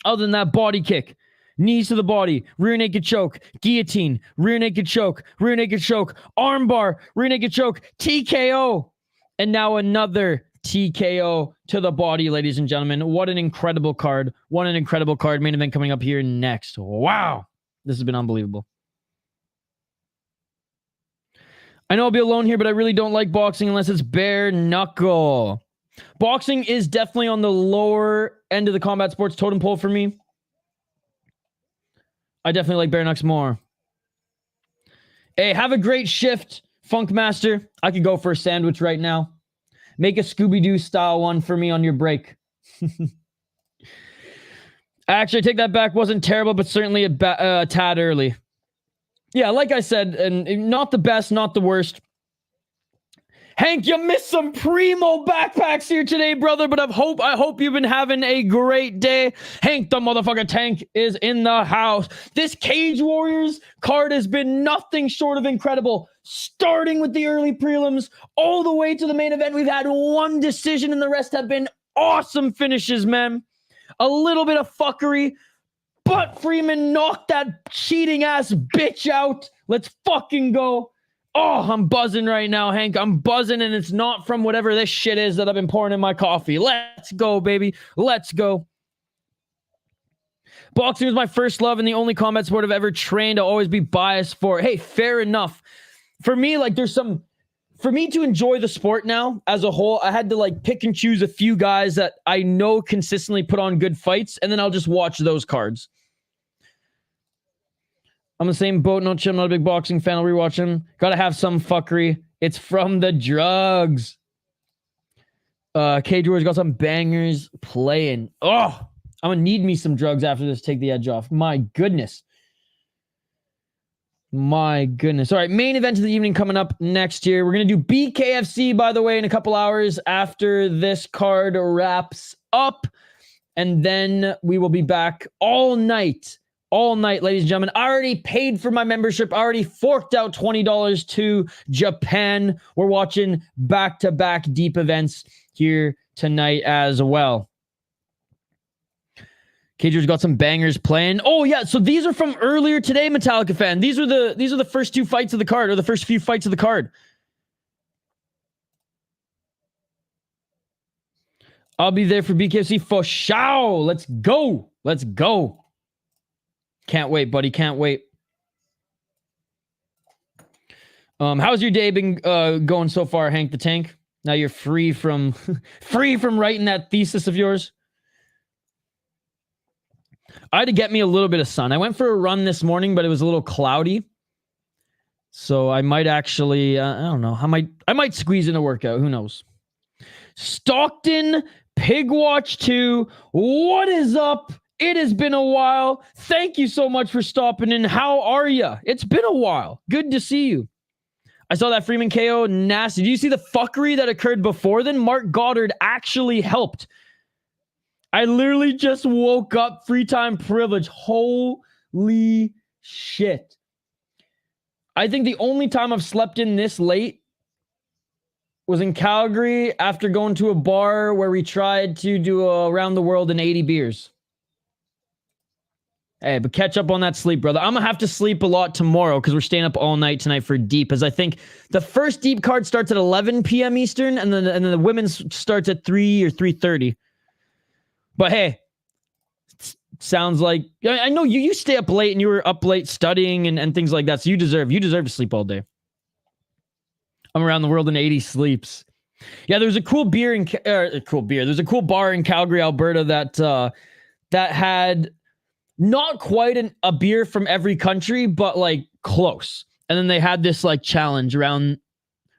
Other than that, body kick. Knees to the body. Rear naked choke. Guillotine. Rear naked choke. Rear naked choke. Armbar. Rear naked choke. TKO. And now another TKO to the body, ladies and gentlemen. What an incredible card. What an incredible card. Main event coming up here next. Wow. This has been unbelievable. I know I'll be alone here, but I really don't like boxing unless it's bare knuckle. Boxing is definitely on the lower end of the combat sports totem pole for me. I definitely like bare knucks more. Hey, have a great shift, Funkmaster. I could go for a sandwich right now. Make a Scooby-Doo style one for me on your break. Actually, I take that back. Wasn't terrible, but certainly a tad early. Yeah, like I said, and not the best, not the worst. Hank, you missed some primo backpacks here today, brother, but I hope you've been having a great day. Hank, the motherfucker tank, is in the house. This Cage Warriors card has been nothing short of incredible. Starting with the early prelims, all the way to the main event, we've had one decision, and the rest have been awesome finishes, man. A little bit of fuckery, but Freeman knocked that cheating ass bitch out. Let's fucking go. Oh, I'm buzzing right now, Hank. I'm buzzing, and it's not from whatever this shit is that I've been pouring in my coffee. Let's go, baby. Let's go. Boxing was my first love and the only combat sport I've ever trained. I'll always be biased for it. Hey, fair enough. For me, like, for me to enjoy the sport now as a whole, I had to like pick and choose a few guys that I know consistently put on good fights, and then I'll just watch those cards. I'm the same boat, no chill, not a big boxing fan. I'll rewatch him. Gotta have some fuckery. It's from the drugs. Cage Warriors got some bangers playing. Oh, I'm gonna need me some drugs after this. Take the edge off. My goodness. My goodness. All right, main event of the evening coming up next year. We're going to do BKFC, by the way, in a couple hours after this card wraps up. And then we will be back all night, ladies and gentlemen. I already paid for my membership. I already forked out $20 to Japan. We're watching back-to-back deep events here tonight as well. Cager's got some bangers playing. Oh yeah, so these are from earlier today, Metallica fan. These are the first two fights of the card, or the first few fights of the card. I'll be there for BKFC for sure. Let's go. Let's go. Can't wait, buddy. Can't wait. How's your day been going so far, Hank the Tank? Now you're free from writing that thesis of yours. I had to get me a little bit of sun. I went for a run this morning, but it was a little cloudy. So I might actually, I don't know. I might squeeze in a workout. Who knows? Stockton Pigwatch 2. What is up? It has been a while. Thank you so much for stopping in. How are you? It's been a while. Good to see you. I saw that Freeman KO. Nasty. Do you see the fuckery that occurred before then? Mark Goddard actually helped. I literally just woke up. Free time privilege. Holy shit. I think the only time I've slept in this late was in Calgary after going to a bar where we tried to do a around the world in 80 beers. Hey, but catch up on that sleep, brother. I'm going to have to sleep a lot tomorrow because we're staying up all night tonight for deep, as I think the first deep card starts at 11 p.m. Eastern, and then the women's starts at 3 or 3:30. But hey, sounds like I know you stay up late and you were up late studying and things like that. So you deserve to sleep all day. I'm around the world in 80 sleeps. Yeah, there's a cool beer There's a cool bar in Calgary, Alberta that had not quite a beer from every country, but like close. And then they had this like challenge around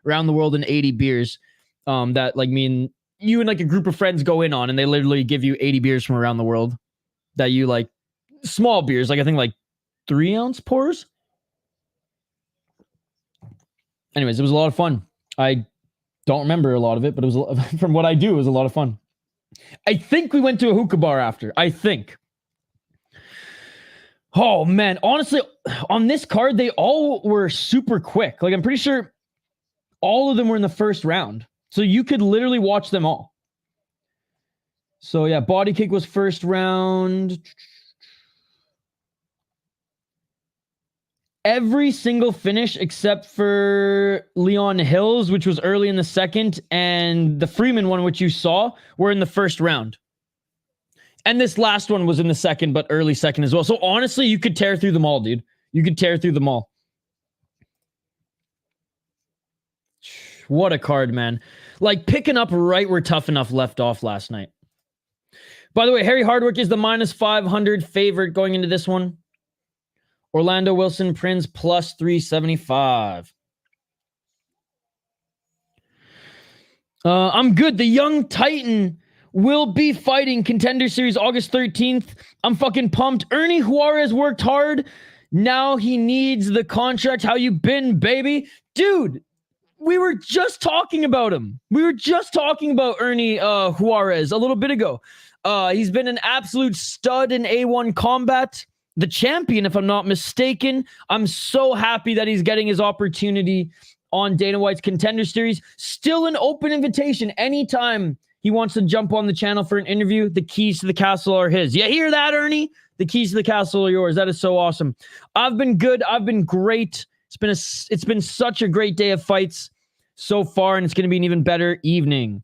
the world in 80 beers that like you and like a group of friends go in on, and they literally give you 80 beers from around the world that you like, small beers, like I think like 3-ounce pours. Anyways, it was a lot of fun. I don't remember a lot of it, but it was from what I do, it was a lot of fun. I think we went to a hookah bar after. I think. Oh man, honestly, on this card, they all were super quick. Like I'm pretty sure all of them were in the first round. So you could literally watch them all. So yeah, body kick was first round. Every single finish except for Leon Hills, which was early in the second, and the Freeman one, which you saw, were in the first round. And this last one was in the second, but early second as well. So honestly, you could tear through them all, dude. You could tear through them all. What a card, man. Like picking up right where Tough Enough left off last night. By the way, Harry Hardwick is the -500 favorite going into this one. Orlando Wilson, Prins, +375. I'm good. The Young Titan will be fighting Contender Series August 13th. I'm fucking pumped. Ernie Juarez worked hard. Now he needs the contract. How you been, baby? Dude, we were just talking about him. We were just talking about Ernie Juarez a little bit ago. He's been an absolute stud in A1 combat. The champion, if I'm not mistaken. I'm so happy that he's getting his opportunity on Dana White's Contender Series. Still an open invitation. Anytime he wants to jump on the channel for an interview, the keys to the castle are his. You hear that, Ernie? The keys to the castle are yours. That is so awesome. I've been good. I've been great. It's been such a great day of fights so far, and it's going to be an even better evening.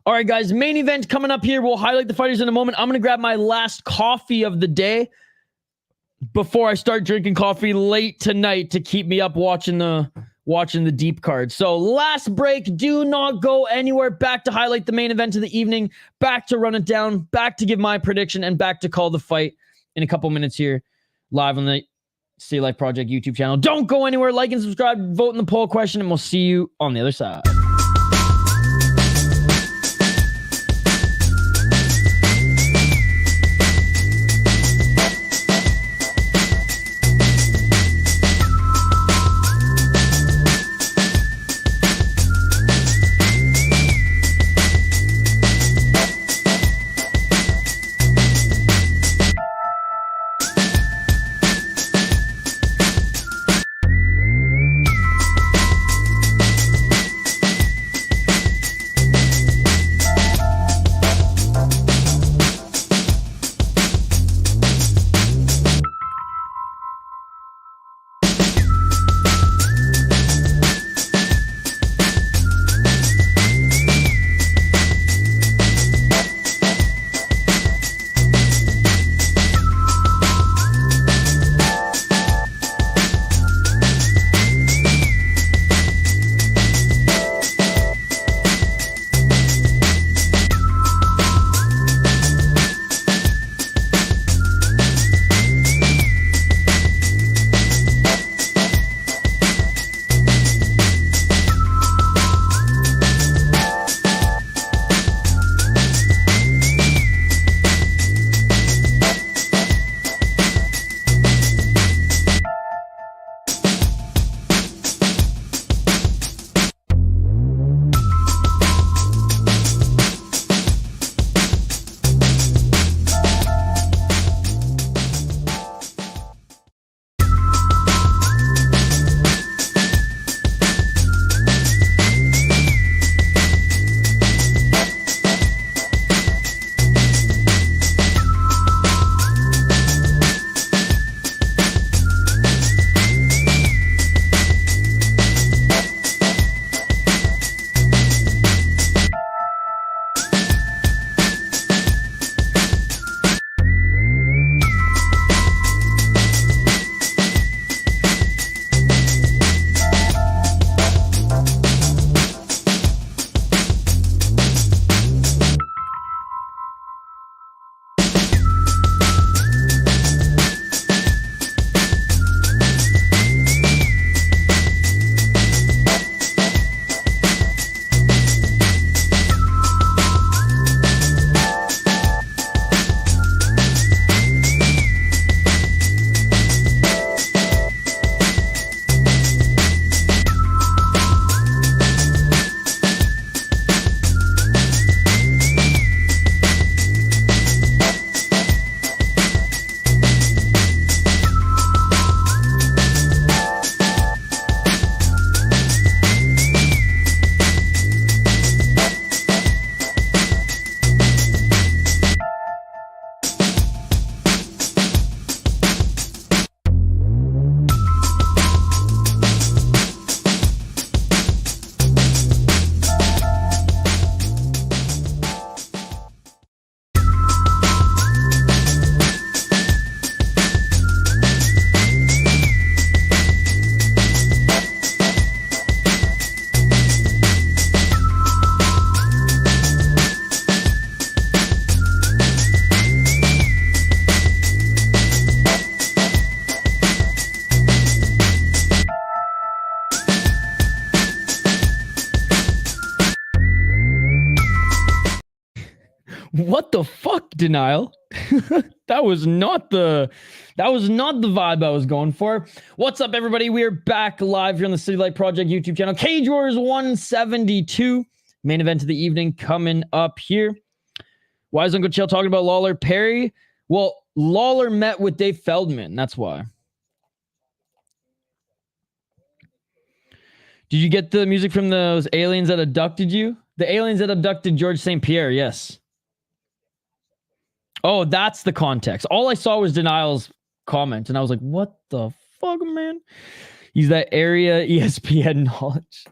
All right, guys, main event coming up here. We'll highlight the fighters in a moment. I'm going to grab my last coffee of the day before I start drinking coffee late tonight to keep me up watching the deep card. So last break. Do not go anywhere. Back to highlight the main event of the evening. Back to run it down. Back to give my prediction and back to call the fight in a couple minutes here live on the Stay Life Project YouTube channel. Don't go anywhere. Like and subscribe. Vote in the poll question, and we'll see you on the other side. What the fuck, Denial? That was not the vibe I was going for. What's up, everybody? We are back live here on the City Light Project YouTube channel. Cage Warriors 172. Main event of the evening coming up here. Why is Uncle Chill talking about Lawler Perry? Well, Lawler met with Dave Feldman. That's why. Did you get the music from those aliens that abducted you? The aliens that abducted George St. Pierre, yes. Oh, that's the context. All I saw was Denial's comment, and I was like, what the fuck, man? He's that area ESPN knowledge.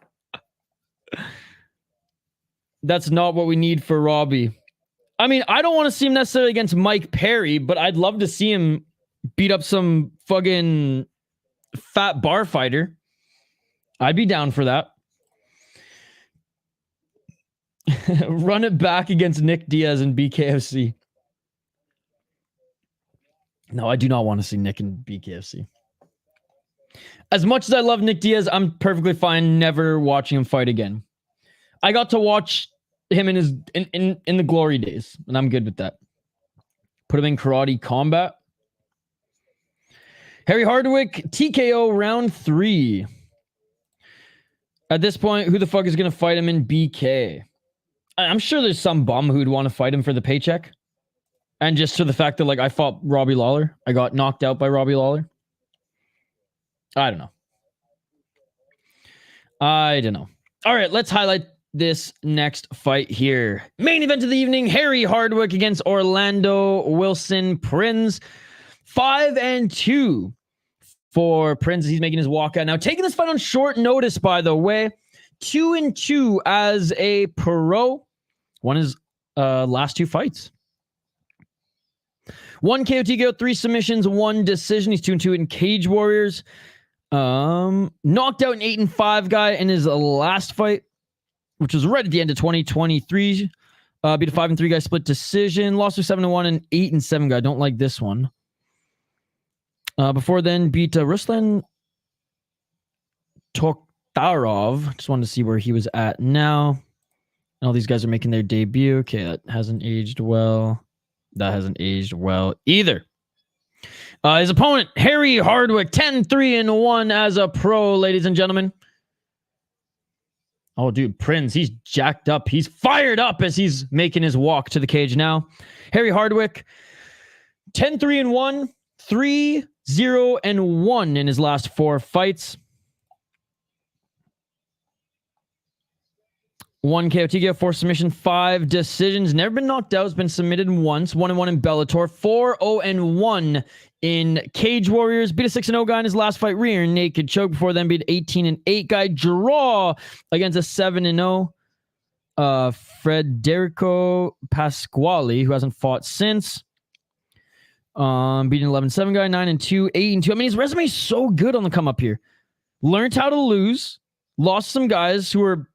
That's not what we need for Robbie. I mean, I don't want to see him necessarily against Mike Perry, but I'd love to see him beat up some fucking fat bar fighter. I'd be down for that. Run it back against Nick Diaz and BKFC. No, I do not want to see Nick and BKFC. As much as I love Nick Diaz, I'm perfectly fine never watching him fight again. I got to watch him in his in the glory days, and I'm good with that. Put him in karate combat. Harry Hardwick, TKO round 3. At this point, who the fuck is going to fight him in BK? I'm sure there's some bum who'd want to fight him for the paycheck. And just to the fact that, like, I fought Robbie Lawler. I got knocked out by Robbie Lawler. I don't know. All right, let's highlight this next fight here. Main event of the evening, Harry Hardwick against Orlando Wilson Prins. 5-2 for Prins. He's making his walkout. Now, taking this fight on short notice, by the way. 2-2 as a pro. Won his last 2 fights. 1 KO TKO, 3 submissions, 1 decision. He's 2-2 in Cage Warriors. Knocked out an 8-5 guy in his last fight, which was right at the end of 2023. Beat a 5-3 guy, split decision. Lost to 7-1 and 8-7 guy. Don't like this one. Before then, beat Ruslan Tokhtarov. Just wanted to see where he was at now. All these guys are making their debut. Okay, that hasn't aged well. That hasn't aged well either. His opponent, Harry Hardwick, 10-3-1 as a pro, ladies and gentlemen. Oh, dude, Prins, he's jacked up. He's fired up as he's making his walk to the cage now. Harry Hardwick, 10-3-1, 3-0-1 in his last 4 fights. 1 KO TKO, 4 submission, 5 decisions. Never been knocked out. Has been submitted once. 1-1 in Bellator. 4-0-1 in Cage Warriors. Beat a 6-0 guy in his last fight. Rear naked choke. Before then, beat 18-8 guy. Draw against a 7-0 Federico Pasquale, who hasn't fought since. Beating 11-7 guy. 9-2, 8-2. I mean, his resume is so good on the come up here. Learned how to lose. Lost some guys who were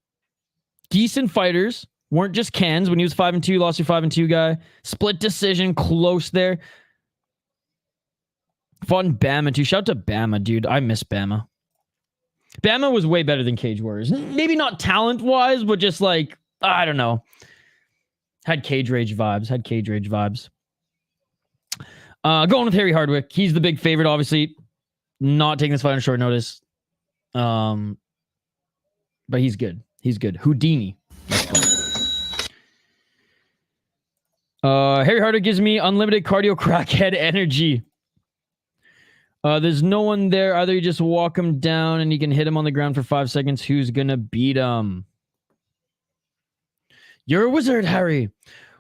decent fighters, weren't just cans. When he was 5-2, lost to 5-2 guy. Split decision, close there. Fought in Bama too. Shout out to Bama, dude. I miss Bama. Bama was way better than Cage Warriors. Maybe not talent-wise, but just like, I don't know. Had Cage Rage vibes. Going with Harry Hardwick. He's the big favorite, obviously. Not taking this fight on short notice. But he's good. He's good. Houdini. Harry Hardwick gives me unlimited cardio crackhead energy. There's no one there. Either you just walk him down and you can hit him on the ground for 5 seconds. Who's gonna beat him? You're a wizard, Harry.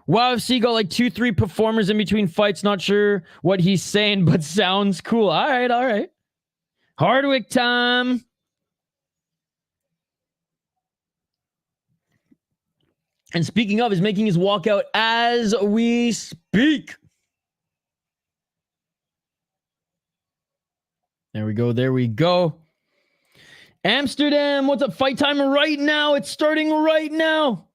Wow, FC got like 2-3 performers in between fights. Not sure what he's saying, but sounds cool. All right. Hardwick time. And speaking of, is making his walkout as we speak. There we go. Amsterdam, what's up? Fight time right now. It's starting right now.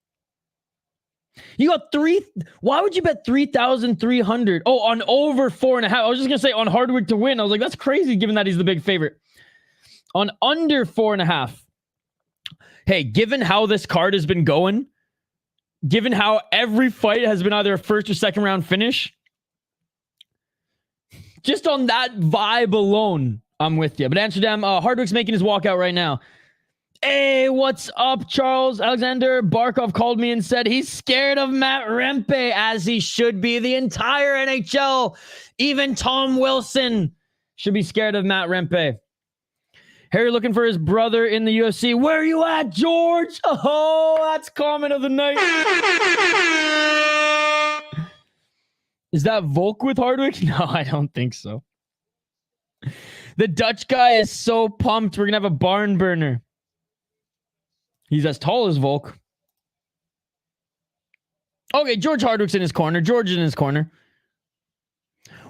You got 3. Why would you bet 3,300? Oh, on over 4.5. I was just going to say on Hardwick to win. I was like, that's crazy given that he's the big favorite. On under 4.5. Hey, given how this card has been going, given how every fight has been either a first or second round finish, just on that vibe alone, I'm with you. But Amsterdam, Hardwick's making his walkout right now. Hey, what's up, Charles Alexander? Barkov called me and said he's scared of Matt Rempe, as he should be. The entire NHL, even Tom Wilson, should be scared of Matt Rempe. Harry looking for his brother in the UFC. Where you at, George? Oh, that's comment of the night. Is that Volk with Hardwick? No, I don't think so. The Dutch guy is so pumped. We're going to have a barn burner. He's as tall as Volk. Okay, George Hardwick's in his corner. George is in his corner.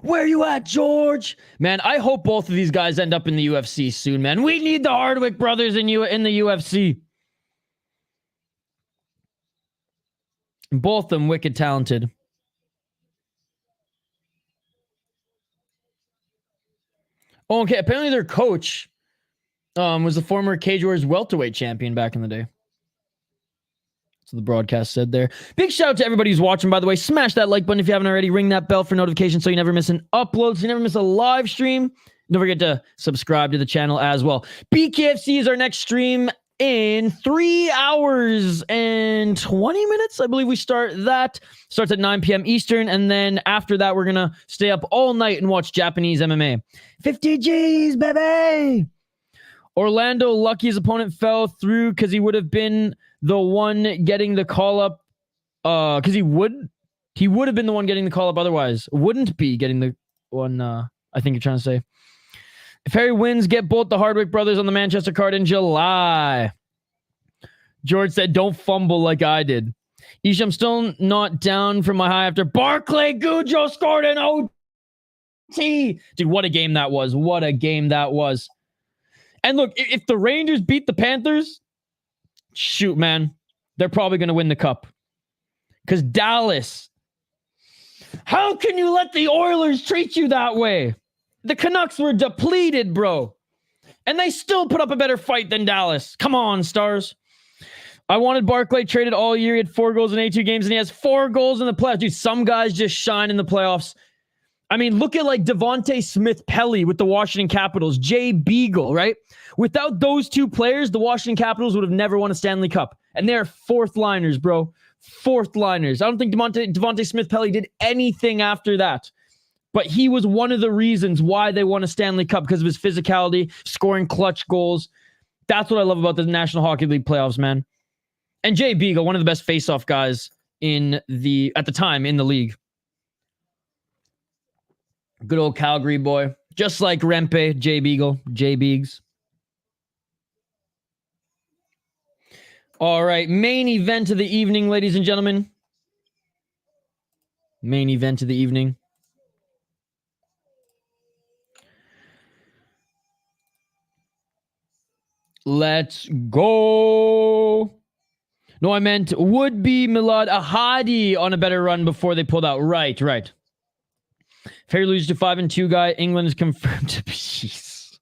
Where you at, George? Man, I hope both of these guys end up in the UFC soon, man. We need the Hardwick brothers in the UFC. Both of them wicked talented. Oh, okay. Apparently their coach was the former Cage Warriors welterweight champion back in the day. So the broadcast said there. Big shout out to everybody who's watching, by the way. Smash that like button if you haven't already. Ring that bell for notifications so you never miss an upload, so you never miss a live stream. Don't forget to subscribe to the channel as well. BKFC is our next stream in 3 hours and 20 minutes. I believe we start that. Starts at 9 p.m. Eastern. And then after that, we're going to stay up all night and watch Japanese MMA. 50 G's, baby! Orlando, lucky his opponent fell through because he would have been the one getting the call up. Because he would have been the one getting the call up otherwise. Wouldn't be getting the one, I think you're trying to say. If Harry wins, get both the Hardwick brothers on the Manchester card in July. George said, don't fumble like I did. Ish, I'm still not down from my high after Barclay Gujo scored an OT. Dude, what a game that was. What a game that was. And look, if the Rangers beat the Panthers, shoot, man, they're probably going to win the cup. Because Dallas, how can you let the Oilers treat you that way? The Canucks were depleted, bro. And they still put up a better fight than Dallas. Come on, Stars. I wanted Barclay traded all year. He had 4 goals in 82 games, and he has 4 goals in the playoffs. Dude, some guys just shine in the playoffs. I mean, look at like Devontae Smith-Pelly with the Washington Capitals. Jay Beagle, right? Without those 2 players, the Washington Capitals would have never won a Stanley Cup. And they're 4th liners, bro. 4th liners. I don't think Devontae Smith-Pelly did anything after that. But he was one of the reasons why they won a Stanley Cup, because of his physicality, scoring clutch goals. That's what I love about the National Hockey League playoffs, man. And Jay Beagle, one of the best face-off guys at the time in the league. Good old Calgary boy. Just like Rempe, Jay Beagle, Jay Beegs. All right, main event of the evening, ladies and gentlemen. Main event of the evening. Let's go. No, I meant would be Milad Ahadi on a better run before they pulled out. Right. Fair lose to 5-2 guy. England is confirmed to be. Jeez.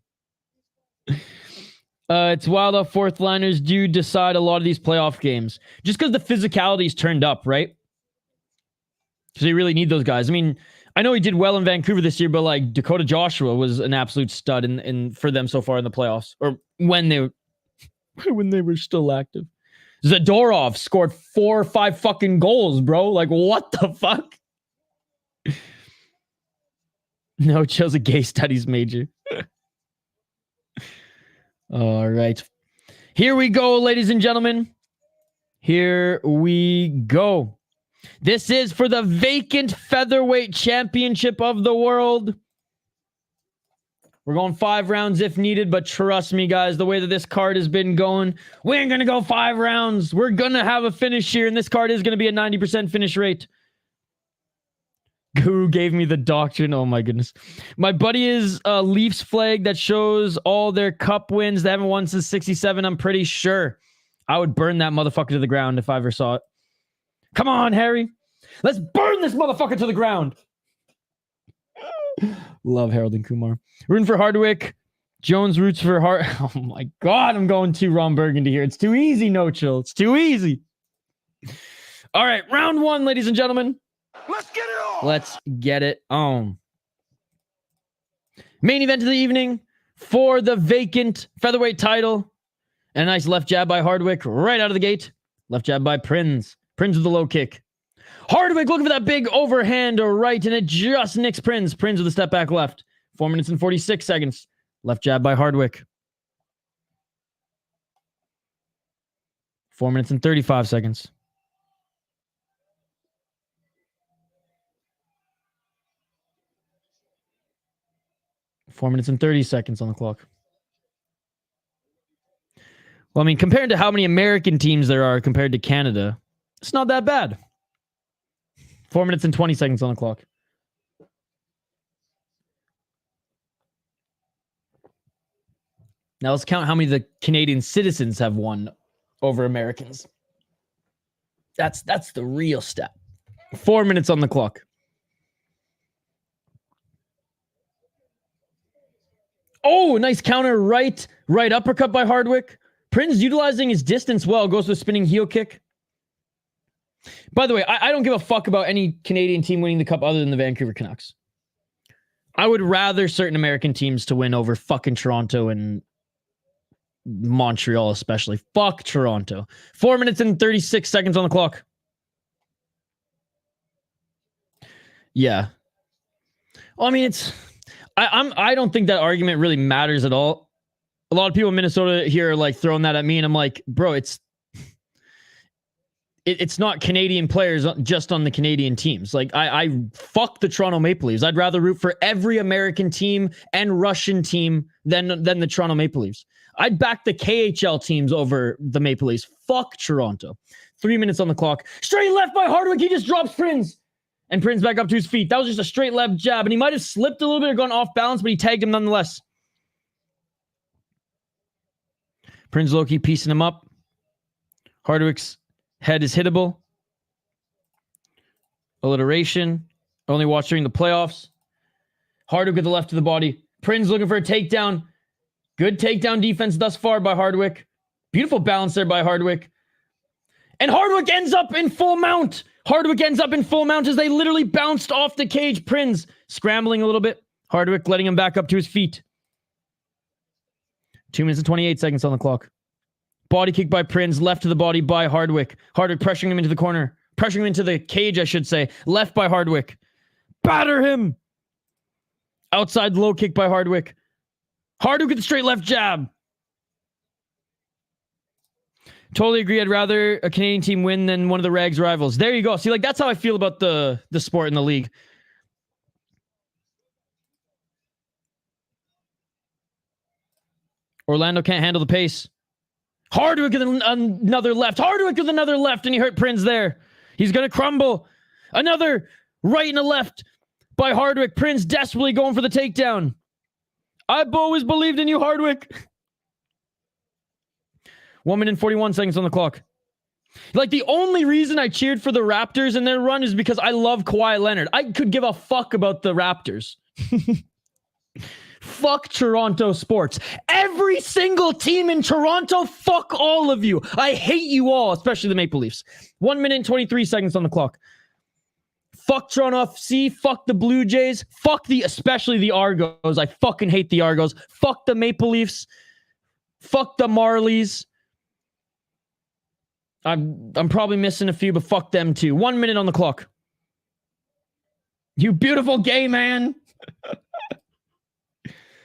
It's wild how 4th liners do decide a lot of these playoff games. Just because the physicality's turned up, right? So you really need those guys. I mean, I know he did well in Vancouver this year, but like Dakota Joshua was an absolute stud in for them so far in the playoffs, or when they were still active. Zadorov scored 4 or 5 fucking goals, bro. Like, what the fuck? No, Chill's a gay studies major. All right. Here we go, ladies and gentlemen. Here we go. This is for the vacant featherweight championship of the world. We're going 5 rounds if needed, but trust me, guys, the way that this card has been going, we ain't going to go 5 rounds. We're going to have a finish here, and this card is going to be a 90% finish rate. Guru gave me the doctrine. Oh, my goodness. My buddy is a Leafs flag that shows all their cup wins. They haven't won since 67, I'm pretty sure. I would burn that motherfucker to the ground if I ever saw it. Come on, Harry. Let's burn this motherfucker to the ground. Love Harold and Kumar. Rooting for Hardwick. Jones roots for Oh my God, I'm going too Ron Burgundy here. It's too easy, no chill. It's too easy. All right, round one, ladies and gentlemen. Let's get it on. Let's get it on. Main event of the evening for the vacant featherweight title. And a nice left jab by Hardwick right out of the gate. Left jab by Prins. Prins with the low kick. Hardwick looking for that big overhand or right, and it just nicks Prins. Prins with a step back left. 4 minutes and 46 seconds. Left jab by Hardwick. 4 minutes and 35 seconds. Four minutes and 30 seconds on the clock. Well, I mean, compared to how many American teams there are compared to Canada, it's not that bad. 4 minutes and 20 seconds on the clock. Now let's count how many the Canadian citizens have won over Americans. That's the real stat. 4 minutes on the clock. Oh, nice counter right uppercut by Hardwick. Prins utilizing his distance well, goes with a spinning heel kick. By the way, I don't give a fuck about any Canadian team winning the cup other than the Vancouver Canucks. I would rather certain American teams to win over fucking Toronto and Montreal especially. Fuck Toronto. 4 minutes and 36 seconds on the clock. Yeah. Well, I mean, I don't think that argument really matters at all. A lot of people in Minnesota here are like throwing that at me, and I'm like, bro, it's not Canadian players just on the Canadian teams. Like, I fuck the Toronto Maple Leafs. I'd rather root for every American team and Russian team than the Toronto Maple Leafs. I'd back the KHL teams over the Maple Leafs. Fuck Toronto. 3 minutes on the clock. Straight left by Hardwick. He just drops Prins. And Prins back up to his feet. That was just a straight left jab. And he might have slipped a little bit or gone off balance, but he tagged him nonetheless. Prins low-key piecing him up. Hardwick's head is hittable. Alliteration. Only watched during the playoffs. Hardwick with the left of the body. Prins looking for a takedown. Good takedown defense thus far by Hardwick. Beautiful balance there by Hardwick. And Hardwick ends up in full mount. Hardwick ends up in full mount as they literally bounced off the cage. Prins scrambling a little bit. Hardwick letting him back up to his feet. 2 minutes and 28 seconds on the clock. Body kick by Prins. Left to the body by Hardwick. Hardwick pressuring him into the corner. Pressuring him into the cage, I should say. Left by Hardwick. Batter him. Outside low kick by Hardwick. Hardwick with the straight left jab. Totally agree. I'd rather a Canadian team win than one of the Rags rivals. There you go. See, like, that's how I feel about the sport in the league. Orlando can't handle the pace. Hardwick with another left. Hardwick with another left, and he hurt Prins there. He's going to crumble. Another right and a left by Hardwick. Prins desperately going for the takedown. I've always believed in you, Hardwick. 1 minute and 41 seconds on the clock. Like, the only reason I cheered for the Raptors in their run is because I love Kawhi Leonard. I could give a fuck about the Raptors. Fuck Toronto sports. Every single team in Toronto, fuck all of you. I hate you all, especially the Maple Leafs. 1 minute and 23 seconds on the clock. Fuck Toronto FC. Fuck the Blue Jays. Especially the Argos. I fucking hate the Argos. Fuck the Maple Leafs. Fuck the Marlies. I'm probably missing a few, but fuck them too. 1 minute on the clock. You beautiful gay man.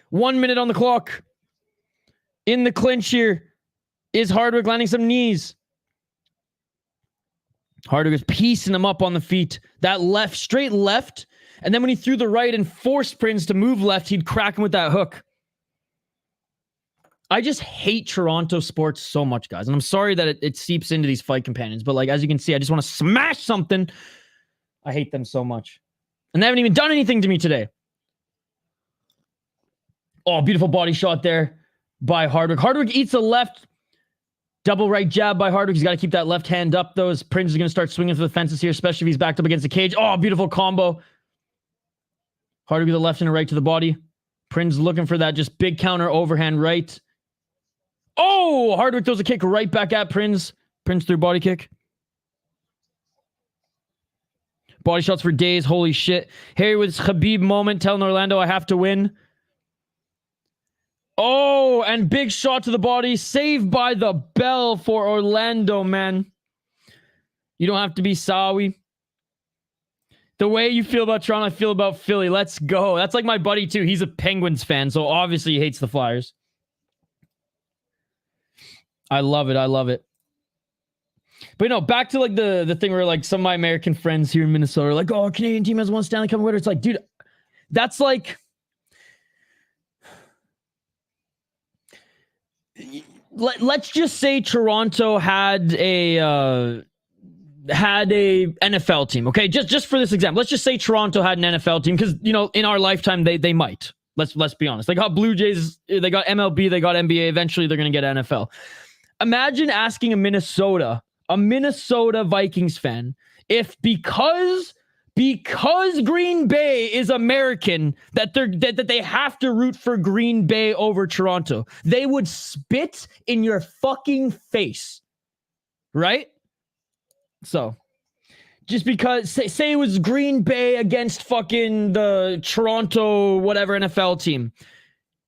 1 minute on the clock. In the clinch here is Hardwick landing some knees. Hardwick is piecing him up on the feet. That left, straight left. And then when he threw the right and forced Prins to move left, he'd crack him with that hook. I just hate Toronto sports so much, guys. And I'm sorry that it seeps into these fight companions. But like, as you can see, I just want to smash something. I hate them so much. And they haven't even done anything to me today. Oh, beautiful body shot there by Hardwick. Hardwick eats a left. Double right jab by Hardwick. He's got to keep that left hand up, though. As Prins is going to start swinging for the fences here, especially if he's backed up against the cage. Oh, beautiful combo. Hardwick with a left and a right to the body. Prins looking for that just big counter overhand right. Oh, Hardwick throws a kick right back at Prins. Prins through body kick. Body shots for days. Holy shit. Harry with Khabib moment telling Orlando I have to win. Oh, and big shot to the body. Saved by the bell for Orlando, man. You don't have to be sorry. The way you feel about Toronto, I feel about Philly. Let's go. That's like my buddy, too. He's a Penguins fan, so obviously he hates the Flyers. I love it. I love it. But, you know, back to, like, the thing where, like, some of my American friends here in Minnesota are like, oh, our Canadian team has won Stanley Cup winner. It's like, dude, that's like... Let's just say Toronto had a NFL team, okay? Just for this example, let's just say Toronto had an NFL team because, you know, in our lifetime they might. Let's be honest. They got Blue Jays, they got MLB, they got NBA. Eventually, they're gonna get NFL. Imagine asking a Minnesota Vikings fan if because Green Bay is American that they have to root for Green Bay over Toronto. They would spit in your fucking face. Right? So, just because say it was Green Bay against fucking the Toronto whatever NFL team.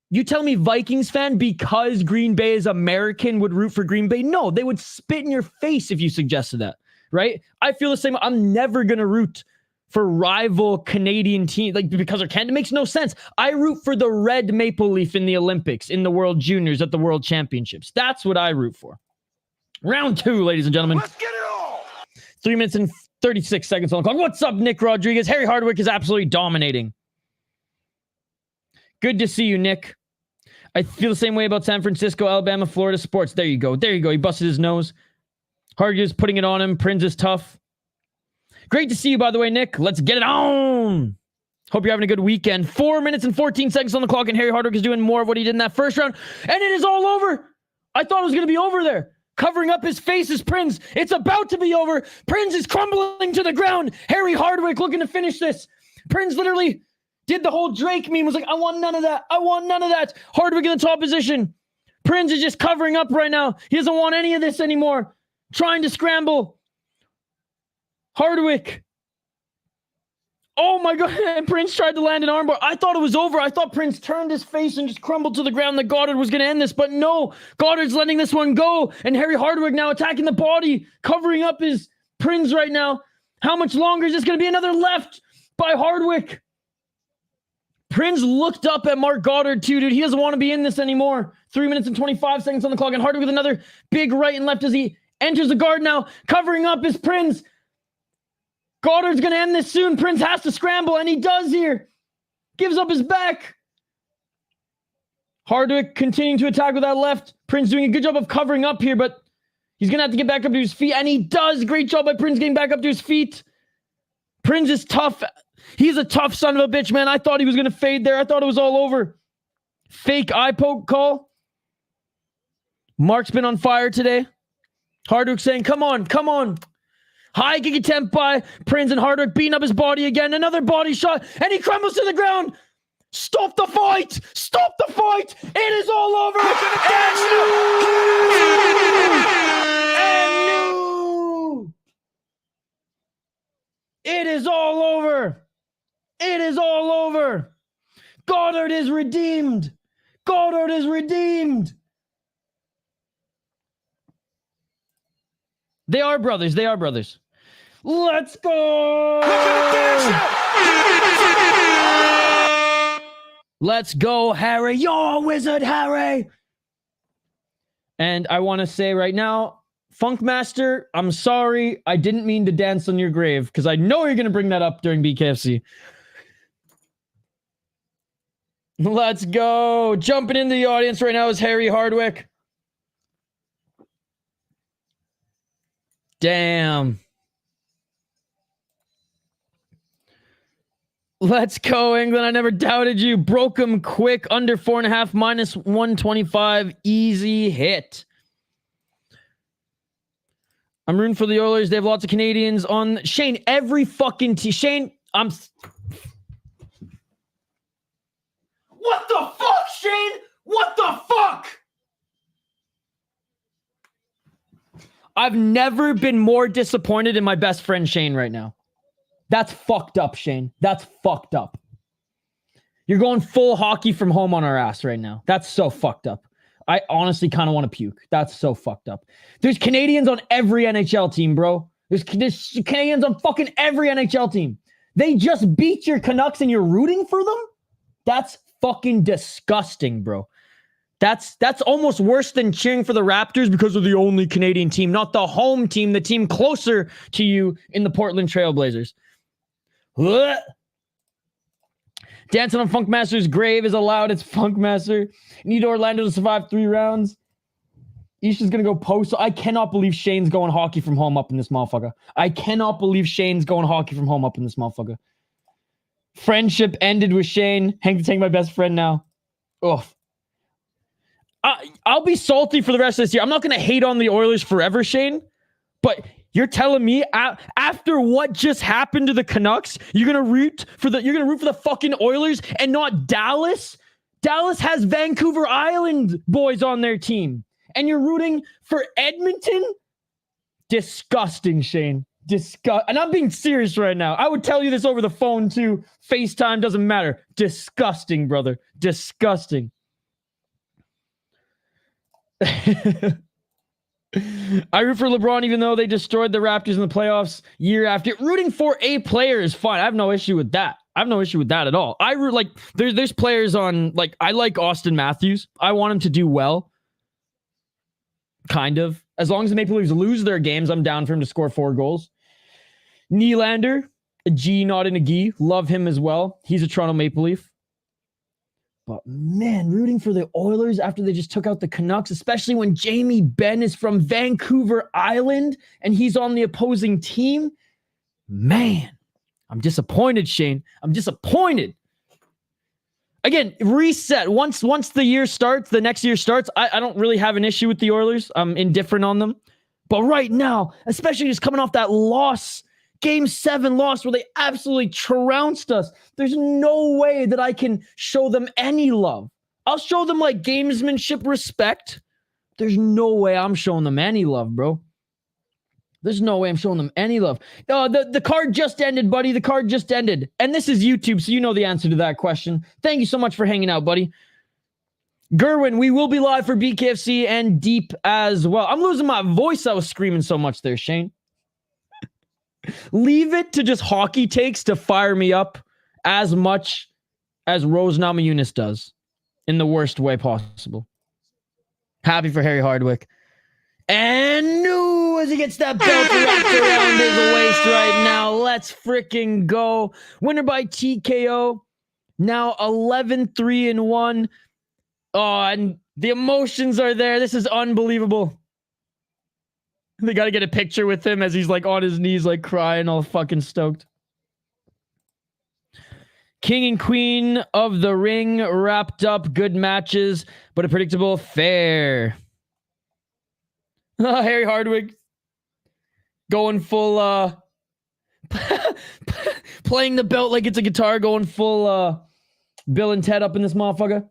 You tell me Vikings fan because Green Bay is American would root for Green Bay? No, they would spit in your face if you suggested that. Right? I feel the same. I'm never going to root for rival Canadian team, like because they're Canada. It makes no sense. I root for the red maple leaf in the Olympics, in the World Juniors, at the World Championships. That's what I root for. Round 2, ladies and gentlemen. Let's get it all. 3 minutes and 36 seconds on the clock. What's up, Nick Rodriguez? Harry Hardwick is absolutely dominating. Good to see you, Nick. I feel the same way about San Francisco, Alabama, Florida sports. There you go. There you go. He busted his nose. Hardwick is putting it on him. Prins is tough. Great to see you, by the way, Nick. Let's get it on. Hope you're having a good weekend. 4 minutes and 14 seconds on the clock, and Harry Hardwick is doing more of what he did in that first round. And it is all over. I thought it was going to be over there. Covering up his face is Prins. It's about to be over. Prins is crumbling to the ground. Harry Hardwick looking to finish this. Prins literally did the whole Drake meme. Was like, I want none of that. I want none of that. Hardwick in the top position. Prins is just covering up right now. He doesn't want any of this anymore. Trying to scramble. Hardwick. Oh my God. And Prins tried to land an armbar. I thought it was over. I thought Prins turned his face and just crumbled to the ground that Goddard was going to end this. But no, Goddard's letting this one go. And Harry Hardwick now attacking the body, covering up his Prins right now. How much longer is this going to be? Another left by Hardwick. Prins looked up at Mark Goddard too, dude. He doesn't want to be in this anymore. 3 minutes and 25 seconds on the clock. And Hardwick with another big right and left as he enters the guard now, covering up his Prins. Goddard's going to end this soon. Prins has to scramble, and he does here. Gives up his back. Hardwick continuing to attack with that left. Prins doing a good job of covering up here, but he's going to have to get back up to his feet, and he does. Great job by Prins getting back up to his feet. Prins is tough. He's a tough son of a bitch, man. I thought he was going to fade there. I thought it was all over. Fake eye poke call. Mark's been on fire today. Hardwick saying, come on, come on. High kick attempt by Prins, and Hardwick beating up his body again. Another body shot, and he crumbles to the ground. Stop the fight! Stop the fight! It is all over! And new! It is all over! It is all over! Goddard is redeemed! Goddard is redeemed! They are brothers. They are brothers. Let's go! Let's go, Harry. You're a wizard, Harry. And I want to say right now, Funkmaster, I'm sorry. I didn't mean to dance on your grave because I know you're going to bring that up during BKFC. Let's go. Jumping into the audience right now is Harry Hardwick. Damn. Let's go, England. I never doubted you. Broke him quick. Under 4.5. Minus 125. Easy hit. I'm rooting for the Oilers. They have lots of Canadians on. Shane, every fucking Shane, I'm... What the fuck, Shane? What the fuck? I've never been more disappointed in my best friend Shane right now. That's fucked up, Shane. That's fucked up. You're going full hockey from home on our ass right now. That's so fucked up. I honestly kind of want to puke. That's so fucked up. There's Canadians on every NHL team, bro. There's Canadians on fucking every NHL team. They just beat your Canucks and you're rooting for them? That's fucking disgusting, bro. That's almost worse than cheering for the Raptors because they're the only Canadian team, not the home team, the team closer to you in the Portland Trail Blazers. Ugh. Dancing on Funkmaster's grave is allowed. It's Funkmaster. Need Orlando to survive 3 rounds. Isha's going to go post. I cannot believe Shane's going hockey from home up in this motherfucker. I cannot believe Shane's going hockey from home up in this motherfucker. Friendship ended with Shane. Hank the Tank, my best friend now. Ugh. I'll be salty for the rest of this year. I'm not going to hate on the Oilers forever, Shane. But you're telling me after what just happened to the Canucks, you're going to root for the fucking Oilers and not Dallas? Dallas has Vancouver Island boys on their team. And you're rooting for Edmonton? Disgusting, Shane. And I'm being serious right now. I would tell you this over the phone too. FaceTime doesn't matter. Disgusting, brother. Disgusting. I root for LeBron even though they destroyed the Raptors in the playoffs year after. Rooting for a player is fine. I have no issue with that. I have no issue with that at all. I root like there's players on like I like Austin Matthews. I want him to do well. Kind of. As long as the Maple Leafs lose their games, I'm down for him to score 4 goals. Nylander, a G, not in a G. Love him as well. He's a Toronto Maple Leaf. But man, rooting for the Oilers after they just took out the Canucks, especially when Jamie Benn is from Vancouver Island and he's on the opposing team. Man, I'm disappointed, Shane. I'm disappointed. Again, reset. Once the year starts, the next year starts, I don't really have an issue with the Oilers. I'm indifferent on them. But right now, especially just coming off that loss, Game 7 loss where they absolutely trounced us, there's no way that I can show them any love. I'll show them like gamesmanship respect. There's no way I'm showing them any love, bro. There's no way I'm showing them any love. The card just ended, buddy. The card just ended. And this is YouTube, so you know the answer to that question. Thank you so much for hanging out, buddy. Gerwin, we will be live for BKFC and Deep as well. I'm losing my voice. I was screaming so much there, Shane. Leave it to just hockey takes to fire me up as much as Rose Namajunas does in the worst way possible. Happy for Harry Hardwick. And no, as he gets that belt wrapped around his waist right now. Let's freaking go. Winner by TKO. Now 11-3-1. Oh, and the emotions are there. This is unbelievable. They got to get a picture with him as he's like on his knees, like crying, all fucking stoked. King and Queen of the Ring wrapped up. Good matches, but a predictable fair. Harry Hardwick going full, playing the belt like it's a guitar, going full Bill and Ted up in this motherfucker.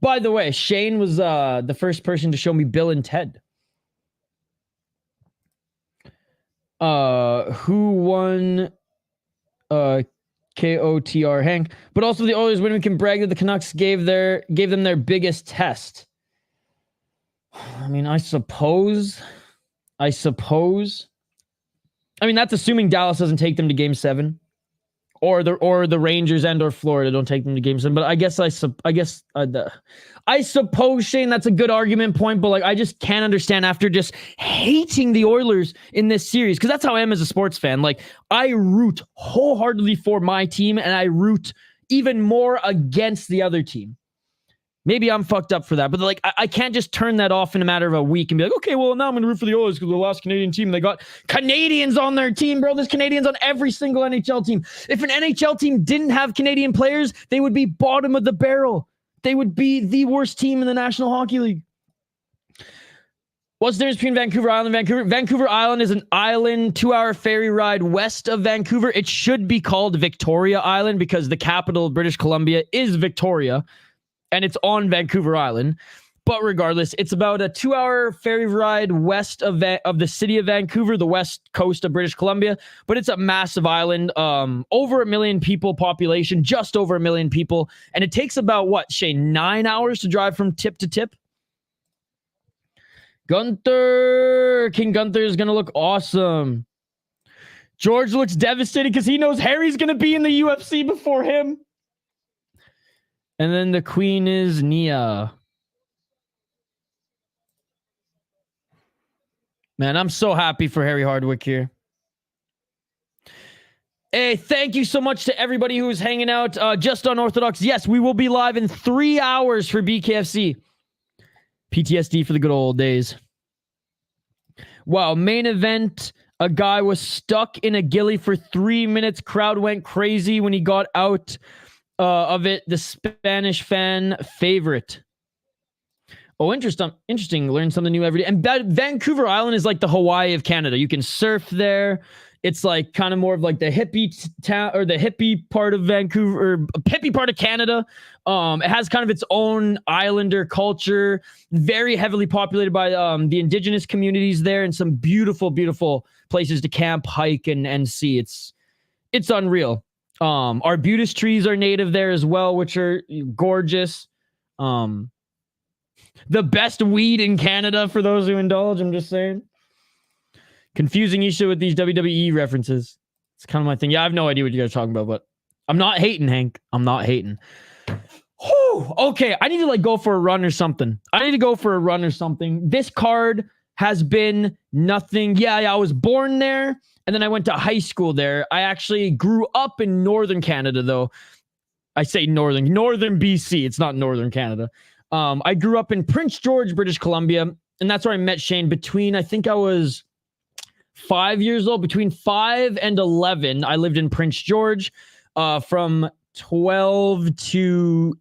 By the way, Shane was the first person to show me Bill and Ted. Who won KOTR Hank, but also the Oilers when we can brag that the Canucks gave them their biggest test. I mean, I suppose. I mean, that's assuming Dallas doesn't take them to Game 7, or the Rangers and or Florida don't take them to Game 7. But I suppose, Shane, that's a good argument point. But like, I just can't understand after just hating the Oilers in this series, because that's how I am as a sports fan. Like, I root wholeheartedly for my team, and I root even more against the other team. Maybe I'm fucked up for that, but like I can't just turn that off in a matter of a week and be like, okay, well, now I'm going to root for the Oilers because they're the last Canadian team. They got Canadians on their team, bro. There's Canadians on every single NHL team. If an NHL team didn't have Canadian players, they would be bottom of the barrel. They would be the worst team in the National Hockey League. What's the difference between Vancouver Island and Vancouver? Vancouver Island is an island 2-hour ferry ride west of Vancouver. It should be called Victoria Island because the capital of British Columbia is Victoria. And it's on Vancouver Island. But regardless, it's about a 2-hour ferry ride west of the city of Vancouver, the west coast of British Columbia. But it's a massive island, over 1 million people population, just over 1 million people. And it takes about, what, Shane, 9 hours to drive from tip to tip? Gunther! King Gunther is going to look awesome. George looks devastated because he knows Harry's going to be in the UFC before him. And then the queen is Nia. Man, I'm so happy for Harry Hardwick here. Hey, thank you so much to everybody who is hanging out just on Orthodox. Yes, we will be live in 3 hours for BKFC. PTSD for the good old days. Wow, main event. A guy was stuck in a ghillie for 3 minutes. Crowd went crazy when he got out of it. The Spanish fan favorite. Oh, interesting. Learn something new every day. And Vancouver Island is like the Hawaii of Canada. You can surf there. It's like kind of more of like the hippie town or the hippie part of Vancouver, or hippie part of Canada. It has kind of its own islander culture, very heavily populated by the indigenous communities there, and some beautiful, beautiful places to camp, hike, and see. It's unreal. Arbutus trees are native there as well, which are gorgeous. The best weed in Canada for those who indulge, I'm just saying. Confusing Isha with these WWE references. It's kind of my thing. Yeah, I have no idea what you guys are talking about, but I'm not hating, Hank. I'm not hating. Whew, okay, I need to like go for a run or something. This card has been nothing. Yeah, I was born there, and then I went to high school there. I actually grew up in northern Canada, though. I say northern BC. It's not northern Canada. I grew up in Prince George, British Columbia, and that's where I met Shane between, I think I was 5 years old. Between 5 and 11, I lived in Prince George. From 12 to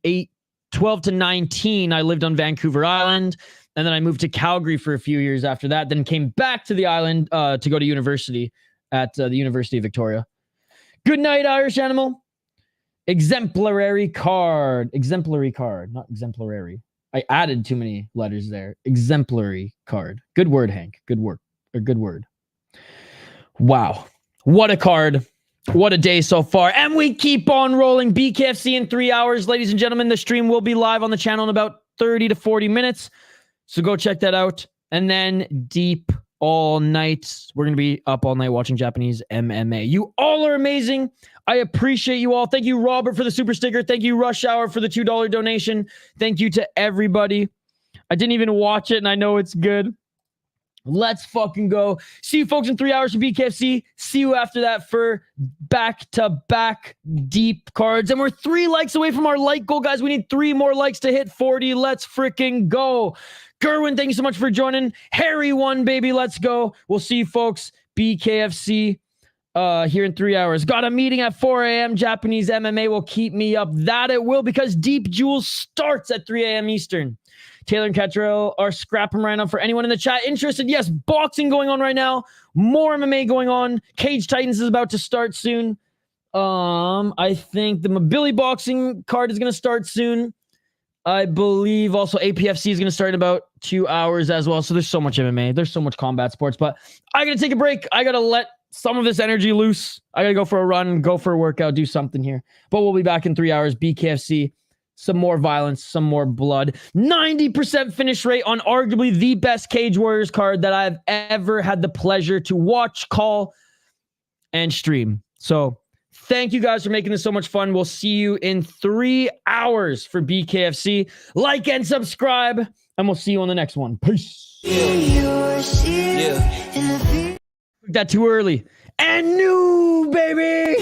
19, I lived on Vancouver Island, and then I moved to Calgary for a few years after that, then came back to the island to go to university at the University of Victoria. Good night, Irish Animal. Exemplary card, not exemplary. I added too many letters there. Exemplary card. Good word, Hank. Good work. Or good word. Wow. What a card. What a day so far. And we keep on rolling. BKFC in 3 hours. Ladies and gentlemen, the stream will be live on the channel in about 30 to 40 minutes. So go check that out. And then deep all night. We're going to be up all night watching Japanese MMA. You all are amazing. I appreciate you all. Thank you, Robert, for the super sticker. Thank you, Rush Hour, for the $2 donation. Thank you to everybody. I didn't even watch it, and I know it's good. Let's fucking go. See you folks in 3 hours for BKFC. See you after that for back-to-back deep cards. And we're 3 likes away from our like goal, guys. We need 3 more likes to hit 40. Let's freaking go. Gerwin, thank you so much for joining. Harry won, baby. Let's go. We'll see you folks. BKFC here in 3 hours. Got a meeting at 4 a.m. Japanese MMA will keep me up. That it will, because Deep Jewels starts at 3 a.m. Eastern. Taylor and Catrell are scrapping right now. For anyone in the chat interested, yes, boxing going on right now. More MMA going on. Cage Titans is about to start soon. I think the Mobili boxing card is going to start soon. I believe also APFC is going to start in about 2 hours as well. So there's so much MMA. There's so much combat sports. But I got to take a break. I got to let some of this energy loose. I got to go for a run, go for a workout, do something here. But we'll be back in 3 hours. BKFC. Some more violence, some more blood. 90% finish rate on arguably the best Cage Warriors card that I've ever had the pleasure to watch, call, and stream. So thank you guys for making this so much fun. We'll see you in 3 hours for BKFC. Like and subscribe, and we'll see you on the next one. Peace. That too early. And new, baby.